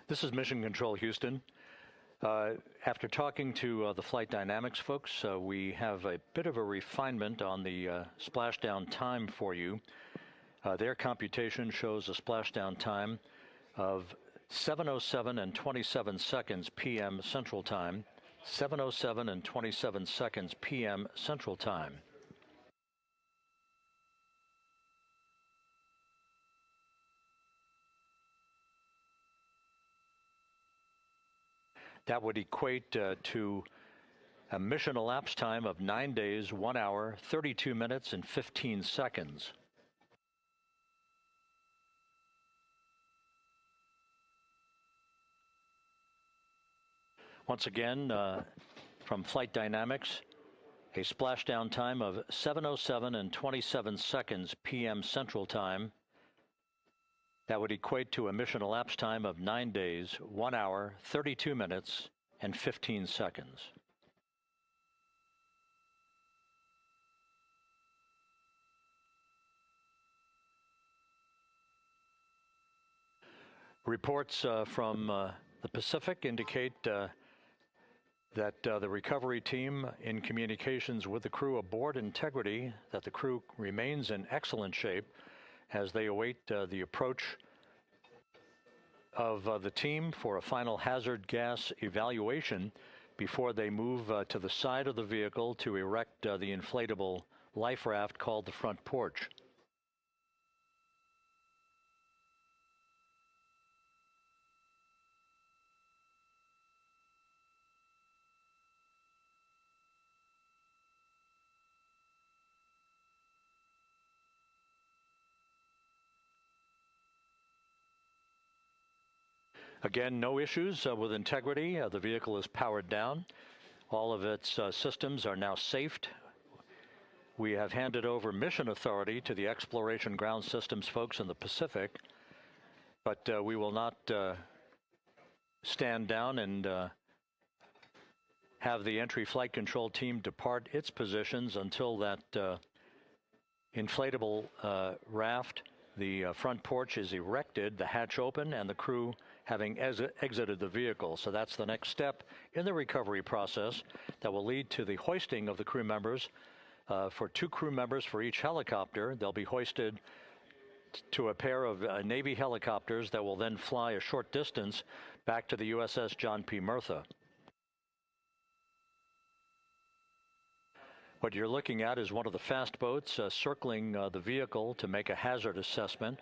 This is Mission Control Houston. After talking to the flight dynamics folks, we have a bit of a refinement on the splashdown time for you. Their computation shows a splashdown time of 7:07 and 27 seconds p.m. Central Time, 7:07 and 27 seconds p.m. Central Time. That would equate to a mission elapsed time of 9 days, 1 hour, 32 minutes, and 15 seconds. Once again, from Flight Dynamics, a splashdown time of 7:07 and 27 seconds p.m. Central Time. That would equate to a mission elapsed time of 9 days, 1 hour, 32 minutes, and 15 seconds. Reports from the Pacific indicate that the recovery team in communications with the crew aboard Integrity, that the crew remains in excellent shape as they await the approach of the team for a final hazard gas evaluation before they move to the side of the vehicle to erect the inflatable life raft called the front porch. Again, no issues with Integrity. The vehicle is powered down. All of its systems are now safed. We have handed over mission authority to the Exploration Ground Systems folks in the Pacific, but we will not stand down and have the entry flight control team depart its positions until that inflatable raft, the front porch, is erected, the hatch open, and the crew having exited the vehicle. So that's the next step in the recovery process that will lead to the hoisting of the crew members. For 2 crew members for each helicopter, they'll be hoisted to a pair of Navy helicopters that will then fly a short distance back to the USS John P. Murtha. What you're looking at is one of the fast boats circling the vehicle to make a hazard assessment.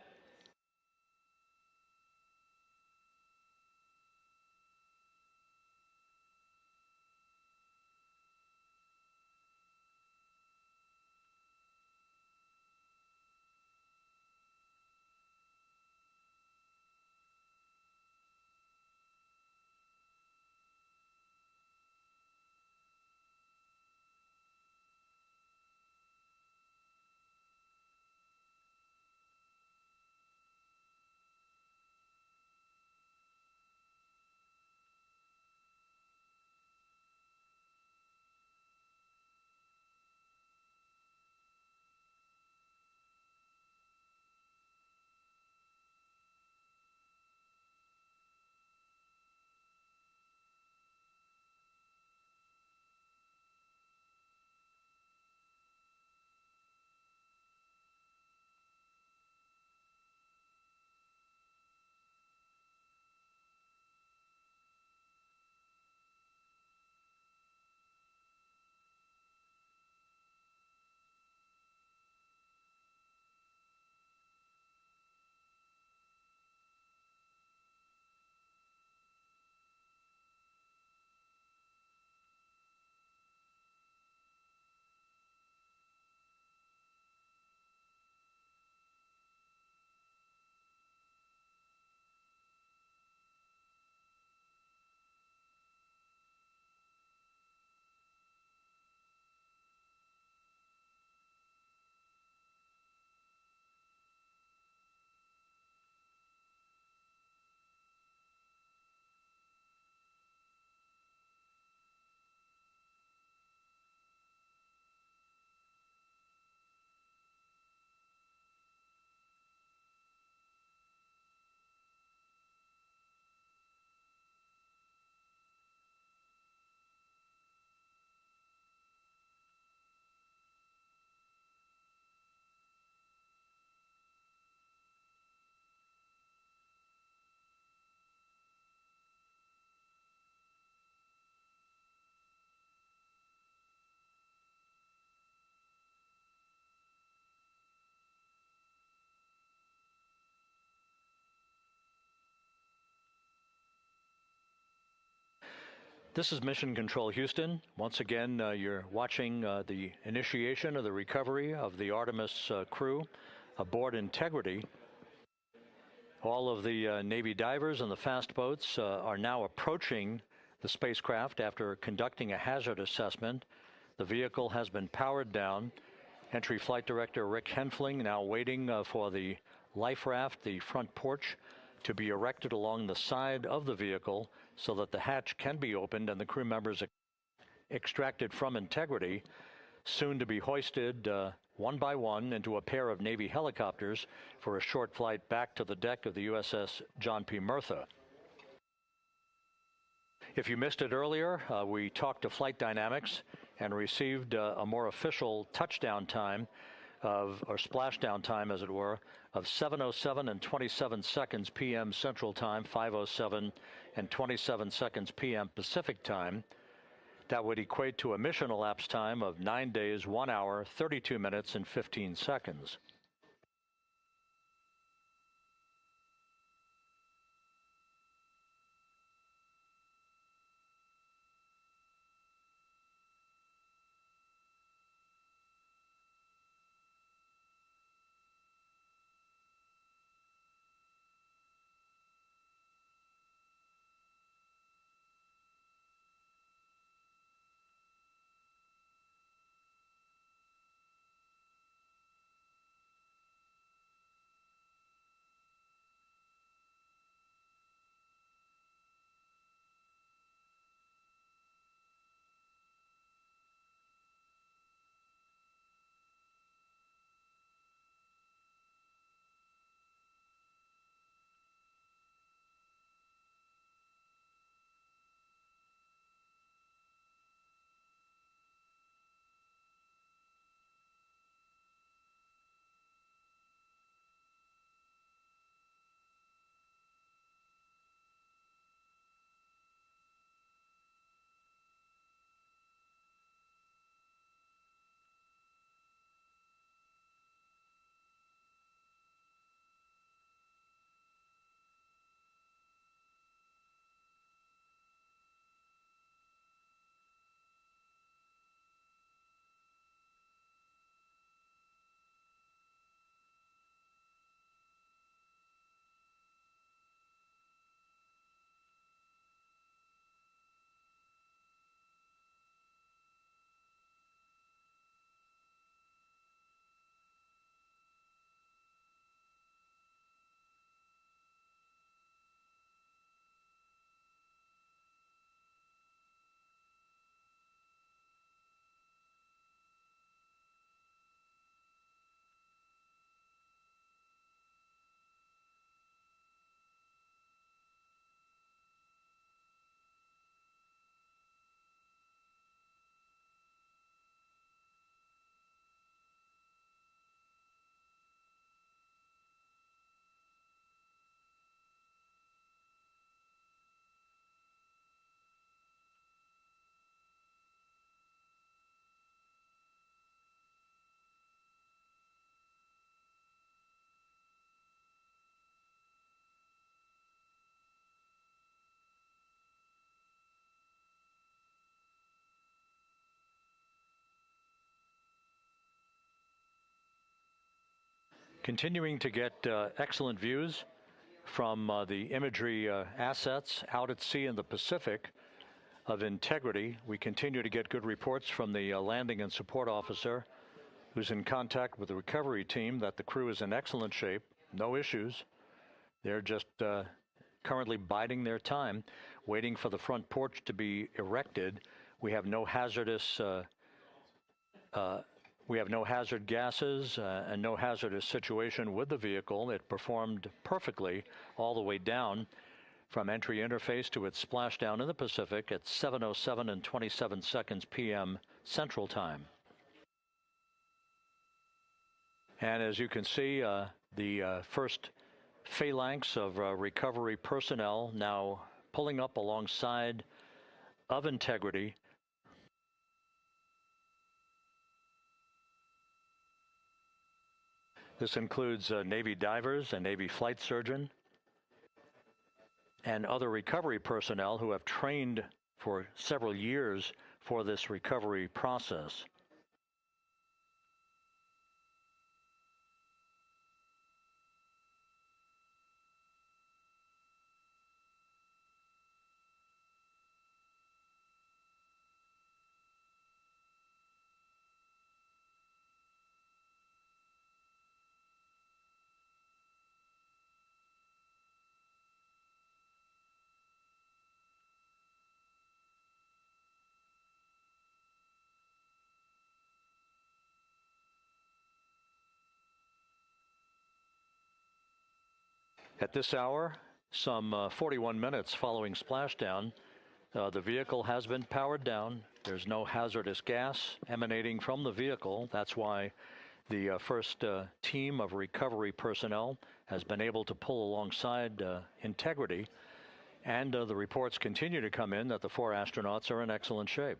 This is Mission Control Houston. Once again, you're watching the initiation of the recovery of the Artemis crew aboard Integrity. All of the Navy divers and the fast boats are now approaching the spacecraft after conducting a hazard assessment. The vehicle has been powered down. Entry Flight Director Rick Henfling now waiting for the life raft, the front porch, to be erected along the side of the vehicle so that the hatch can be opened and the crew members extracted from Integrity, soon to be hoisted one by one into a pair of Navy helicopters for a short flight back to the deck of the USS John P. Murtha. If you missed it earlier, we talked to Flight Dynamics and received a more official touchdown time or splashdown time, as it were, of 7:07 and 27 seconds p.m. Central Time, 5:07 and 27 seconds p.m. Pacific Time. That would equate to a mission elapsed time of 9 days, 1 hour, 32 minutes, and 15 seconds. Continuing to get excellent views from the imagery assets out at sea in the Pacific of Integrity. We continue to get good reports from the landing and support officer, who's in contact with the recovery team, that the crew is in excellent shape, no issues. They're just currently biding their time, waiting for the front porch to be erected. We have no hazardous hazard gases and no hazardous situation with the vehicle. It performed perfectly all the way down from entry interface to its splashdown in the Pacific at 7:07 and 27 seconds p.m. Central Time. And as you can see, the first phalanx of recovery personnel now pulling up alongside of Integrity. This includes Navy divers, a Navy flight surgeon, and other recovery personnel who have trained for several years for this recovery process. At this hour, some 41 minutes following splashdown, The vehicle has been powered down. There's no hazardous gas emanating from the vehicle. That's why the first team of recovery personnel has been able to pull alongside Integrity. And the reports continue to come in that the 4 astronauts are in excellent shape.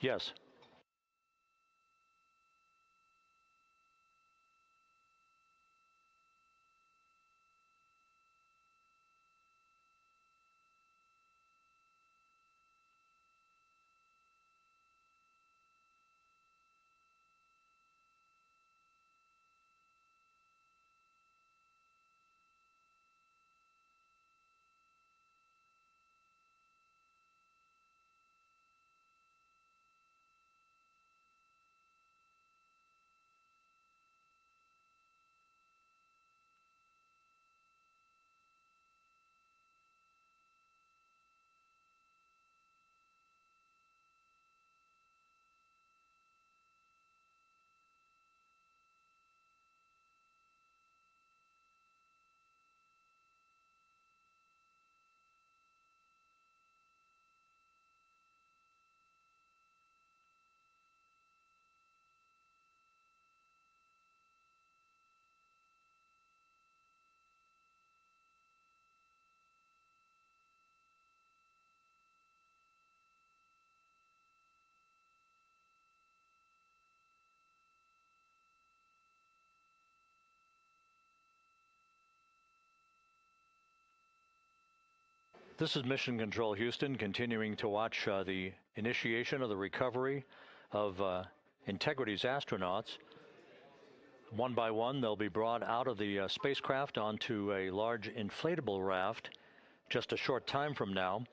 Yes. This is Mission Control Houston, continuing to watch the initiation of the recovery of Integrity's astronauts. One by one, they'll be brought out of the spacecraft onto a large inflatable raft just a short time from now.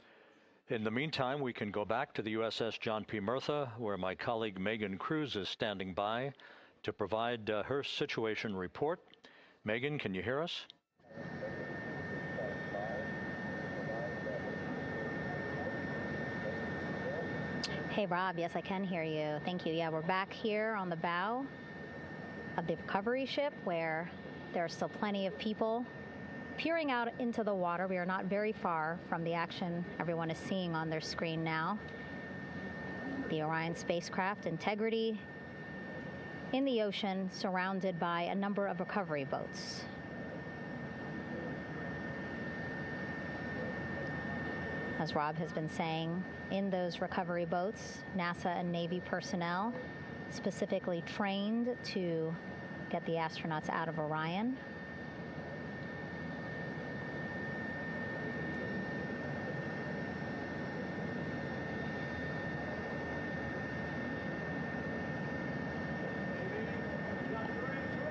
In the meantime, we can go back to the USS John P. Murtha, where my colleague Megan Cruz is standing by to provide her situation report. Megan, can you hear us? Hey, Rob. Yes, I can hear you. Thank you. Yeah, we're back here on the bow of the recovery ship where there are still plenty of people peering out into the water. We are not very far from the action everyone is seeing on their screen now. The Orion spacecraft, Integrity, in the ocean, surrounded by a number of recovery boats. As Rob has been saying, in those recovery boats, NASA and Navy personnel specifically trained to get the astronauts out of Orion.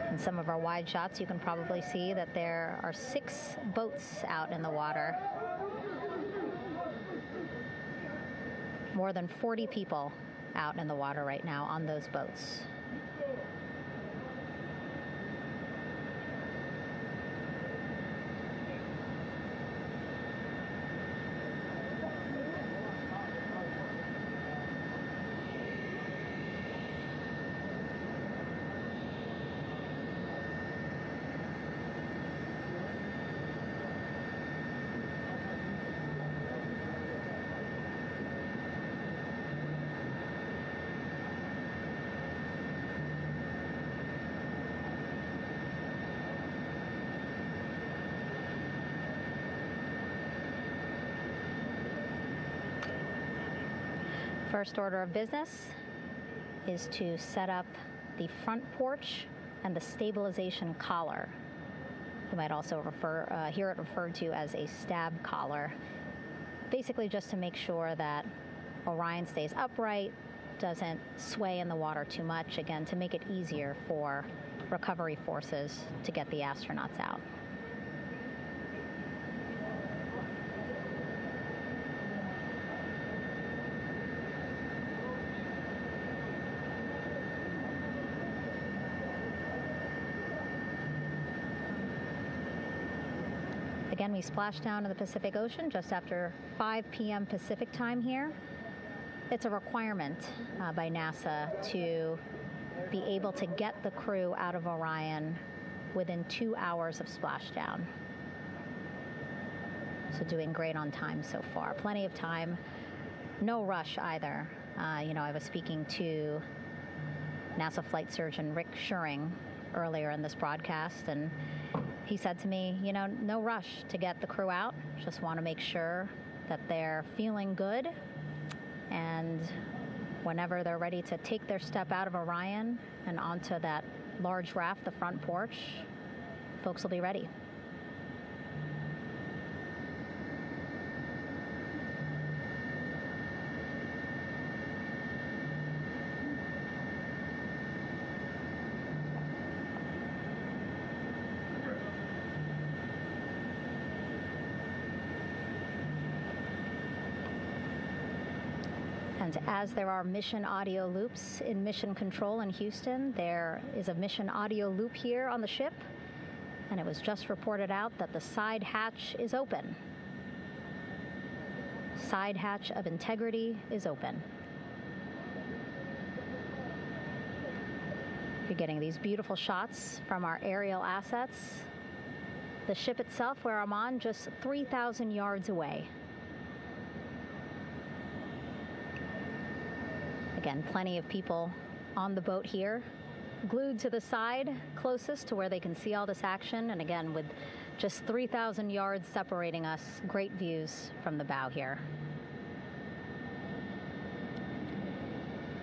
In some of our wide shots, you can probably see that there are 6 boats out in the water. More than 40 people out in the water right now on those boats. First order of business is to set up the front porch and the stabilization collar. You might also hear it referred to as a stab collar. Basically just to make sure that Orion stays upright, doesn't sway in the water too much, again, to make it easier for recovery forces to get the astronauts out. Again, we splashed down in the Pacific Ocean just after 5 p.m. Pacific time here. It's a requirement by NASA to be able to get the crew out of Orion within 2 hours of splashdown. So doing great on time so far. Plenty of time. No rush either. I was speaking to NASA flight surgeon Rick Schuring earlier in this broadcast, and he said to me, no rush to get the crew out. Just want to make sure that they're feeling good, and whenever they're ready to take their step out of Orion and onto that large raft, the front porch, folks will be ready. And as there are mission audio loops in Mission Control in Houston, there is a mission audio loop here on the ship, and it was just reported out that the side hatch is open. Side hatch of integrity is open. You're getting these beautiful shots from our aerial assets. The ship itself, where I'm on, just 3,000 yards away. Again, plenty of people on the boat here, glued to the side closest to where they can see all this action. And again, with just 3,000 yards separating us, great views from the bow here.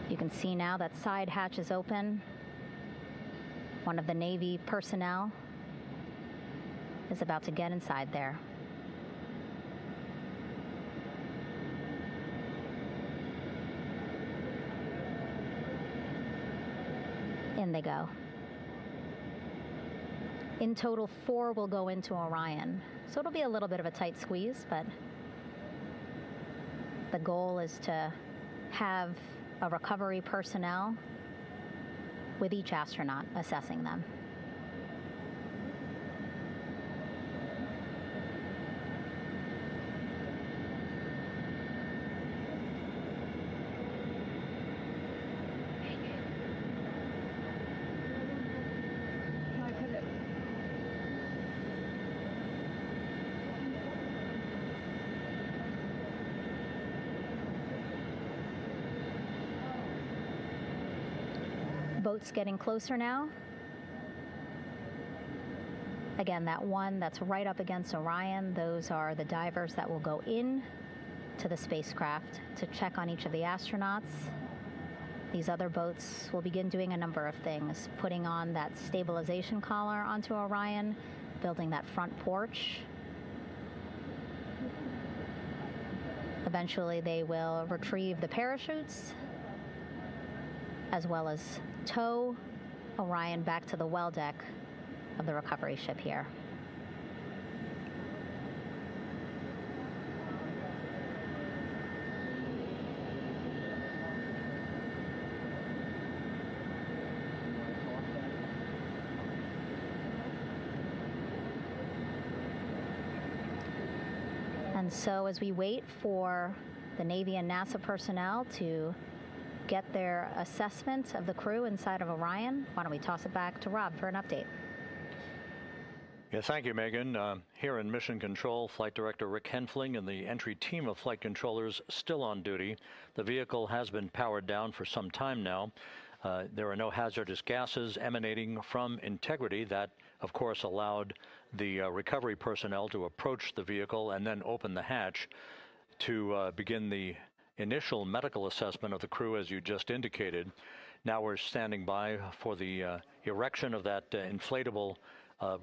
You can see now that side hatch is open. One of the Navy personnel is about to get inside there. In they go. In total, 4 will go into Orion. So it'll be a little bit of a tight squeeze, but the goal is to have a recovery personnel with each astronaut assessing them. Boats getting closer now. Again, that one that's right up against Orion, those are the divers that will go in to the spacecraft to check on each of the astronauts. These other boats will begin doing a number of things, putting on that stabilization collar onto Orion, building that front porch. Eventually, they will retrieve the parachutes, as well as tow Orion back to the well deck of the recovery ship here. And so as we wait for the Navy and NASA personnel to get their assessment of the crew inside of Orion, why don't we toss it back to Rob for an update? Yeah, thank you, Megan. Here in Mission Control, Flight Director Rick Henfling and the entry team of flight controllers still on duty. The vehicle has been powered down for some time now. There are no hazardous gases emanating from Integrity. That, of course, allowed the recovery personnel to approach the vehicle and then open the hatch to begin the initial medical assessment of the crew, as you just indicated. Now we're standing by for the erection of that inflatable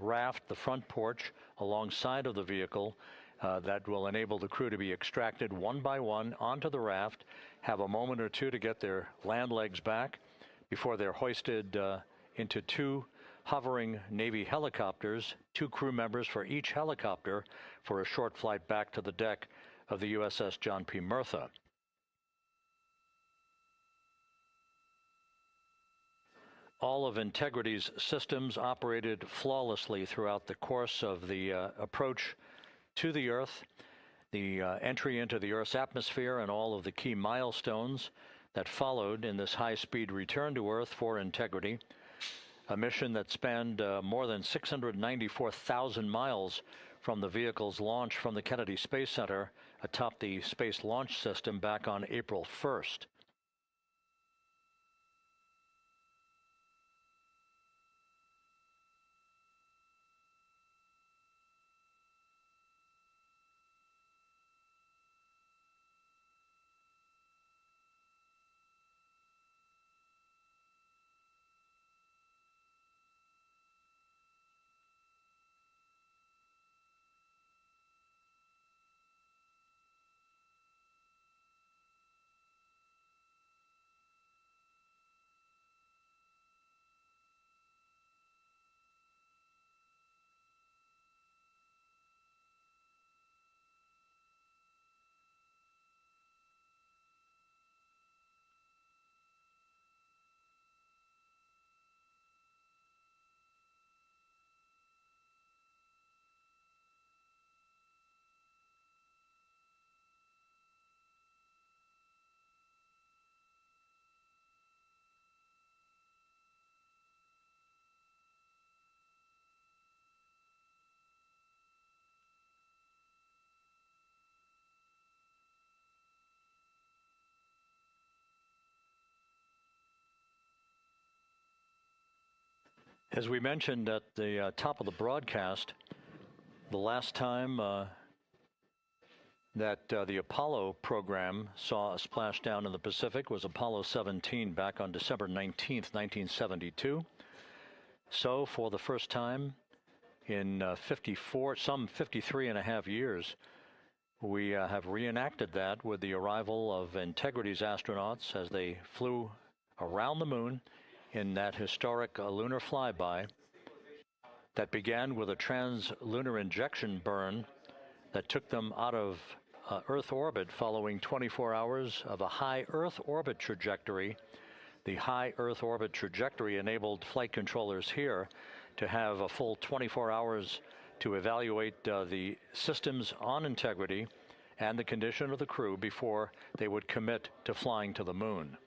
raft, the front porch, alongside of the vehicle that will enable the crew to be extracted one by one onto the raft, have a moment or two to get their land legs back before they're hoisted into 2 hovering Navy helicopters, 2 crew members for each helicopter, for a short flight back to the deck of the USS John P. Murtha. All of Integrity's systems operated flawlessly throughout the course of the approach to the Earth, the entry into the Earth's atmosphere, and all of the key milestones that followed in this high-speed return to Earth for integrity. A mission that spanned more than 694,000 miles from the vehicle's launch from the Kennedy Space Center atop the Space Launch System back on April 1st. As we mentioned at the top of the broadcast, the last time that the Apollo program saw a splashdown in the Pacific was Apollo 17 back on December 19th, 1972. So for the first time in 53 and a half years, we have reenacted that with the arrival of Integrity's astronauts as they flew around the moon in that historic lunar flyby that began with a trans-lunar injection burn that took them out of Earth orbit following 24 hours of a high Earth orbit trajectory. The high Earth orbit trajectory enabled flight controllers here to have a full 24 hours to evaluate the systems on Integrity and the condition of the crew before they would commit to flying to the moon.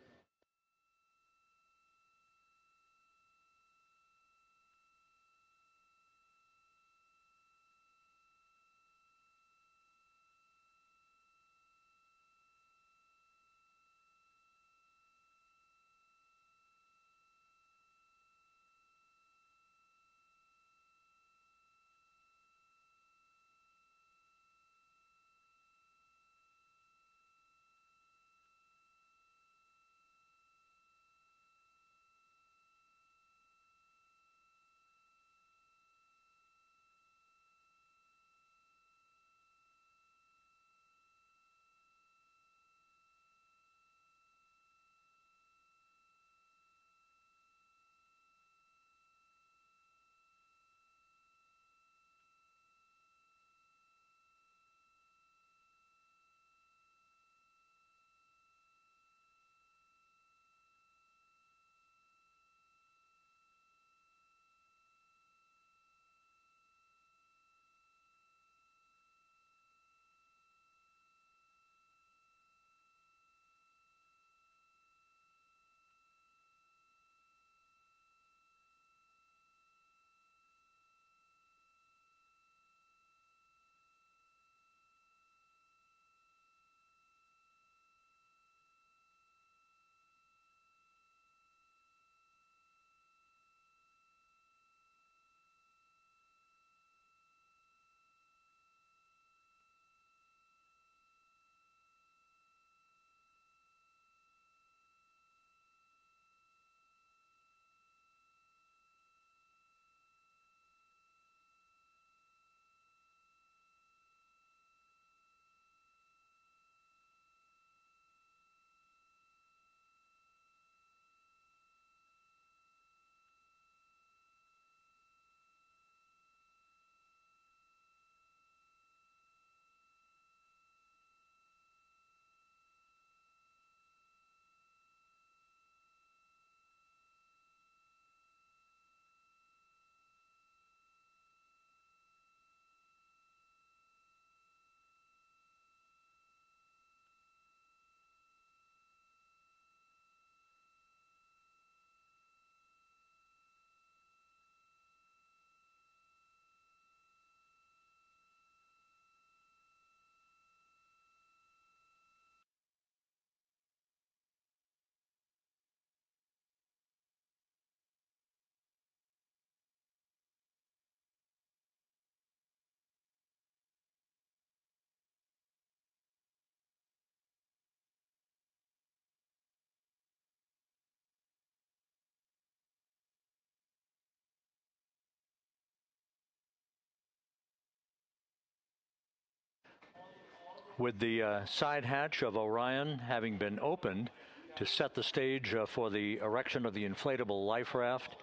With the side hatch of Orion having been opened to set the stage for the erection of the inflatable life raft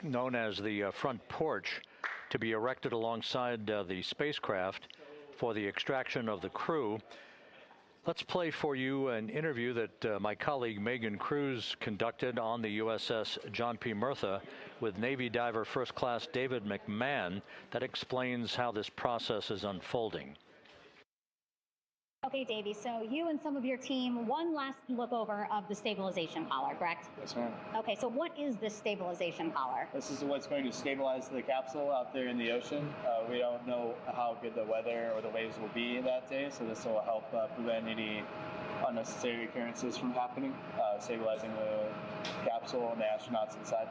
known as the front porch, to be erected alongside the spacecraft for the extraction of the crew. Let's play for you an interview that my colleague Megan Cruz conducted on the USS John P. Murtha with Navy diver First Class David McMahon that explains how this process is unfolding. Okay, Davey, so you and some of your team, one last look over of the stabilization collar, correct? Yes, ma'am. Okay, so what is this stabilization collar? This is what's going to stabilize the capsule out there in the ocean. We don't know how good the weather or the waves will be that day, so this will help prevent any unnecessary occurrences from happening, stabilizing the capsule and the astronauts inside.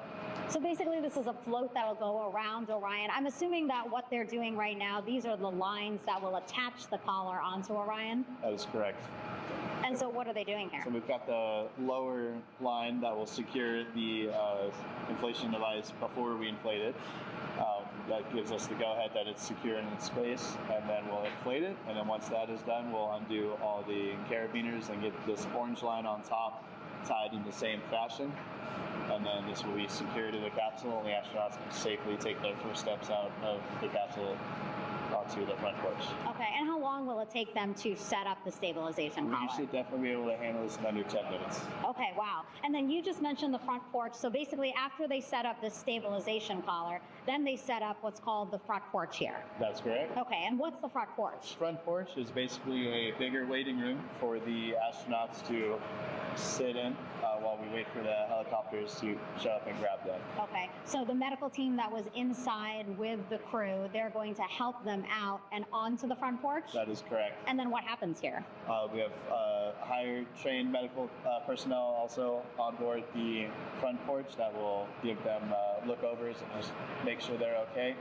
So basically this is a float that will go around Orion. I'm assuming that what they're doing right now, these are the lines that will attach the collar onto Orion? That is correct. And so what are they doing here? So we've got the lower line that will secure the inflation device before we inflate it. That gives us the go-ahead that it's secure in its space, and then we'll inflate it. And then once that is done, we'll undo all the carabiners and get this orange line on top tied in the same fashion. And then this will be secure to the capsule, and the astronauts can safely take their first steps out of the capsule onto the front porch. Okay, and how long will it take them to set up the stabilization collar? We should definitely be able to handle this in under 10 minutes. Okay, wow. And then you just mentioned the front porch. So basically after they set up this stabilization collar, then they set up what's called the front porch here. That's correct. Okay, and what's the front porch? Front porch is basically a bigger waiting room for the astronauts to sit in while we wait for the helicopters to show up and grab them. Okay, so the medical team that was inside with the crew, they're going to help them out and onto the front porch? That is correct. And then what happens here? We have higher trained medical personnel also on board the front porch that will give them lookovers and just make sure they're okay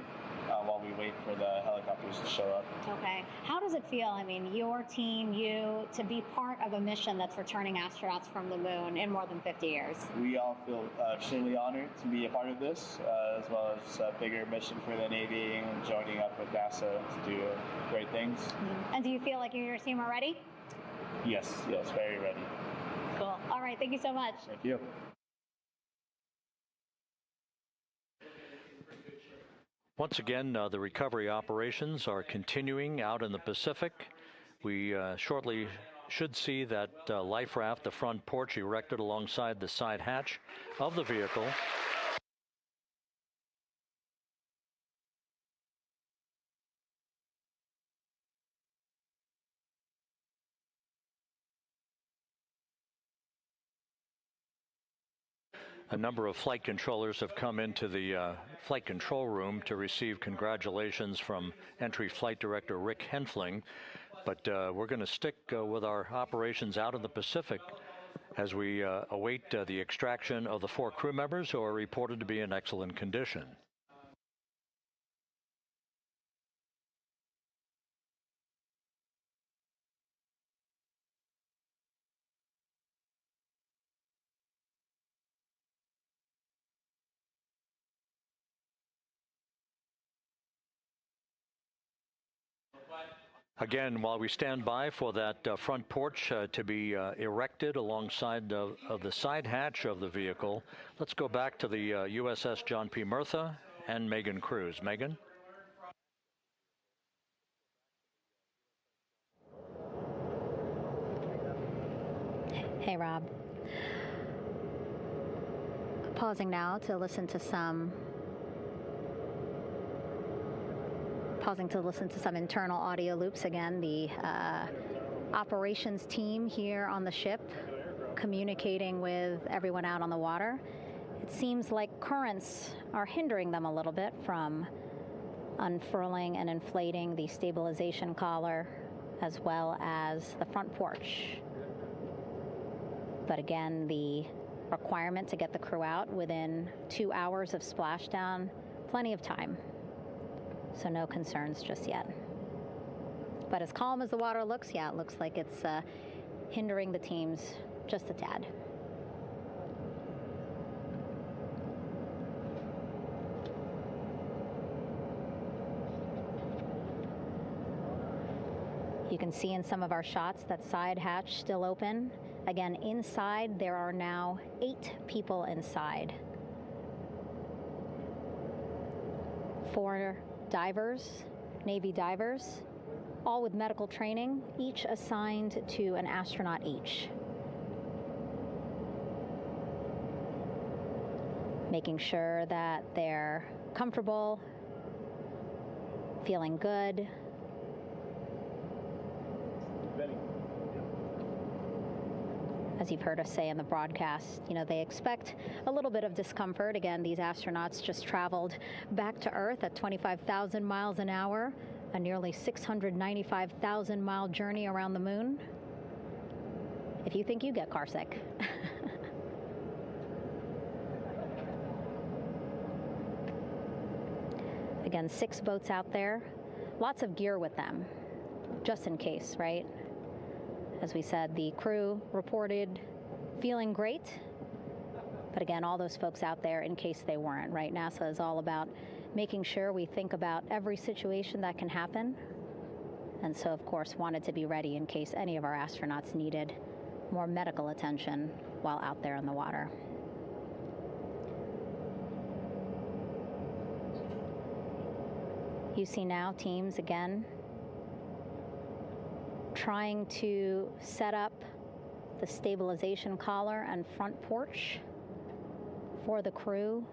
while we wait for the helicopters to show up. Okay. How does it feel, I mean, your team, you, to be part of a mission that's returning astronauts from the moon in more than 50 years? We all feel extremely honored to be a part of this, as well as a bigger mission for the Navy and joining up with NASA to do great things. Mm-hmm. And do you feel like you and your team are ready? Yes, very ready. Cool. All right, thank you so much. Thank you. Once again, the recovery operations are continuing out in the Pacific. We shortly should see that life raft, the front porch, erected alongside the side hatch of the vehicle. A number of flight controllers have come into the flight control room to receive congratulations from Entry Flight Director Rick Henfling. But we're going to stick with our operations out in the Pacific as we await the extraction of the 4 crew members who are reported to be in excellent condition. Again, while we stand by for that front porch to be erected alongside of the side hatch of the vehicle, let's go back to the USS John P. Murtha and Megan Cruz. Megan? Hey, Rob. Pausing now to listen to some internal audio loops. Again, the operations team here on the ship communicating with everyone out on the water. It seems like currents are hindering them a little bit from unfurling and inflating the stabilization collar as well as the front porch. But again, the requirement to get the crew out within 2 hours of splashdown, plenty of time. So no concerns just yet. But as calm as the water looks, yeah, it looks like it's hindering the teams just a tad. You can see in some of our shots that side hatch still open. Again, inside there are now 8 people inside. 4 divers, Navy divers, all with medical training, each assigned to an astronaut each. Making sure that they're comfortable, feeling good. As you've heard us say in the broadcast, you know, they expect a little bit of discomfort. Again, these astronauts just traveled back to Earth at 25,000 miles an hour, a nearly 695,000-mile journey around the moon. If you think you get carsick. Again, 6 boats out there, lots of gear with them, just in case, right? As we said, the crew reported feeling great, but again, all those folks out there in case they weren't, right? NASA is all about making sure we think about every situation that can happen, and so, of course, wanted to be ready in case any of our astronauts needed more medical attention while out there in the water. You see now teams, again, trying to set up the stabilization collar and front porch for the crew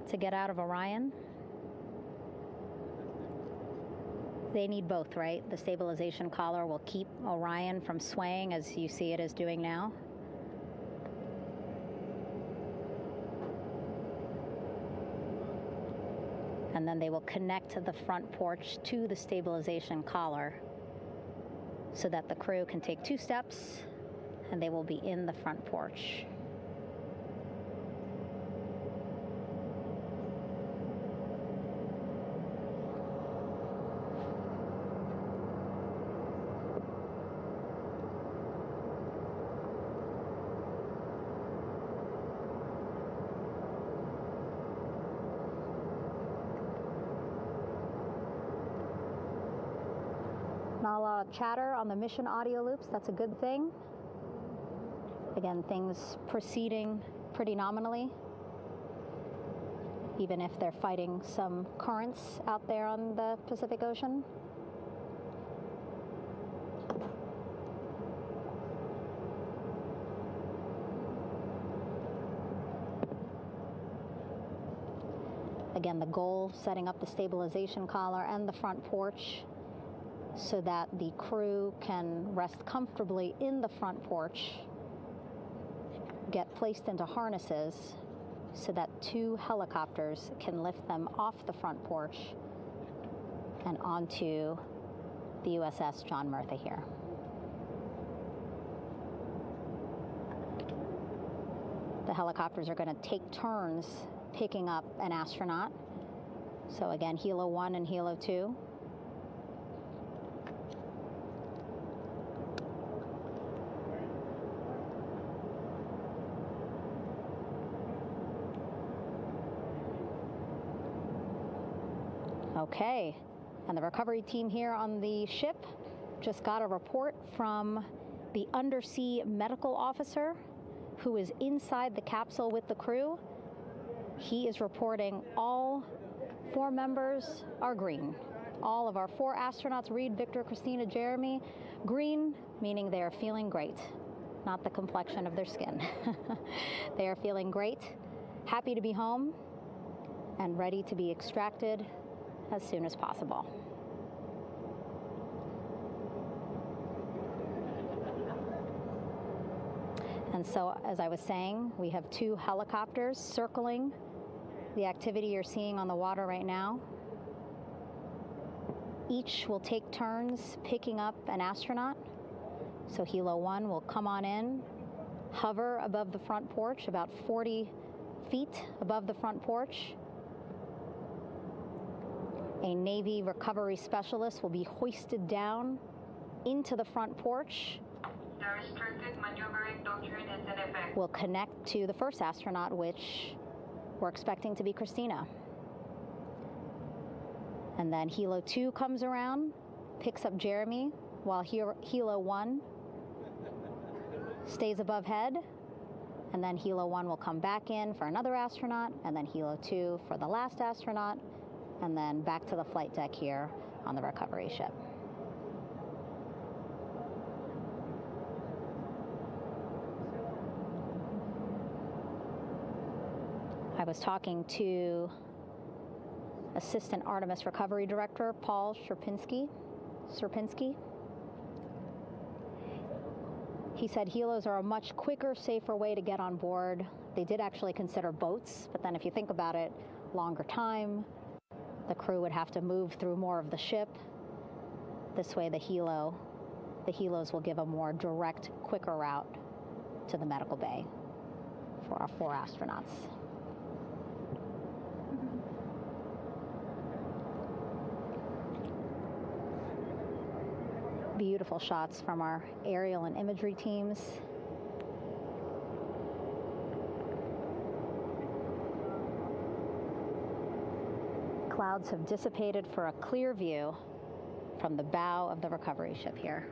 to get out of Orion. They need both, right? The stabilization collar will keep Orion from swaying as you see it is doing now. And then they will connect the front porch to the stabilization collar so that the crew can take 2 steps and they will be in the front porch. Not a lot of chatter on the mission audio loops. That's a good thing. Again, things proceeding pretty nominally, even if they're fighting some currents out there on the Pacific Ocean. Again, the goal, setting up the stabilization collar and the front porch so that the crew can rest comfortably in the front porch, get placed into harnesses so that 2 helicopters can lift them off the front porch and onto the USS John Murtha here. The helicopters are going to take turns picking up an astronaut. So again, Helo 1 and Helo 2. Okay, and the recovery team here on the ship just got a report from the undersea medical officer who is inside the capsule with the crew. He is reporting all 4 members are green. All of our 4 astronauts, Reid, Victor, Christina, Jeremy, green, meaning they are feeling great, not the complexion of their skin. They are feeling great, happy to be home, and ready to be extracted as soon as possible. And so, as I was saying, we have 2 helicopters circling the activity you're seeing on the water right now. Each will take turns picking up an astronaut. So Helo 1 will come on in, hover above the front porch, about 40 feet above the front porch. A Navy recovery specialist will be hoisted down into the front porch. The restricted maneuvering doctrine is in effect. Will connect to the first astronaut, which we're expecting to be Christina. And then Helo 2 comes around, picks up Jeremy, while Helo 1 stays above head, and then Helo 1 will come back in for another astronaut, and then Helo 2 for the last astronaut, and then back to the flight deck here on the recovery ship. I was talking to Assistant Artemis Recovery Director Paul Sierpinski. He said helos are a much quicker, safer way to get on board. They did actually consider boats, but then if you think about it, longer time, the crew would have to move through more of the ship. This way the helos will give a more direct, quicker route to the medical bay for our 4 astronauts. Beautiful shots from our aerial and imagery teams. Clouds have dissipated for a clear view from the bow of the recovery ship here.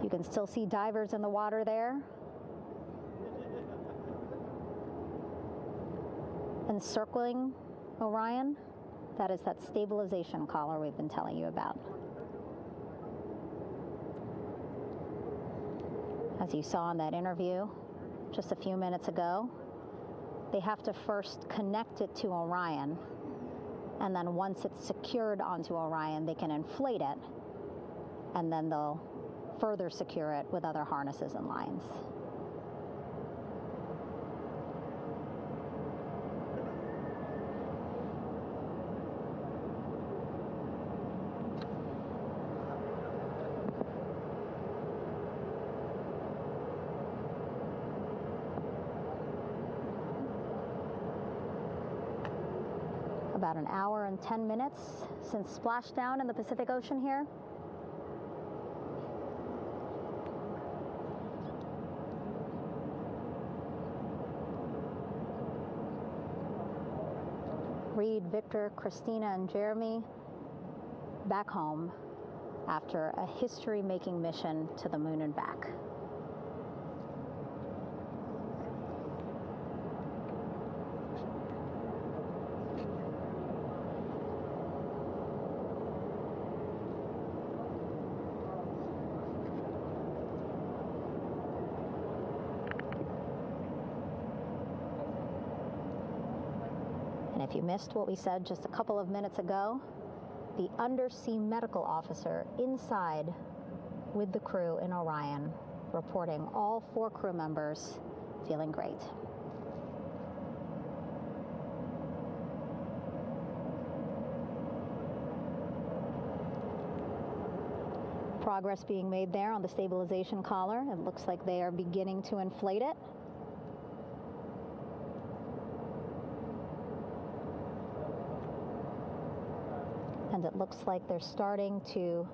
You can still see divers in the water there. Encircling Orion, that is that stabilization collar we've been telling you about. As you saw in that interview just a few minutes ago, they have to first connect it to Orion, and then once it's secured onto Orion, they can inflate it, and then they'll further secure it with other harnesses and lines. About an hour and 10 minutes since splashdown in the Pacific Ocean here. Reid, Victor, Christina, and Jeremy back home after a history-making mission to the moon and back. If you missed what we said just a couple of minutes ago, the undersea medical officer inside with the crew in Orion, reporting all 4 crew members feeling great. Progress being made there on the stabilization collar. It looks like they are beginning to inflate it. And it looks like they're starting to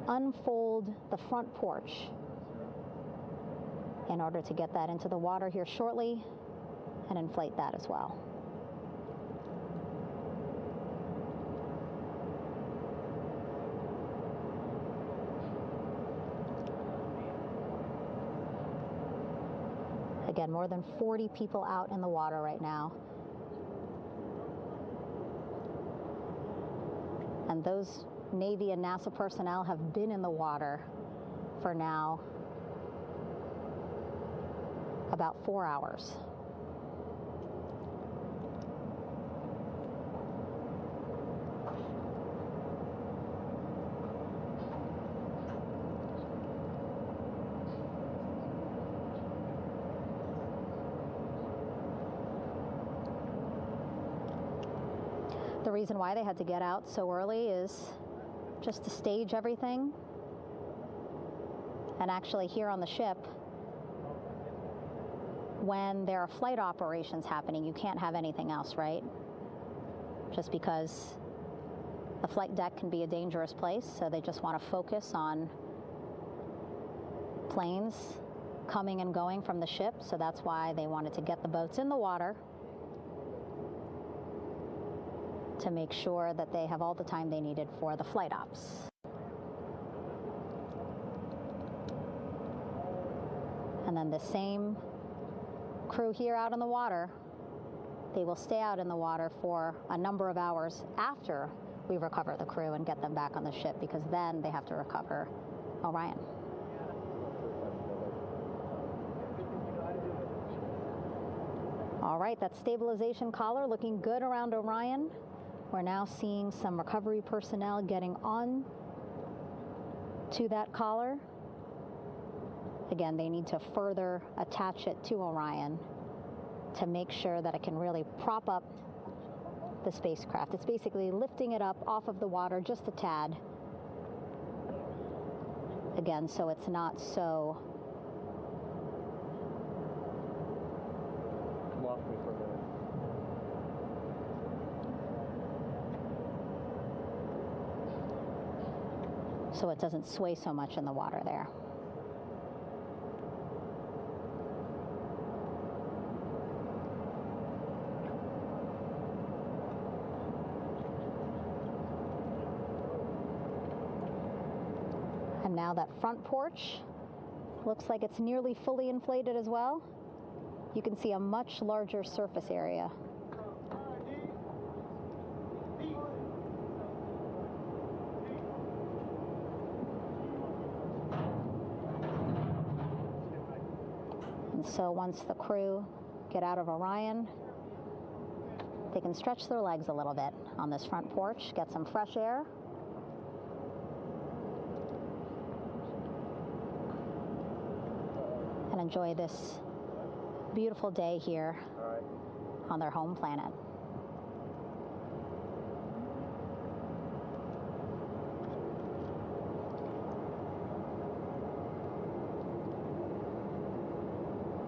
unfold the front porch in order to get that into the water here shortly and inflate that as well. Again, more than 40 people out in the water right now. And those Navy and NASA personnel have been in the water for now about 4 hours. The reason why they had to get out so early is just to stage everything. And actually here on the ship, when there are flight operations happening, you can't have anything else, right? Just because the flight deck can be a dangerous place, so they just want to focus on planes coming and going from the ship, so that's why they wanted to get the boats in the water to make sure that they have all the time they needed for the flight ops. And then the same crew here out in the water, they will stay out in the water for a number of hours after we recover the crew and get them back on the ship, because then they have to recover Orion. All right, that stabilization collar looking good around Orion. We're now seeing some recovery personnel getting on to that collar. Again, they need to further attach it to Orion to make sure that it can really prop up the spacecraft. It's basically lifting it up off of the water just a tad. Again, so it's not so so it doesn't sway so much in the water there. And now that front porch looks like it's nearly fully inflated as well. You can see a much larger surface area. And so once the crew get out of Orion, they can stretch their legs a little bit on this front porch, get some fresh air. And enjoy this beautiful day here on their home planet.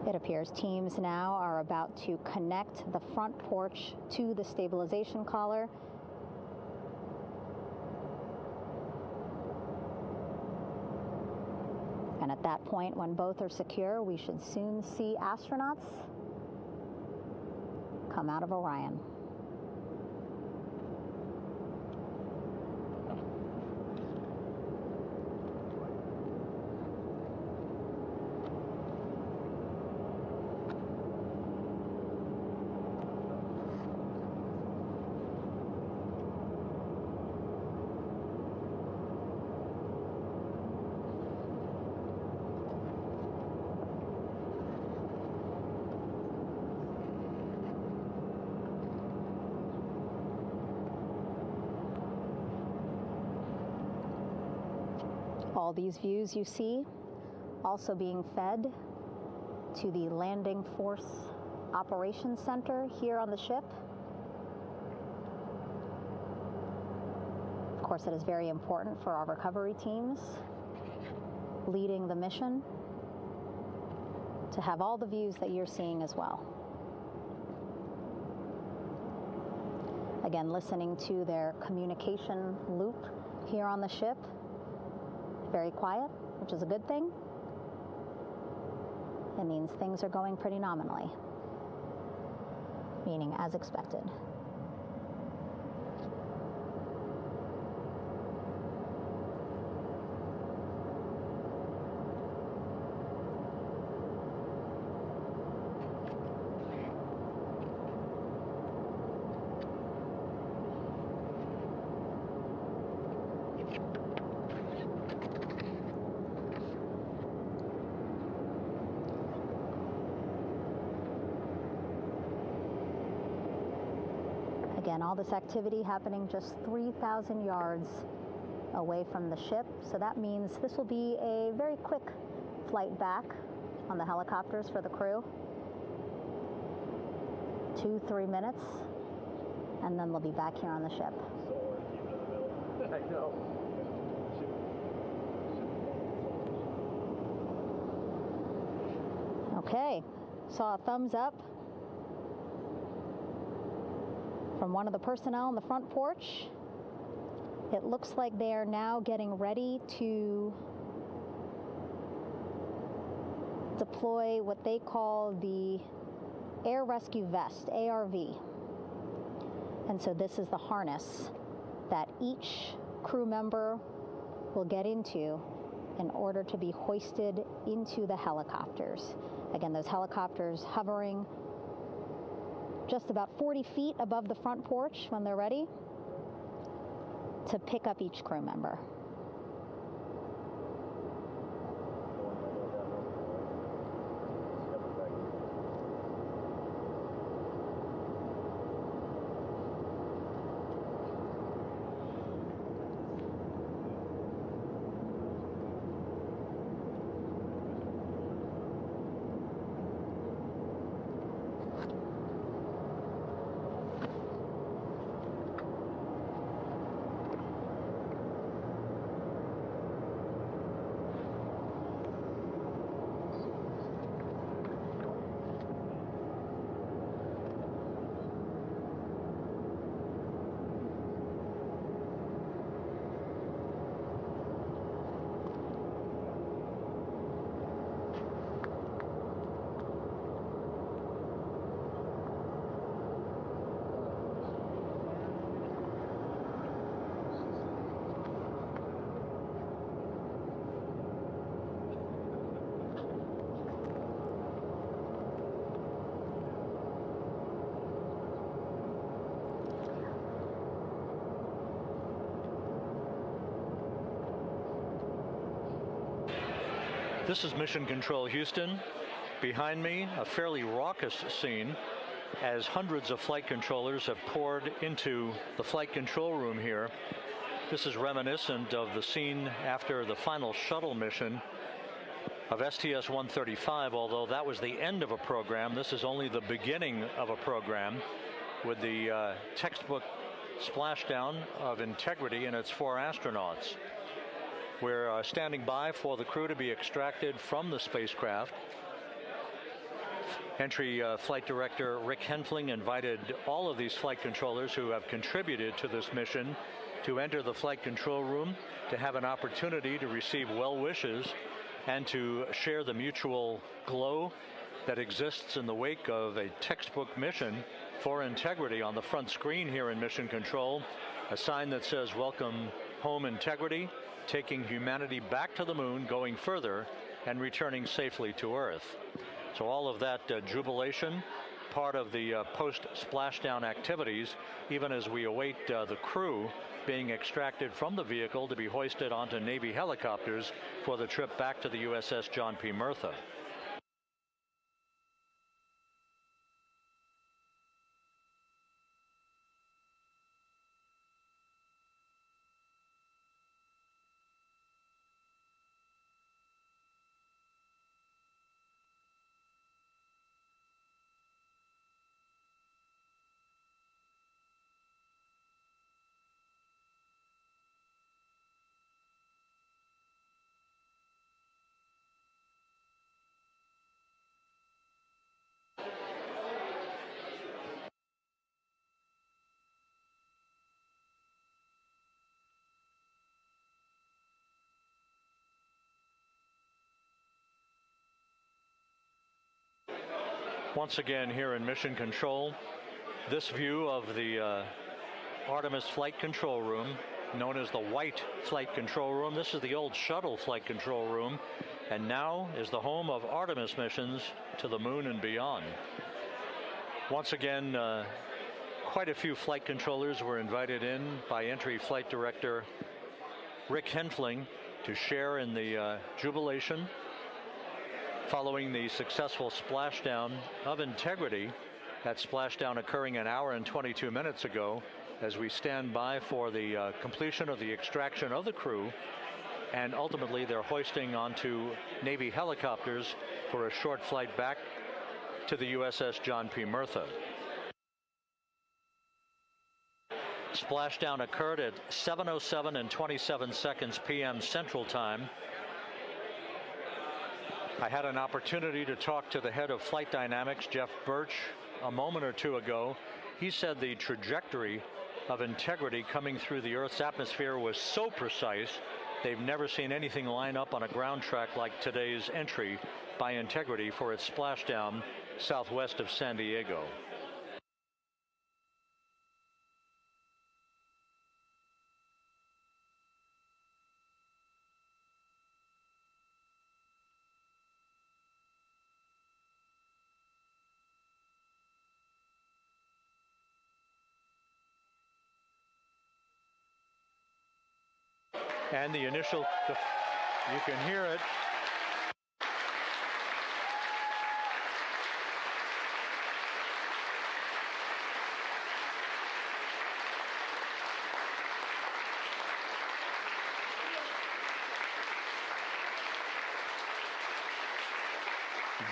It appears teams now are about to connect the front porch to the stabilization collar. And at that point, when both are secure, we should soon see astronauts come out of Orion. All these views you see also being fed to the Landing Force Operations Center here on the ship. Of course, it is very important for our recovery teams leading the mission to have all the views that you're seeing as well. Again, listening to their communication loop here on the ship. Very quiet, which is a good thing. It means things are going pretty nominally, meaning as expected. Again, all this activity happening just 3,000 yards away from the ship. So that means this will be a very quick flight back on the helicopters for the crew. 2-3 minutes, and then they'll be back here on the ship. I know. Okay, saw a thumbs up from one of the personnel on the front porch. It looks like they are now getting ready to deploy what they call the Air Rescue Vest, ARV. And so this is the harness that each crew member will get into in order to be hoisted into the helicopters. Again, those helicopters hovering just about 40 feet above the front porch when they're ready to pick up each crew member. This is Mission Control Houston. Behind me, a fairly raucous scene as hundreds of flight controllers have poured into the flight control room here. This is reminiscent of the scene after the final shuttle mission of STS-135, although that was the end of a program. This is only the beginning of a program with the textbook splashdown of Integrity and its 4 astronauts. We're standing by for the crew to be extracted from the spacecraft. Entry Flight Director Rick Henfling invited all of these flight controllers who have contributed to this mission to enter the flight control room to have an opportunity to receive well wishes and to share the mutual glow that exists in the wake of a textbook mission for Integrity. On the front screen here in Mission Control, a sign that says "Welcome Home, Integrity," taking humanity back to the moon, going further, and returning safely to Earth. So all of that jubilation, part of the post-splashdown activities, even as we await the crew being extracted from the vehicle to be hoisted onto Navy helicopters for the trip back to the USS John P. Murtha. Once again here in Mission Control, this view of the Artemis flight control room, known as the White Flight Control Room. This is the old shuttle flight control room, and now is the home of Artemis missions to the moon and beyond. Once again, quite a few flight controllers were invited in by Entry Flight Director Rick Henfling to share in the jubilation following the successful splashdown of Integrity. That splashdown occurring an hour and 22 minutes ago, as we stand by for the completion of the extraction of the crew, and ultimately they're hoisting onto Navy helicopters for a short flight back to the USS John P. Murtha. Splashdown occurred at 7:07 and 27 seconds p.m. Central Time. I had an opportunity to talk to the head of flight dynamics, Jeff Birch, a moment or two ago. He said the trajectory of Integrity coming through the Earth's atmosphere was so precise, they've never seen anything line up on a ground track like today's entry by Integrity for its splashdown southwest of San Diego. And the initial, you can hear it.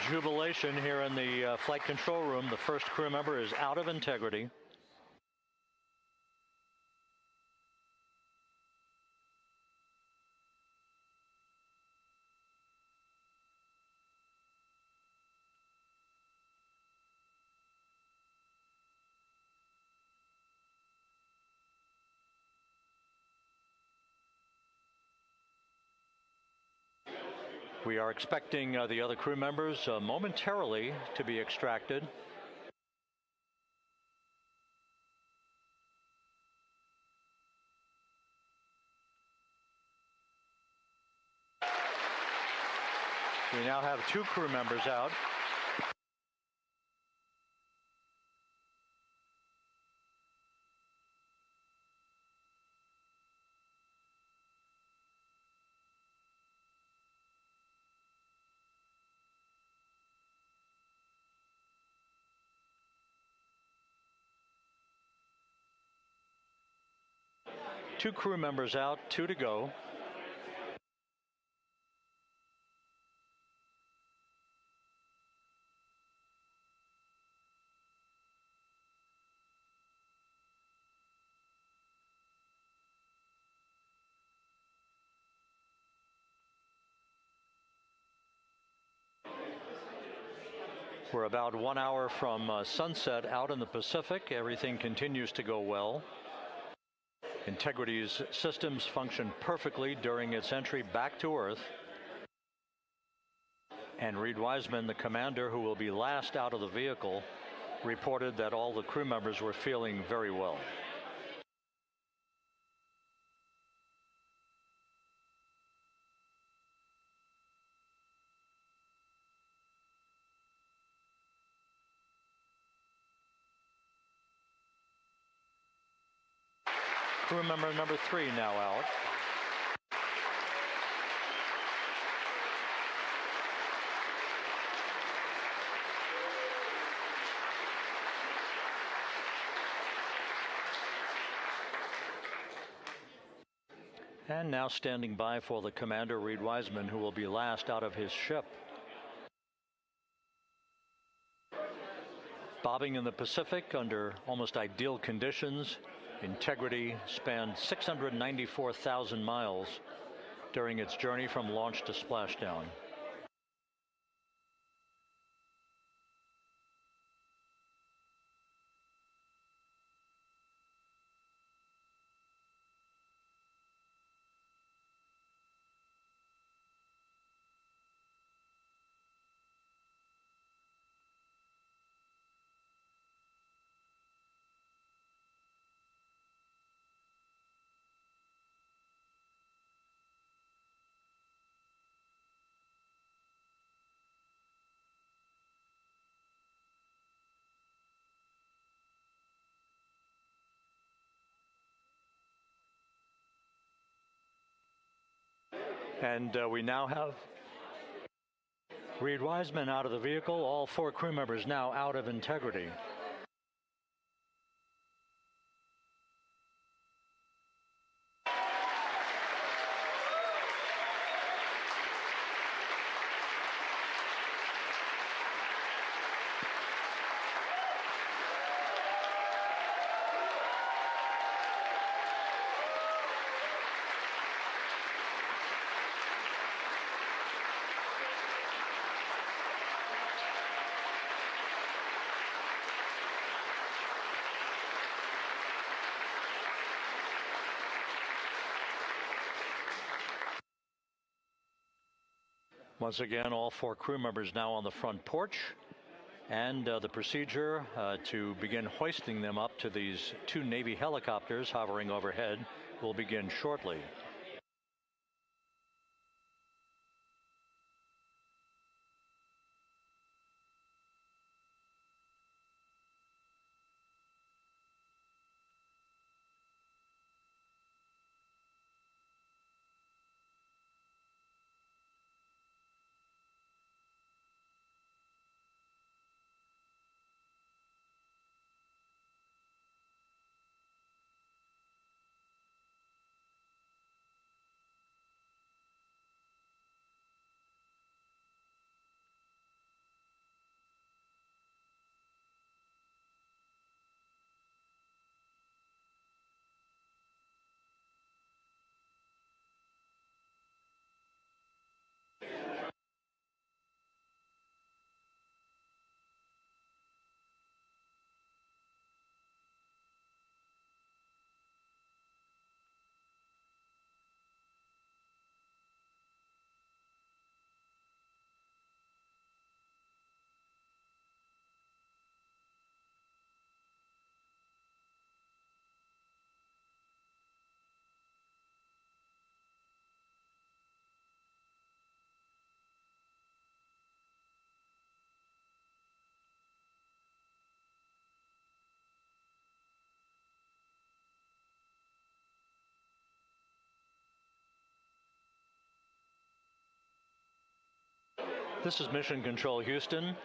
Jubilation here in the flight control room. The first crew member is out of Integrity. We are expecting the other crew members momentarily to be extracted. We now have 2 crew members out. Two crew members out, 2 to go. We're about 1 hour from sunset out in the Pacific. Everything continues to go well. Integrity's systems function perfectly during its entry back to Earth. And Reid Wiseman, the commander who will be last out of the vehicle, reported that all the crew members were feeling very well. Crew member number 3 now out. And now standing by for the commander, Reid Wiseman, who will be last out of his ship. Bobbing in the Pacific under almost ideal conditions, Integrity spanned 694,000 miles during its journey from launch to splashdown. And we now have Reid Wiseman out of the vehicle. All 4 crew members now out of Integrity. Once again, all 4 crew members now on the front porch, and the procedure to begin hoisting them up to these 2 Navy helicopters hovering overhead will begin shortly. This is Mission Control Houston.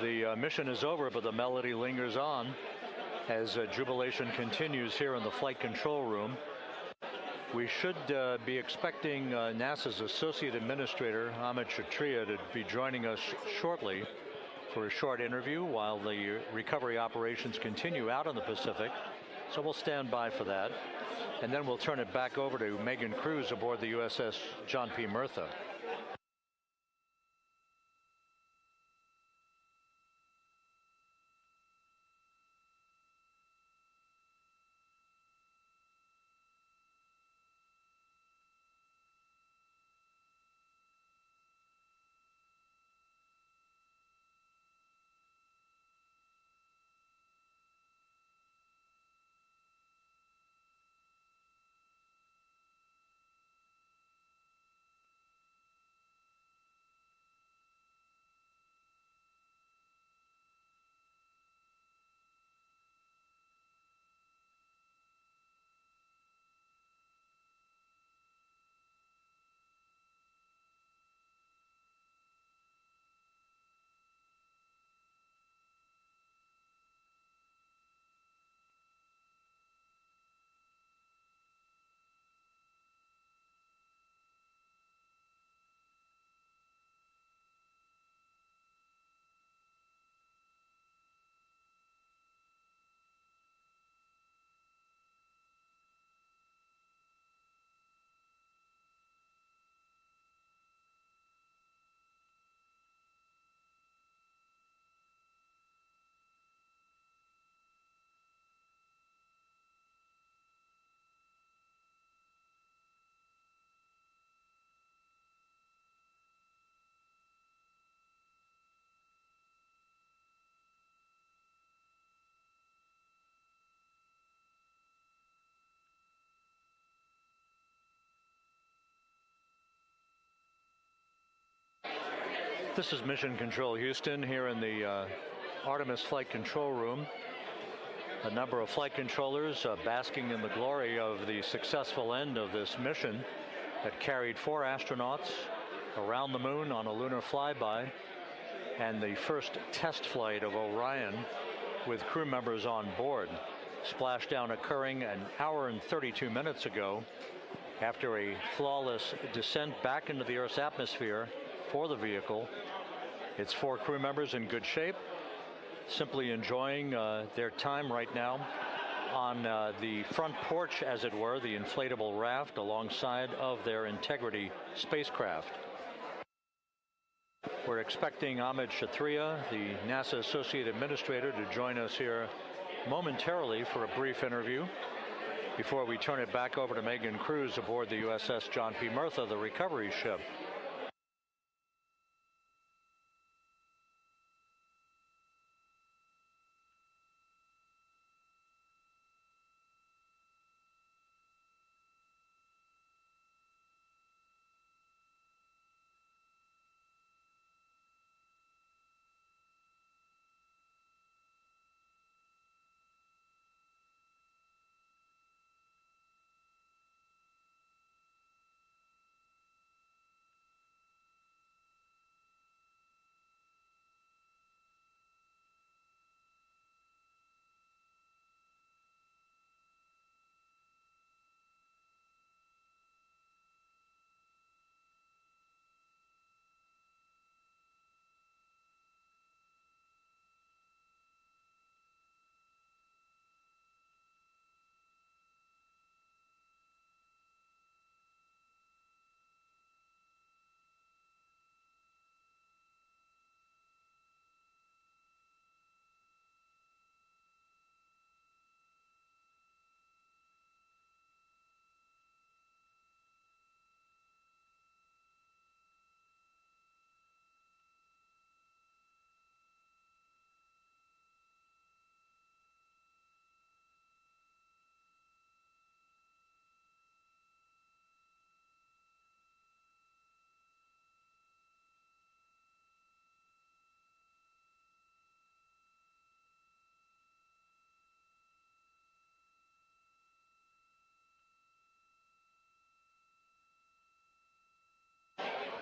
The mission is over, but the melody lingers on as jubilation continues here in the flight control room. We should be expecting NASA's Associate Administrator, Amit Kshatriya, to be joining us shortly for a short interview while the recovery operations continue out in the Pacific. So we'll stand by for that. And then we'll turn it back over to Megan Cruz aboard the USS John P. Murtha. This is Mission Control Houston here in the Artemis flight control room. A number of flight controllers basking in the glory of the successful end of this mission that carried 4 astronauts around the moon on a lunar flyby, and the first test flight of Orion with crew members on board. Splashdown occurring an hour and 32 minutes ago after a flawless descent back into the Earth's atmosphere for the vehicle. Its 4 crew members in good shape, simply enjoying their time right now on the front porch, as it were, the inflatable raft alongside of their Integrity spacecraft. We're expecting Amit Kshatriya, the NASA Associate Administrator, to join us here momentarily for a brief interview before we turn it back over to Megan Cruz aboard the USS John P. Murtha, the recovery ship.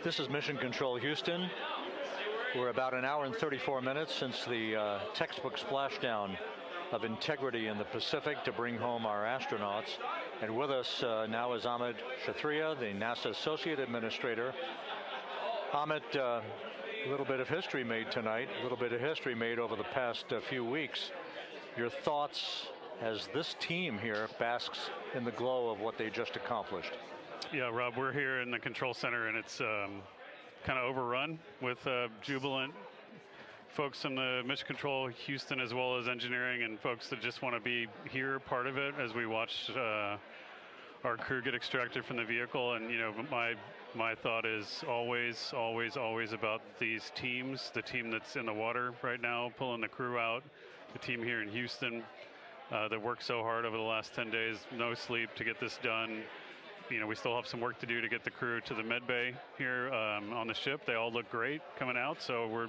This is Mission Control Houston. We're about an hour and 34 minutes since the textbook splashdown of integrity in the Pacific to bring home our astronauts. And with us now is Amit Kshatriya, the NASA Associate Administrator. Amit, a little bit of history made tonight, a little bit of history made over the past few weeks. Your thoughts as this team here basks in the glow of what they just accomplished? Yeah, Rob, we're here in the control center, and it's kind of overrun with jubilant folks in the Mission Control Houston, as well as engineering, and folks that just want to be here, part of it, as we watch our crew get extracted from the vehicle. And you know, my thought is always about these teams. The team that's in the water right now, pulling the crew out. The team here in Houston that worked so hard over the last 10 days, no sleep to get this done. You know, we still have some work to do to get the crew to the med bay here on the ship. They all look great coming out, so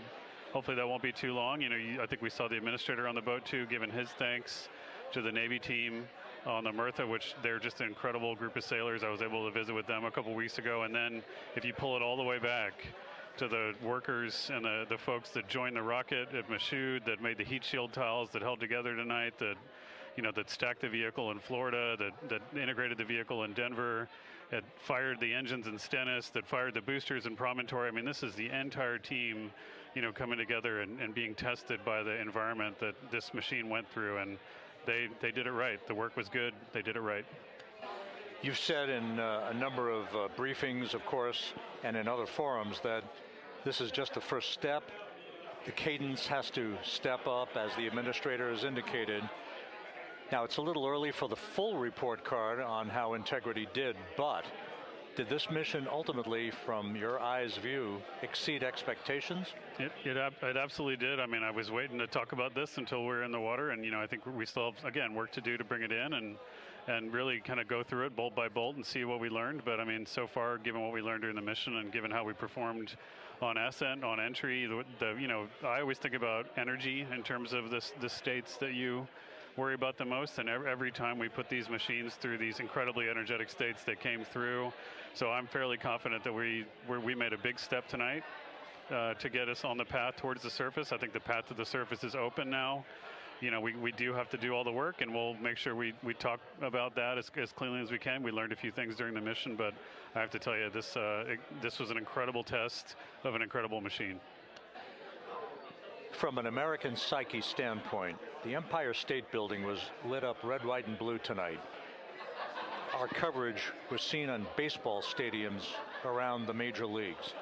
hopefully that won't be too long. You know, I think we saw the administrator on the boat too, giving his thanks to the Navy team on the Murtha, which they're just an incredible group of sailors. I was able to visit with them a couple weeks ago. And then if you pull it all the way back to the workers and the folks that joined the rocket at Michoud, that made the heat shield tiles, that held together tonight, that stacked the vehicle in Florida, that integrated the vehicle in Denver, that fired the engines in Stennis, that fired the boosters in Promontory. I mean, this is the entire team, coming together and being tested by the environment that this machine went through, and they did it right. The work was good. They did it right. You've said in a number of briefings, of course, and in other forums that this is just the first step. The cadence has to step up, as the administrator has indicated. Now, it's a little early for the full report card on how integrity did, but did this mission ultimately, from your eyes view, exceed expectations? It absolutely did. I mean, I was waiting to talk about this until we're in the water, and I think we still have, again, work to do to bring it in and really kind of go through it bolt by bolt and see what we learned. But I mean, so far, given what we learned during the mission and given how we performed on ascent, on entry, I always think about energy in terms of the states that you worry about the most, and every time we put these machines through these incredibly energetic states, they came through. So I'm fairly confident that we made a big step tonight to get us on the path towards the surface. I think the path to the surface is open now. We do have to do all the work, and we'll make sure we talk about that as cleanly as we can. We learned a few things during the mission, but I have to tell you, this was an incredible test of an incredible machine. From an American psyche standpoint, the Empire State Building was lit up red, white, and blue tonight. Our coverage was seen on baseball stadiums around the major leagues.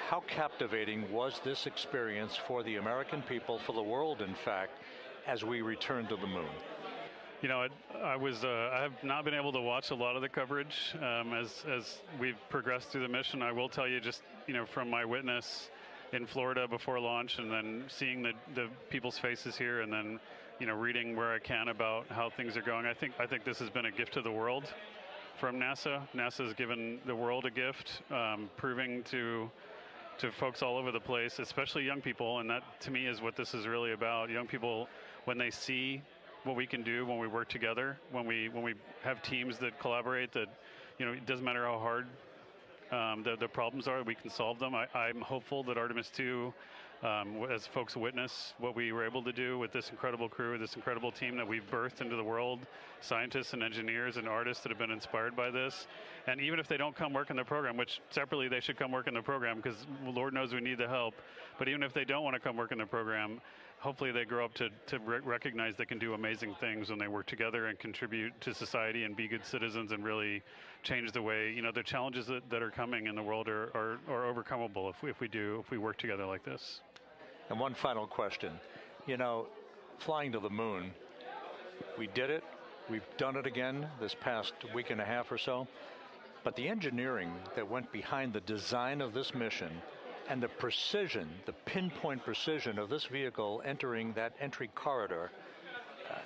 How captivating was this experience for the American people, for the world, in fact, as we returned to the moon? I have not been able to watch a lot of the coverage as we've progressed through the mission. I will tell you, just from my witness in Florida before launch, and then seeing the people's faces here, and then reading where I can about how things are going. I think this has been a gift to the world from NASA. NASA has given the world a gift, proving to folks all over the place, especially young people, and that to me is what this is really about. Young people, when they see what we can do when we work together, when we have teams that collaborate, that it doesn't matter how hard the problems are, we can solve them. I'm hopeful that Artemis II, as folks witness what we were able to do with this incredible crew, this incredible team that we've birthed into the world, scientists and engineers and artists that have been inspired by this. And even if they don't come work in the program, which separately they should come work in the program, because Lord knows we need the help, but even if they don't want to come work in the program, hopefully they grow up to recognize they can do amazing things when they work together and contribute to society and be good citizens and really change the way, the challenges that are coming in the world are overcomable if we work together like this. And one final question. Flying to the moon, we did it. We've done it again this past week and a half or so. But the engineering that went behind the design of this mission and the precision, the pinpoint precision of this vehicle entering that entry corridor,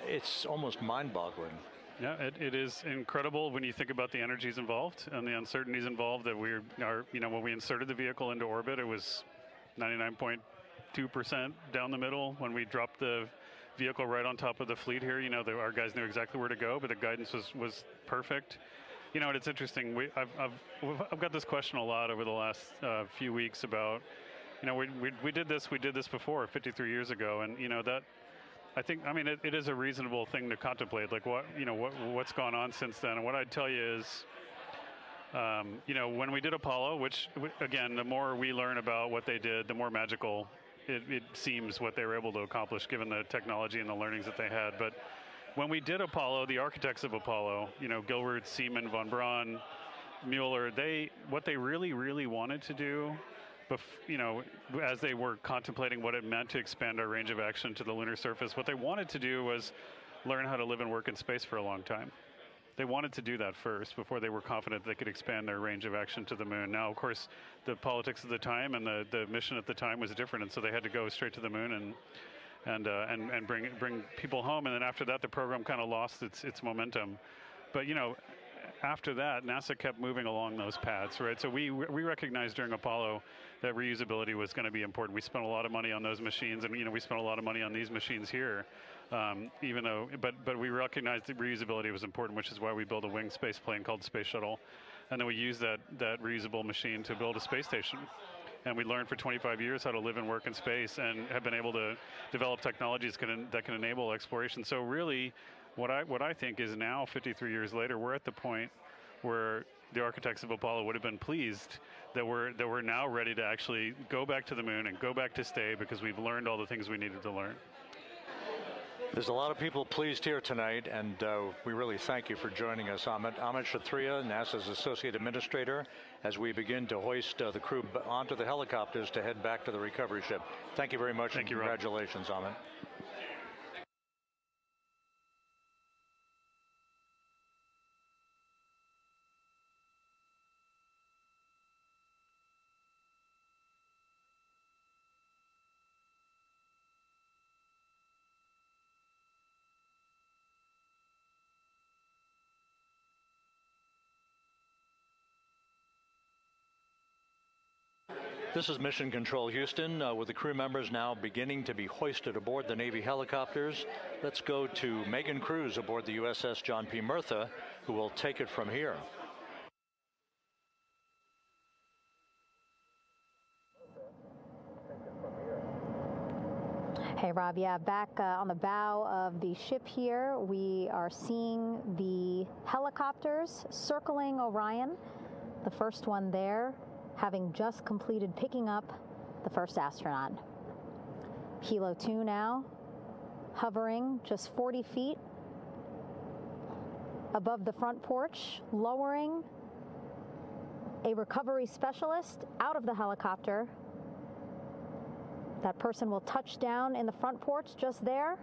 it's almost mind-boggling. Yeah, it is incredible when you think about the energies involved and the uncertainties involved. That when we inserted the vehicle into orbit, it was 99.2% down the middle. When we dropped the vehicle right on top of the fleet here, our guys knew exactly where to go, but the guidance was perfect. You know, and it's interesting. I've got this question a lot over the last few weeks about, you know, we did this before 53 years ago, and you know that. I mean, it is a reasonable thing to contemplate, like what's gone on since then. And what I'd tell you is, you know, when we did Apollo, which again, the more we learn about what they did, the more magical it seems what they were able to accomplish given the technology and the learnings that they had. But when we did Apollo, the architects of Apollo, you know, Gilbert, Seaman, von Braun, Mueller, what they really wanted to do, you know, as they were contemplating what it meant to expand our range of action to the lunar surface, what they wanted to do was learn how to live and work in space for a long time. They wanted to do that first before they were confident they could expand their range of action to the moon. Now, of course, the politics of the time and the mission at the time was different, and so they had to go straight to the moon and bring people home. And then after that, the program kind of lost its momentum. But you know, after that, NASA kept moving along those paths, right? So we recognized during Apollo that reusability was going to be important. We spent a lot of money on those machines, and you know, we spent a lot of money on these machines here. Even though, but we recognized that reusability was important, which is why we built a winged space plane called Space Shuttle, and then we used that reusable machine to build a space station. And we learned for 25 years how to live and work in space, and have been able to develop technologies that can enable exploration. So really, what I think is now, 53 years later, we're at the point where the architects of Apollo would have been pleased that we're now ready to actually go back to the moon and go back to stay, because we've learned all the things we needed to learn. There's a lot of people pleased here tonight, and we really thank you for joining us. Amit Kshatriya, NASA's Associate Administrator, as we begin to hoist the crew onto the helicopters to head back to the recovery ship. Thank you very much. Thank you, congratulations, Amit. This is Mission Control Houston, with the crew members now beginning to be hoisted aboard the Navy helicopters. Let's go to Megan Cruz aboard the USS John P. Murtha, who will take it from here. Hey, Rob. Yeah, back on the bow of the ship here, we are seeing the helicopters circling Orion. The first one there, having just completed picking up the first astronaut. Helo 2 now, hovering just 40 feet above the front porch, lowering a recovery specialist out of the helicopter. That person will touch down in the front porch just there.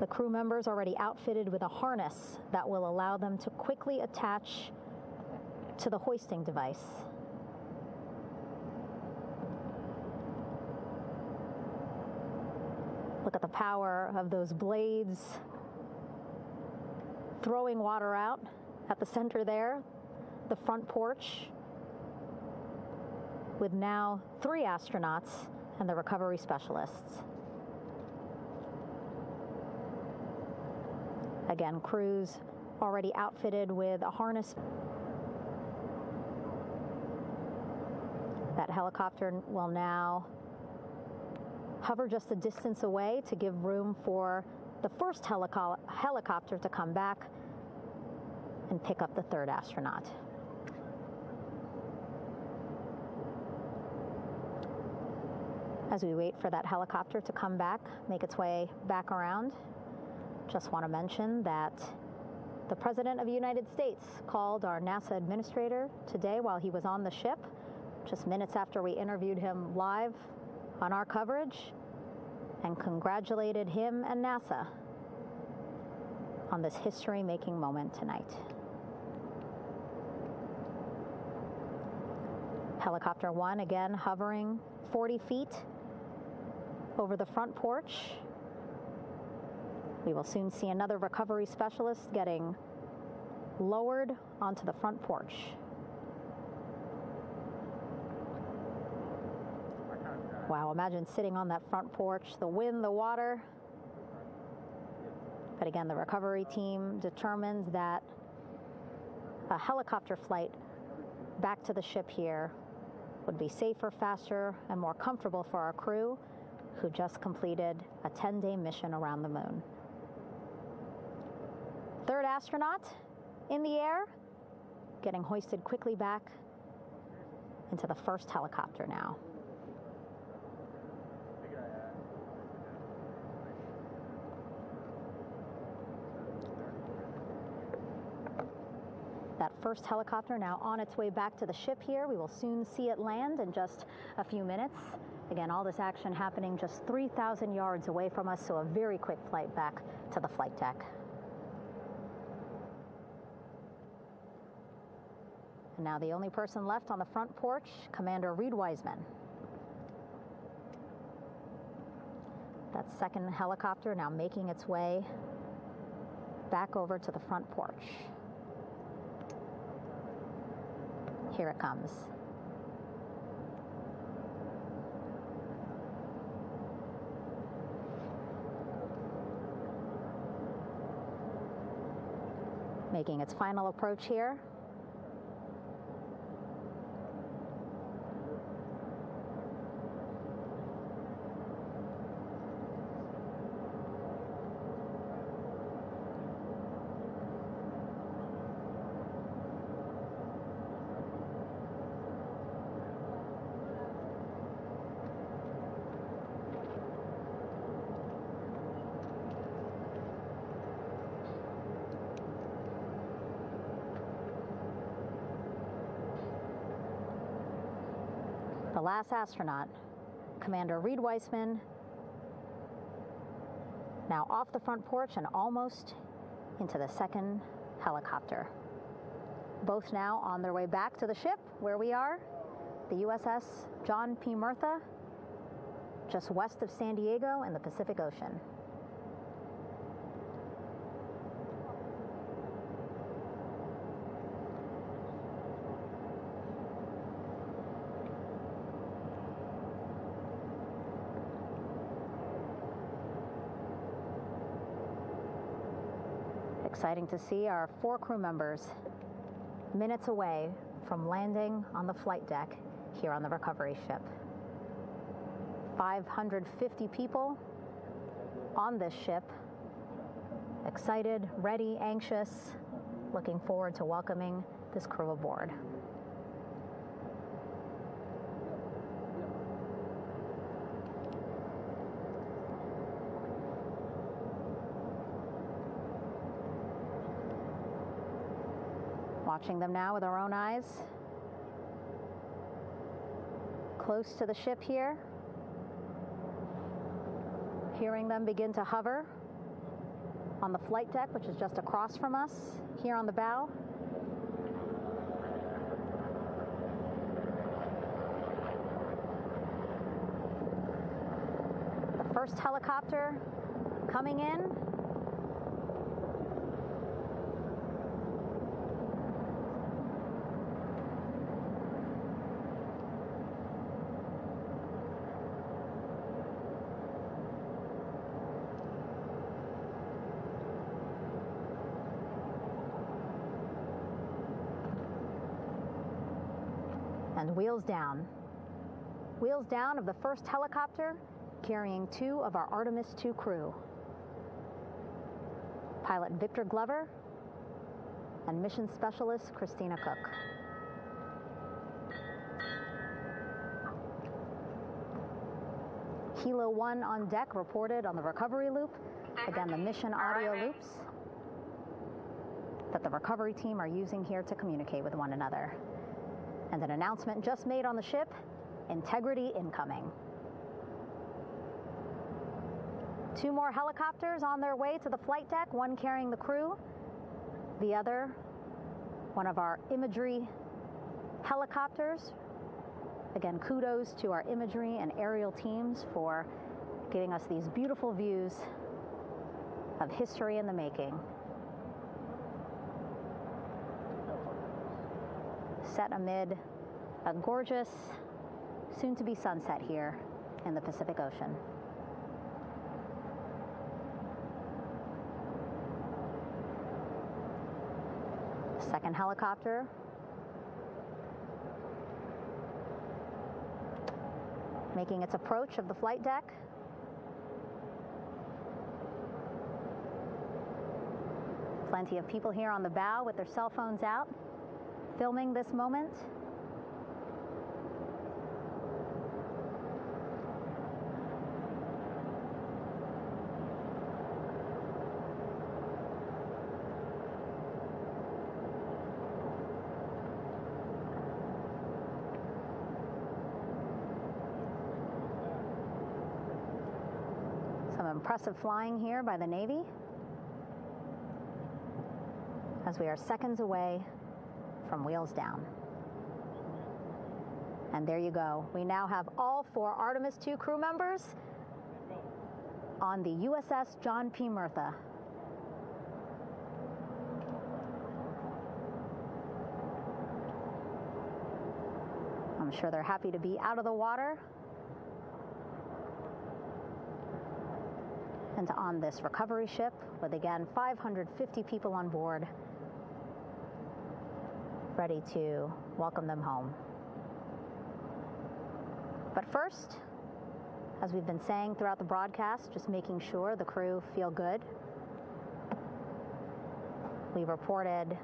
The crew members already outfitted with a harness that will allow them to quickly attach to the hoisting device. Look at the power of those blades throwing water out at the center there, the front porch, with now 3 astronauts and the recovery specialists. Again, crews already outfitted with a harness. That helicopter will now hover just a distance away to give room for the first helicopter to come back and pick up the 3rd astronaut. As we wait for that helicopter to come back, make its way back around, just want to mention that the President of the United States called our NASA administrator today while he was on the ship, just minutes after we interviewed him live on our coverage, and congratulated him and NASA on this history-making moment tonight. Helicopter 1 again hovering 40 feet over the front porch. We will soon see another recovery specialist getting lowered onto the front porch. Wow, imagine sitting on that front porch, the wind, the water, But again, the recovery team determined that a helicopter flight back to the ship here would be safer, faster, and more comfortable for our crew who just completed a 10-day mission around the moon. Third astronaut in the air, getting hoisted quickly back into the first helicopter now. That first helicopter now on its way back to the ship here. We will soon see it land in just a few minutes. Again, all this action happening just 3,000 yards away from us, so a very quick flight back to the flight deck. And now the only person left on the front porch, Commander Reid Wiseman. That second helicopter now making its way back over to the front porch. Here it comes. Making its final approach here. The last astronaut, Commander Reid Wiseman, now off the front porch and almost into the second helicopter. Both now on their way back to the ship where we are, the USS John P. Murtha, just west of San Diego in the Pacific Ocean. Exciting to see our 4 crew members minutes away from landing on the flight deck here on the recovery ship. 550 people on this ship, excited, ready, anxious, looking forward to welcoming this crew aboard. Watching them now with our own eyes. Close to the ship here. Hearing them begin to hover on the flight deck, which is just across from us, here on the bow. The first helicopter coming in. And wheels down. Wheels down of the first helicopter carrying 2 of our Artemis II crew. Pilot Victor Glover and mission specialist Christina Koch. Kilo 1 on deck reported on the recovery loop. Again, the mission audio loops that the recovery team are using here to communicate with one another. And an announcement just made on the ship, integrity incoming. 2 more helicopters on their way to the flight deck, one carrying the crew, the other, one of our imagery helicopters. Again, kudos to our imagery and aerial teams for giving us these beautiful views of history in the making. Set amid a gorgeous, soon-to-be sunset here in the Pacific Ocean. second helicopter. Making its approach of the flight deck. Plenty of people here on the bow with their cell phones out, filming this moment. Some impressive flying here by the Navy, as we are seconds away from wheels down. And there you go. We now have all 4 Artemis II crew members on the USS John P. Murtha. I'm sure they're happy to be out of the water and on this recovery ship with, again, 550 people on board, ready to welcome them home. But first, as we've been saying throughout the broadcast, just making sure the crew feel good. We reported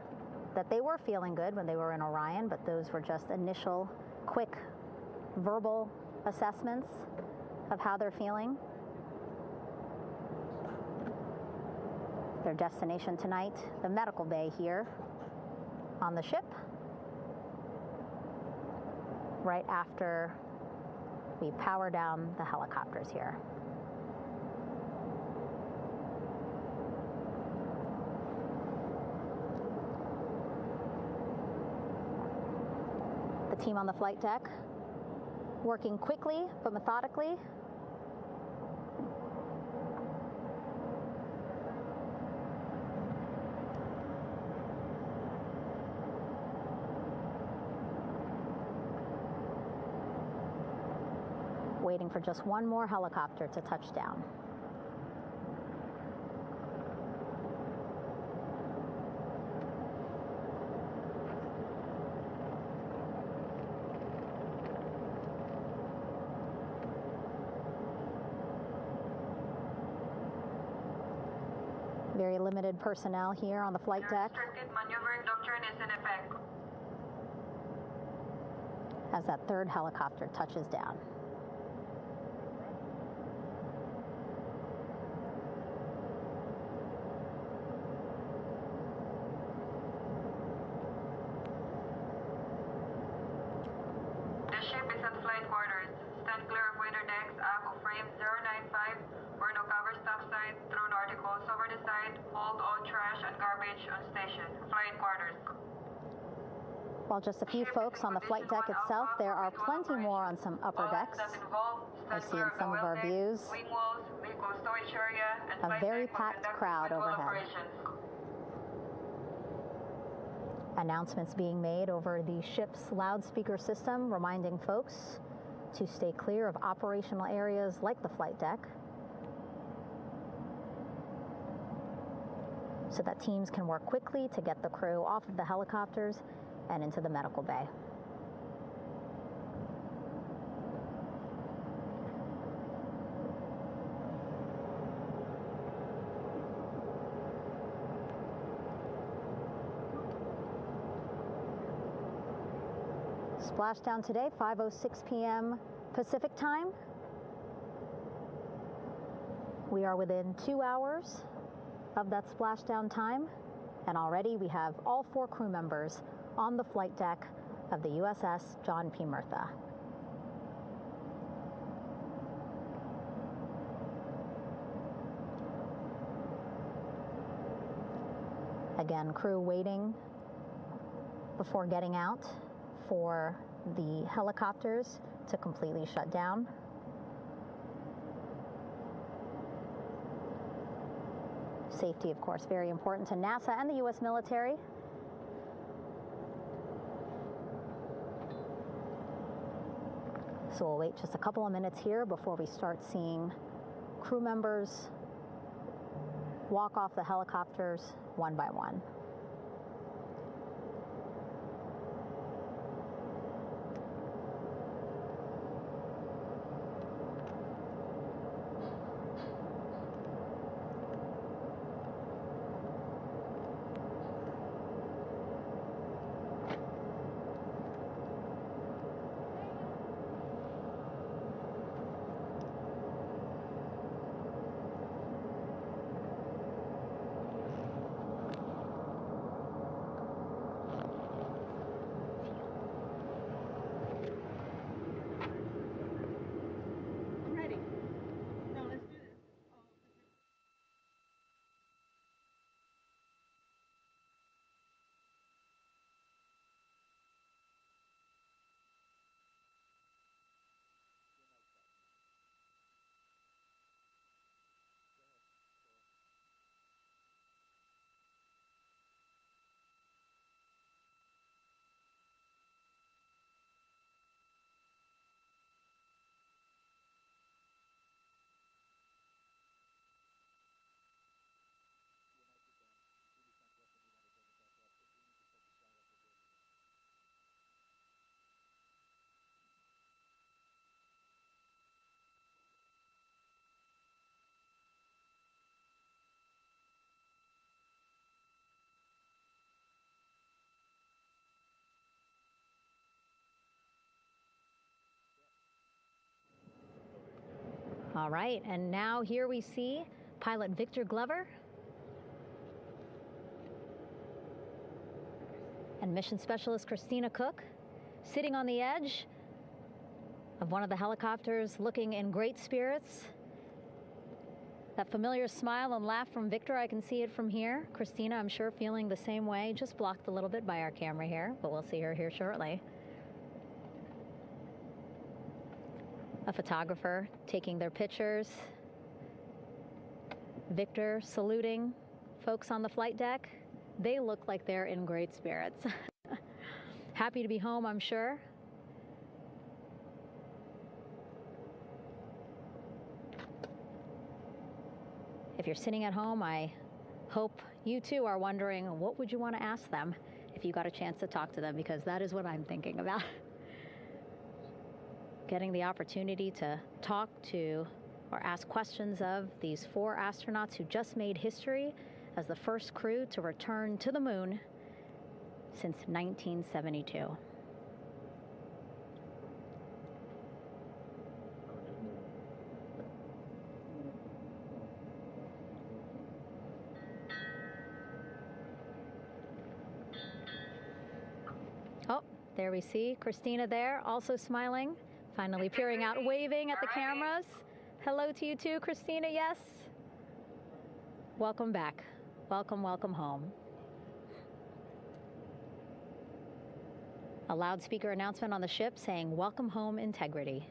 that they were feeling good when they were in Orion, but those were just initial, quick, verbal assessments of how they're feeling. Their destination tonight, the medical bay here on the ship, right after we power down the helicopters here. The team on the flight deck working quickly but methodically. Waiting for just one more helicopter to touch down. Very limited personnel here on the flight deck. Restricted maneuvering doctrine is in effect. As that third helicopter touches down. The ship is at flight quarters. Stand clear of wader decks, aft of frame 095. Burn no cover stop side. Throw no articles over the side. Hold all trash and garbage on station. Flight quarters. While just a few folks on the flight deck itself, there are plenty more on some upper decks. I see in some of our views a very packed crowd overhead. Announcements being made over the ship's loudspeaker system, reminding folks to stay clear of operational areas like the flight deck, so that teams can work quickly to get the crew off of the helicopters and into the medical bay. Splashdown today, 5:06 p.m. Pacific time. We are within 2 hours of that splashdown time, and already we have all 4 crew members on the flight deck of the USS John P. Murtha. Again, crew waiting before getting out for the helicopters to completely shut down. Safety, of course, very important to NASA and the U.S. military. So we'll wait just a couple of minutes here before we start seeing crew members walk off the helicopters one by one. All right, and now here we see pilot Victor Glover and mission specialist Christina Koch sitting on the edge of one of the helicopters, looking in great spirits. That familiar smile and laugh from Victor, I can see it from here. Christina, I'm sure, feeling the same way, just blocked a little bit by our camera here, but we'll see her here shortly. A photographer taking their pictures. Victor saluting folks on the flight deck. They look like they're in great spirits. Happy to be home, I'm sure. If you're sitting at home, I hope you too are wondering, what would you want to ask them if you got a chance to talk to them? Because that is what I'm thinking about. Getting the opportunity to talk to or ask questions of these 4 astronauts who just made history as the first crew to return to the moon since 1972. Oh, there we see Christina there, also smiling, finally peering out, waving at the cameras. Hello to you too, Christina, yes. Welcome back. Welcome, welcome home. A loudspeaker announcement on the ship saying, "Welcome home, Integrity."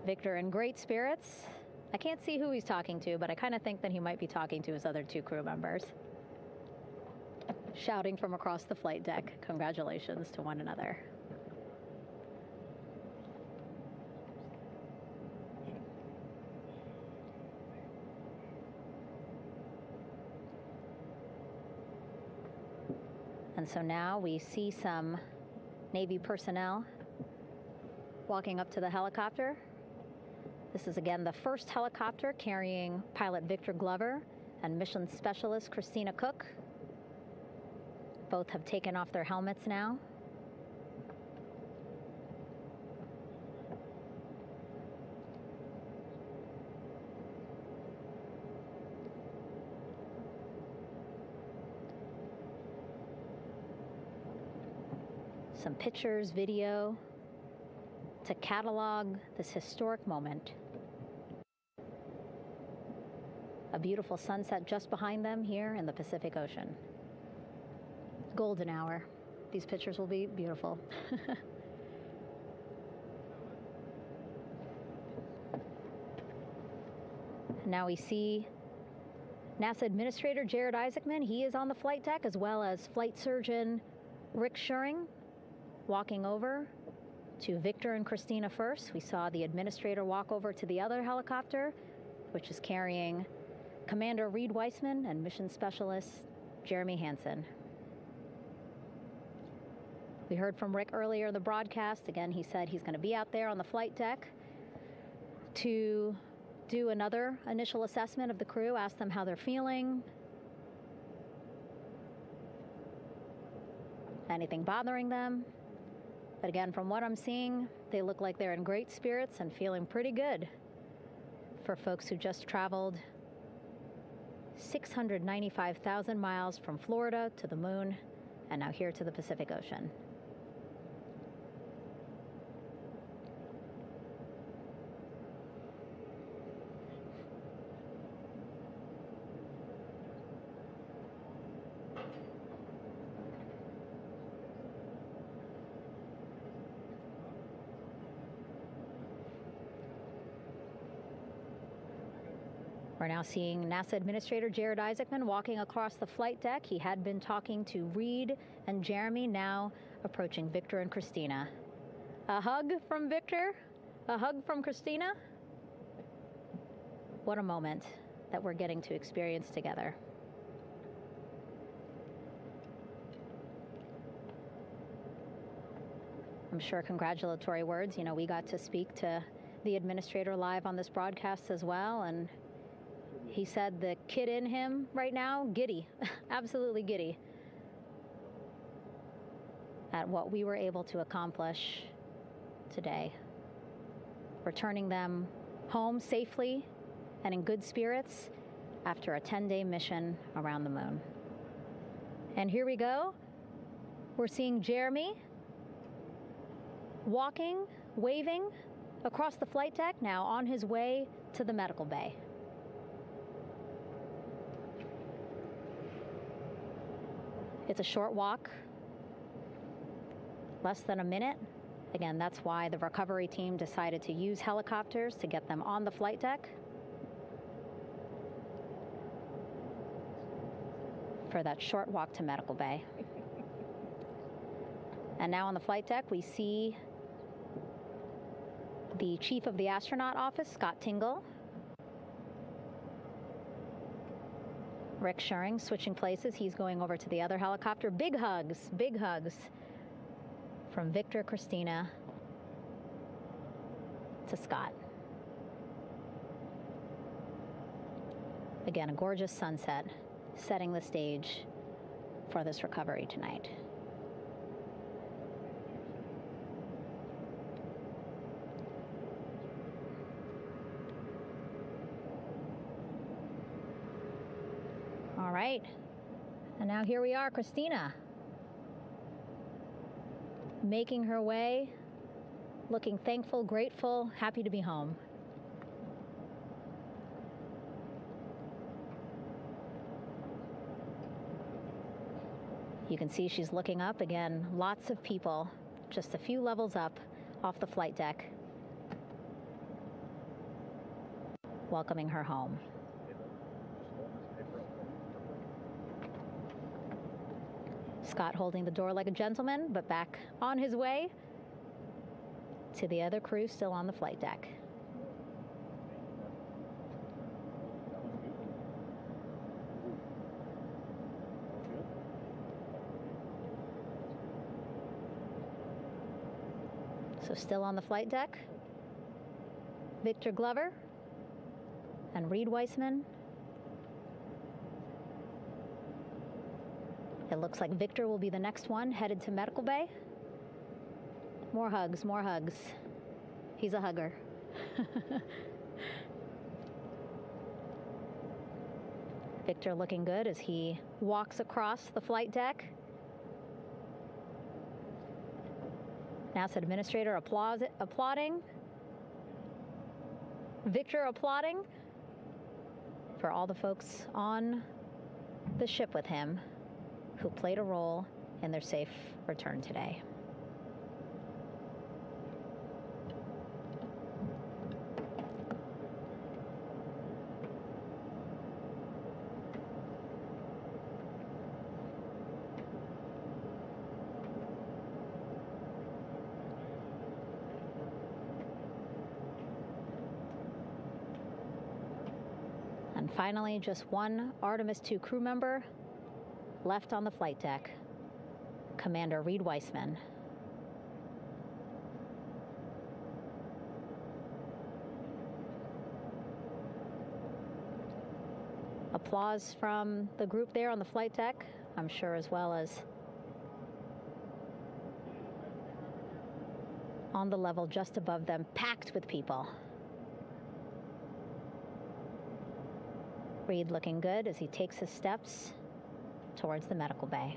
Victor in great spirits. I can't see who he's talking to, but I kind of think that he might be talking to his other 2 crew members. Shouting from across the flight deck, congratulations to one another. And so now we see some Navy personnel walking up to the helicopter. This is again the first helicopter carrying pilot Victor Glover and mission specialist Christina Koch. Both have taken off their helmets now. Some pictures, video to catalog this historic moment. A beautiful sunset just behind them here in the Pacific Ocean. Golden hour. These pictures will be beautiful. Now we see NASA Administrator Jared Isaacman. He is on the flight deck, as well as flight surgeon Rick Schuring walking over to Victor and Christina first. We saw the administrator walk over to the other helicopter, which is carrying Commander Reid Wiseman and mission specialist Jeremy Hansen. We heard from Rick earlier in the broadcast. Again, he said he's going to be out there on the flight deck to do another initial assessment of the crew, ask them how they're feeling, anything bothering them. But again, from what I'm seeing, they look like they're in great spirits and feeling pretty good for folks who just traveled 695,000 miles from Florida to the moon and now here to the Pacific Ocean. We're now seeing NASA Administrator Jared Isaacman walking across the flight deck. He had been talking to Reid and Jeremy, now approaching Victor and Christina. A hug from Victor, a hug from Christina. What a moment that we're getting to experience together. I'm sure congratulatory words. You know, we got to speak to the administrator live on this broadcast as well, and he said the kid in him right now, giddy, absolutely giddy. at what we were able to accomplish today, returning them home safely and in good spirits after a 10-day mission around the moon. And here we go. We're seeing Jeremy walking, waving across the flight deck, now on his way to the medical bay. It's a short walk, less than a minute. Again, that's why the recovery team decided to use helicopters to get them on the flight deck for that short walk to medical bay. And now on the flight deck, we see the chief of the astronaut office, Scott Tingle. Rick Schuring switching places. He's going over to the other helicopter. Big hugs from Victor, Christina to Scott. Again, a gorgeous sunset setting the stage for this recovery tonight. All right, and now here we are, Christina, making her way, looking thankful, grateful, happy to be home. You can see she's looking up. Again, lots of people, just a few levels up off the flight deck, welcoming her home. Scott holding the door like a gentleman, but back on his way to the other crew still on the flight deck. So still on the flight deck, Victor Glover and Reid Wiseman. It looks like Victor will be the next one headed to medical bay. More hugs, more hugs. He's a hugger. Victor looking good as he walks across the flight deck. NASA administrator applauding. Victor applauding for all the folks on the ship with him who played a role in their safe return today. And finally, just one Artemis II crew member left on the flight deck, Commander Reid Wiseman. Applause from the group there on the flight deck, I'm sure, as well as on the level just above them, packed with people. Reid looking good as he takes his steps towards the medical bay.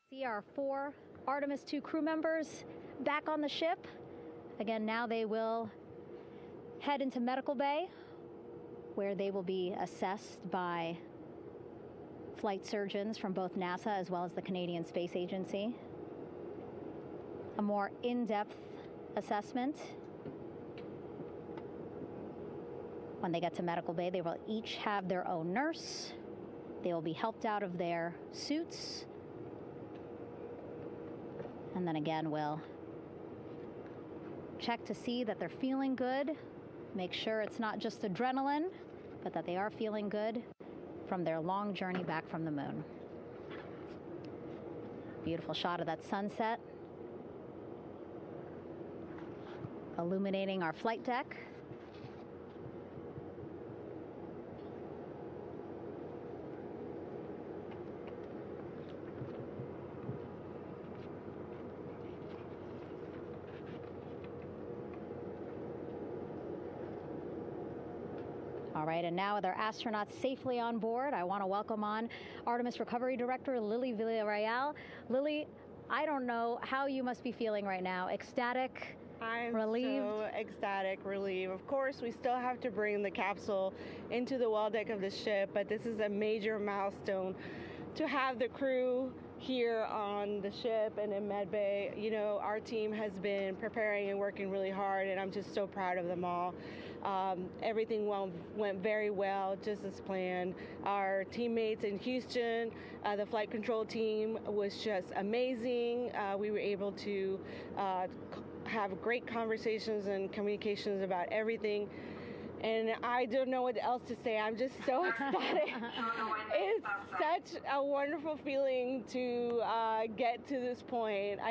See our 4 Artemis II crew members back on the ship. Again, now they will head into medical bay, where they will be assessed by flight surgeons from both NASA as well as the Canadian Space Agency. A more in-depth assessment. When they get to medical bay, they will each have their own nurse. They will be helped out of their suits. And then again, we'll check to see that they're feeling good. Make sure it's not just adrenaline, but that they are feeling good from their long journey back from the moon. Beautiful shot of that sunset. illuminating our flight deck. All right, and now with our astronauts safely on board, I want to welcome on Artemis Recovery Director Lily Villarreal. Lily, I don't know how you must be feeling right now. Ecstatic, relieved? So ecstatic, relieved. Of course, we still have to bring the capsule into the well deck of the ship, but this is a major milestone to have the crew here on the ship and in medbay. You know, our team has been preparing and working really hard, and I'm just so proud of them all. Everything went very well, just as planned. Our teammates in Houston, the flight control team was just amazing. We were able to have great conversations and communications about everything. And I don't know what else to say. I'm just so ecstatic. It's such a wonderful feeling to get to this point.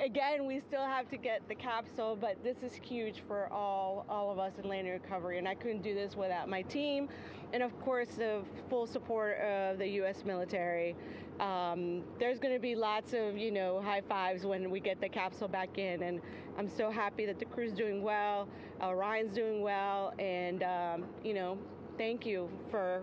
Again, we still have to get the capsule, but this is huge for all of us in landing recovery. And I couldn't do this without my team, and of course the full support of the U.S. military. There's going to be lots of, high fives when we get the capsule back in, and I'm so happy that the crew's doing well, Orion's doing well, and thank you for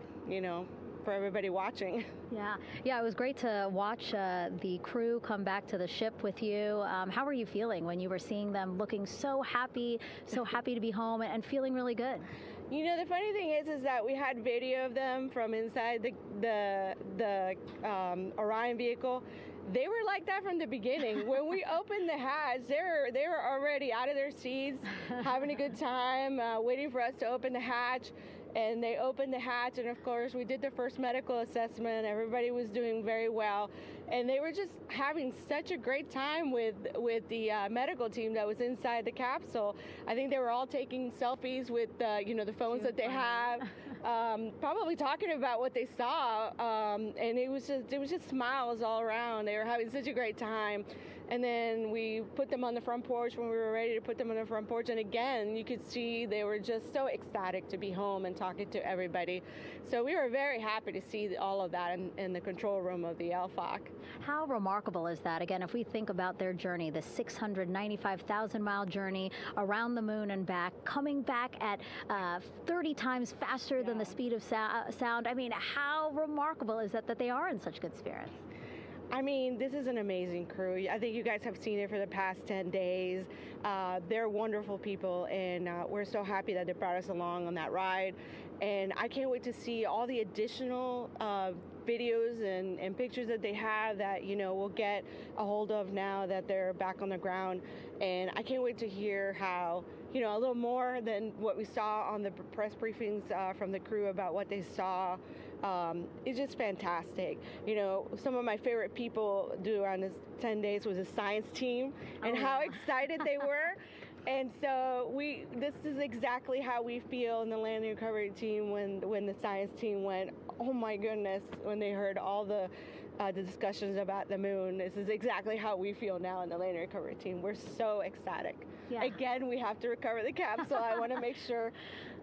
everybody watching. Yeah, it was great to watch the crew come back to the ship with you. How were you feeling when you were seeing them looking so happy to be home and feeling really good? The funny thing is that we had video of them from inside the Orion vehicle. They were like that from the beginning. When we opened the hatch, they were already out of their seats, having a good time, waiting for us to open the hatch. And they opened the hatch, and of course we did the first medical assessment. Everybody was doing very well, and they were just having such a great time with the medical team that was inside the capsule. I think they were all taking selfies with the phones that they have, probably talking about what they saw, and it was just smiles all around. They were having such a great time. And then we put them on the front porch when we were ready to put them on the front porch. And again, you could see they were just so ecstatic to be home and talking to everybody. So we were very happy to see all of that in the control room of the LFOC. How remarkable is that? Again, if we think about their journey, the 695,000-mile journey around the moon and back, coming back at 30 times faster than the speed of sound. I mean, how remarkable is that they are in such good spirits? I mean, this is an amazing crew. I think you guys have seen it for the past 10 days. They're wonderful people, and we're so happy that they brought us along on that ride. And I can't wait to see all the additional videos and pictures that they have that, we'll get a hold of now that they're back on the ground. And I can't wait to hear how, a little more than what we saw on the press briefings from the crew about what they saw. It's just fantastic. Some of my favorite people around this 10 days was the science team and how excited they were. And so this is exactly how we feel in the landing recovery team when the science team went, oh my goodness, when they heard all the discussions about the moon. This is exactly how we feel now in the landing recovery team. We're so ecstatic. Yeah. Again, we have to recover the capsule. I want to make sure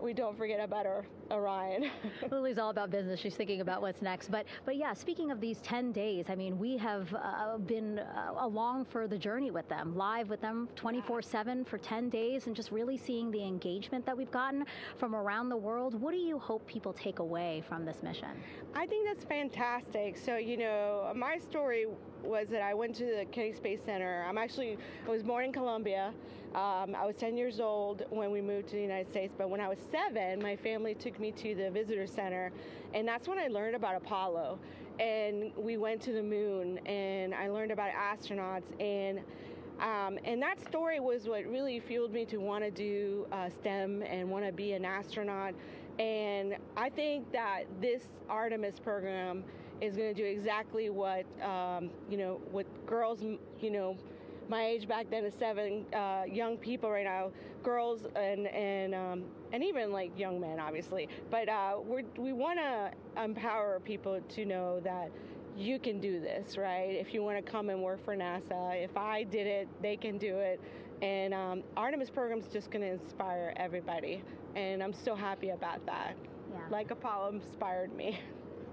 we don't forget about our Orion. Lily's all about business. She's thinking about what's next. But yeah, speaking of these 10 days, I mean, we have been along for the journey with them, live with them 24/7 for 10 days, and just really seeing the engagement that we've gotten from around the world. What do you hope people take away from this mission? I think that's fantastic. So, my story was that I went to the Kennedy Space Center. I was born in Colombia. I was 10 years old when we moved to the United States, but when I was 7, my family took me to the visitor center, and that's when I learned about Apollo. And we went to the moon, and I learned about astronauts, and that story was what really fueled me to want to do STEM and want to be an astronaut. And I think that this Artemis program is going to do exactly what what girls, my age back then is 7, young people right now, girls and even like young men, obviously. But we want to empower people to know that you can do this, right? If you want to come and work for NASA, if I did it, they can do it. And Artemis program is just going to inspire everybody, and I'm so happy about that. Yeah. Like Apollo inspired me.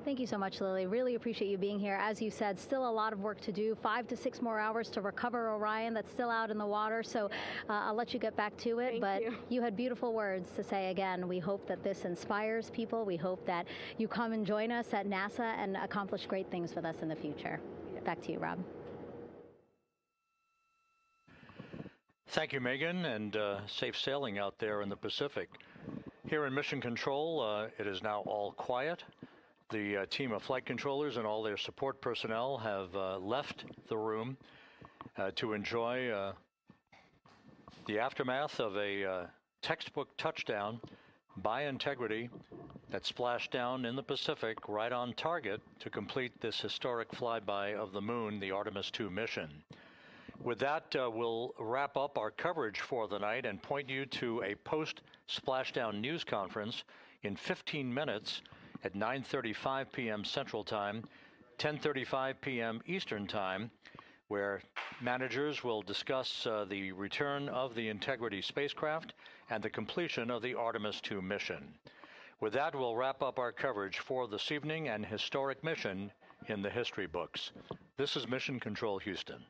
Thank you so much, Lily. Really appreciate you being here. As you said, still a lot of work to do, 5 to 6 more hours to recover Orion that's still out in the water. So I'll let you get back to it. But you had beautiful words to say again. We hope that this inspires people. We hope that you come and join us at NASA and accomplish great things with us in the future. Back to you, Rob. Thank you, Megan, and safe sailing out there in the Pacific. Here in Mission Control, it is now all quiet. The team of flight controllers and all their support personnel have left the room to enjoy the aftermath of a textbook touchdown by Integrity that splashed down in the Pacific right on target to complete this historic flyby of the moon, the Artemis II mission. With that, we'll wrap up our coverage for the night and point you to a post-splashdown news conference in 15 minutes at 9:35 p.m. Central Time, 10:35 p.m. Eastern Time, where managers will discuss the return of the Integrity spacecraft and the completion of the Artemis II mission. With that, we'll wrap up our coverage for this evening and historic mission in the history books. This is Mission Control Houston.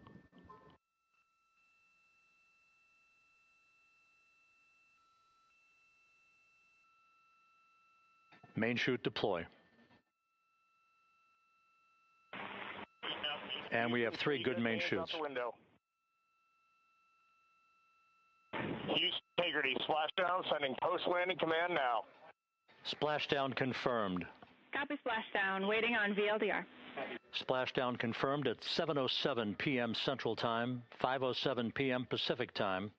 Main chute deploy. And we have 3 good main chutes. Houston Integrity, splashdown, sending post-landing command now. Splashdown confirmed. Copy splashdown, waiting on VLDR. Splashdown confirmed at 7:07 p.m. Central Time, 5:07 p.m. Pacific Time.